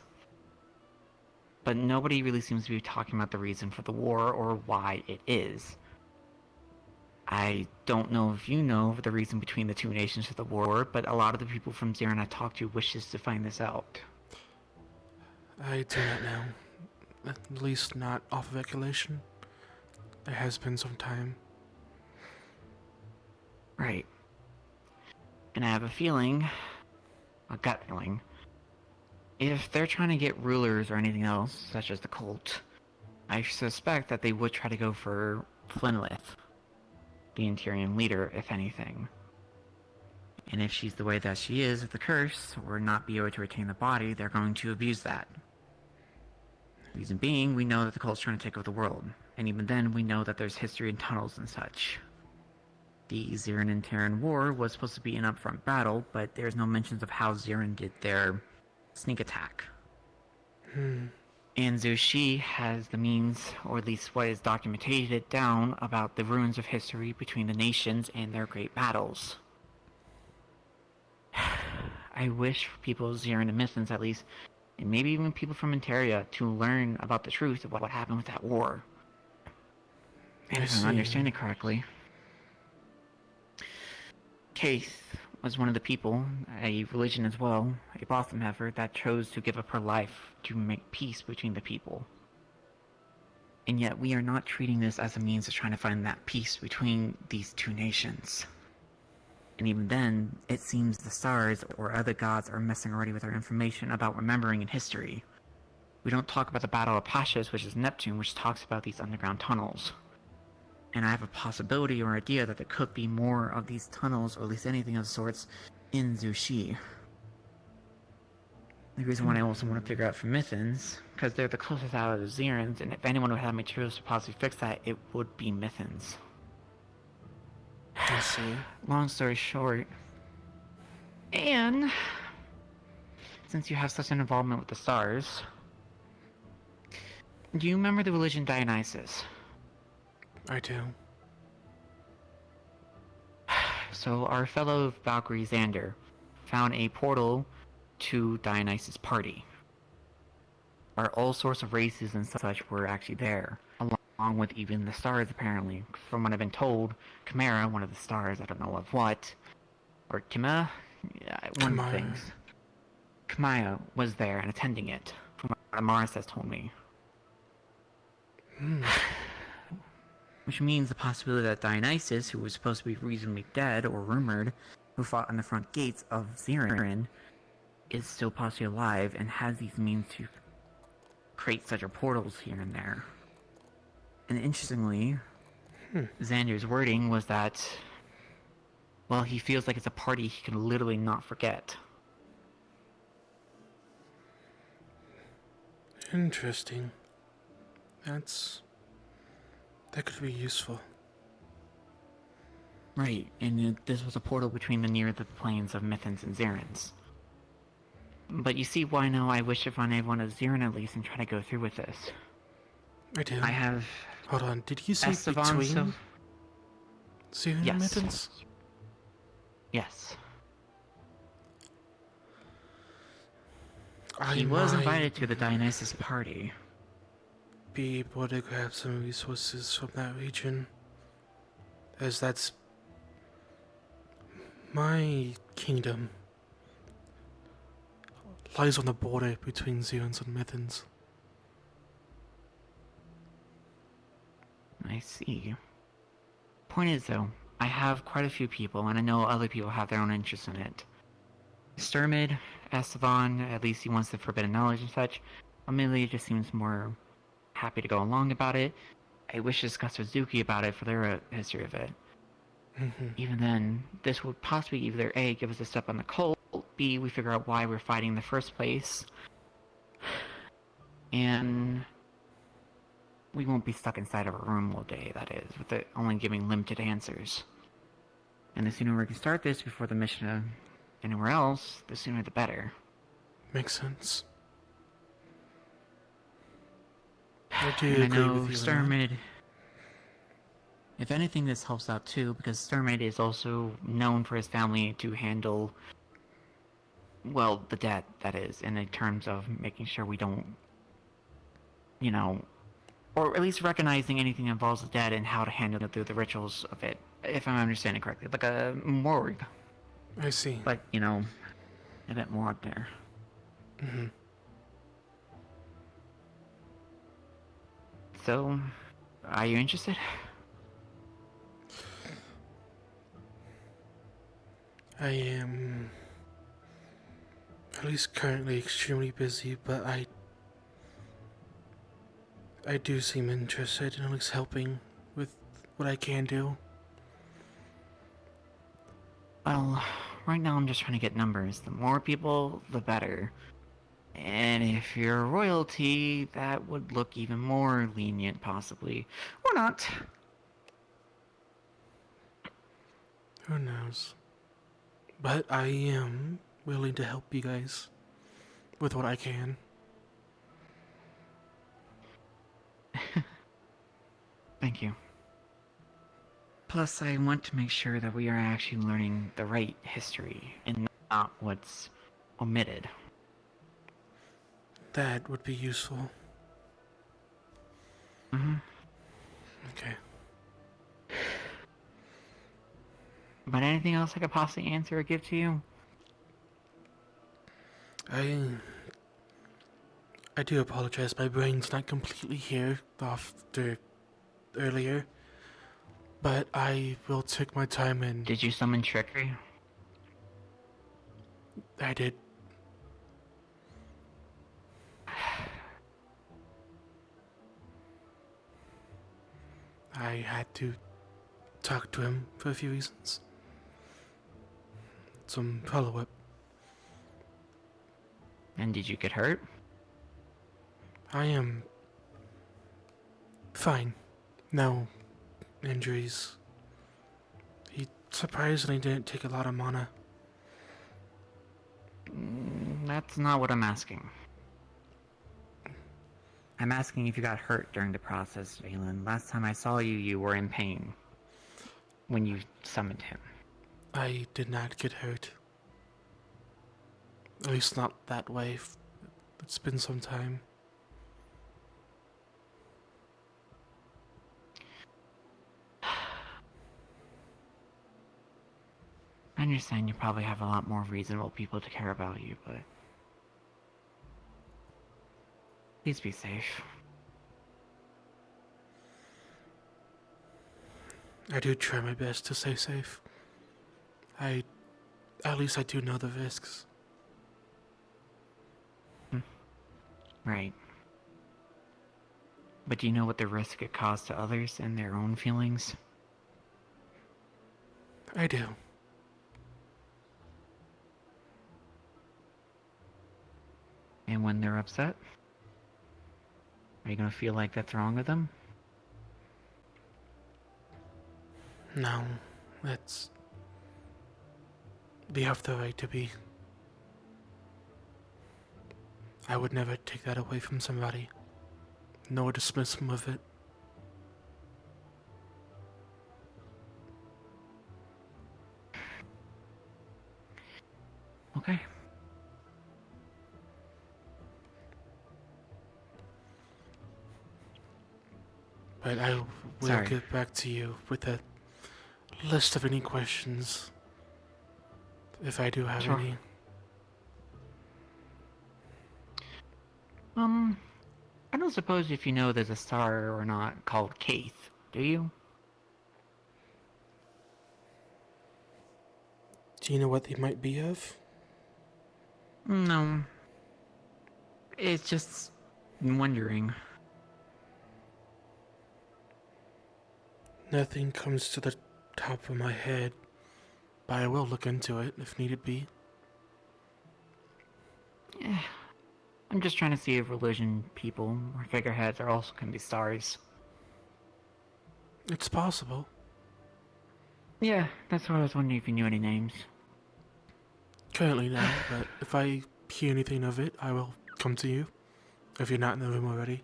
But nobody really seems to be talking about the reason for the war or why it is. I don't know if you know the reason between the two nations for the war, but a lot of the people from Xeran I talked to wishes to find this out. I do not know. At least not off of recollection. It has been some time. Right. And I have a feeling, a gut feeling, if they're trying to get rulers or anything else, such as the cult, I suspect that they would try to go for Flinlith, the Antarian leader, if anything. And if she's the way that she is with the curse, or not be able to retain the body, they're going to abuse that. Reason being, we know that the cult's trying to take over the world, and even then, we know that there's history in tunnels and such. The Xeran and Terran War was supposed to be an upfront battle, but there's no mentions of how Xeran did their sneak attack. And Xuexi has the means, or at least what is documented down, about the ruins of history between the nations and their great battles. I wish for people of Xeran and Mythans, at least, and maybe even people from Ontario, to learn about the truth of what happened with that war. And if I understand it correctly, Kaith was one of the people, a religion as well, a Botham heifer, that chose to give up her life to make peace between the people. And yet we are not treating this as a means of trying to find that peace between these two nations. And even then, it seems the stars or other gods are messing already with our information about remembering in history. We don't talk about the Battle of Pashas, which is Neptune, which talks about these underground tunnels. And I have a possibility or idea that there could be more of these tunnels, or at least anything of sorts, in Xuexi. The reason why I also want to figure out for Mythans, because they're the closest out of the Xerans, and if anyone would have materials to possibly fix that, it would be Mythans. I see. Long story short, and since you have such an involvement with the stars, do you remember the religion Dionysus? I do. So our fellow Valkyrie Xander found a portal to Dionysus' party, where all sorts of races and such were actually there, along with even the stars apparently. From what I've been told, Chimera, one of the stars, I don't know of what, or Chimera? Yeah, one of the things. Chimera was there and attending it, from what Amaris has told me. Which means the possibility that Dionysus, who was supposed to be reasonably dead, or rumored, who fought on the front gates of Xeran, is still possibly alive and has these means to create such portals here and there. And interestingly, Xander's wording was that, well, he feels like it's a party he can literally not forget. Interesting. That could be useful. Right, and this was a portal between the planes of Mythans and Xerans. But you see why now I wish to find everyone of Xeran at least and try to go through with this. I do. I have Hold on, did you say Esteban, between Zune and Yes. Mittens? Yes. I He was might invited to the Dionysus party. be able to grab some resources from that region, as that's my kingdom lies on the border between Zunes and Mittens. I see. Point is, though, I have quite a few people, and I know other people have their own interests in it. Sturmid, Esteban, at least he wants the forbidden knowledge and such. Amelia just seems more happy to go along about it. I wish to discuss with Zuki about it for their history of it. Even then, this would possibly either A, give us a step on the cult, B, we figure out why we're fighting in the first place, and we won't be stuck inside of a room all day, that is, with it only giving limited answers. And the sooner we can start this before the mission anywhere else, the sooner the better. Makes sense. I do And I agree know with you on that. Sturmid, if anything, this helps out too, because Sturmid is also known for his family to handle, well, the debt, that is, in terms of making sure we don't, you know, or at least recognizing anything that involves the dead and how to handle it through the rituals of it, if I'm understanding correctly. Like a morgue. I see. But, you know, a bit more up there. So, are you interested? I am at least currently extremely busy, but I do seem interested in at least helping with what I can do. Well, right now I'm just trying to get numbers. The more people, the better. And if you're royalty, that would look even more lenient, possibly. Or not. Who knows? But I am willing to help you guys with what I can. Thank you. Plus, I want to make sure that we are actually learning the right history and not what's omitted. That would be useful. Okay. But anything else I could possibly answer or give to you? I do apologize. My brain's not completely here after earlier. But I will take my time and... Did you summon trickery? I did. I had to talk to him for a few reasons. Some follow-up. And did you get hurt? I am fine. No injuries. He surprisingly didn't take a lot of mana. That's not what I'm asking. I'm asking if you got hurt during the process, Valen. Last time I saw you, you were in pain. When you summoned him. I did not get hurt. At least not that way. It's been some time. I understand you probably have a lot more reasonable people to care about you, but... please be safe. I do try my best to stay safe. At least I do know the risks. Right. But do you know what the risk it caused to others and their own feelings? I do. And when they're upset? Are you gonna feel like that's wrong with them? No, that's... They have the right to be. I would never take that away from somebody, nor dismiss them of it. But I will Sorry. get back to you with a list of any questions, if I do have Sure. any. I don't suppose if you know there's a star or not called Keith, do you? Do you know what they might be of? No. It's just wondering. Nothing comes to the top of my head, but I will look into it if needed be. I'm just trying to see if religion people or figureheads are also can be stars. It's possible. Yeah, that's what I was wondering if you knew any names. Currently no, but if I hear anything of it, I will come to you. If you're not in the room already.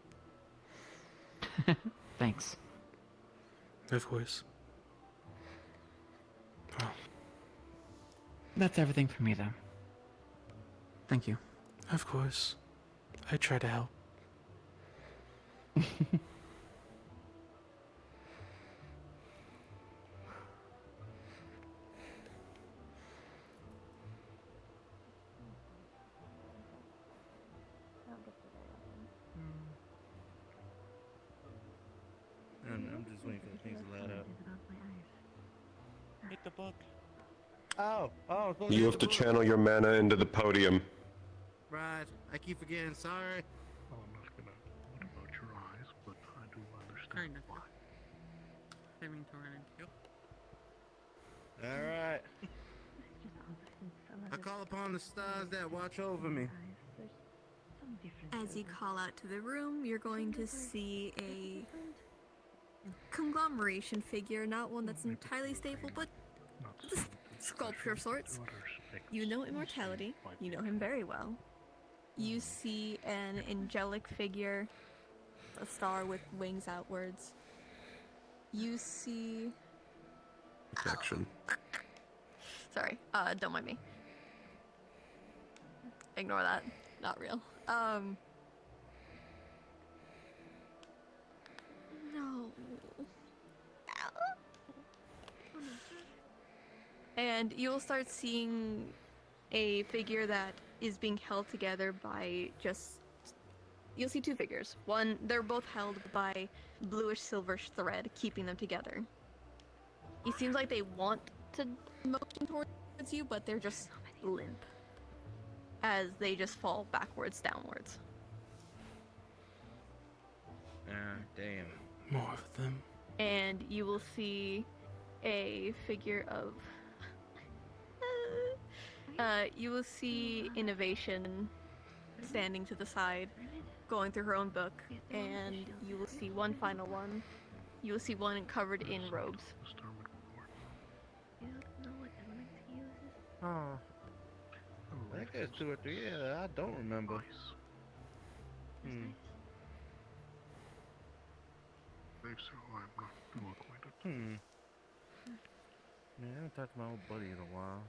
Thanks. Of course. Well, that's everything for me, though. Thank you. Of course. I try to help. I'm just waiting for the things to light up. Hit the book. Oh, You have to channel your mana into the podium. Right, I keep forgetting, sorry. Well, I'm not gonna what about your eyes, but I do understand why. Saving to run into. Alright. I call upon the stars that watch over me. As you call out to the room, you're going to see a conglomeration figure, not one that's entirely stable, but sculpture of sorts. You know immortality. You know him very well. You see an angelic figure, a star with wings outwards. You see... Protection. Sorry, don't mind me. Ignore that. Not real. No. And you'll start seeing a figure that is being held together by just... You'll see two figures. One, they're both held by bluish silverish thread, keeping them together. It seems like they want to motion towards you, but they're just limp. As they just fall backwards, downwards. Damn. More of them. And you will see a figure of... you will see Innovation standing to the side, going through her own book, and you will see one final one. You will see one covered in robes. Oh. I think there's 2 or 3. Yeah, I don't remember. So I'm not too acquainted. Man, I haven't talked to my old buddy in a while.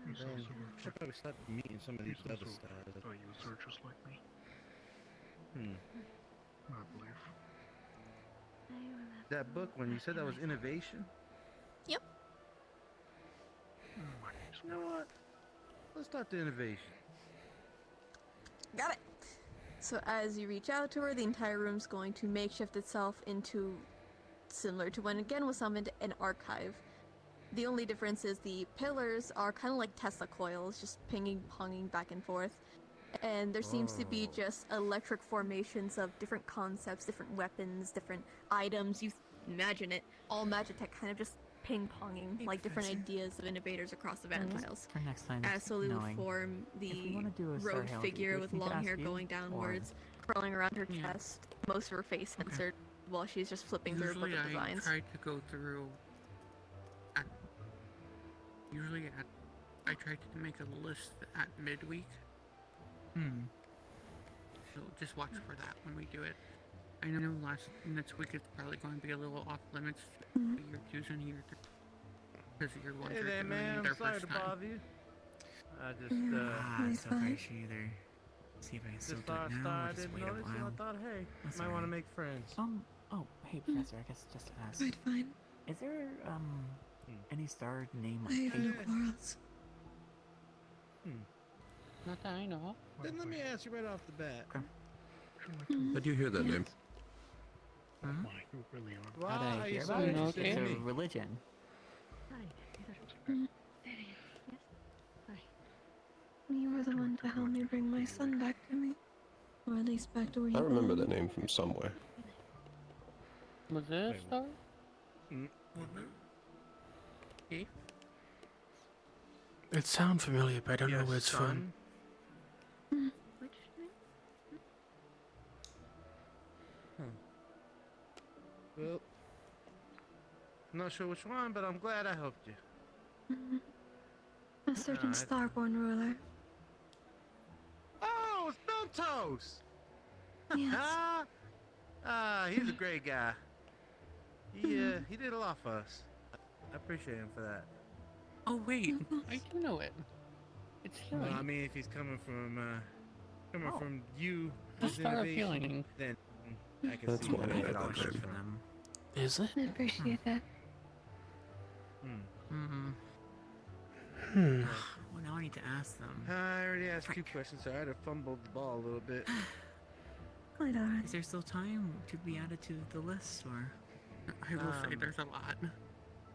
Man, should probably start meeting some of these other stars. Oh, you are just like me. I believe. That book, when you said that was Innovation? Yep. You know what? Let's start the Innovation. Got it. So as you reach out to her, the entire room's going to makeshift itself into, similar to when again was summoned, an archive. The only difference is the pillars are kind of like Tesla coils, just pinging, ponging back and forth. And there seems to be just electric formations of different concepts, different weapons, different items. You imagine it, all Magitech kind of just ping-ponging, like different ideas of innovators across the Vantiles. For next time, As slowly will knowing form if the we wanna do a Star robed Hail, figure do with we need to long ask hair you, going downwards, curling around her chest, most of her face censored, while she's just flipping through her book of designs. I try to go through. I try to make a list at midweek. So just watch for that when we do it. I know next week it's probably going to be a little off limits. You're choosing here because you're one Hey there, man. I'm sorry to bother you. I just, so I should either see if I can still do it now or I just didn't wait a notice, and I while. thought, hey, That's might want to alright. make friends. Oh, hey, Professor, I guess just to ask. Quite fine. Is there, any star named I like have no Kate? quarrels. Not that I know. Then let me ask you right off the bat. How do you hear that name? Hmm? You really are. Why How'd are I you hear so about it? interested It's in a me? religion. You were the one to help me bring my son back to me. Or at least back to where he I remember belonged. that name from somewhere. Was it a star? It sounds familiar, but I don't know where it's from. Which name? Well, I'm not sure which one, but I'm glad I helped you. A certain Alright. Starborn ruler. Oh, it's Bentos! Yes. He's a great guy. He did a lot for us. I appreciate him for that. Oh wait, I do know it. It's Well, healing. I mean, if he's coming from you, The his Star of innovation, Healing. then I can That's see why I where had it that all comes name. from. Is it? I appreciate that. Well, now I need to ask them. I already asked 2 questions, so I had to fumble the ball a little bit. Quite alright. Is there still time to be added to the list, or? I will say there's a lot.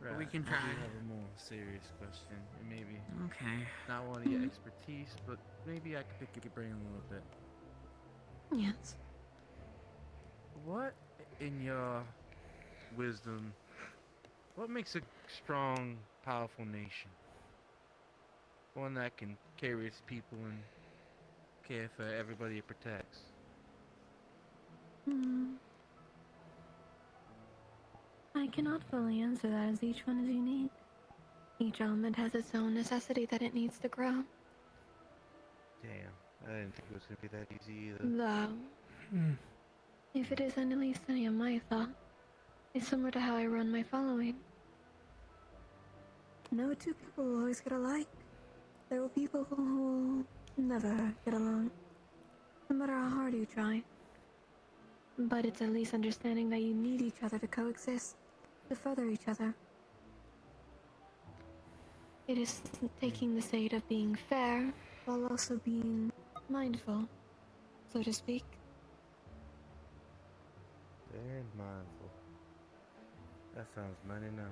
But we can I try. do have a more serious question, and maybe Okay. not one of your expertise, but maybe I could pick your brain a little bit. Yes. What, in your wisdom, what makes a strong, powerful nation? One that can carry its people and care for everybody it protects. I cannot fully answer that as each one is unique. Each element has its own necessity that it needs to grow. Damn, I didn't think it was gonna be that easy either. Though, if it is at least any of my thought, it's similar to how I run my following. No two people will always get alike. There will be people who will never get along, no matter how hard you try. But it's at least understanding that you need each other to coexist, to further each other. It is taking the state of being fair, while also being mindful, so to speak. And mindful. That sounds mighty nice.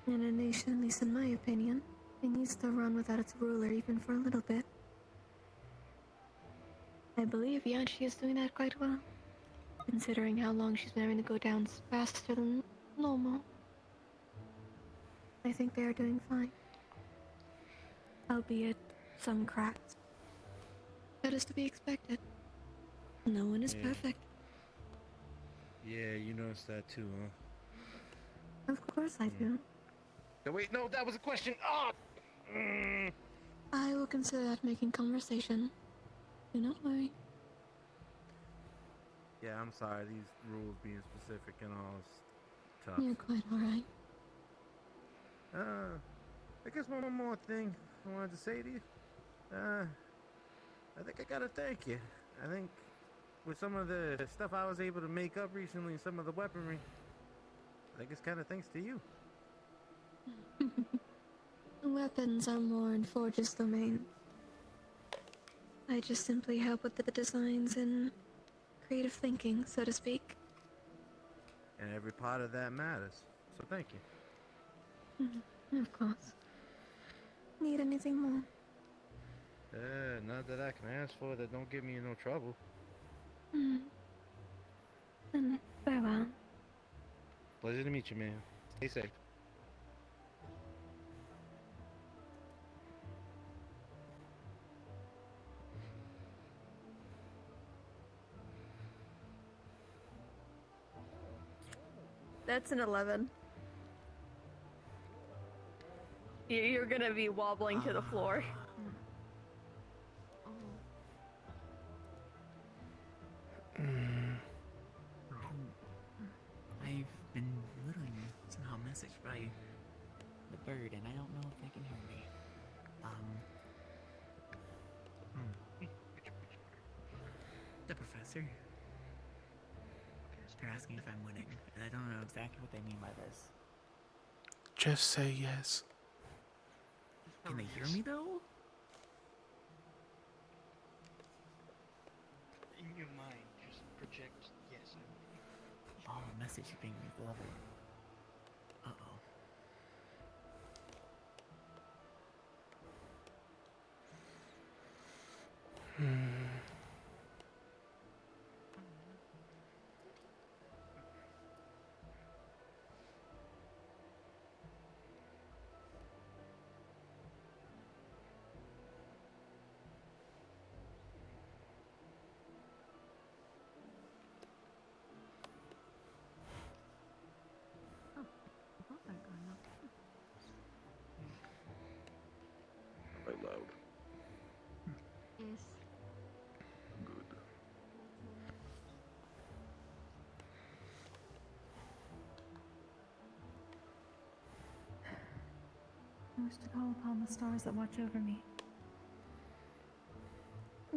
In a nation, at least in my opinion, it needs to run without its ruler even for a little bit. I believe Yanchi is doing that quite well, considering how long she's been having to go down faster than normal. I think they are doing fine. Albeit some cracks. That is to be expected. No one is Yeah. perfect. Yeah, you noticed that too, huh? Of course I do. No, wait, no, that was a question. Oh! I will consider that making conversation. Do not worry. Yeah, I'm sorry, these rules being specific and all is tough. You're quite alright. I guess one more thing I wanted to say to you. I think I gotta thank you. I think with some of the stuff I was able to make up recently, some of the weaponry, I think it's kind of thanks to you. Weapons are more in Forge's domain. I just simply help with the designs and creative thinking, so to speak. And every part of that matters. So thank you. Of course. Need anything more? Not that I can ask for that don't get me in no trouble. Then farewell. Pleasure to meet you, man. Stay safe. That's an 11. You're gonna be wobbling to the floor. I've been literally somehow messaged by the bird, and I don't know if they can hear me. The professor. They're asking if I'm winning, and I don't know exactly what they mean by this. Just say yes. Can they hear me though? In your mind, just project yes. Oh, message is being delivered. Uh-oh. Am I loud? Yes. Good. I wish to call upon the stars that watch over me.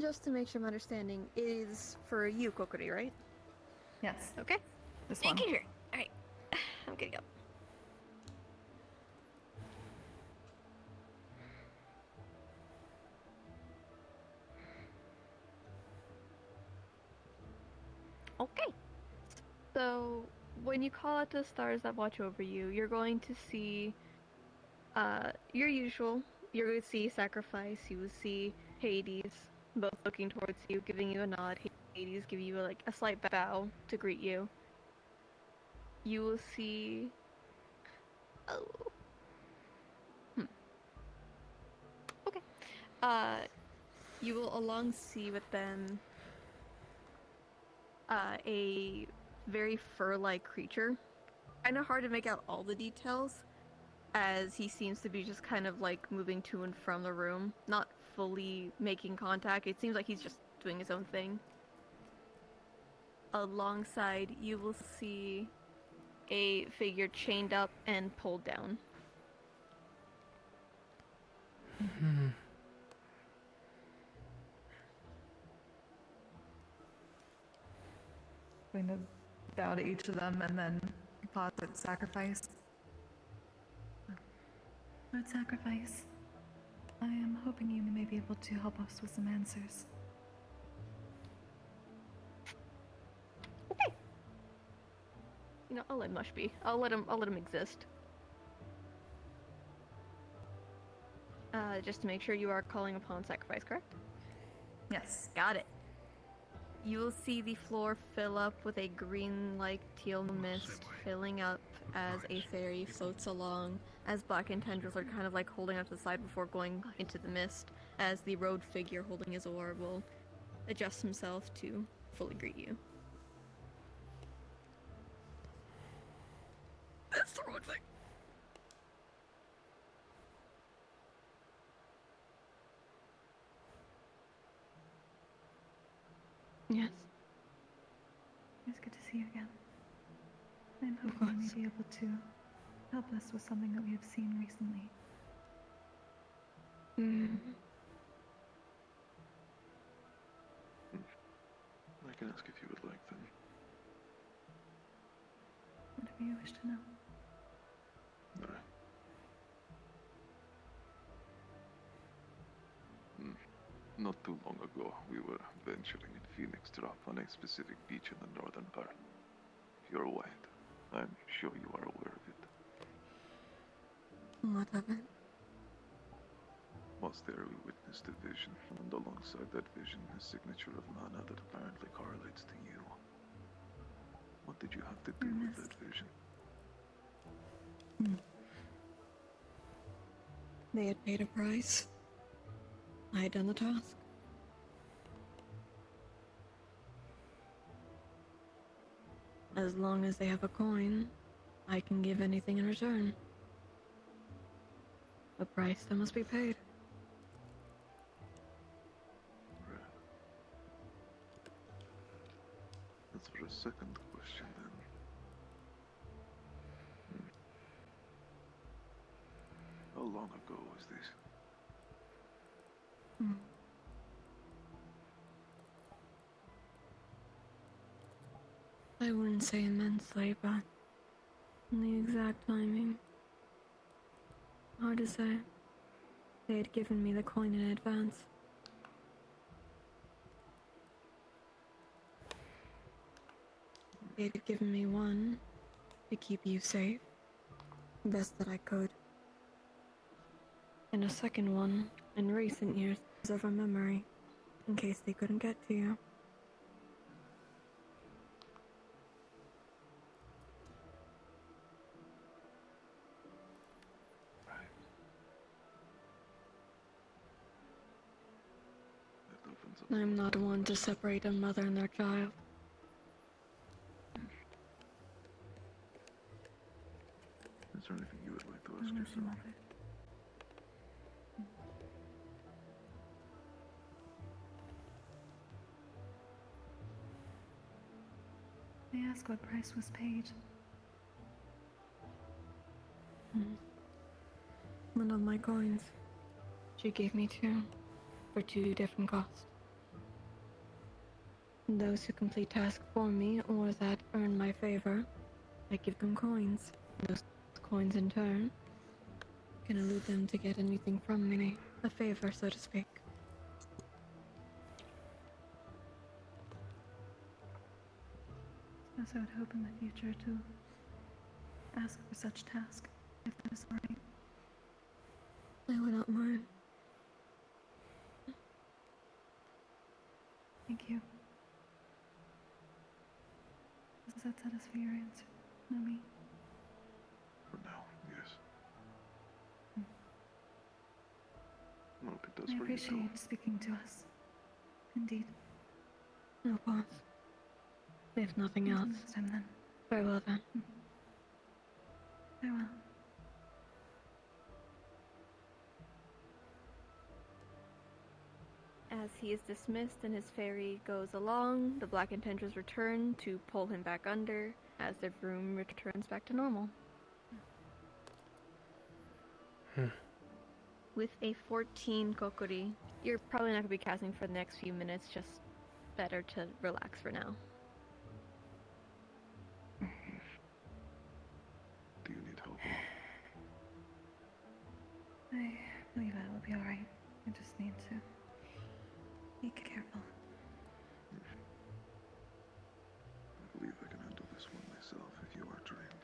Just to make sure I'm understanding, is for you, Kokori, right? Yes. Okay. This one. Making sure. Alright. I'm good to go. Okay. So, when you call out to the stars that watch over you, you're going to see your usual. You're going to see Sacrifice, you will see Hades, both looking towards you, giving you a nod. Hades give you a slight bow to greet you. You will see... Oh. Okay. You will along see with them a very fur-like creature. Kind of hard to make out all the details, as he seems to be just kind of like moving to and from the room, not fully making contact. It seems like he's just doing his own thing. Alongside, you will see a figure chained up and pulled down. Going to bow to each of them and then pause at Sacrifice. Lord Sacrifice, I am hoping you may be able to help us with some answers. Okay. You know, I'll let Mush be. I'll let him exist. Just to make sure you are calling upon Sacrifice, correct? Yes. Got it. You will see the floor fill up with a green-like teal mist filling up as a fairy floats along, as black and tendrils are kind of like holding up to the side before going into the mist, as the robed figure holding his orb will adjust himself to fully greet you. That's the wrong thing! Yes. It's good to see you again. I'm hoping you may be able to help us with something that we have seen recently. I can ask if you would like then. Whatever you wish to know. Alright. Not too long ago, we were venturing in Phoenix Drop on a specific beach in the northern part. If you're white, I'm sure you are aware of it. What of it? Whilst there, we witnessed a vision, and alongside that vision, a signature of mana that apparently correlates to you. What did you have to do with that vision? They had paid a price. I had done the task. As long as they have a coin, I can give anything in return. A price that must be paid. That's for a second question then. How long ago was this? I wouldn't say immensely, but the exact timing. Hard to say. They had given me the coin in advance. They had given me one to keep you safe, best that I could. And a second one in recent years of a memory, in case they couldn't get to you. I'm not one to separate a mother and their child. Is there anything you would like to ask yourself? May I ask what price was paid? One of my coins. She gave me two, for two different costs. Those who complete tasks for me or that earn my favor, I give them coins. Those coins in turn can elude them to get anything from me. A favor, so to speak. As I would hope in the future to ask for such task, if that is right. I would not mind. Thank you. Does that satisfy your answer, Nami? For now, yes. I hope it does I for you too. appreciate you speaking to us. Indeed. Of course. If nothing else. Next time then. Very well then. Farewell. As he is dismissed and his ferry goes along, the Black Intenders return to pull him back under as the room returns back to normal. With a 14 Kokori, you're probably not going to be casting for the next few minutes, just better to relax for now. Do you need help? I believe I will be alright. I just need to be careful. I believe I can handle this one myself if you are trained.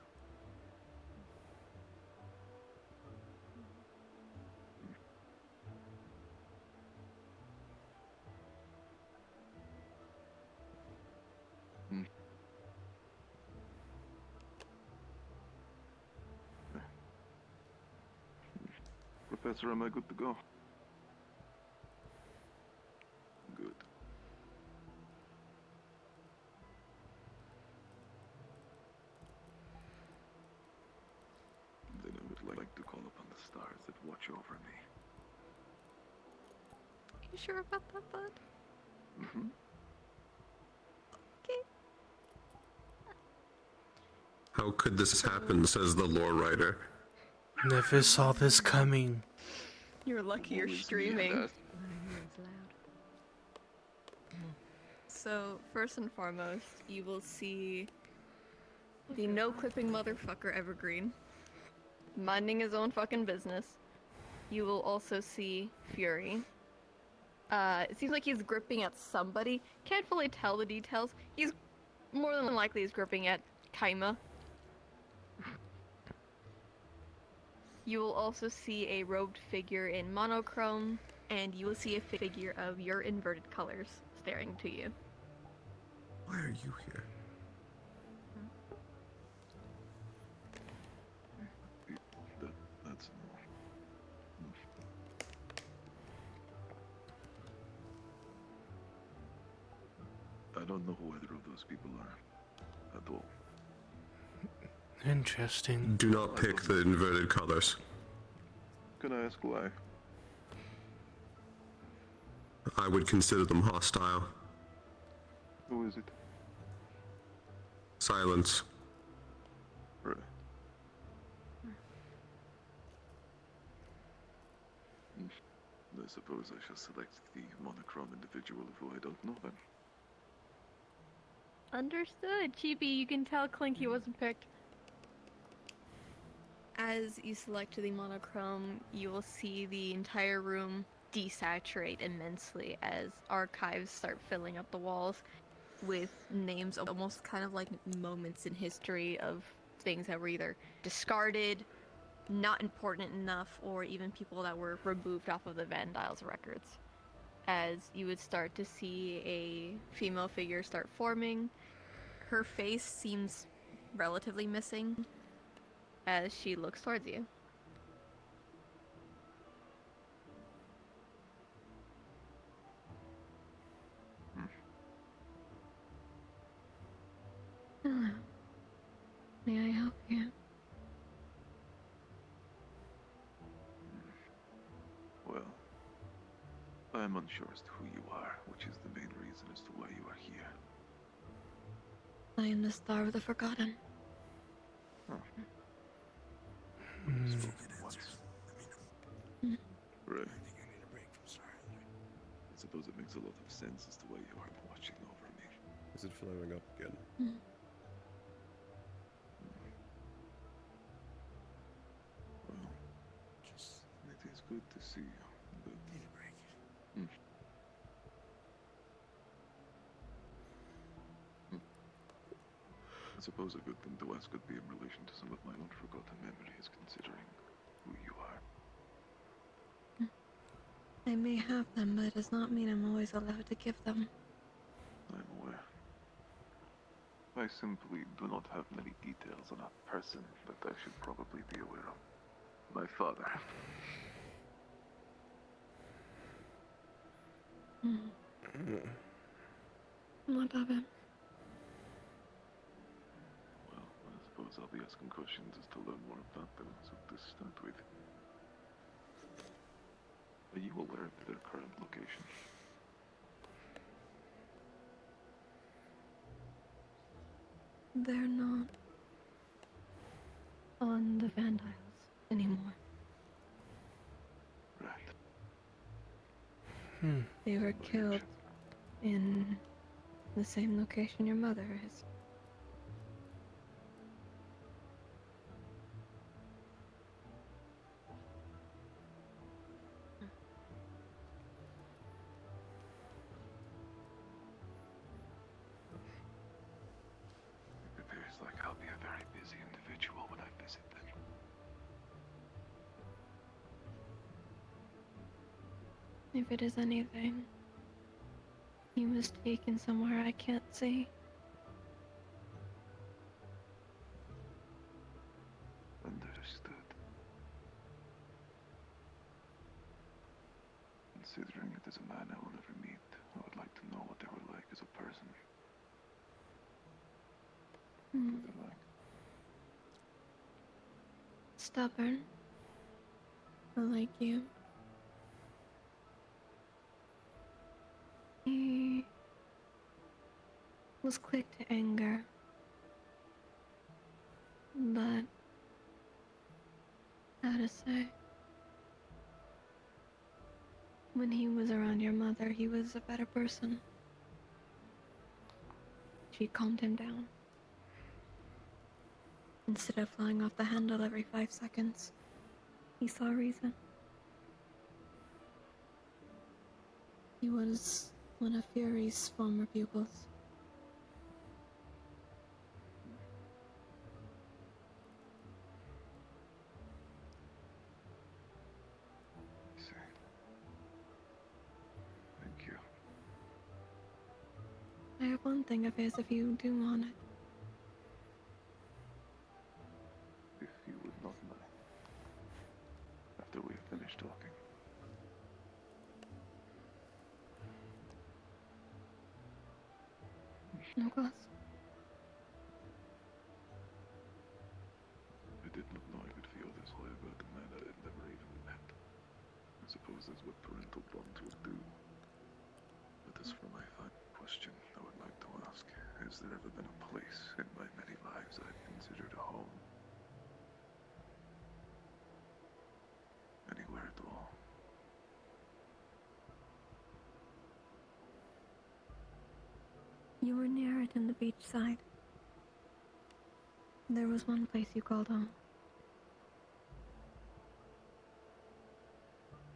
Professor, am I good to go? Good. Then I would like to call upon the stars that watch over me. You sure about that, bud? Mm-hmm. Okay. How could this happen, says the lore writer. Never saw this coming. You're lucky you're streaming. So, first and foremost, you will see the no-clipping motherfucker Evergreen minding his own fucking business. You will also see Fury. It seems like he's gripping at somebody. Can't fully tell the details. He's more than likely he's gripping at Kaima. You will also see a robed figure in monochrome, and you will see a figure of your inverted colors staring to you. Why are you here? That's I don't know who either of those people are at all. Interesting. Do not pick the inverted colors. Can I ask why? I would consider them hostile. Who is it? Silence. Right. I suppose I shall select the monochrome individual of who I don't know then. Understood. Chibi, you can tell Clinky wasn't picked. As you select the monochrome, you will see the entire room desaturate immensely as archives start filling up the walls with names almost kind of like moments in history of things that were either discarded, not important enough, or even people that were removed off of the Vandyle's records. As you would start to see a female figure start forming, her face seems relatively missing as she looks towards you. Hello. May I help you? Well, I am unsure as to who you are, which is the main reason as to why you are here. I am the Star of the Forgotten. Spoken once. Right. I suppose it makes a lot of sense as to why you are watching over me. Is it flaring up again? Well, it is good to see you, but... I suppose a good thing to ask would be in relation to some of my own forgotten memories, considering who you are. I may have them, but it does not mean I'm always allowed to give them. I'm aware. I simply do not have many details on a person that I should probably be aware of. My father. What of it? Well, I suppose I'll be asking questions as to learn more about them, so to start with. Are you aware of their current location? They're not on the Vandyles anymore. Right. They were killed in the same location your mother is. It appears like I'll be a very busy individual when I visit them. If it is anything, he was taken somewhere I can't see. Understood. Considering it is a man I will never meet, I would like to know what they were like as a person. What were they like? Stubborn. Like you. He was quick to anger. But how to say? When he was around your mother, he was a better person. She calmed him down. Instead of flying off the handle every 5 seconds, he saw reason. He was one of Fury's former pupils. Thank you. I have one thing of his if you do want it. If you would not mind. After we have finished talking. No cost. I did not know I could feel this way about a man I had never even met. I suppose that's what parental bonds would do. But as for my final question, I would like to ask, has there ever been a place in my many lives I've considered a home? Anywhere at all? You were near it in the beachside. There was one place you called home.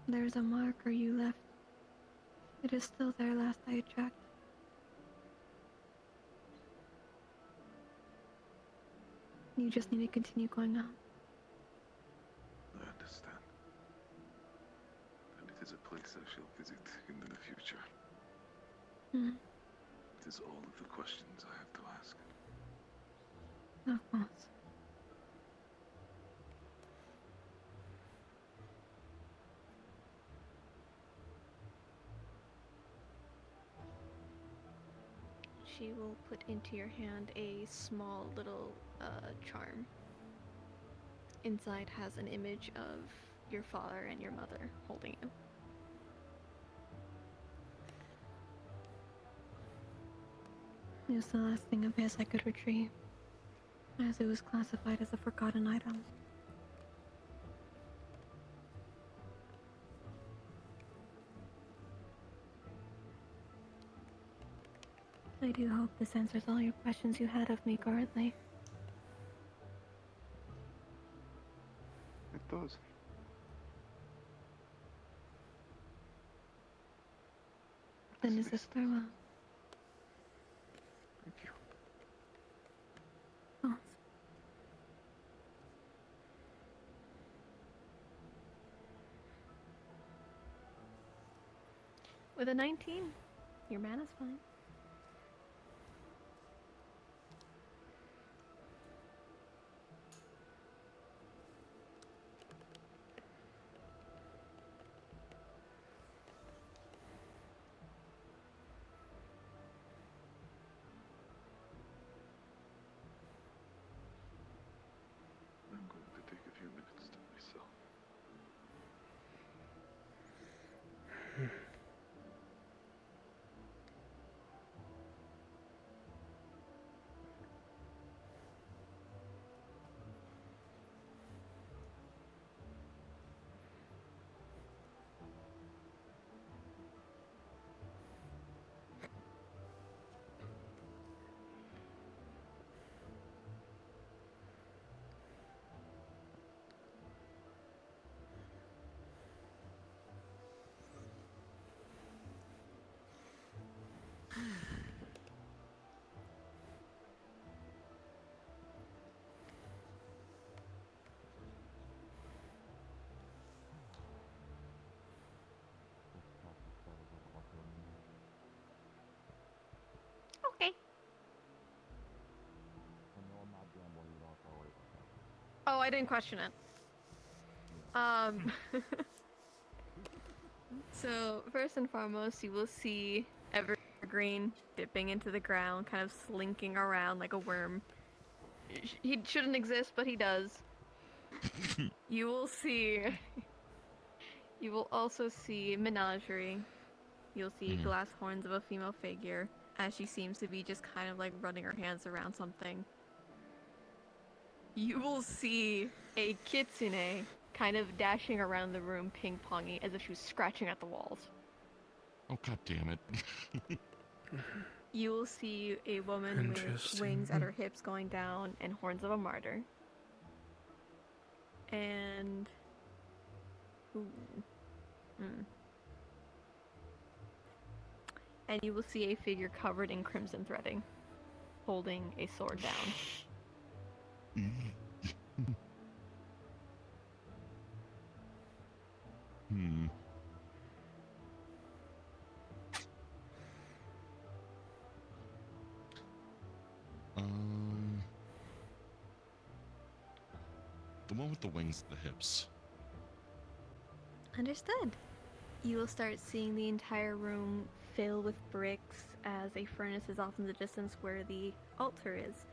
There's a marker you left. It is still there last I checked. You just need to continue going on. I understand. And it is a place I shall visit in the future. Hmm. It is all of the questions I have to ask. Of course. She will put into your hand a small little charm. Inside has an image of your father and your mother holding you. It was the last thing of his I could retrieve, as it was classified as a forgotten item. I do hope this answers all your questions you had of me currently. It does. Then is this farewell? Thank you. Oh. With a 19, your mana's fine. I'm going to take a few minutes to myself. Okay. Oh, I didn't question it. So, first and foremost, you will see Evergreen dipping into the ground, kind of slinking around like a worm. He shouldn't exist, but he does. You will see... You will also see Menagerie. You'll see glass horns of a female figure, as she seems to be just kind of like running her hands around something. You will see a kitsune kind of dashing around the room ping-ponging as if she was scratching at the walls. Oh, god damn it. You will see a woman with wings at her hips going down and horns of a martyr. And... Ooh. And you will see a figure covered in crimson threading, holding a sword down. The one with the wings at the hips. Understood. You will start seeing the entire room fill with bricks as a furnace is off in the distance where the altar is.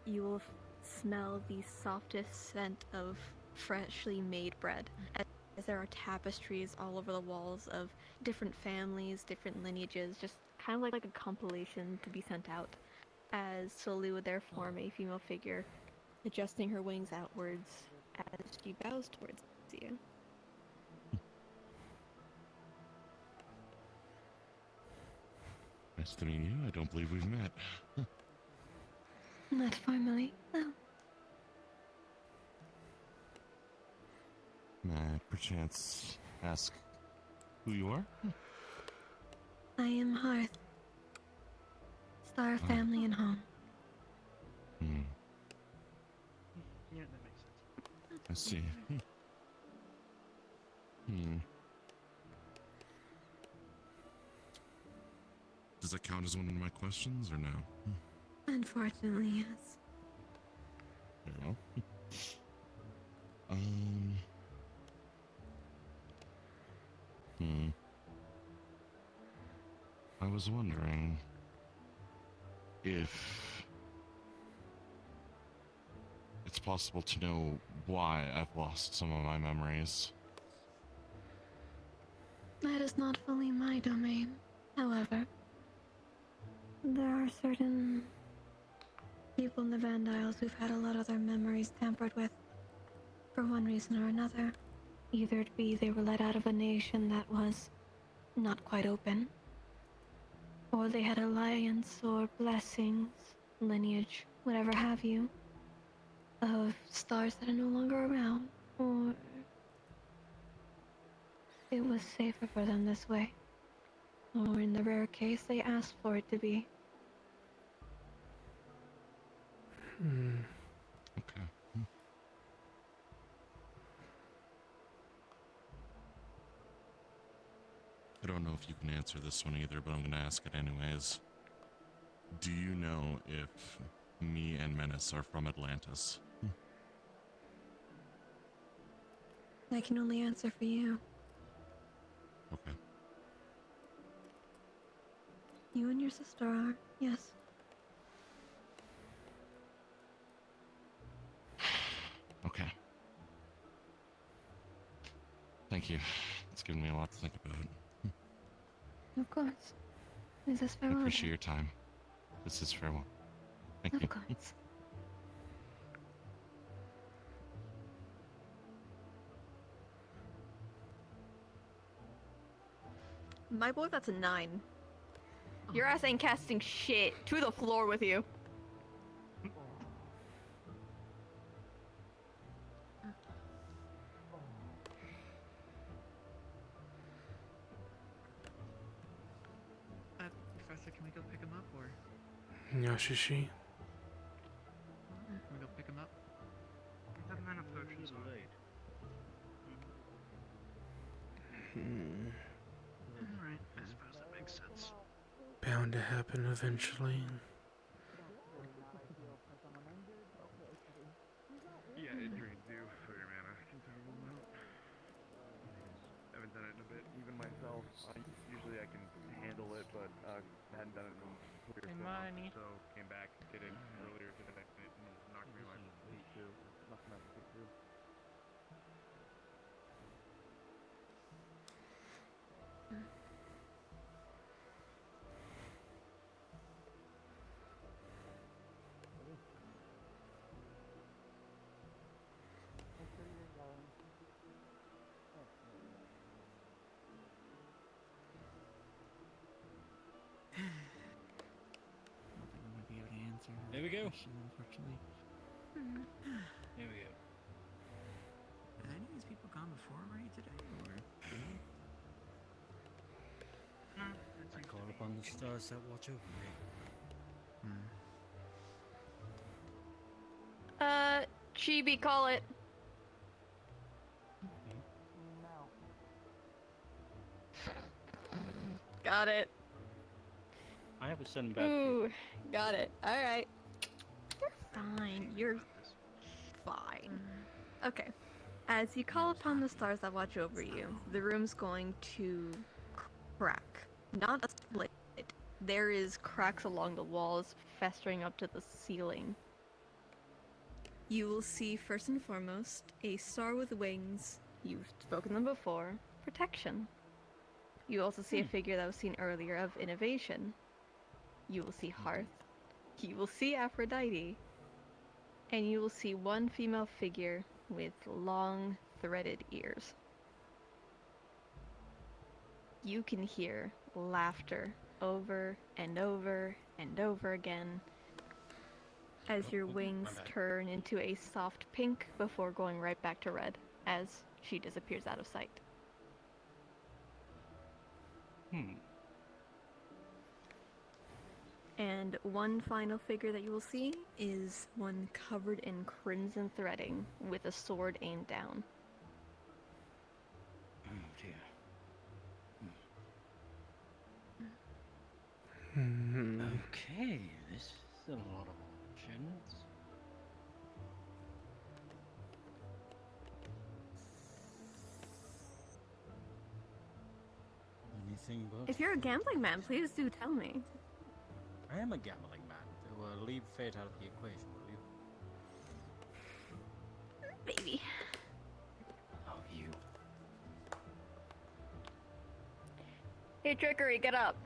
You will smell the softest scent of freshly made bread as there are tapestries all over the walls of different families, different lineages, just kind of like a compilation to be sent out, as slowly would there form a female figure adjusting her wings outwards as she bows towards you. Nice to meet you. I don't believe we've met. Not formally, no. May I perchance ask who you are? I am Hearth. Star family and home. Hmm. Yeah, that makes sense. I see. Hmm. Does that count as one of my questions or no? Unfortunately, yes. Very well. I was wondering if it's possible to know why I've lost some of my memories. That is not fully my domain. However, there are certain people in the Vandiles who've had a lot of their memories tampered with for one reason or another. Either it be they were let out of a nation that was not quite open, or they had alliance or blessings, lineage, whatever have you, of stars that are no longer around, or it was safer for them this way. Or in the rare case, they asked for it to be. Okay. I don't know if you can answer this one either, but I'm going to ask it anyways. Do you know if me and Menace are from Atlantis? I can only answer for you. Okay. You and your sister are, yes. Okay. Thank you. It's given me a lot to think about. Of course. Is this I farewell? appreciate your time. This is farewell. Thank you. Of course. My boy, that's a 9. Your ass ain't casting shit to the floor with you. Professor, can we go pick him up, or Yashishi. can we go pick him up? That mana potion's alright. Alright, I suppose that makes sense. Bound to happen eventually. Yeah, it drains you for your mana a considerable amount. I haven't done it in a bit. Even myself, usually I can handle it, but I hadn't done it in a weird money. So came back, did it earlier today, and it knocked me like too. Knocked me out too. I don't think I'm gonna be able to answer her There we go. question, unfortunately. There we go. Have any of these people gone before already today, or? I call upon the stars that watch over me. Chibi, call it. Got it. I have a sudden bad Ooh, got it. Alright. You're fine. You're fine. Okay. As you call upon the stars that watch over you, the room's going to crack. Not a split. There is cracks along the walls, festering up to the ceiling. You will see, first and foremost, a star with wings. You've spoken them before. Protection. You also see a figure that was seen earlier of innovation. You will see Hearth. You will see Aphrodite. And you will see one female figure with long, threaded ears. You can hear laughter over and over and over again as your wings turn into a soft pink before going right back to red as she disappears out of sight. And one final figure that you will see is one covered in crimson threading with a sword aimed down. Oh dear. Okay, this is a lot of options. Anything but... If you're a gambling man, please do tell me. I am a gambling man. We'll leave fate out of the equation, will you? Maybe. Oh, you. Hey, Trickery, get up.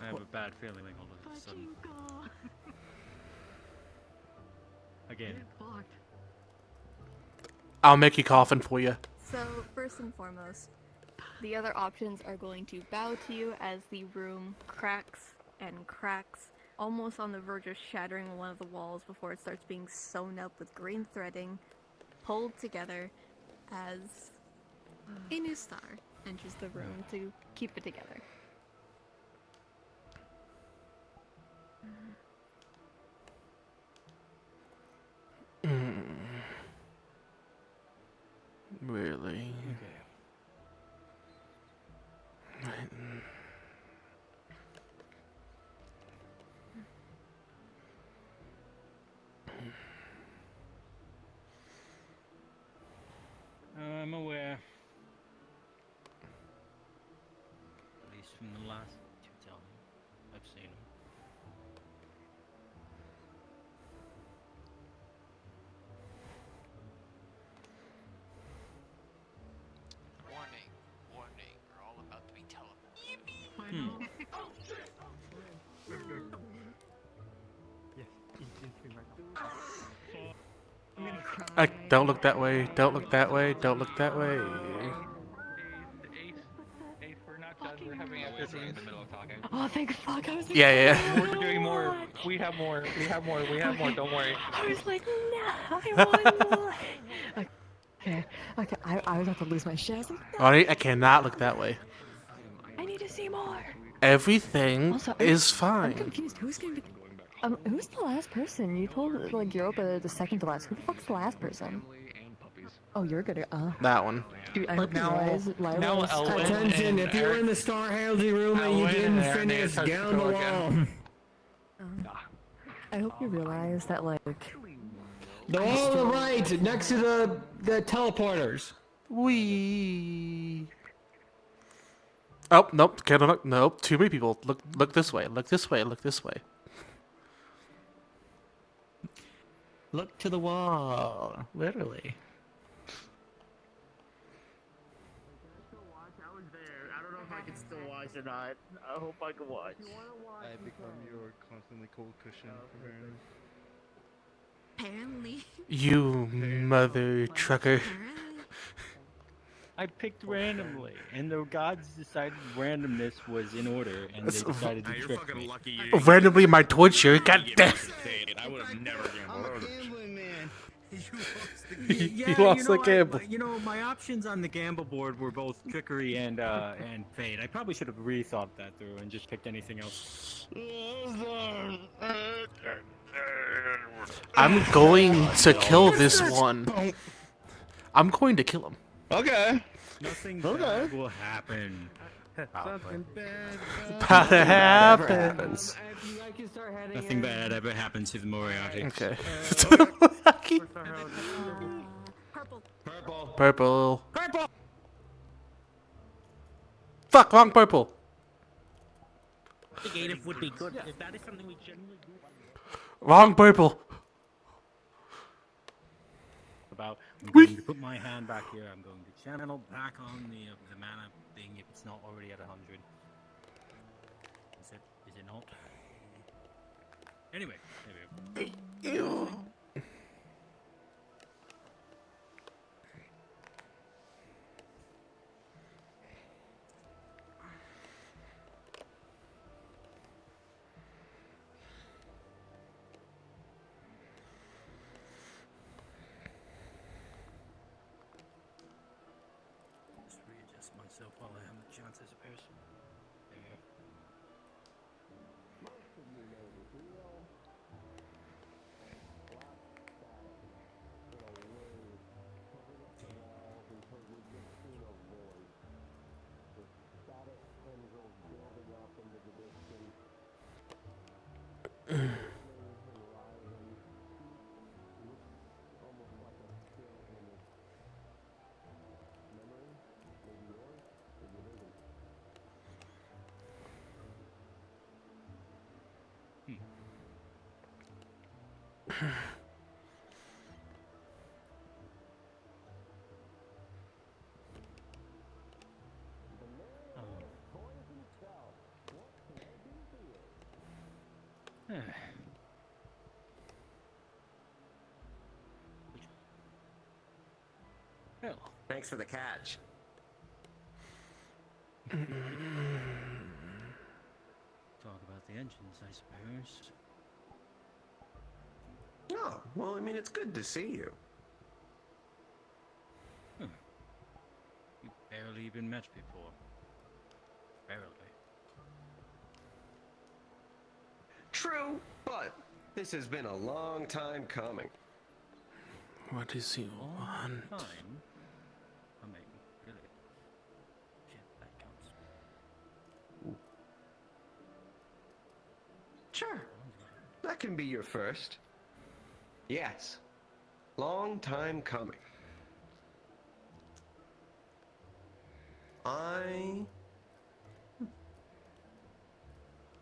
I have a bad feeling all of a sudden. Again. I'll make you coffin for you. So, first and foremost, the other options are going to bow to you as the room cracks and cracks, almost on the verge of shattering one of the walls before it starts being sewn up with green threading, pulled together as a new star enters the room to keep it together. Really? Okay. I'm aware. At least from the last two times I've seen him. Warning, warning, we're all about to be teleported. Don't look that way. Don't look that way. Don't look that way. Ace, we're not done. We're having after scenes. In the middle of talking. Oh, thank fuck, I was like, Yeah. We're doing more. We have more. Don't worry. I was like, no, I want more. Okay, I was about to lose my shit. I was like, no. I cannot look that way. I need to see more. Everything Also, is I'm fine. confused. Who's gonna be? Who's the last person? You told like Europa the second to last. Who the fuck's the last person? Oh, you're good. That one. Dude, I But hope you now- realize now Elwin Attention, if you're in the Star Halsey room and you didn't finish, get on the wall. I hope you realize that like The wall on the right, next to the teleporters. Wee. Oh, nope. Can't look. Nope. Too many people. Look this way. Look this way. Look this way. Look to the wall. Literally. I was there. I don't know if I can still watch or not. I hope I can watch. I become your constantly cold cushion, Apparently. You mother trucker. I picked randomly, and the gods decided randomness was in order, and they decided to trick me. Randomly, my torture. God damn. I would have never gambled. I'm a gambling man. Yeah, lost the gamble. You know, my options on the gamble board were both trickery and fate. I probably should have rethought that through and just picked anything else. I'm going to kill this one. I'm going to kill him. Okay. Nothing bad will happen. Something bad. About to happen. Nothing bad ever happens to the Moriarty. Okay. Purple. Purple. Fuck, wrong purple. Investigative would be good if that is something we generally do. Wrong purple. About I'm going to put my hand back here. I'm going to channel back on the mana thing if it's not already at 100. Is it not? Anyway, myself while I have the chance, I suppose. There. Well, thanks for the catch. Talk about the engines, I suppose. Oh, well, I mean, it's good to see you. You've barely been met before. Barely. True, but this has been a long time coming. What is he want? Time? I mean, really. Shit, that counts. Sure, that can be your first. Yes, long time coming.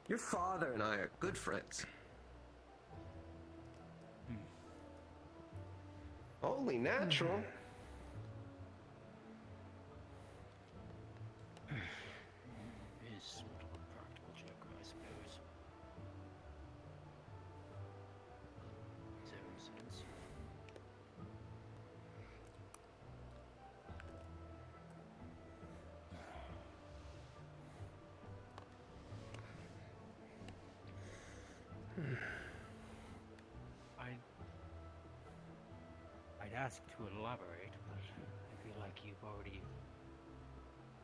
Your father and I are good friends. Only natural. Is sort of a practical joker, I suppose. Zero sense. I'd ask to elaborate, but I feel like you've already...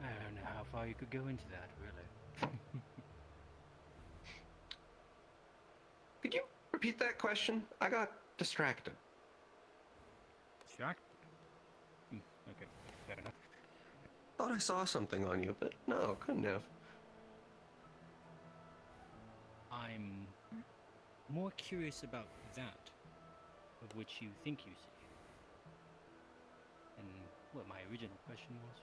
I don't know how far you could go into that, really. Could you repeat that question? I got distracted. Distracted? Okay, fair enough. Thought I saw something on you, but no, couldn't have. I'm more curious about that, of which you think you see. And what my original question was.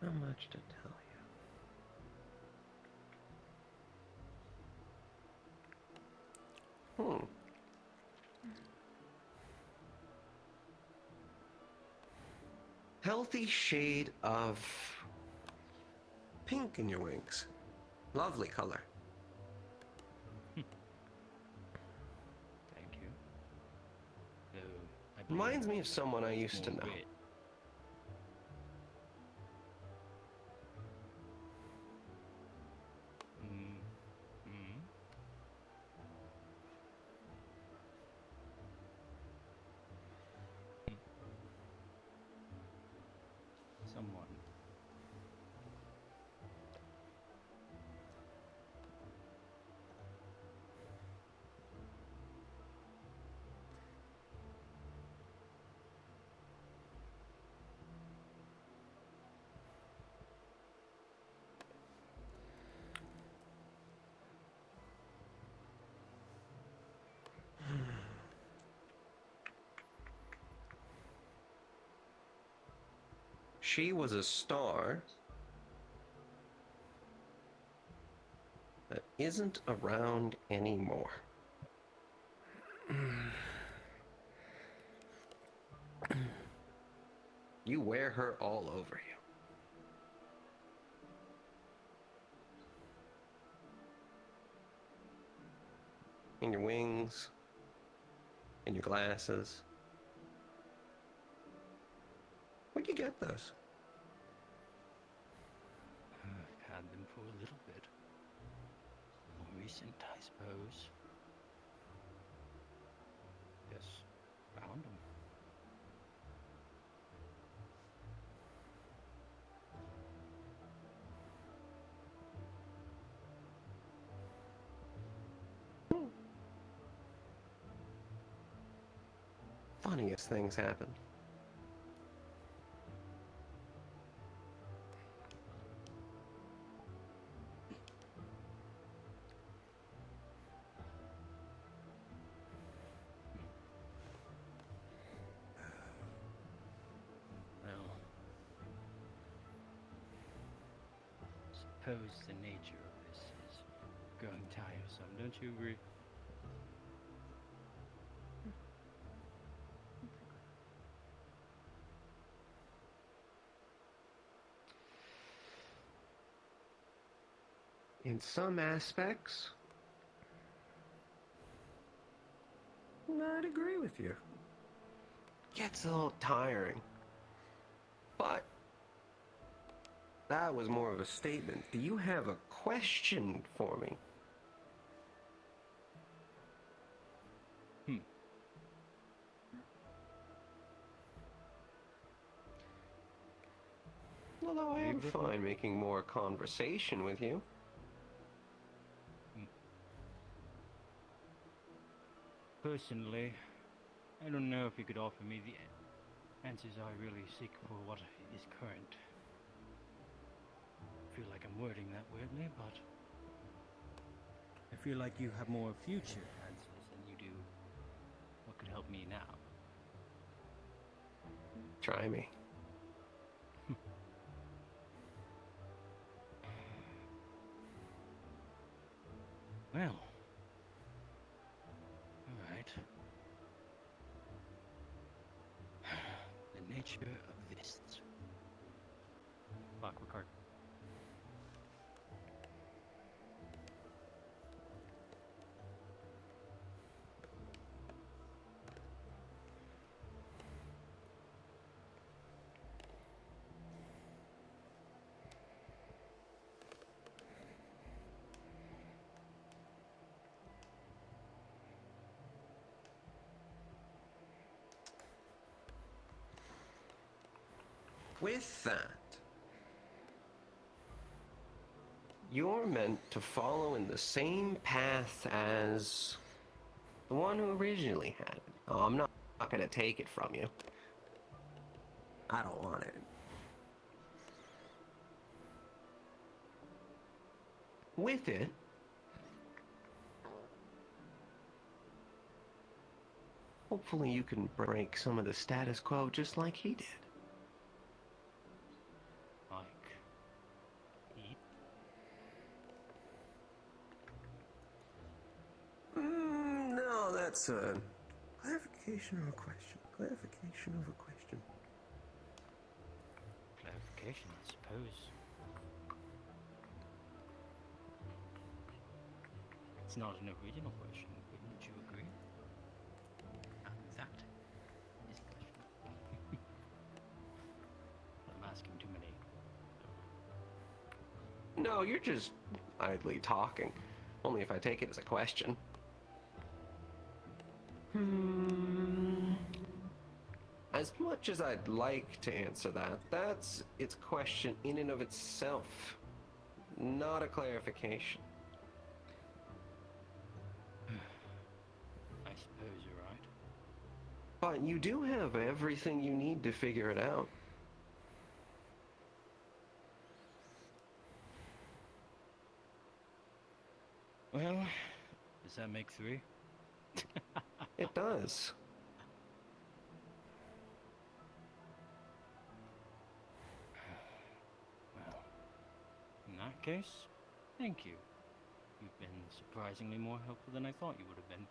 Not much to tell you. Healthy shade of pink in your wings. Lovely color. Thank you. Though, I Reminds me of someone I used to know. red. Someone. She was a star that isn't around anymore. You wear her all over you. In your wings, in your glasses. Where'd you get those? I've had them for a little bit. More recent, I suppose. funniest things happen. Well, suppose the nature of this is growing tiresome, don't you agree? In some aspects, I'd agree with you. Gets a little tiring. But that was more of a statement. Do you have a question for me? Although I am fine making more conversation with you. Personally, I don't know if you could offer me the answers I really seek for what is current. I feel like I'm wording that weirdly, but I feel like you have more future answers than you do what could help me now. Try me. Well, alright. The nature of this. Clockwork card. With that, you're meant to follow in the same path as the one who originally had it. Oh, I'm not going to take it from you. I don't want it. With it, hopefully you can break some of the status quo just like he did. No, that's a clarification of a question. Clarification of a question. Clarification, I suppose. It's not an original question, wouldn't you agree? That is a question. I'm asking too many. No, you're just idly talking. Only if I take it as a question. As much as I'd like to answer that, that's its question in and of itself, not a clarification. I suppose you're right. But you do have everything you need to figure it out. Well, does that make 3? It does. Well, in that case, thank you. You've been surprisingly more helpful than I thought you would have been.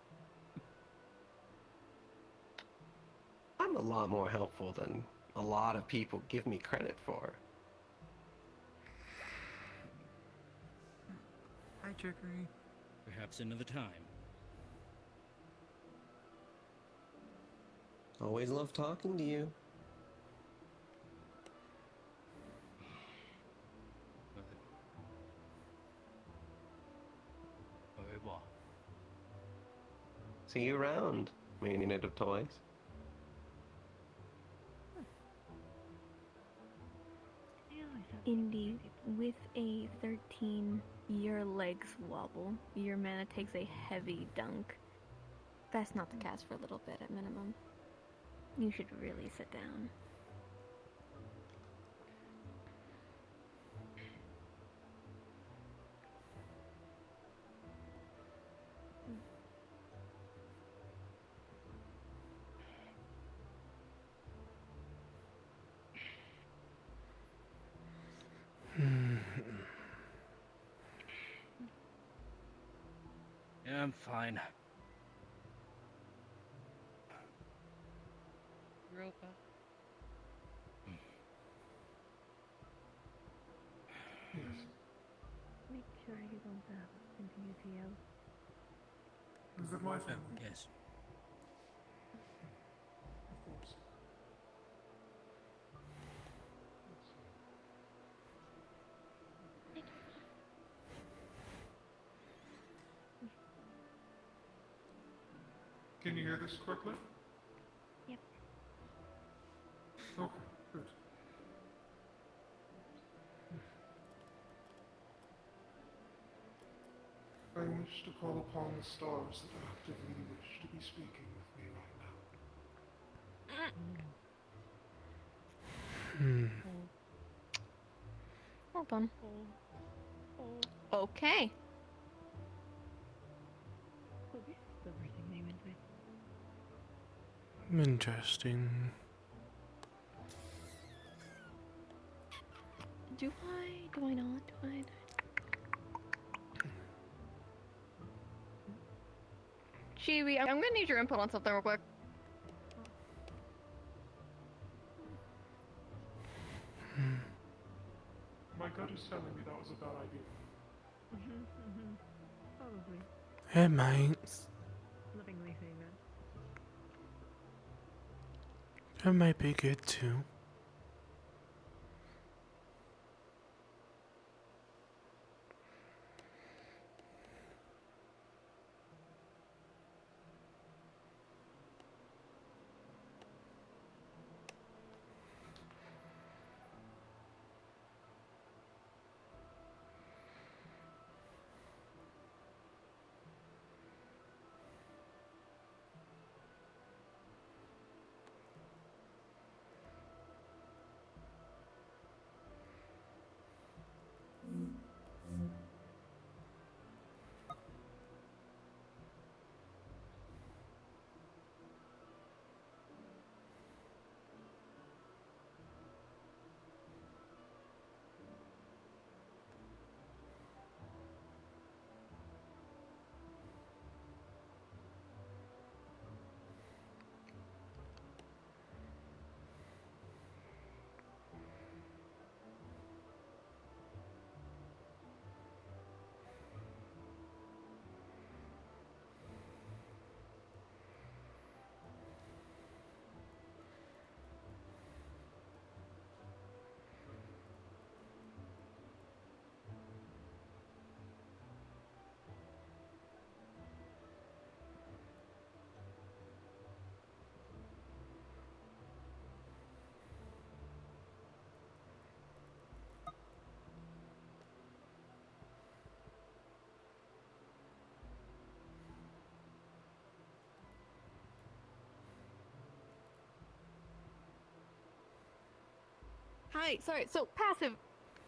I'm a lot more helpful than a lot of people give me credit for. Hi, Trickery. Perhaps another time. Always love talking to you. Au revoir. See you around, maniac of toys. Indeed, with a 13, your legs wobble. Your mana takes a heavy dunk. Best not to cast for a little bit at minimum. You should really sit down. Yeah, I'm fine. Europa. Yes. Make sure you don't continue to yell. Is it my fault? Yes. Of course. Can you hear this correctly? Yep. Okay, good. I wish to call upon the stars that actively wish to be speaking with me right now. Hold on. Okay. Interesting. Do I not? Do I? Chibi, I'm gonna need your input on something real quick. My gut is telling me that was a bad idea. Probably. It might. Lovingly saying that. It might be good too. Hi, sorry, so passive,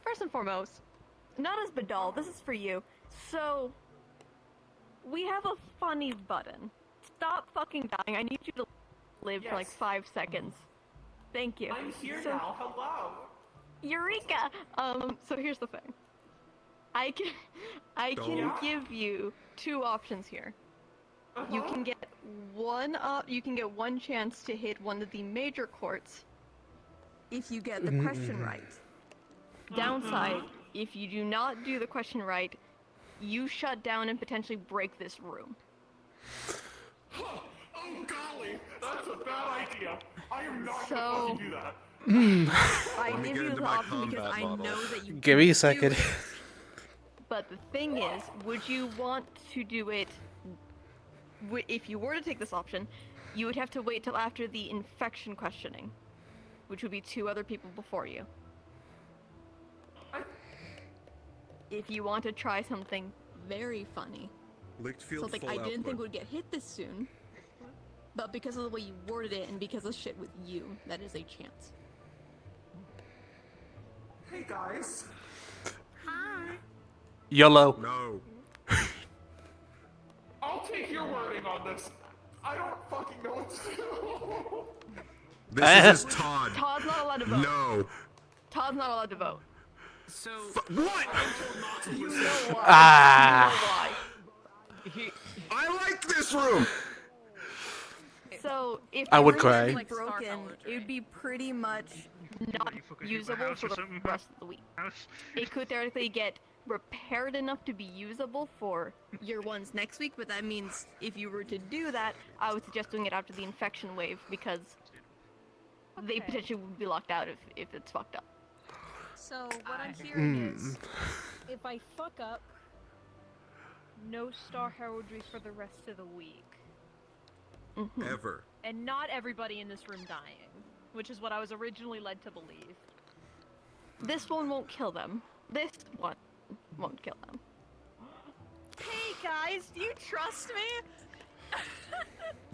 first and foremost, not as Badal, this is for you. So, we have a funny button. Stop fucking dying, I need you to live for like 5 seconds. Thank you. I'm here now. Hello. Eureka! So here's the thing. I can give you 2 options here. You can get one chance to hit one of the major courts if you get the question right. Downside, if you do not do the question right, you shut down and potentially break this room. Oh golly, that's a bad idea. I am not So, gonna fucking do that. I give you the option because I know that you Give me a can second. do it. But the thing is, would you want to do it? If you were to take this option, you would have to wait till after the infection questioning, which would be 2 other people before you. If you want to try something very funny, Licked field something full I didn't output. think would get hit this soon, but because of the way you worded it and because of shit with you, that is a chance. Hey guys. Hi. YOLO. No. I'll take your wording on this. I don't fucking know what to do. This is Todd. Todd's not allowed to vote. No. Todd's not allowed to vote. So what? You know why. Ah. You know why. I like this room. So if I the would room cry. was broken, it would be pretty much not usable for the rest of the week. It could theoretically get repaired enough to be usable for year ones next week, but that means if you were to do that, I would suggest doing it after the infection wave because they potentially would be locked out if it's fucked up. So what I'm hearing is, if I fuck up, no Star Heraldry for the rest of the week. Ever. And not everybody in this room dying, which is what I was originally led to believe. This one won't kill them. This one won't kill them. Hey guys, do you trust me?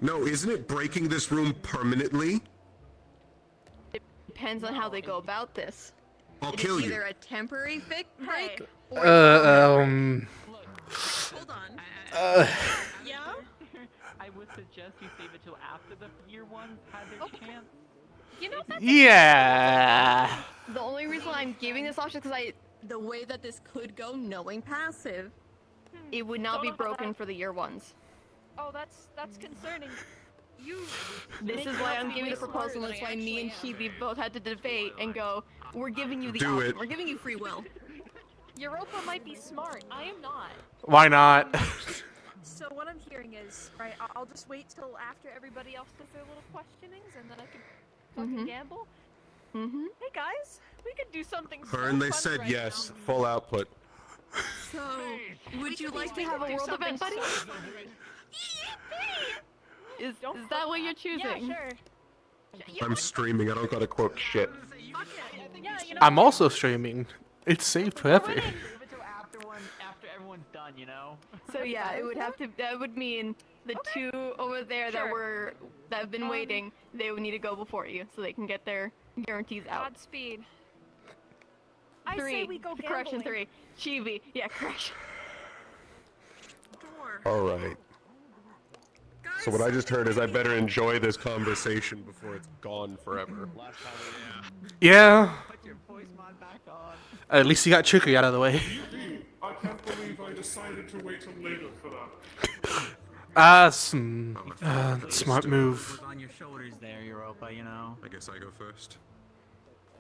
No, isn't it breaking this room permanently? It depends on how they go about this. I'll It kill is you. either a temporary break or Hold on. Yeah? I would suggest you save it till after the year ones had their chance. You know, that's Yeah. The only reason I'm giving this option is because the way that this could go, knowing passive, it would not Don't be know how broken that- for the year ones. Oh, that's concerning. You. This is why I'm giving the proposal. That's why me and Chibi both had to debate and go, we're giving you the Do option. it. We're giving you free will. Europa might be smart. I am not. Why not? So what I'm hearing is, right, I'll just wait till after everybody else does their little questionings, and then I can fucking gamble. Mm-hmm. Hey guys, we could do something so Burn, they fun said right yes. now. Full output. So, would you like to have a do world something event, buddy? so fun right- Is that what you're choosing? Yeah, sure. I'm streaming. I don't gotta quote shit. Yeah, you know. I'm also streaming. It's saved forever. After everyone's done, you know? So yeah, it would have to. That would mean the two over there that have been waiting. They would need to go before you, so they can get their guarantees out. Godspeed. I Three. say we go Correction. gambling. 3. Chibi. Yeah. Correction. All right. So what I just heard is I better enjoy this conversation before it's gone forever. Yeah. Put your voice mod back on. At least you got Trickery out of the way. I can't believe I decided to wait till later for that. Smart move. Was on your shoulders there, Europa, you know? I guess I go first.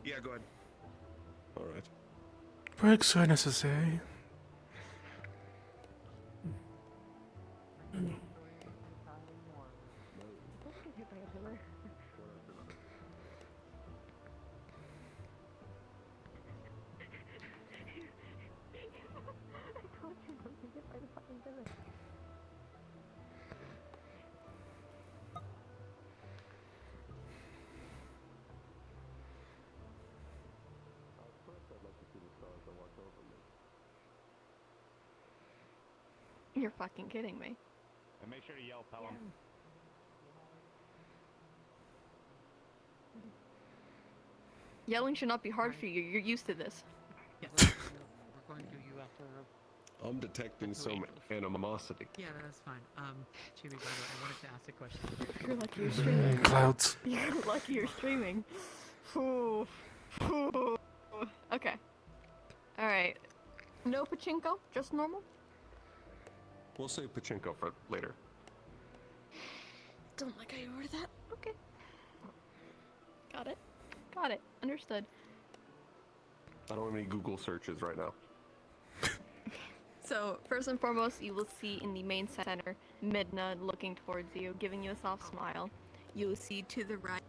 Yeah, go ahead. All right. Breaks are necessary. You're fucking kidding me. And make sure to yell, Pelham. Yelling should not be hard for you. You're used to this. Yes. We're going to do you after. I'm detecting some animosity. Yeah, that's fine. Chibi, by the way, I wanted to ask a question. You're lucky you're streaming. Clouds. You're lucky you're streaming. Ooh. Ooh. Okay. Alright. No pachinko? Just normal? We'll save pachinko for later. Don't like how you ordered that. Okay. Got it. Got it. Understood. I don't have any Google searches right now. So, first and foremost, you will see in the main center, Midna looking towards you, giving you a soft smile. You will see to the right,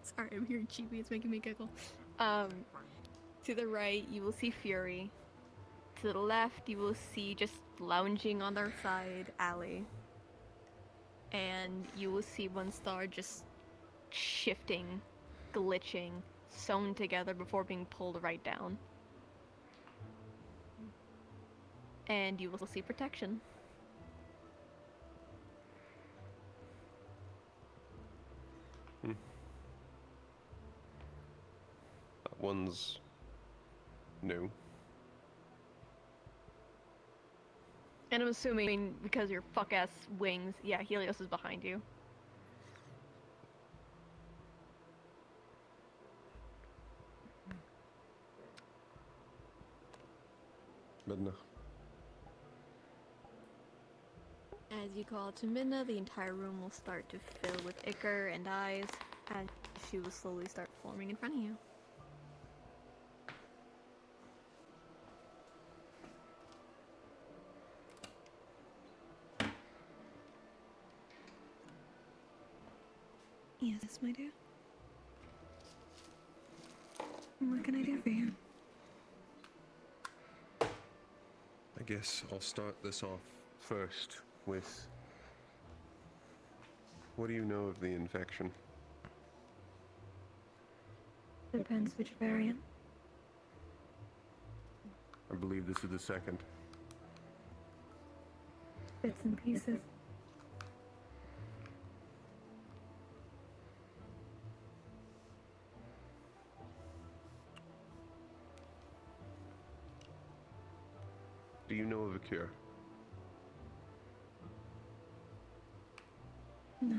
sorry, I'm hearing Chibi, it's making me giggle. To the right, you will see Fury. To the left, you will see just lounging on their side, Allie. And you will see one star just shifting, glitching, sewn together before being pulled right down. And you will see protection. That one's new. And I'm assuming because your fuck-ass wings, yeah, Helios is behind you. Midna. As you call to Midna, the entire room will start to fill with ichor and eyes, and she will slowly start forming in front of you. Yes, my dear. What can I do for you? I guess I'll start this off first with... What do you know of the infection? Depends which variant. I believe this is the second. Bits and pieces. Do you know of a cure? No.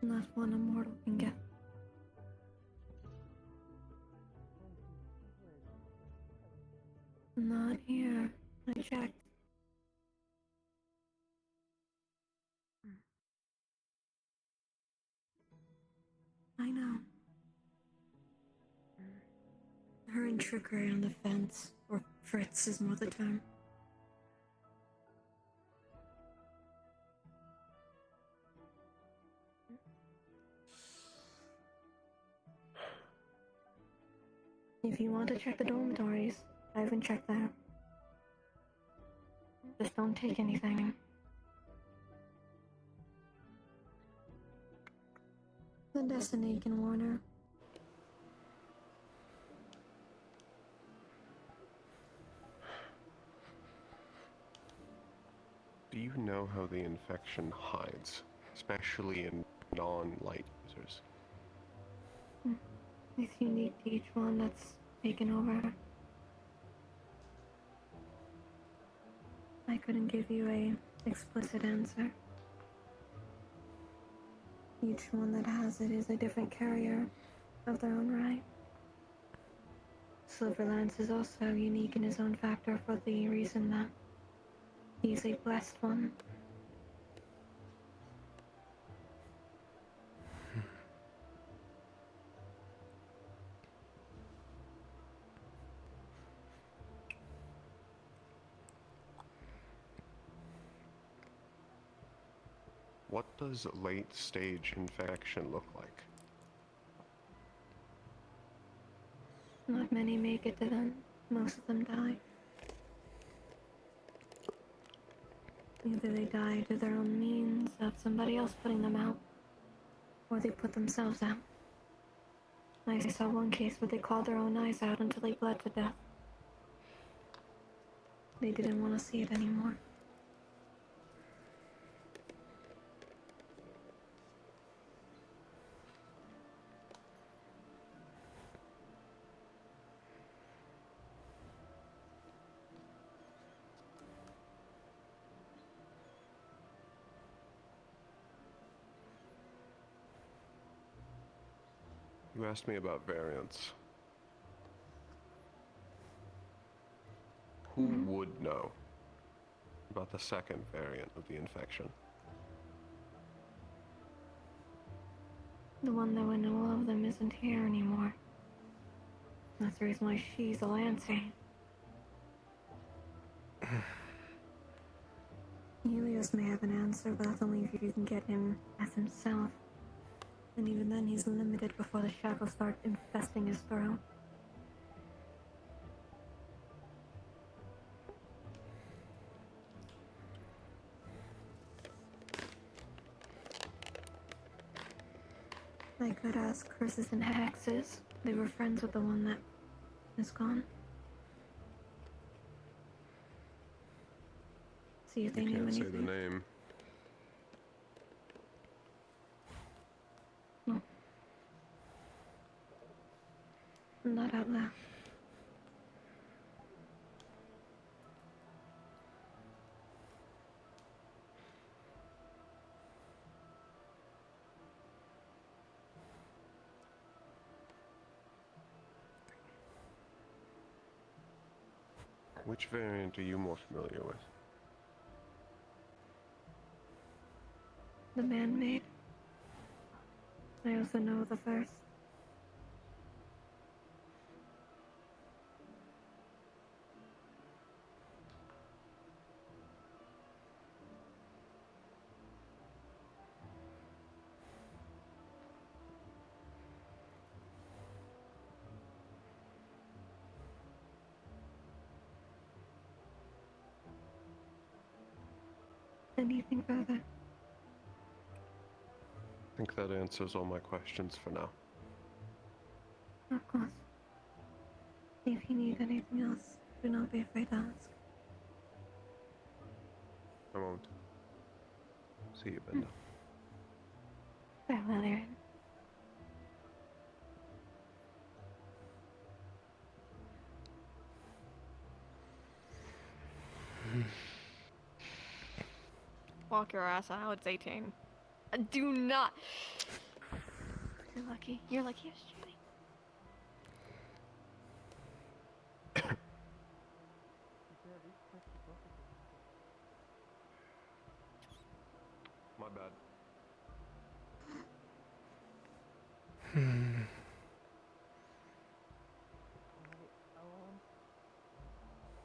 Not one a mortal can get. Not here. I checked. I know. Her and trickery on the fence, or Fritz is more the term. If you want to check the dormitories, I haven't checked that. Just don't take anything. The destiny can warn her. Do you know how the infection hides, especially in non-light users? It's unique to each one that's taken over. I couldn't give you a explicit answer. Each one that has it is a different carrier of their own right. Silverlance is also unique in his own factor for the reason that he's a blessed one. What does late-stage infection look like? Not many make it to them. Most of them die. Either they die to their own means of somebody else putting them out, or they put themselves out. I saw one case where they clawed their own eyes out until they bled to death. They didn't want to see it anymore. You asked me about variants. Who would know about the second variant of the infection? The one that would know all of them isn't here anymore. That's the reason why she's a Lancey. Helios may have an answer, but that's only if you can get him as himself. And even then, he's limited before the shackles start infesting his throat. I could ask curses and hexes, They were friends with the one that is gone. See if they knew Can't say anything. the name. No. Not out loud. Which variant are you more familiar with? The man-made. I also know the first. Anything further? I think that answers all my questions for now. Of course. If you need anything else, do not be afraid to ask. I won't. See you, Benda. Farewell, Aaron. Walk your ass out, it's 18. Do not! You're lucky. You're lucky I was shooting. My bad.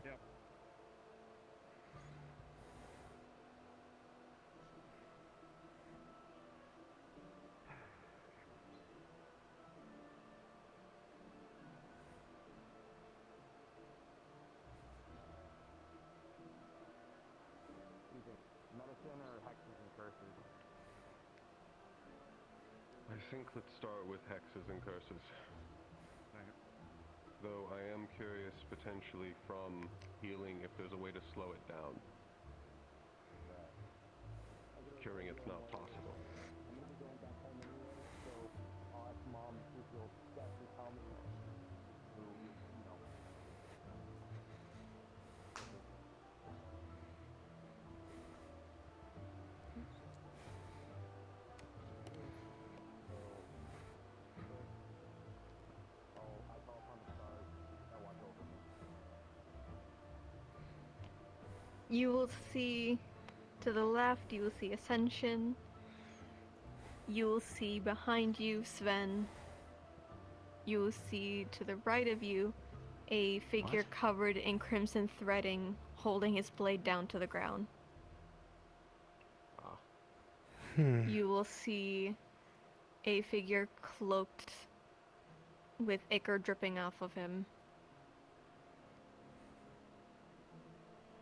Yep. Medicine or hexes and curses? I think let's start with hexes and curses. Though I am curious potentially from healing if there's a way to slow it down. Curing it's not possible. I'm gonna be going back home anyway, so I'll ask Mom if you'll definitely tell me who, you know. I call upon the stars that watch over me. You will see to the left, you will see Ascension. You will see behind you Sven. You will see to the right of you a figure covered in crimson threading holding his blade down to the ground. You will see a figure cloaked with ichor dripping off of him.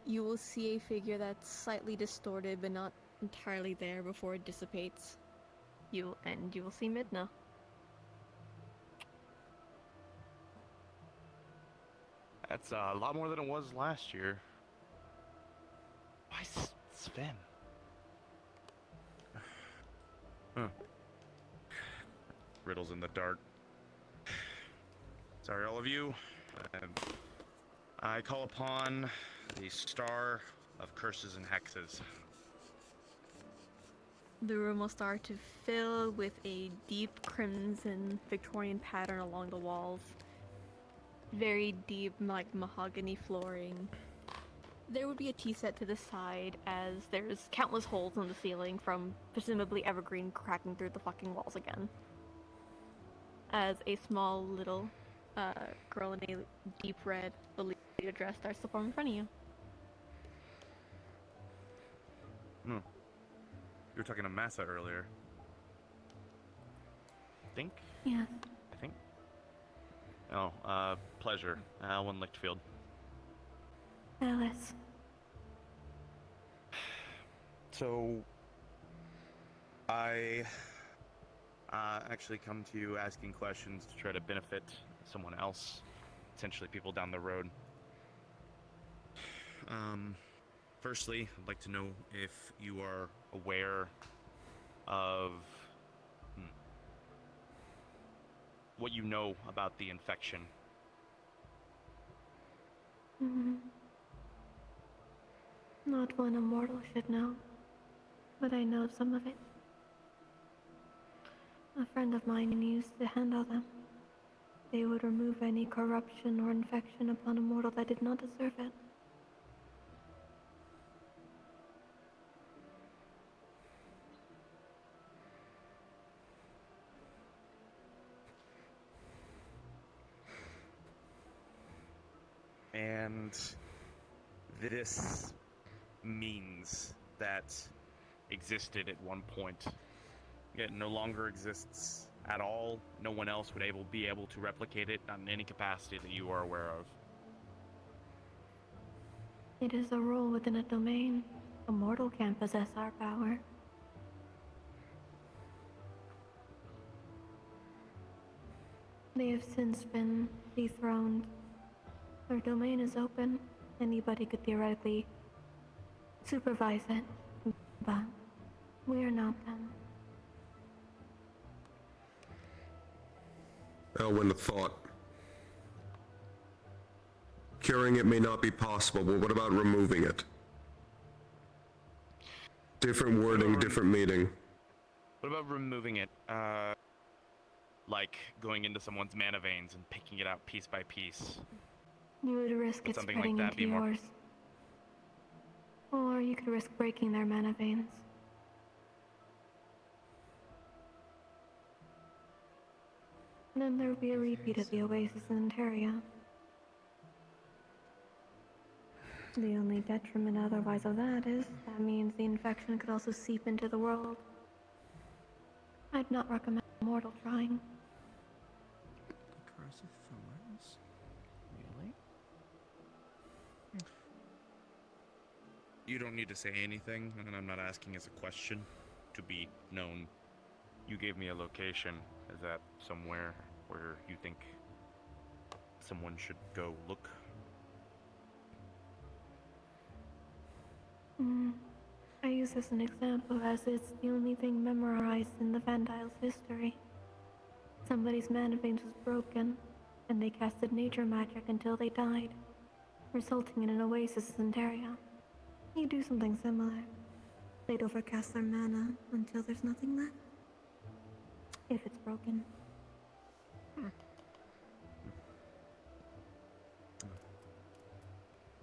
You will see a figure that's slightly distorted but not entirely there before it dissipates. You will see Midna. That's a lot more than it was last year. Why Sven? Huh. Riddles in the dark. Sorry, all of you. I call upon the star of curses and hexes. The room will start to fill with a deep crimson Victorian pattern along the walls. Very deep, like mahogany flooring. There would be a tea set to the side as there's countless holes in the ceiling from presumably evergreen cracking through the fucking walls again. As a small little girl in a deep red Lolita dress starts to form in front of you. You were talking to Massa earlier. Think? Yeah. I think. Oh, pleasure. One Lichtfield. Alice. So, I actually come to you asking questions to try to benefit someone else, potentially people down the road. Firstly, I'd like to know if you are aware of what you know about the infection. Not one a mortal should know, but I know some of it. A friend of mine used to handle them. They would remove any corruption or infection upon a mortal that did not deserve it. And this means that existed at one point, yet no longer exists at all. No one else would be able to replicate it, not in any capacity that you are aware of. It is a rule within a domain. A mortal can't possess our power. They have since been dethroned. Their domain is open. Anybody could theoretically supervise it, but we are not them. Elwyn, a thought. Curing it may not be possible, but what about removing it? Different wording, different meaning. What about removing it? Like going into someone's mana veins and picking it out piece by piece. You would risk it Something spreading like that into be more... yours. Or you could risk breaking their mana veins. Then there would be a repeat of the Oasis in Ontario. The only detriment otherwise of that is that means the infection could also seep into the world. I'd not recommend mortal trying. Corrosive thorns? Really? You don't need to say anything, and I'm not asking as a question to be known. You gave me a location. Is that somewhere where you think someone should go look? I use this as an example as it's the only thing memorized in the Vandile's history. Somebody's mana veins was broken, and they casted nature magic until they died, resulting in an oasis in Ontario. You do something similar. They'd overcast their mana until there's nothing left. If it's broken.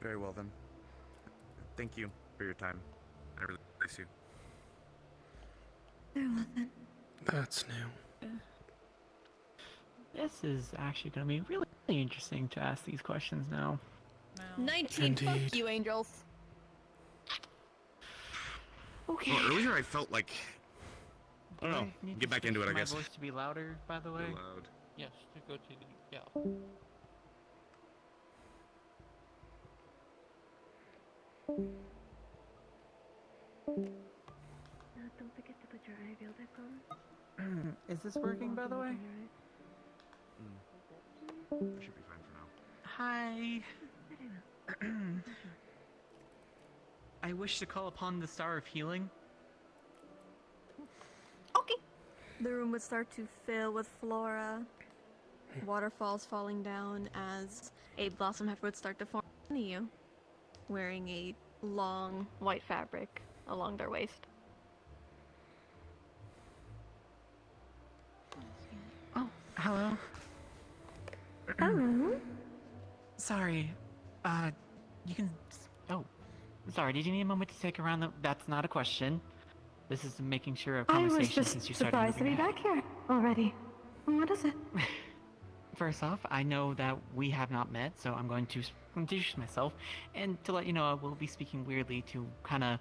Very well then. Thank you for your time. I really miss you. There wasn't. That's new. This is actually going to be really interesting to ask these questions now. 19, Indeed. fuck you, angels. Okay. Well, earlier I felt like... I don't know. need Get to back into it, I switch guess. My voice to be louder, by the way. Loud. Yes, to go to the... Yeah. Don't forget to put your eyeball back on. Is this working, by the way? I should be fine for now. Hi. I wish to call upon the Star of Healing. Okay. The room would start to fill with flora, waterfalls falling down as a blossom heifer would start to form near you, wearing a long White fabric along their waist. Oh, hello. Hello. Sorry. You can... Oh. Sorry, did you need a moment to take around the... That's not a question. This is making sure of I was conversation just since you started surprised to moving be ahead. back here already. What is it? First off, I know that we have not met, so I'm going to introduce myself, and to let you know I will be speaking weirdly to kind of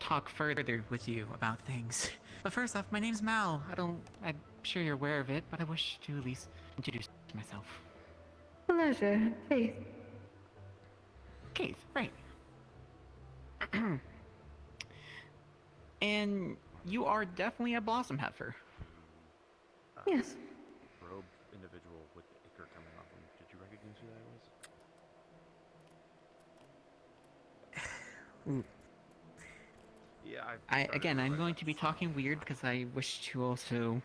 talk further with you about things. But first off, my name's Mal. I'm sure you're aware of it, but I wish to at least introduce myself. Pleasure, Faith. Keith, right. And you are definitely a blossom heifer. Yes. Robe individual with the ichor coming off him. Did you recognize who that was? Ooh. Yeah, I'm going to be talking weird because I wish to also,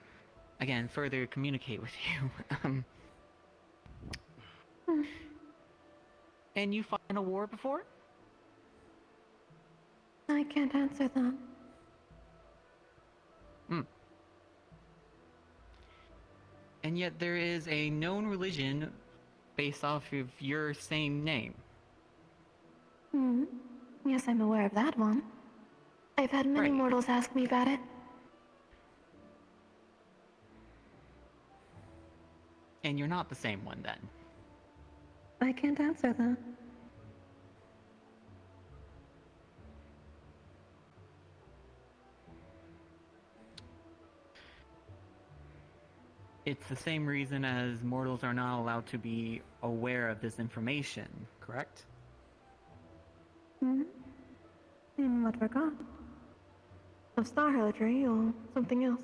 again, further communicate with you. And you fought in a war before? I can't answer that. And yet there is a known religion based off of your same name. Yes, I'm aware of that one. I've had many mortals ask me about it. And you're not the same one then. I can't answer that. It's the same reason as mortals are not allowed to be aware of this information, correct? In what regard? Of star heraldry or something else?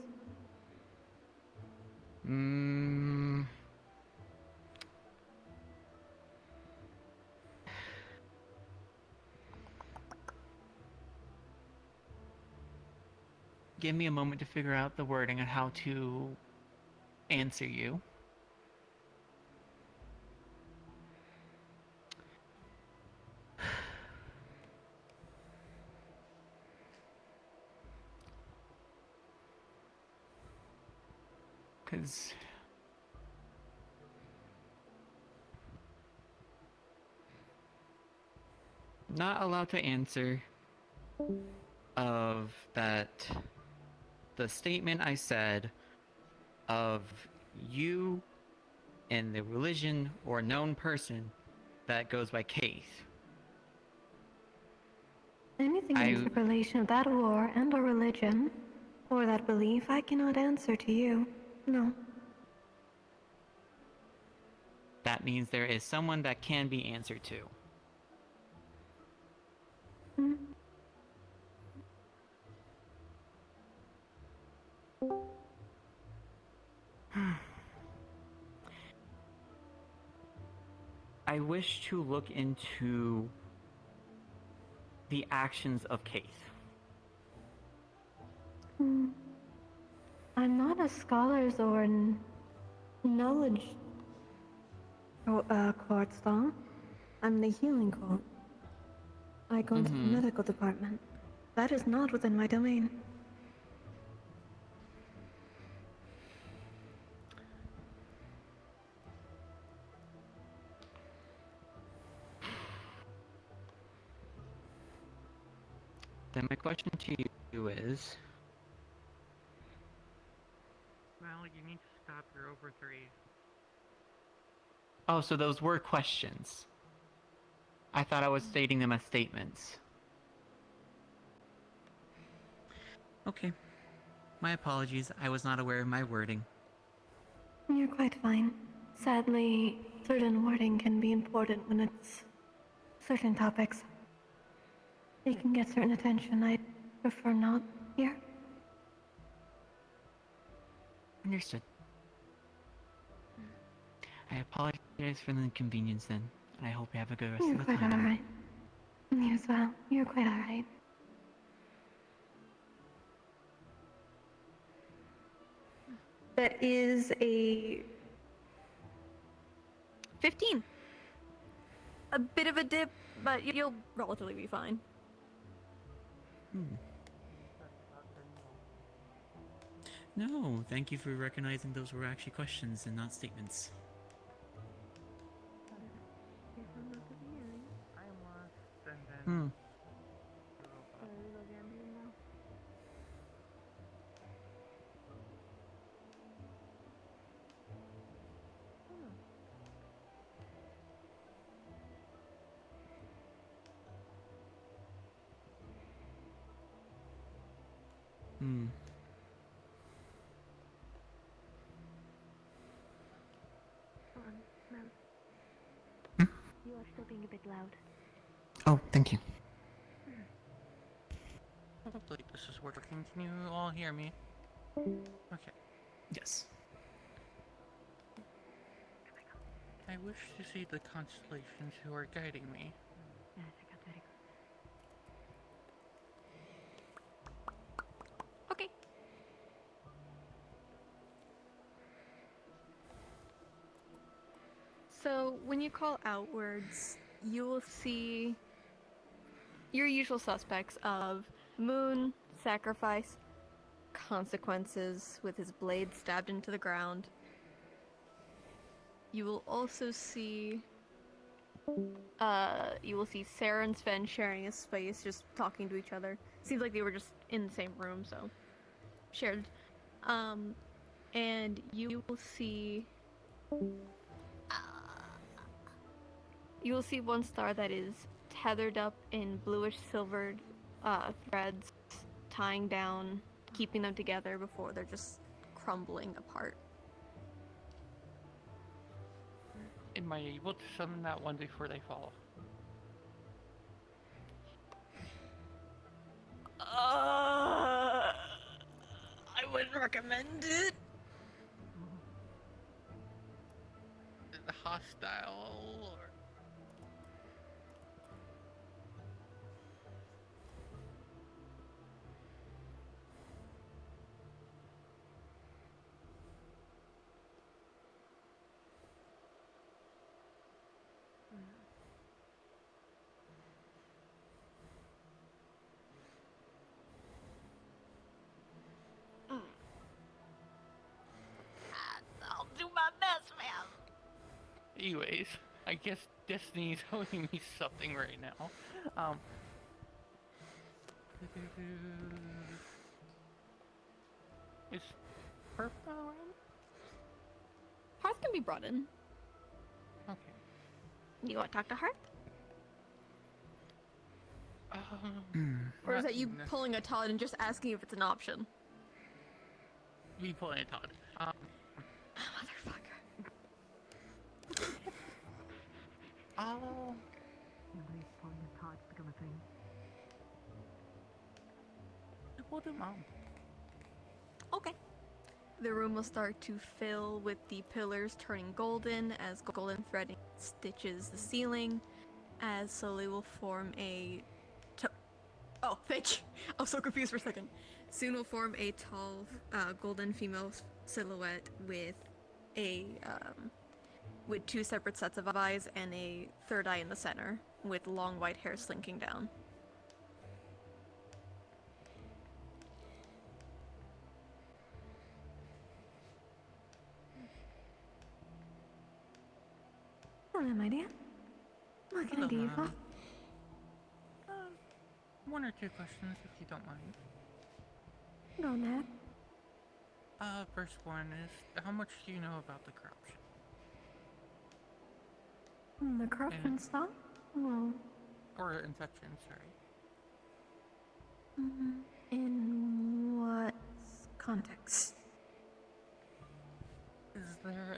Give me a moment to figure out the wording on how to answer you. Because not allowed to answer of that the statement I said of you and the religion or known person that goes by Keith. Anything in interpolation of that war and or religion, or that belief, I cannot answer to you. No. That means there is someone that can be answered to. I wish to look into the actions of Keith. I'm not a scholar's or knowledge court star. I'm the healing court. I go into the medical department. That is not within my domain. Then my question to you is... Well, you need to stop. You're over 3. Oh, so those were questions. I thought I was stating them as statements. Okay. My apologies. I was not aware of my wording. You're quite fine. Sadly, certain wording can be important when it's certain topics. It can get certain attention I'd prefer not here. Understood. I apologize for the inconvenience then. I hope you have a good rest You're of the quite time. alright. You as well. You're quite alright. That is a 15. A bit of a dip, but you'll relatively be fine. No, thank you for recognizing those were actually questions and not statements. I'm lost, and then... You are still being a bit loud. Oh, thank you. Hopefully this is working. Can you all hear me? Okay. Yes. I wish to see the constellations who are guiding me. Okay. So when you call outwards, you will see your usual suspects of Moon, Sacrifice, Consequences with his blade stabbed into the ground. You will also see Sarah and Sven sharing a space, just talking to each other. Seems like they were just in the same room, so shared. And you will see one star that is tethered up in bluish silvered threads, tying down, keeping them together before they're just crumbling apart. Am I able to summon that one before they fall? I wouldn't recommend it. Hostile or... I'll do my best, man. Anyways, I guess Destiny's owing me something right now. Is Perf not around? Hearth can be brought in. Okay. You want to talk to Hearth? Or is that you pulling a Todd and just asking if it's an option? Me pulling a Todd. Motherfucker. Oh. We'll do Mom. Okay. The room will start to fill with the pillars turning golden as golden threading stitches the ceiling, as slowly will form a... Oh, thank you. I was so confused for a second. Soon will form a tall golden female silhouette with with two separate sets of eyes and a third eye in the center, with long white hair slinking down. Hello, my dear. What can I do you for? One or two questions, if you don't mind. Go ahead. First one is, how much do you know about the corruption? The corruption stuff? Well... Or infection, sorry. In what context? Is there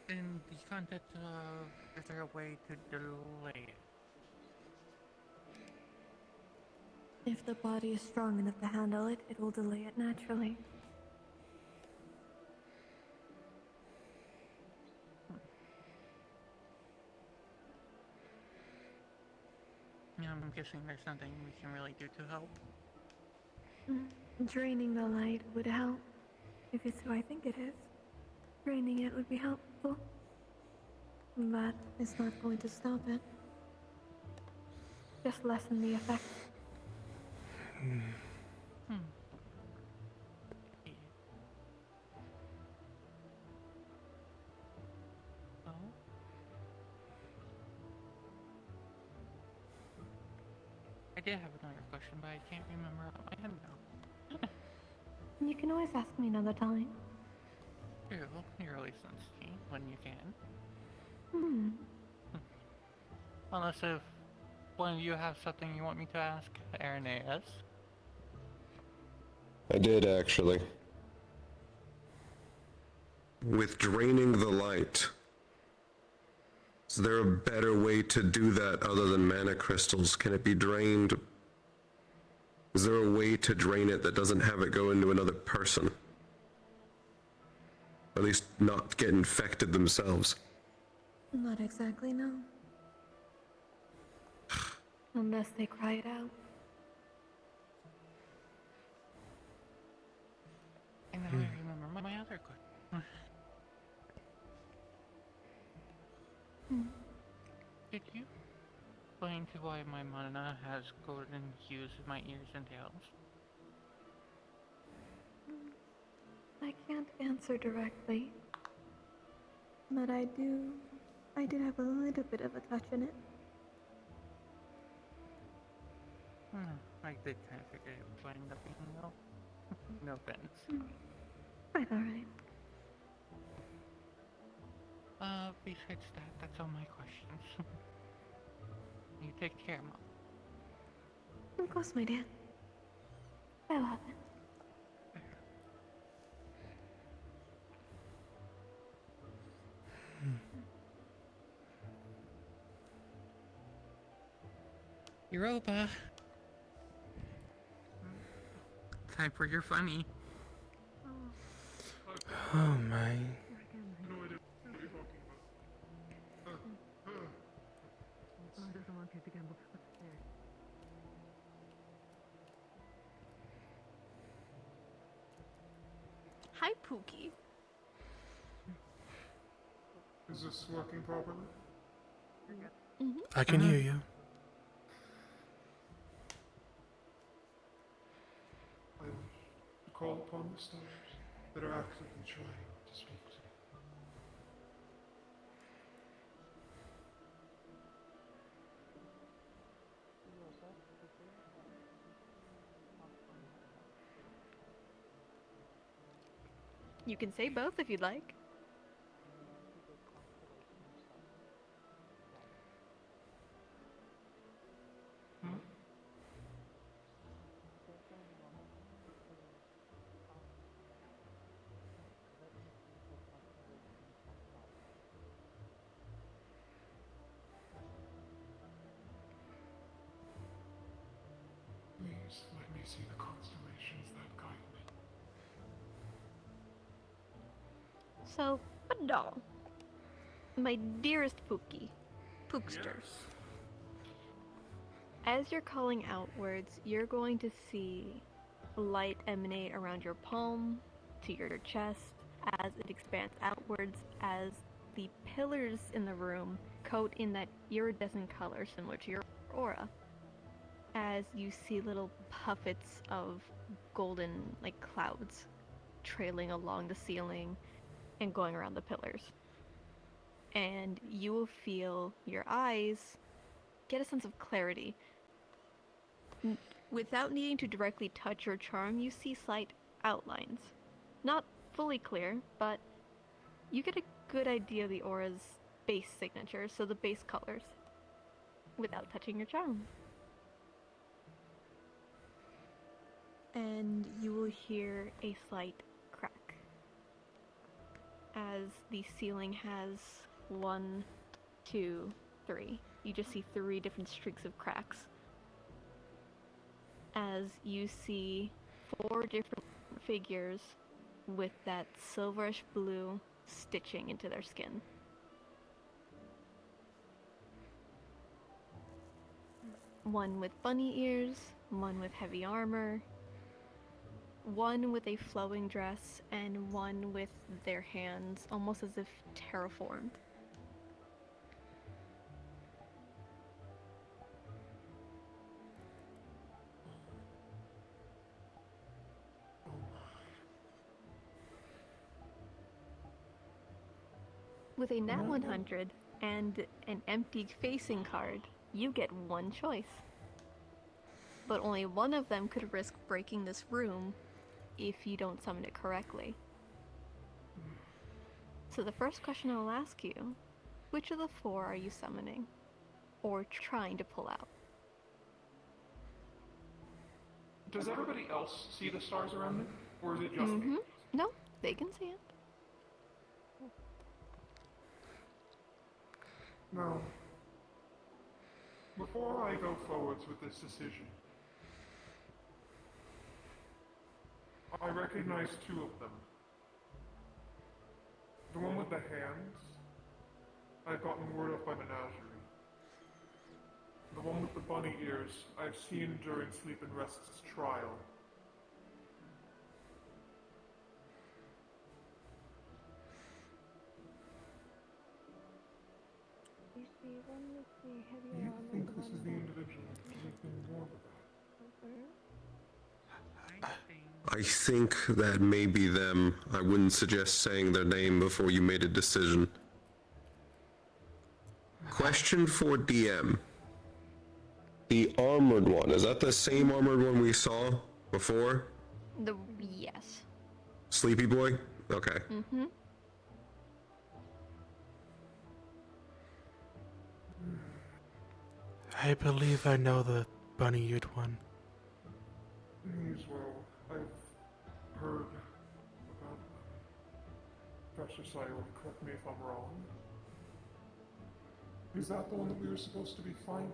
in the context of, is there a way to delay it? If the body is strong enough to handle it, it will delay it naturally. I'm guessing there's nothing we can really do to help. Draining the light would help. If it's who I think it is. Draining it would be helpful. But it's not going to stop it. Just lessen the effect. I did have another question, but I can't remember off my head now. You can always ask me another time. True, you're always sense me when you can. Unless if one of you have something you want me to ask Irenaeus. I did, actually. With draining the light, is there a better way to do that other than mana crystals? Can it be drained? Is there a way to drain it that doesn't have it go into another person? Or at least not get infected themselves? Not exactly, no. Unless they cry it out. And now I remember my other question. Did you explain to why my mana has golden hues in my ears and tails? I can't answer directly. But I did have a little bit of a touch in it. I did kind of figure it would wind up being no. No offense. Quite alright. Besides that, that's all my questions. You take care, Mom. Of course, my dear. I love it. Europa. Time for your funny. Oh my. Hi, Pookie. Is this working properly? I can hear you. I call upon the stars that are actively trying to speak to me. You can say both if you'd like. Please let me see the constellations that guide me. So, doll. My dearest Pookie. Pooksters. As you're calling outwards, you're going to see light emanate around your palm to your chest as it expands outwards as the pillars in the room coat in that iridescent color similar to your aura. As you see little puffets of golden, like clouds, trailing along the ceiling and going around the pillars. And you will feel your eyes get a sense of clarity. Without needing to directly touch your charm, you see slight outlines. Not fully clear, but you get a good idea of the aura's base signature, so the base colors, without touching your charm. And you will hear a slight crack as the ceiling has 1, 2, 3. You just see 3 different streaks of cracks as you see 4 different figures with that silverish blue stitching into their skin. One with bunny ears, one with heavy armor, one with a flowing dress, and one with their hands almost as if terraformed. With a nat 100 and an empty facing card, you get one choice. But only one of them could risk breaking this room if you don't summon it correctly. So the first question I'll ask you, which of the 4 are you summoning? Or trying to pull out? Does everybody else see the stars around me? Or is it just me? No, they can see it. Now, before I go forwards with this decision, I recognize 2 of them. The one with the hands I've gotten word of by Menagerie. The one with the bunny ears I've seen during Sleep and Rest's trial. You see, one with the heavy Do you armor, think the this one is the that- individual? Anything more with that? I think that may be them. I wouldn't suggest saying their name before you made a decision. Question for DM. The armored one, is that the same armored one we saw before? Yes. Sleepy boy? Okay. Mm-hmm. I believe I know the bunny-eared one. Well, I've heard about Professor Sayori, correct me if I'm wrong. Is that the one that we were supposed to be finding?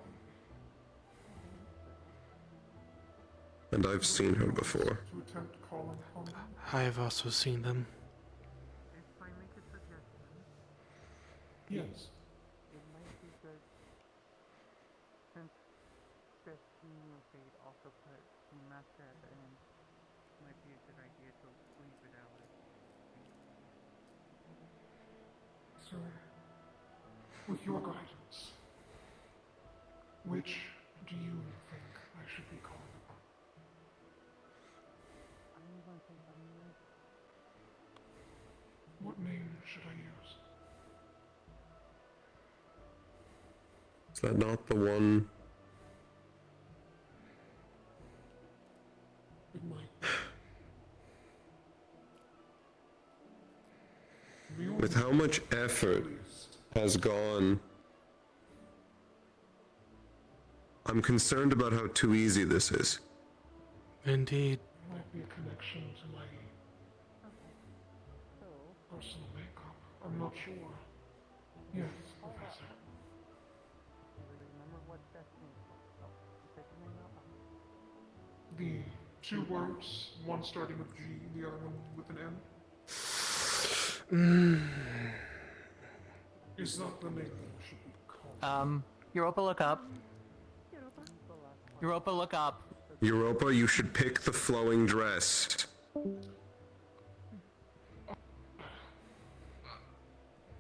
And I've seen her before. To attempt calling upon them? I have also seen them. If I make a suggestion, Yes. it might be good, since Destiny and Fate also put the master at the end, it might be a good idea to leave it out. So, with your guidance, which do you think I should be calling upon? I'm going to say Bunny. What name should I use? Is that not the one? It might be. With how much effort has gone, I'm concerned about how too easy this is. Indeed. Might be a connection to my personal makeup. I'm not sure. Yes, Professor. Remember what Destiny is. Oh, you said your name now? The two words, one starting with G, the other one with an M. Is that the name that I should be called? Europa, look up. Europa, look up. Europa, you should pick the flowing dress.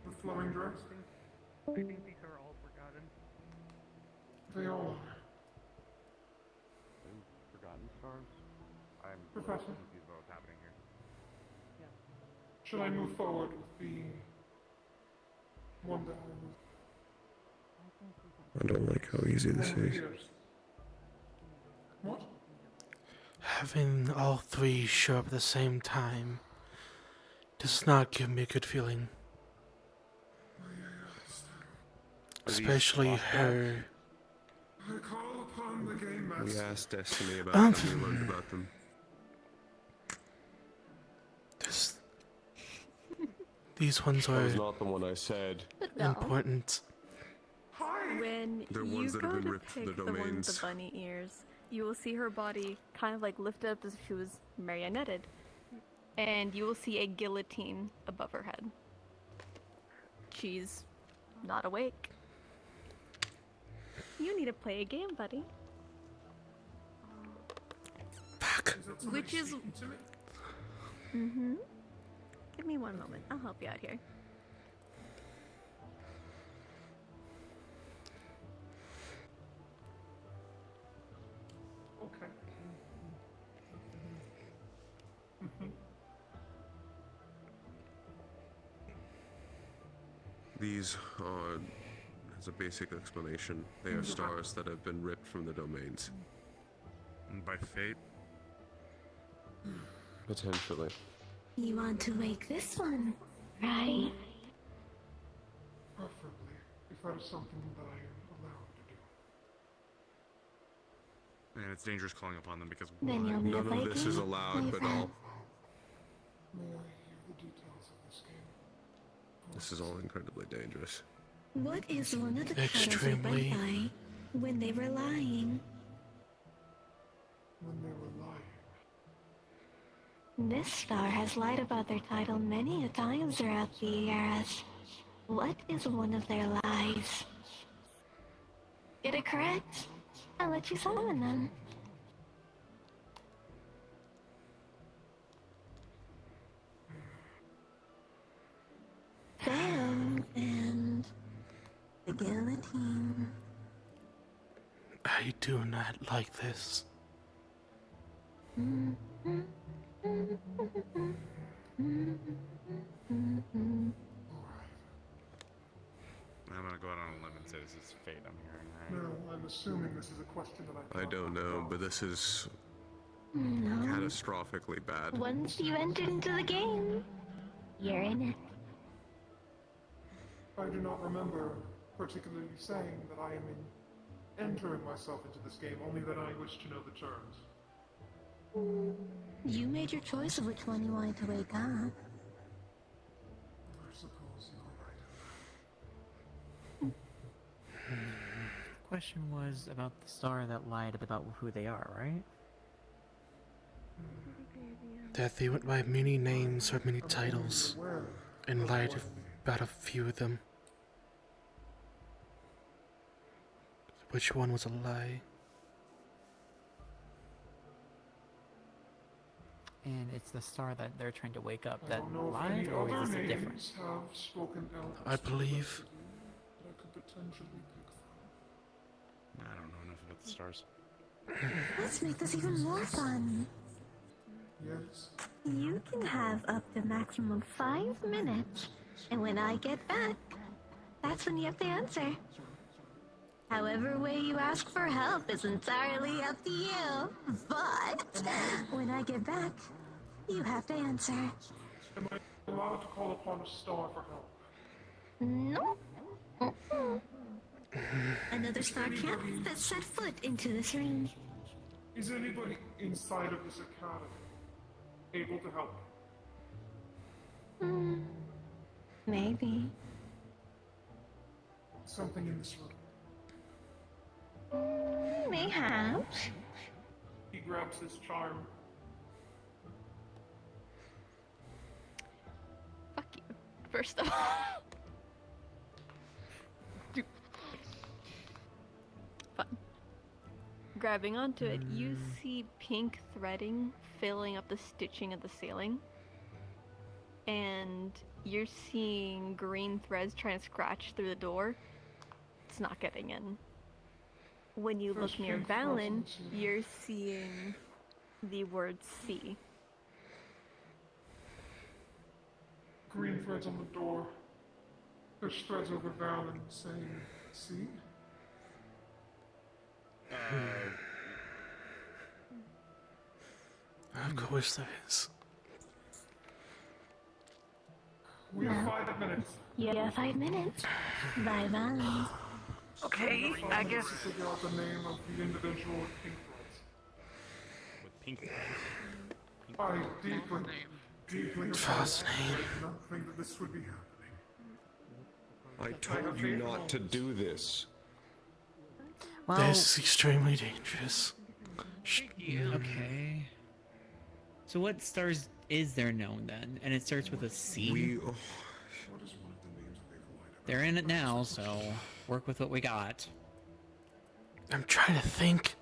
The flowing dress? I think these are all forgotten. They all are. Forgotten stars? I'm Professor? confused about what's happening here. Should I move forward with the one that I don't like how easy this is. What? Having all three show up at the same time does not give me a good feeling. Especially her. I call upon the game We master. asked Destiny about how we learned about them. These ones That are was not the one I said. important. When They're you ones that go have been to ripped from the pick the one with domains. the bunny ears, you will see her body kind of like lifted up as if she was marionetted. And you will see a guillotine above her head. She's not awake. You need to play a game, buddy. Which is... Mm-hmm. Give me one moment. I'll help you out here. Okay. These are, as a basic explanation, they are stars that have been ripped from the domains. And by fate? Potentially. You want to wake this one, right? Preferably, if that is something that I am allowed to do. And it's dangerous calling upon them because Then you'll None never of this is allowed, but all. May I hear the details of this game? This is all incredibly dangerous. What is one of the titles they Extremely. went by when they were lying? When they were lying. This star has lied about their title many a time throughout the years. What is one of their lies? Get it correct? I'll let you summon them. Sam and the guillotine. I do not like this. I'm gonna go out on a limb and say this is fate I'm hearing, right? No, I'm assuming this is a question that I don't know, but this is No. catastrophically bad. Once you enter into the game, you're in it. I do not remember particularly saying that I am entering myself into this game, only that I wish to know the terms. You made your choice of which one you wanted to wake up. I suppose you're right. Question was about the star that lied about who they are, right? That they went by many names or many titles, and lied about a few of them. Which one was a lie? And it's the star that they're trying to wake up that I don't know if lied, any or other is this names different? have spoken out I believe. that I could potentially pick from. I don't know enough about the stars. Let's make this even more fun. Yes. You can have up to maximum 5 minutes, and when I get back, that's when you have to answer. However way you ask for help is entirely up to you, but when I get back, you have to answer. Am I allowed to call upon a star for help? No. Another star camp that set foot into this room. Is anybody inside of this academy able to help me? Maybe. Something in this room. Mayhaps. He grabs his charm. Fuck you, first of all. Fun. Grabbing onto it, you see pink threading filling up the stitching of the ceiling. And you're seeing green threads trying to scratch through the door. It's not getting in. When you look near Valen, you're seeing the word C. Green threads on the door. There's threads over Valen saying, see? Of course there is. We have 5 minutes. You have 5 minutes. Bye bye. Okay, I guess. To figure out the name of the individual with pink threads. With pink threads? I deeply False name. did not think that this would be happening. I told you not to do this. Well, This is extremely dangerous. Okay. So what stars is there known then? And it starts with a C? They're in it now, so work with what we got. I'm trying to think.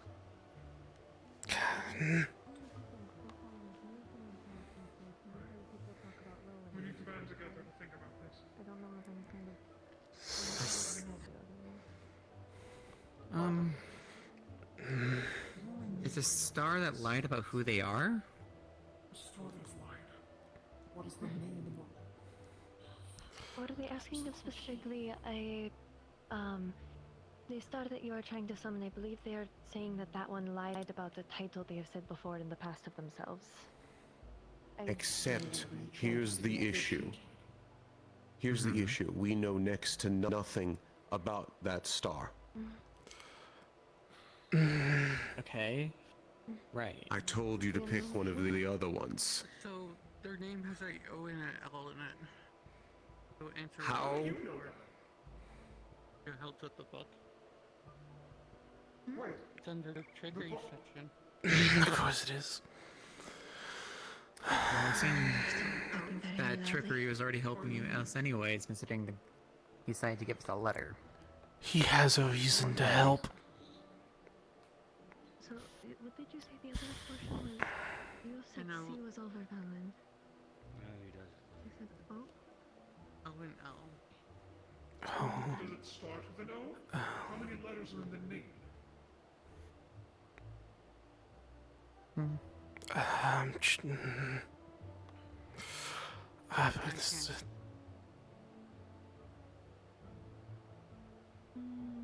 We need to band together to think about this. It's a star that lied about who they are? Star that's lied. What is the name of What are we asking of specifically? The star that you are trying to summon, I believe they are saying that that one lied about the title they have said before in the past of themselves. Except, here's the issue. Here's the issue. We know next to nothing about that star. Okay. Right. I told you to pick one of the other ones. So their name has a O and an L in it. So answer. How? It helps with the book. Wait. It's under the trickery section. Of course it is. Well, it seems that trickery was already helping you us anyway, considering he decided to give us a letter. He has a reason to help. So, what did you say the other portion was? You said C was over Valen. No, he does. You said O? O and L. Oh. Does it start with an O? How many letters are in the name?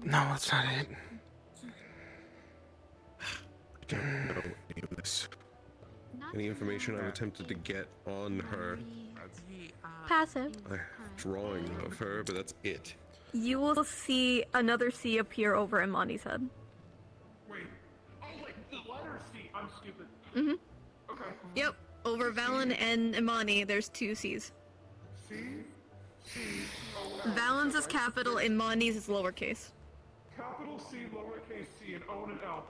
No, that's not it. I don't know any of this. Any information I've attempted to get on her. Passive. A drawing of her, but that's it. You will see another C appear over Imani's head. Wait. Oh, like the letter C. I'm stupid. Mm-hmm. Okay. Yep. Over Valen and Imani, there's two C's. C? C. O, L. Valen's is capital, Imani's is lowercase. Capital C, lowercase c, and O and an L.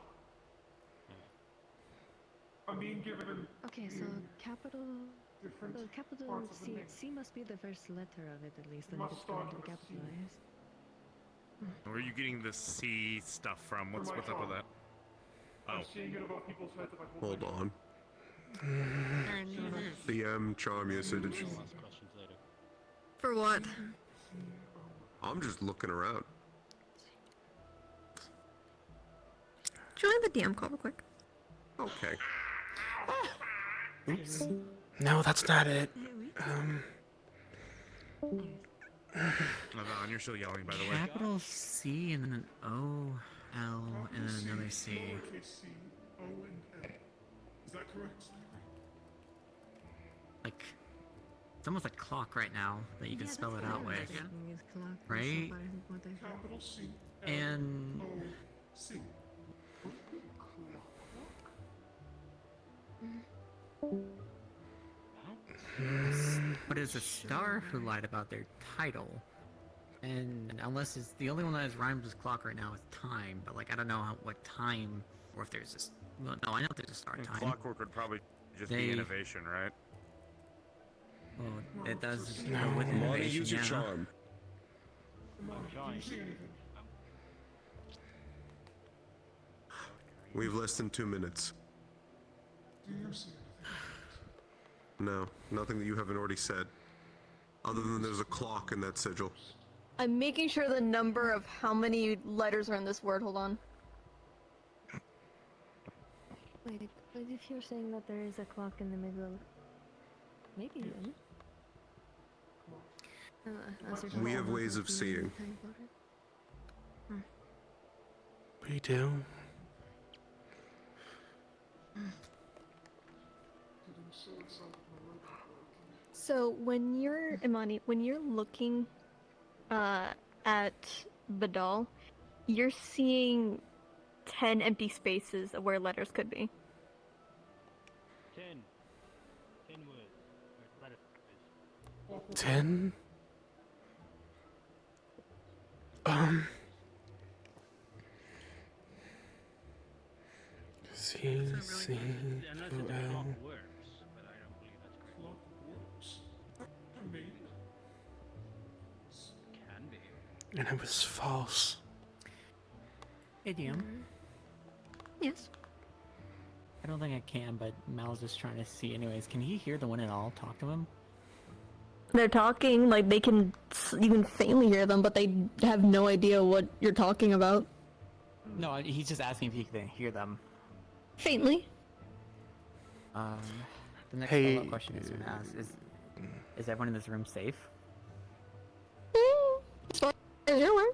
I mean, given. Okay, so capital. Different Capital parts of the C. name. C must be the first letter of it at least, then Must it's going start to be with C. capitalized. Where are you getting the C stuff from? What's up with that? I'm seeing it above people's heads if I Hold on. DM charm usage. For what? I'm just looking around. Join the DM call real quick. Okay. Oops. No, that's not it. Valen, you're still yelling, by the way. Capital C and then an O, L, and then another C. Lowercase c, O and L. Is that correct? Like, it's almost like clock right now that you can spell it out with. Right? Capital C, And... O, C. But it's a star who lied about their title. And unless it's the only one that has rhymes with clock right now is time, but like I don't know what time, or if there's this. Well, no, I know there's a star time. Clockwork would probably just They- be innovation, right? Well, it does No. go with Monty, innovation, use your yeah. charm. We have less than 2 minutes. Do you see anything? No, nothing that you haven't already said. Other than there's a clock in that sigil. I'm making sure the number of how many letters are in this word. Hold on. Wait, but if you're saying that there is a clock in the middle, maybe then. As you're We talking have about ways it, of do you seeing. think about it? We do. So when you're Imani, when you're looking at Badal, you're seeing 10 empty spaces of where letters could be. 10 words. Or letters. 10? C, C, Unless O, it's L. clock works, but I don't believe that's correct. Clockworks. Maybe. Can be. And it was false. Hey, DM. Yes. I don't think I can, but Mal's just trying to see anyways. Can he hear the one and all talk to him? They're talking, like they can, you can faintly hear them, but they have no idea what you're talking about. No, he's just asking if he can hear them. Faintly. The next Hey, follow-up question is going to ask is everyone in this room safe? As far as you're aware.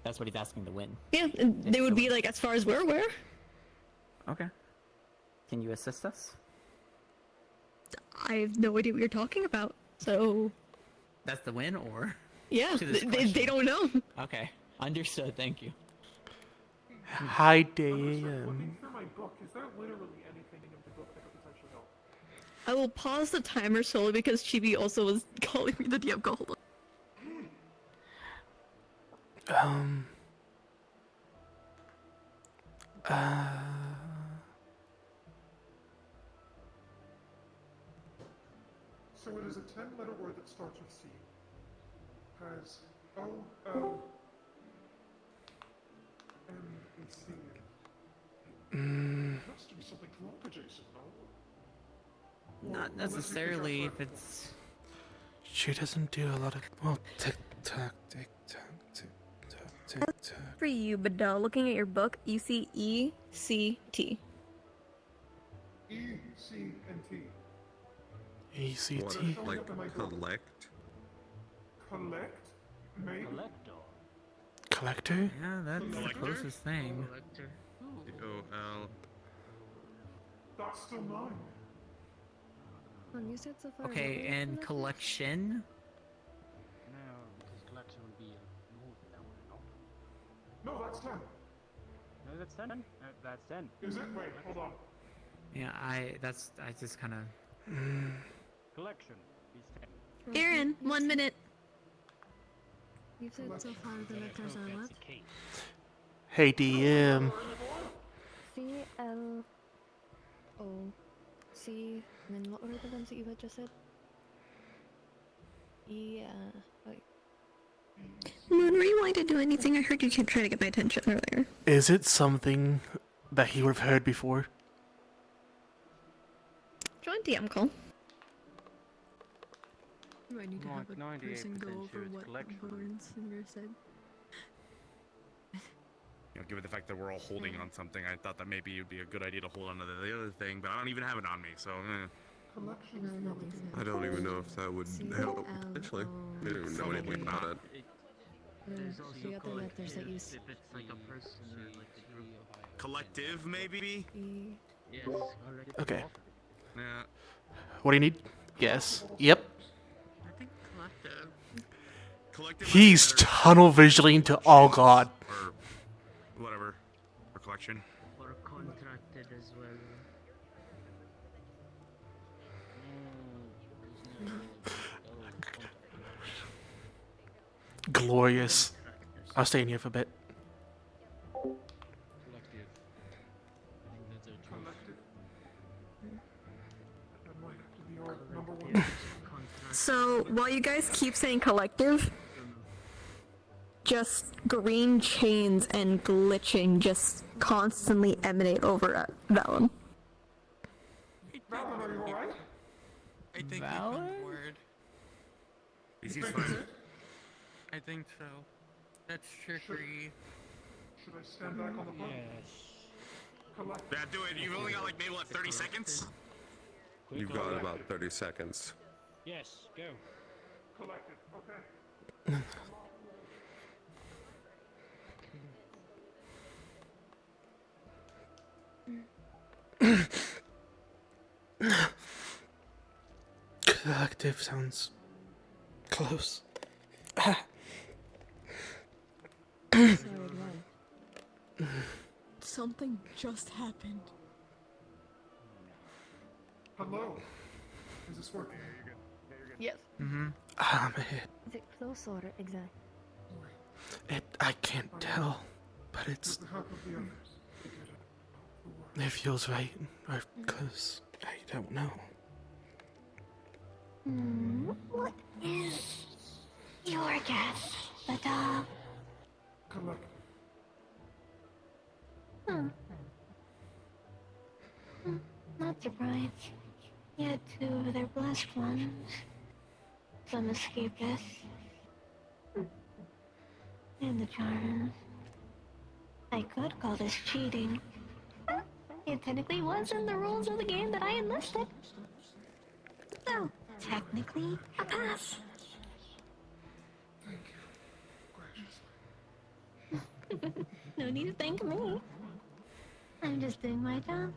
That's what he's asking to win. Yeah, they would be like, as far as we're aware. Okay. Can you assist us? I have no idea what you're talking about, so... That's the win, or? Yeah, To this they question? don't know. Okay, understood, thank you. Hi, Looking Dan. through my book, is there literally anything in the book that could potentially help? I will pause the timer solely because Chibi also was calling me the DM call. Hold on. So it is a 10-letter word that starts with C. Has Oh, NPC. There has to be something wrong with Jason, no? Not necessarily if it's. She doesn't do a lot of. Well, tick tock, tick tock, tick tock, tick tock. For you, but looking at your book, you see ECT. E-C-N-T. ECT? What, like collect? Collect? Maybe? Collector? Yeah, that's the Collector? closest thing. C-O-L. That's still mine. You said so far. Okay, and collection? No, because collection would be more than that one, no? No, that's 10. No, that's 10. No, that's 10. Is it? Wait, hold on. Yeah, I just kind of. Collection is 10. Aaron, 1 minute. You've said so far the letters are what? Hey, DM. C-L-O-C, and then what were the ones that you had just said? Moon, were you wanting to do anything? I heard you kept trying to get my attention earlier. Is it something that he would have heard before? Join DM call. Do I need to have a person go over what words in your said? You know, given the fact that we're all holding on something, I thought that maybe it would be a good idea to hold on to the other thing, but I don't even have it on me, so. I don't even know if that would help, potentially. I don't even know anything about it. The other letters that you If it's like a person or like a group. Collective, maybe? Yes. Okay. Yeah. What do you need? Yes. Yep. I think collective. He's tunnel visioning to all God. Or whatever. Or collection. Or contracted as well. Glorious. I'll stay in here for a bit. Collective. I think that's our choice. That might have to be our number one. So, while you guys keep saying collective, just green chains and glitching just constantly emanate over Valen. Valen, are you alright? I think Valen? we word. He's fine. I think so. That's trickery. Should I stand back on the phone? Collect. Yeah, do it. You've only got like maybe, what, 30 seconds? You've got about 30 seconds. Yes, go. Collected. Okay. Collective sounds close. Something just happened. Hello. Is this working? Yes. I'm hit. Is it close or exact? I can't tell, but it's. With the help of the others. It feels right or close. I don't know. What is your guess, Madame? Collect. Not surprised. Yet two of their blessed ones. Some escapists. And the charms. I could call this cheating. It technically was in the rules of the game that I enlisted. So, technically, a pass. No need to thank me. I'm just doing my job.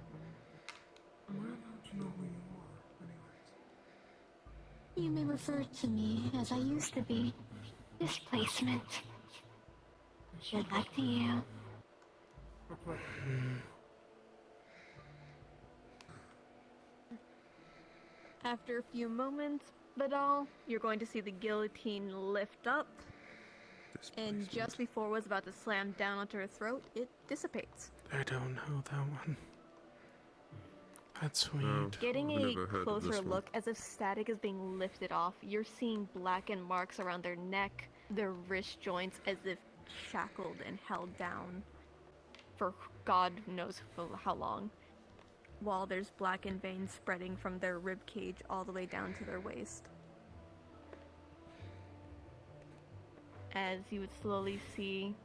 Am I allowed to know who you are, anyways? You may refer to me as I used to be. Displacement. Good luck to you. After a few moments, Vidal, you're going to see the guillotine lift up. And just before it was about to slam down onto her throat, it dissipates. I don't know that one. That's weird. Getting I've a never heard of closer this one. look as if static is being lifted off, you're seeing blackened marks around their neck, their wrist joints as if shackled and held down for God knows how long, while there's blackened veins spreading from their rib cage all the way down to their waist. As you would slowly see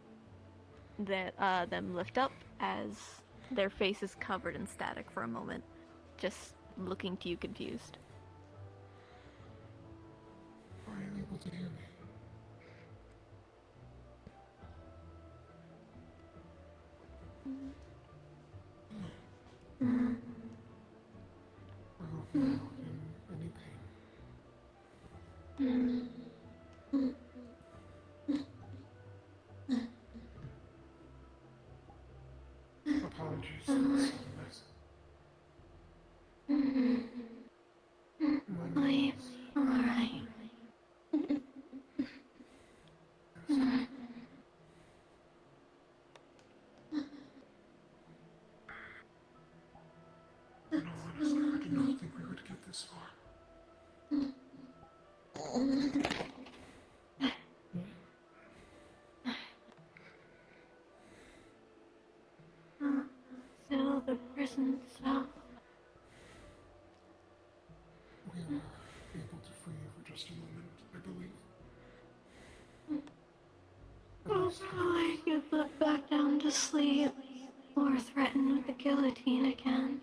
them lift up as their face is covered in static for a moment, just looking to you confused. Are you able to hear me? I hope you're not in any pain. Apologies for the sudden mess. My name is... Alright. No, honestly, I did not think we would get this far. Still the prison cell. We were able to free you for just a moment, I believe. Before I could look back down to sleep or threaten with the guillotine again.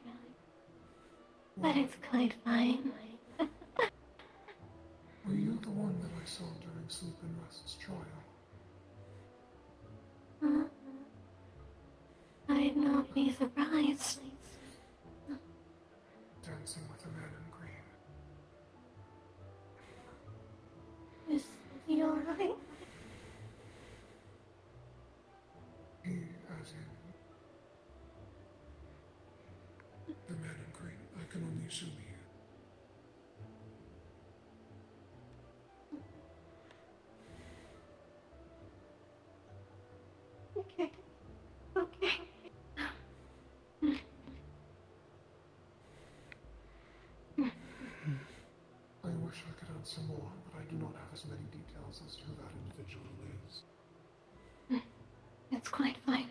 But it's quite fine. Were you the one that I saw during Sleep and Rest's trial? I'd not be surprised. Dancing with a man in green. Is he alright? He, as in... the man in green. I can only assume he... Okay. Okay. I wish I could add some more, but I do not have as many details as to who that individual is. It's quite fine.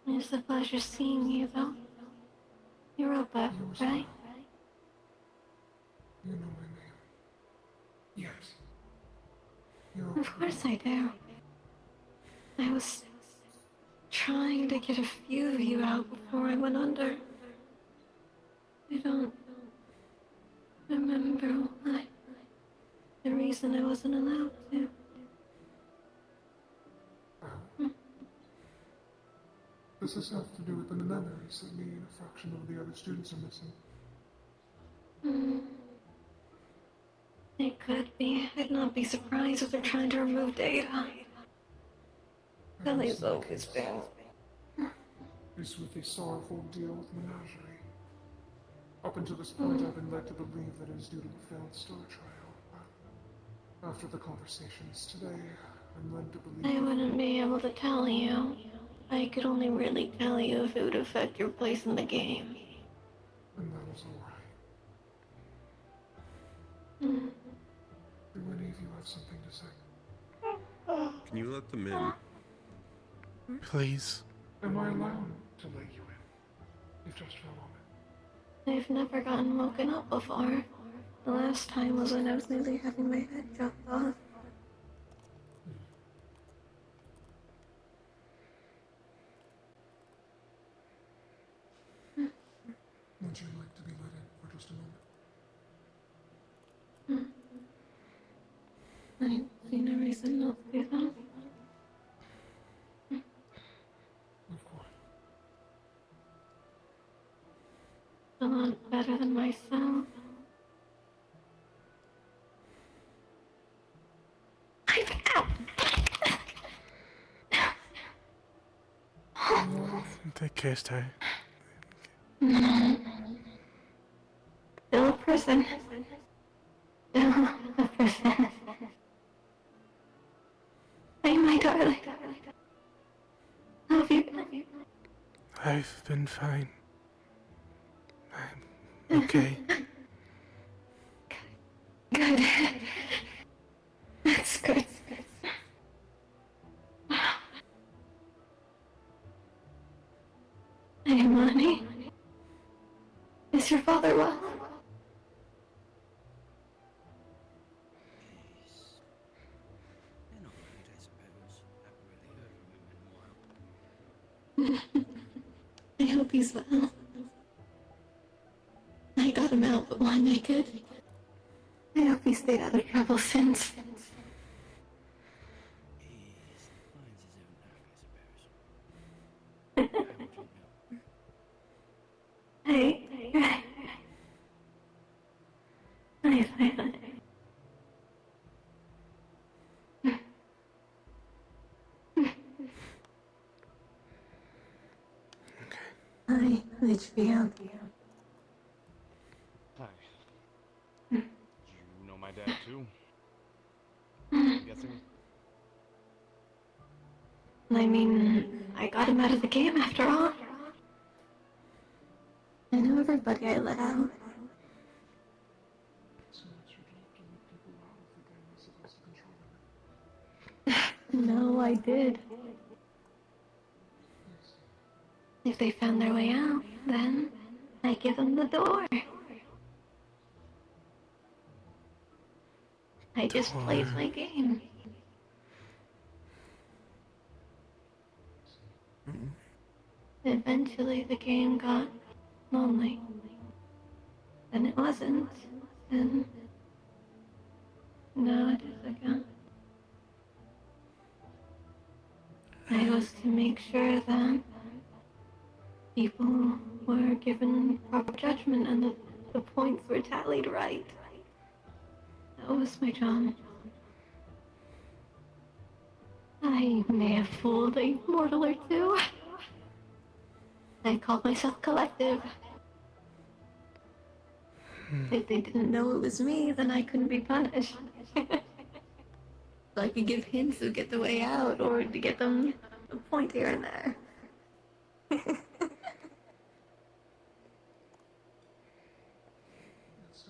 It's a pleasure seeing you, though. You're Opa, right? You know my name. Yes. Of course I do. I was trying to get a few of you out before I went under. I don't remember why. The reason I wasn't allowed to. Does this have to do with the memories that me and a fraction of the other students are missing? It could be. I'd not be surprised if they're trying to remove data. Kelly's always been. Is with a sorrowful deal with Menagerie. Up until this point, I've been led to believe that it is due to a failed Star trial. But after the conversations today, I'm led to believe... I wouldn't be able to tell you. I could only really tell you if it would affect your place in the game. And that is alright. Mm. Do any of you have something to say? Can you let them in? Please. Am I allowed to let you in? If just for a moment. I've never gotten woken up before. The last time was when I was nearly having my head chopped off. Would you like to be let in for just a moment? I see no reason not to do that. Of course. A lot better than myself. Take care, Star. Still a person. Still a person. Hey, my darling. How have you been? I've been fine. Okay. Good. That's good. Hey, Money. Is your father well? They're not married, I suppose. Haven't really heard from him in a while. I hope he's well. I got him out, but when I could. I hope he stayed out of trouble since. He finds his own life, I suppose. I wouldn't know. Hey. Nice, man. Hi, Litchfield. Hi. You know my dad too? I'm guessing. I mean, I got him out of the game after all. I know everybody I let out. No, I did. If they found their way out, then I give them the door. I just played my game. Eventually the game got lonely. Then it wasn't. And now it is again. I was to make sure that people were given proper judgment and that the points were tallied right. That was my job. I may have fooled a mortal or two. I called myself collective. If they didn't know it was me, then I couldn't be punished. So I could give hints to get the way out, or to get them a point here and there.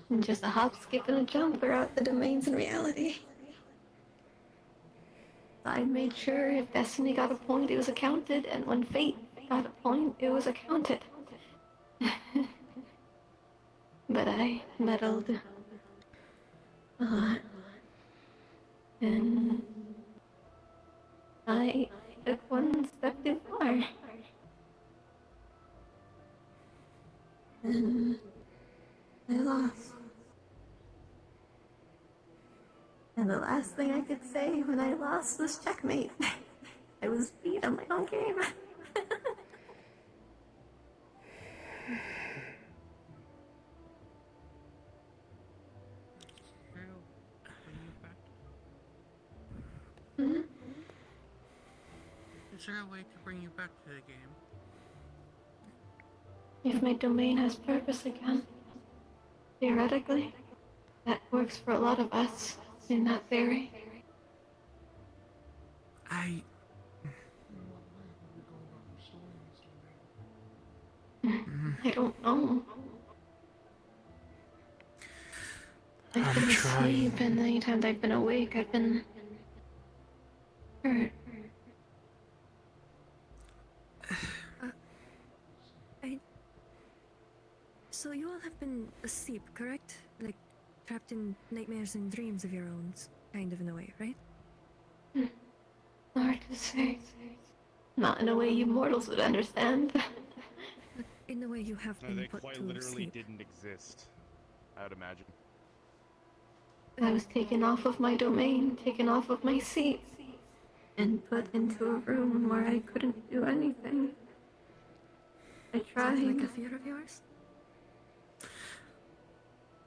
And just a hop, skip, and a jump throughout the domains in reality. I made sure if Destiny got a point, it was accounted, and when Fate got a point, it was accounted. But I meddled a lot. And I took one step too far. And I lost. And the last thing I could say when I lost was checkmate. I was beat on my own game. Is there a way to bring you back to the game? If my domain has purpose again, theoretically, that works for a lot of us in that theory. I don't know. I've been asleep, and any time I've been awake, I've been hurt. So you all have been asleep, correct? Like, trapped in nightmares and dreams of your own, kind of in a way, right? Hard to say. Not in a way you mortals would understand. In a way you have been They put quite to literally sleep. didn't exist, I would imagine. I was taken off of my domain, taken off of my seat, and put into a room where I couldn't do anything. I tried. Is that like a fear of yours?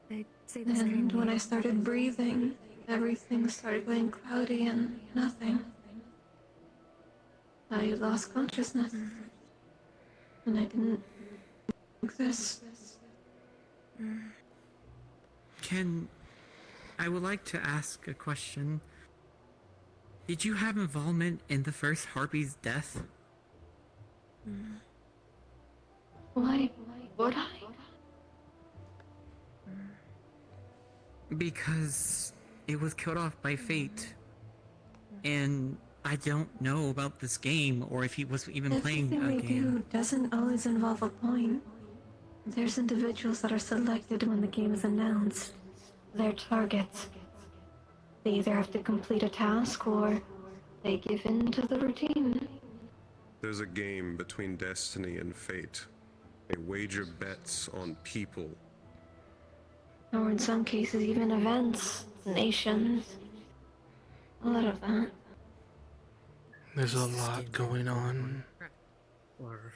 I say this And kindly. when I started breathing, everything started going cloudy and nothing. I lost consciousness. And I didn't exist. I would like to ask a question. Did you have involvement in the first Harpy's death? Why would I? Because it was killed off by fate. And I don't know about this game, or if he was even playing Everything a they game. do doesn't always involve a point. There's individuals that are selected when the game is announced. They're targets. They either have to complete a task or they give in to the routine. There's a game between destiny and fate. They wager bets on people. Or in some cases, even events, nations. A lot of that. There's a lot going on. Or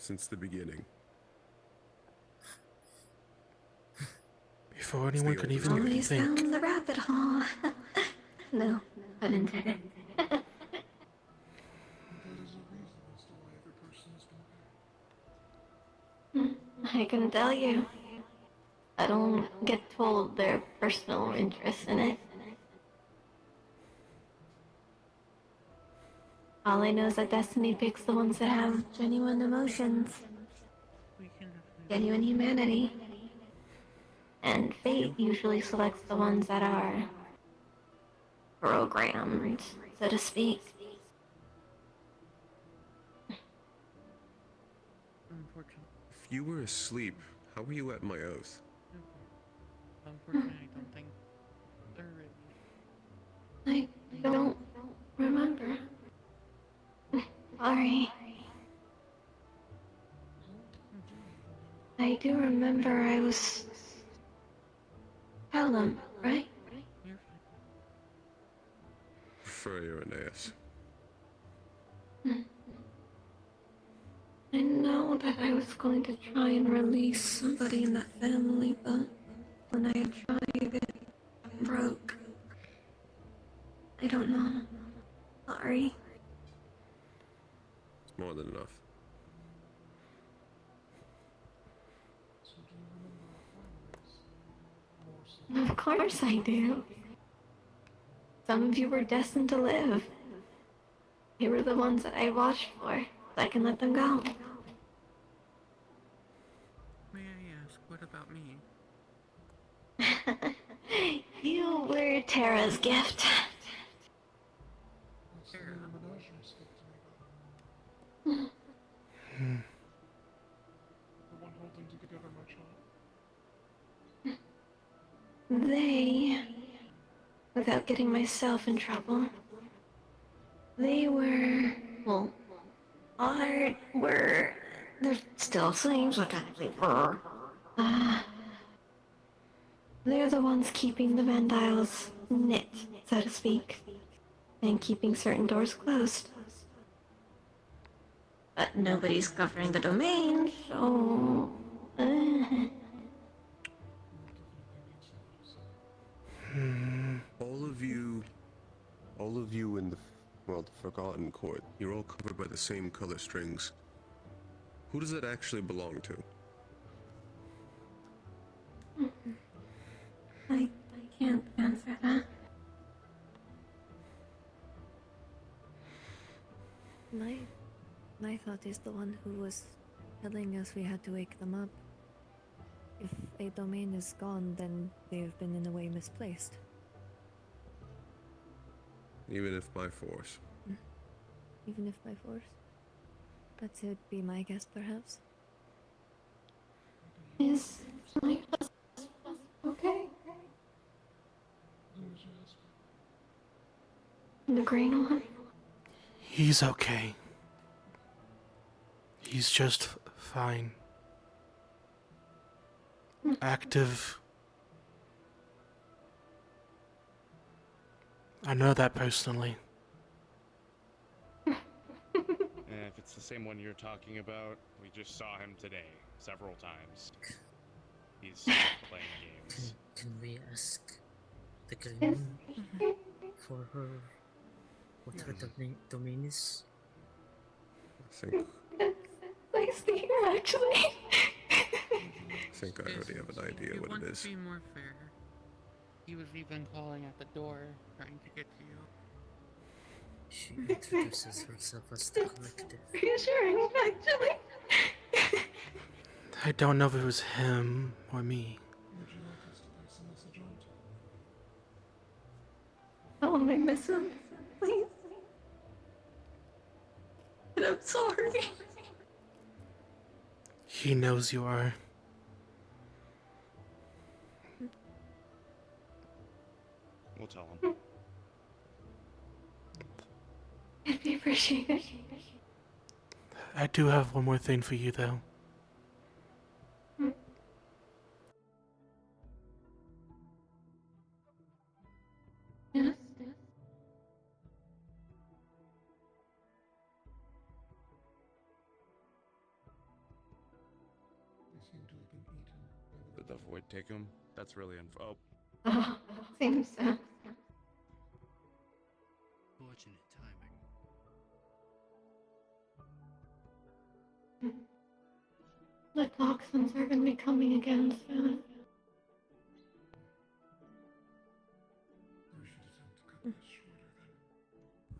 Since the beginning. Before anyone could even Always think. down the rabbit hole. No, pun intended. I can tell you. I don't get told their personal interests in it. All I know is that Destiny picks the ones that have genuine emotions, genuine humanity. And Fate usually selects the ones that are programmed, so to speak. If you were asleep, how were you at my oath? Unfortunately, I don't think they're ready. I don't remember. Sorry. I do remember I was... Pelham, right? Prefer you're an ass. I know that I was going to try and release somebody in that family, but when I tried, it broke. I don't know. Sorry. It's more than enough. Of course I do. Some of you were destined to live. You were the ones that I watched for, so I can let them go. May I ask, what about me? You were Tara's gift. Tara. The one holding together my child. They, without getting myself in trouble, they were, well, they're still same, so technically were. They're the ones keeping the Vandiles knit, so to speak, and keeping certain doors closed. But nobody's covering the domain, so... All of you in the Forgotten Court, you're all covered by the same color strings. Who does that actually belong to? I can't answer that. My thought is the one who was telling us we had to wake them up. If a domain is gone, then they've been in a way misplaced. Even if by force. Even if by force. That would be my guess, perhaps. Is my husband okay? The green one? He's okay. He's just fine. Active. I know that personally. If it's the same one you're talking about, we just saw him today, several times. He's playing games. Can we ask the green one for her what her domain is? Nice to hear, actually. I think I already have an idea what it is. To be more fair, he was even calling at the door, trying to get to you. She introduces herself as the collective. Reassuring, actually. I don't know if it was him or me. Would you like us to pass a message on to tell him I miss him. Please. And I'm sorry. He knows you are. We'll tell him. It'd be appreciated. I do have one more thing for you, though. Yes? Did the void take him? That's really oh. Oh, seems so. Fortunate timing. The toxins are gonna be coming again soon.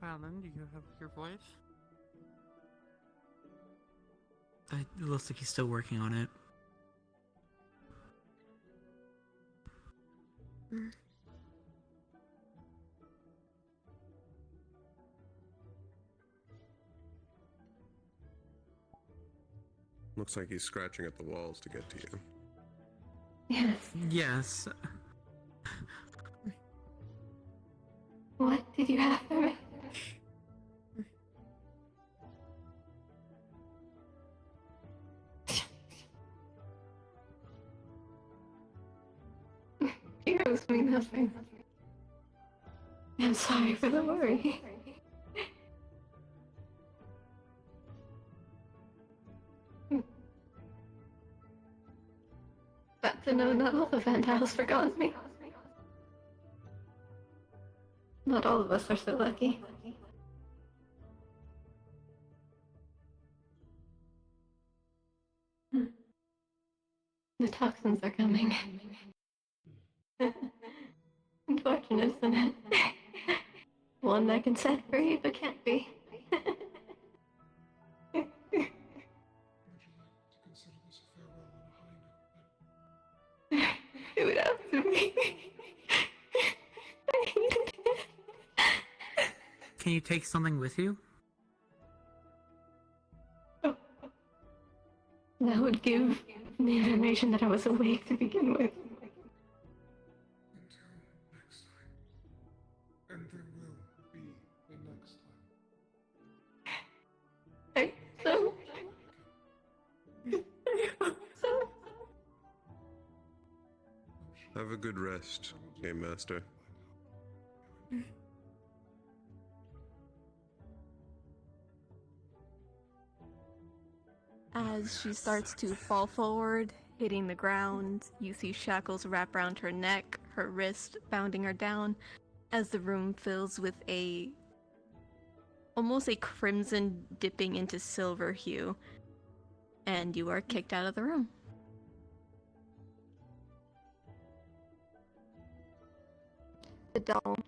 Valen, do you have your voice? It looks like he's still working on it. Looks like he's scratching at the walls to get to you. Yes. Yes. What did you have for me? You owes me nothing. I'm sorry for the worry. But to know not all the Vandalis forgot me. Not all of us are so lucky. The toxins are coming. Unfortunate, isn't it? One that can set free, but can't be. It would have to be. Can you take something with you? That would give the information that I was awake to begin with. And there will be a next time. I so. So. Have a good rest, Game Master. As she starts to fall forward, hitting the ground, you see shackles wrap around her neck, her wrist bounding her down, as the room fills with almost a crimson dipping into silver hue, and you are kicked out of the room. The dome.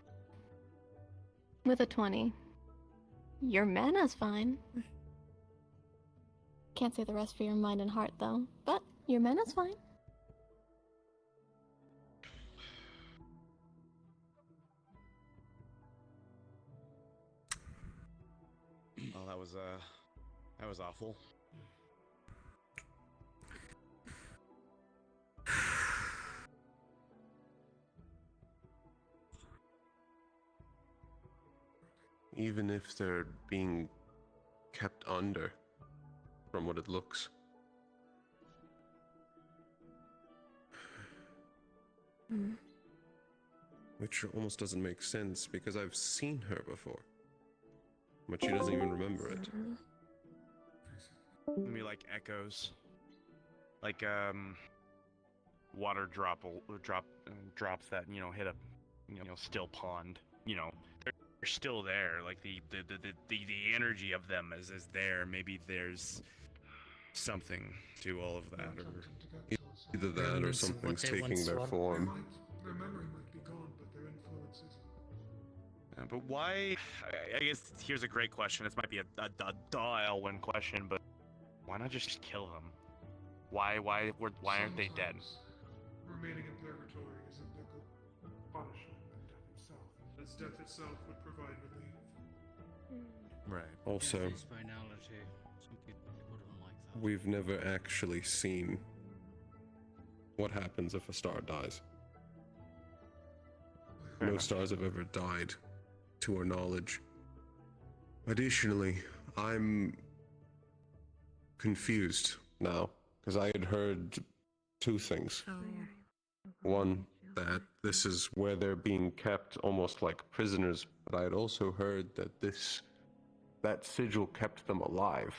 With a 20. Your mana's fine. Can't say the rest for your mind and heart, though. But your mana's fine. Well, that was awful. Even if they're being kept under, from what it looks. Which almost doesn't make sense because I've seen her before. But she doesn't even remember it. Maybe like echoes. Like water drops that, hit a still pond. They're still there. Like the energy of them is there. Maybe there's something to all of that, or either that or something's taking their form. Their memory might be gone, but their influence isn't. But why? I guess here's a great question. This might be a Elwyn question, but why not just kill them? Why aren't they dead? Remaining in purgatory isn't the good punishment than death itself. death itself would provide relief. Right. Also, Finality. Some people don't like that. we've never actually seen what happens if a star dies. No stars have ever died, to our knowledge. Additionally, I'm confused now, because I had heard two things. One, that this is where they're being kept almost like prisoners, but I had also heard that that sigil kept them alive.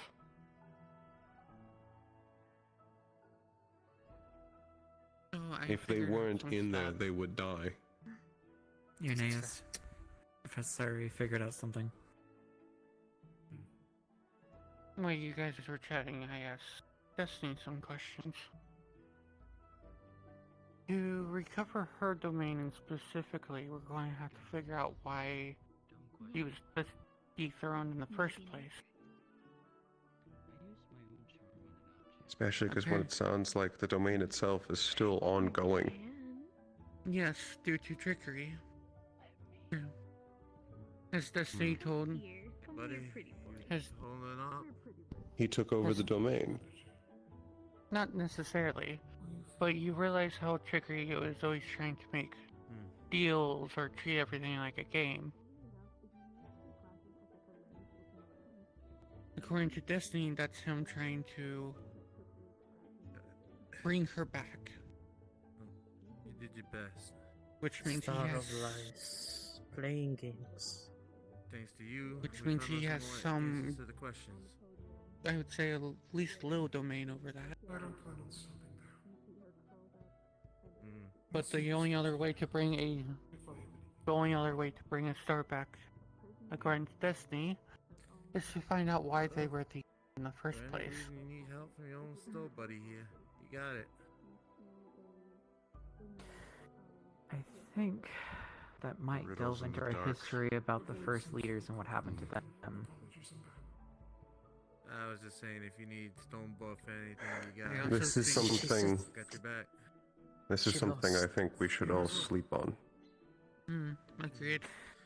If they weren't in there, they would die. Eunaeus, Professor, we figured out something. While you guys were chatting, I asked Destiny some questions. To recover her domain, and specifically, we're going to have to figure out why he was dethroned in the first place. Especially because what it sounds like, the domain itself is still ongoing. Yes, due to trickery. As Destiny told, He took over the domain. not necessarily, but you realize how trickery was always trying to make deals or treat everything like a game. According to Destiny, that's him trying to bring her back. You did your best. Which means Star he has... of Lies, playing games. Thanks to you, Which we means found he out has more some... answers to the questions. I would say at least a little domain over that. I don't plan on stopping there. But the only other way to bring a star back, according to Destiny, is to find out why they were in the first place. You need help from your own store buddy here. You got it. I think that might Riddles delve in into the our dark. history about the first leaders and what happened to them. I was just saying, if you need stone buff or anything, you got it. This is something. Got your back. This is something I think we should all sleep on. Agreed.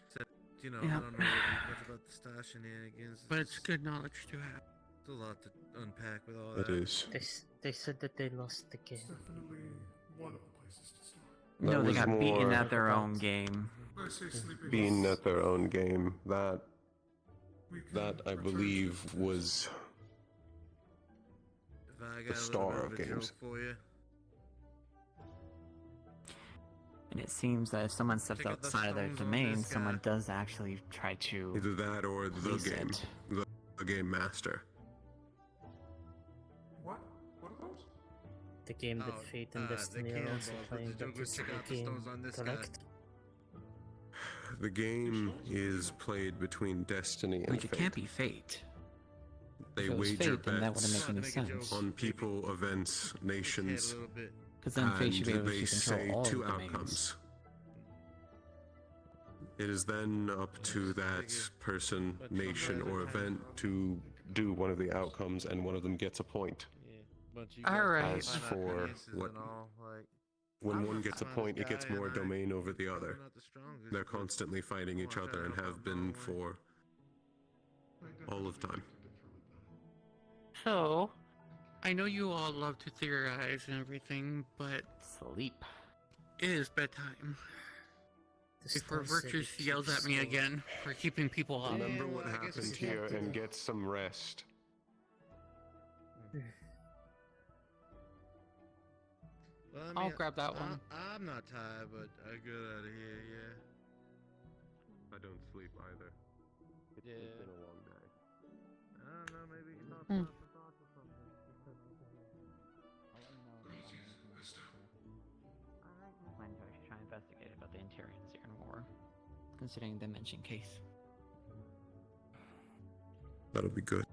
Except, you know, I don't know really much about the star shenanigans. But it's good knowledge to have. It's a lot to unpack with all It that. is. They said that they lost the game. Definitely one of the places to start. No, they was got beaten more at their own game. I say sleeping being at their own game. That I believe was If I the got a little star bit of a joke games. for you. And it seems that if someone steps Check out the outside of their stones on domain, this guy. someone does actually try to either that or the release game, it. the game master. What? What are those? The game that Fate and Destiny are also playing, but it's a game, correct? The game is played between Destiny and Like, it Fate. can't be Fate. They If it was wager Fate, then that wouldn't bets make any sense. on people, events, nations, Because then Fate should be able they to control say all two the domains. outcomes. It is then up to that person, nation, or event to do one of the outcomes, and one of them gets a point. Alright. As for what, when one gets a point, it gets more domain over the other. They're constantly fighting each other and have been for all of time. So, I know you all love to theorize and everything, but... Sleep. It is bedtime. Before star said Virtus it yells keeps at me going. again for keeping people up. Remember what happened here and get some rest. Well, I I'll mean, grab that one. I'm not tired, but I get out of here, yeah. I don't sleep either. It's been a long day. I don't know, maybe you talk Hmm. about some thoughts or something. Plan to actually try and investigate about the Interiors here and more, considering the mentioned case. That'll be good.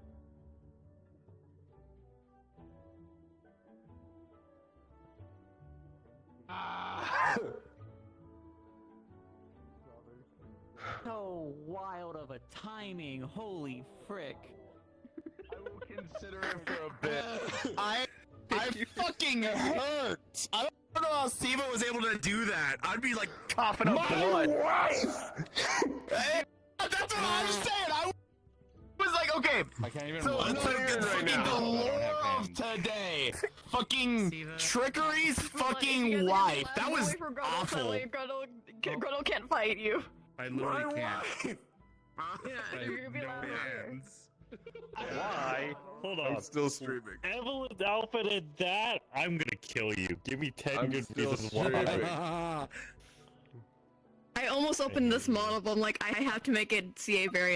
So wild of a timing, holy frick. I will consider it for a bit. I fucking hurt! I don't know how Steve was able to do that. I'd be like coughing up My blood. wife! Hey, that's what I'm saying. I was like, okay. I can't even So, watch it right fucking now. the lore of today. Fucking Trickery's fucking wife. That was awful. Gretel can't fight you. I literally can't. Yeah, you're gonna be allowed to hear. Why? Hold on. I'm still streaming. Evelyn Alpha did that? I'm gonna kill you. Give me 10 I'm good still reasons streaming. why. I almost opened this model, but I'm like, I have to make it CA variant.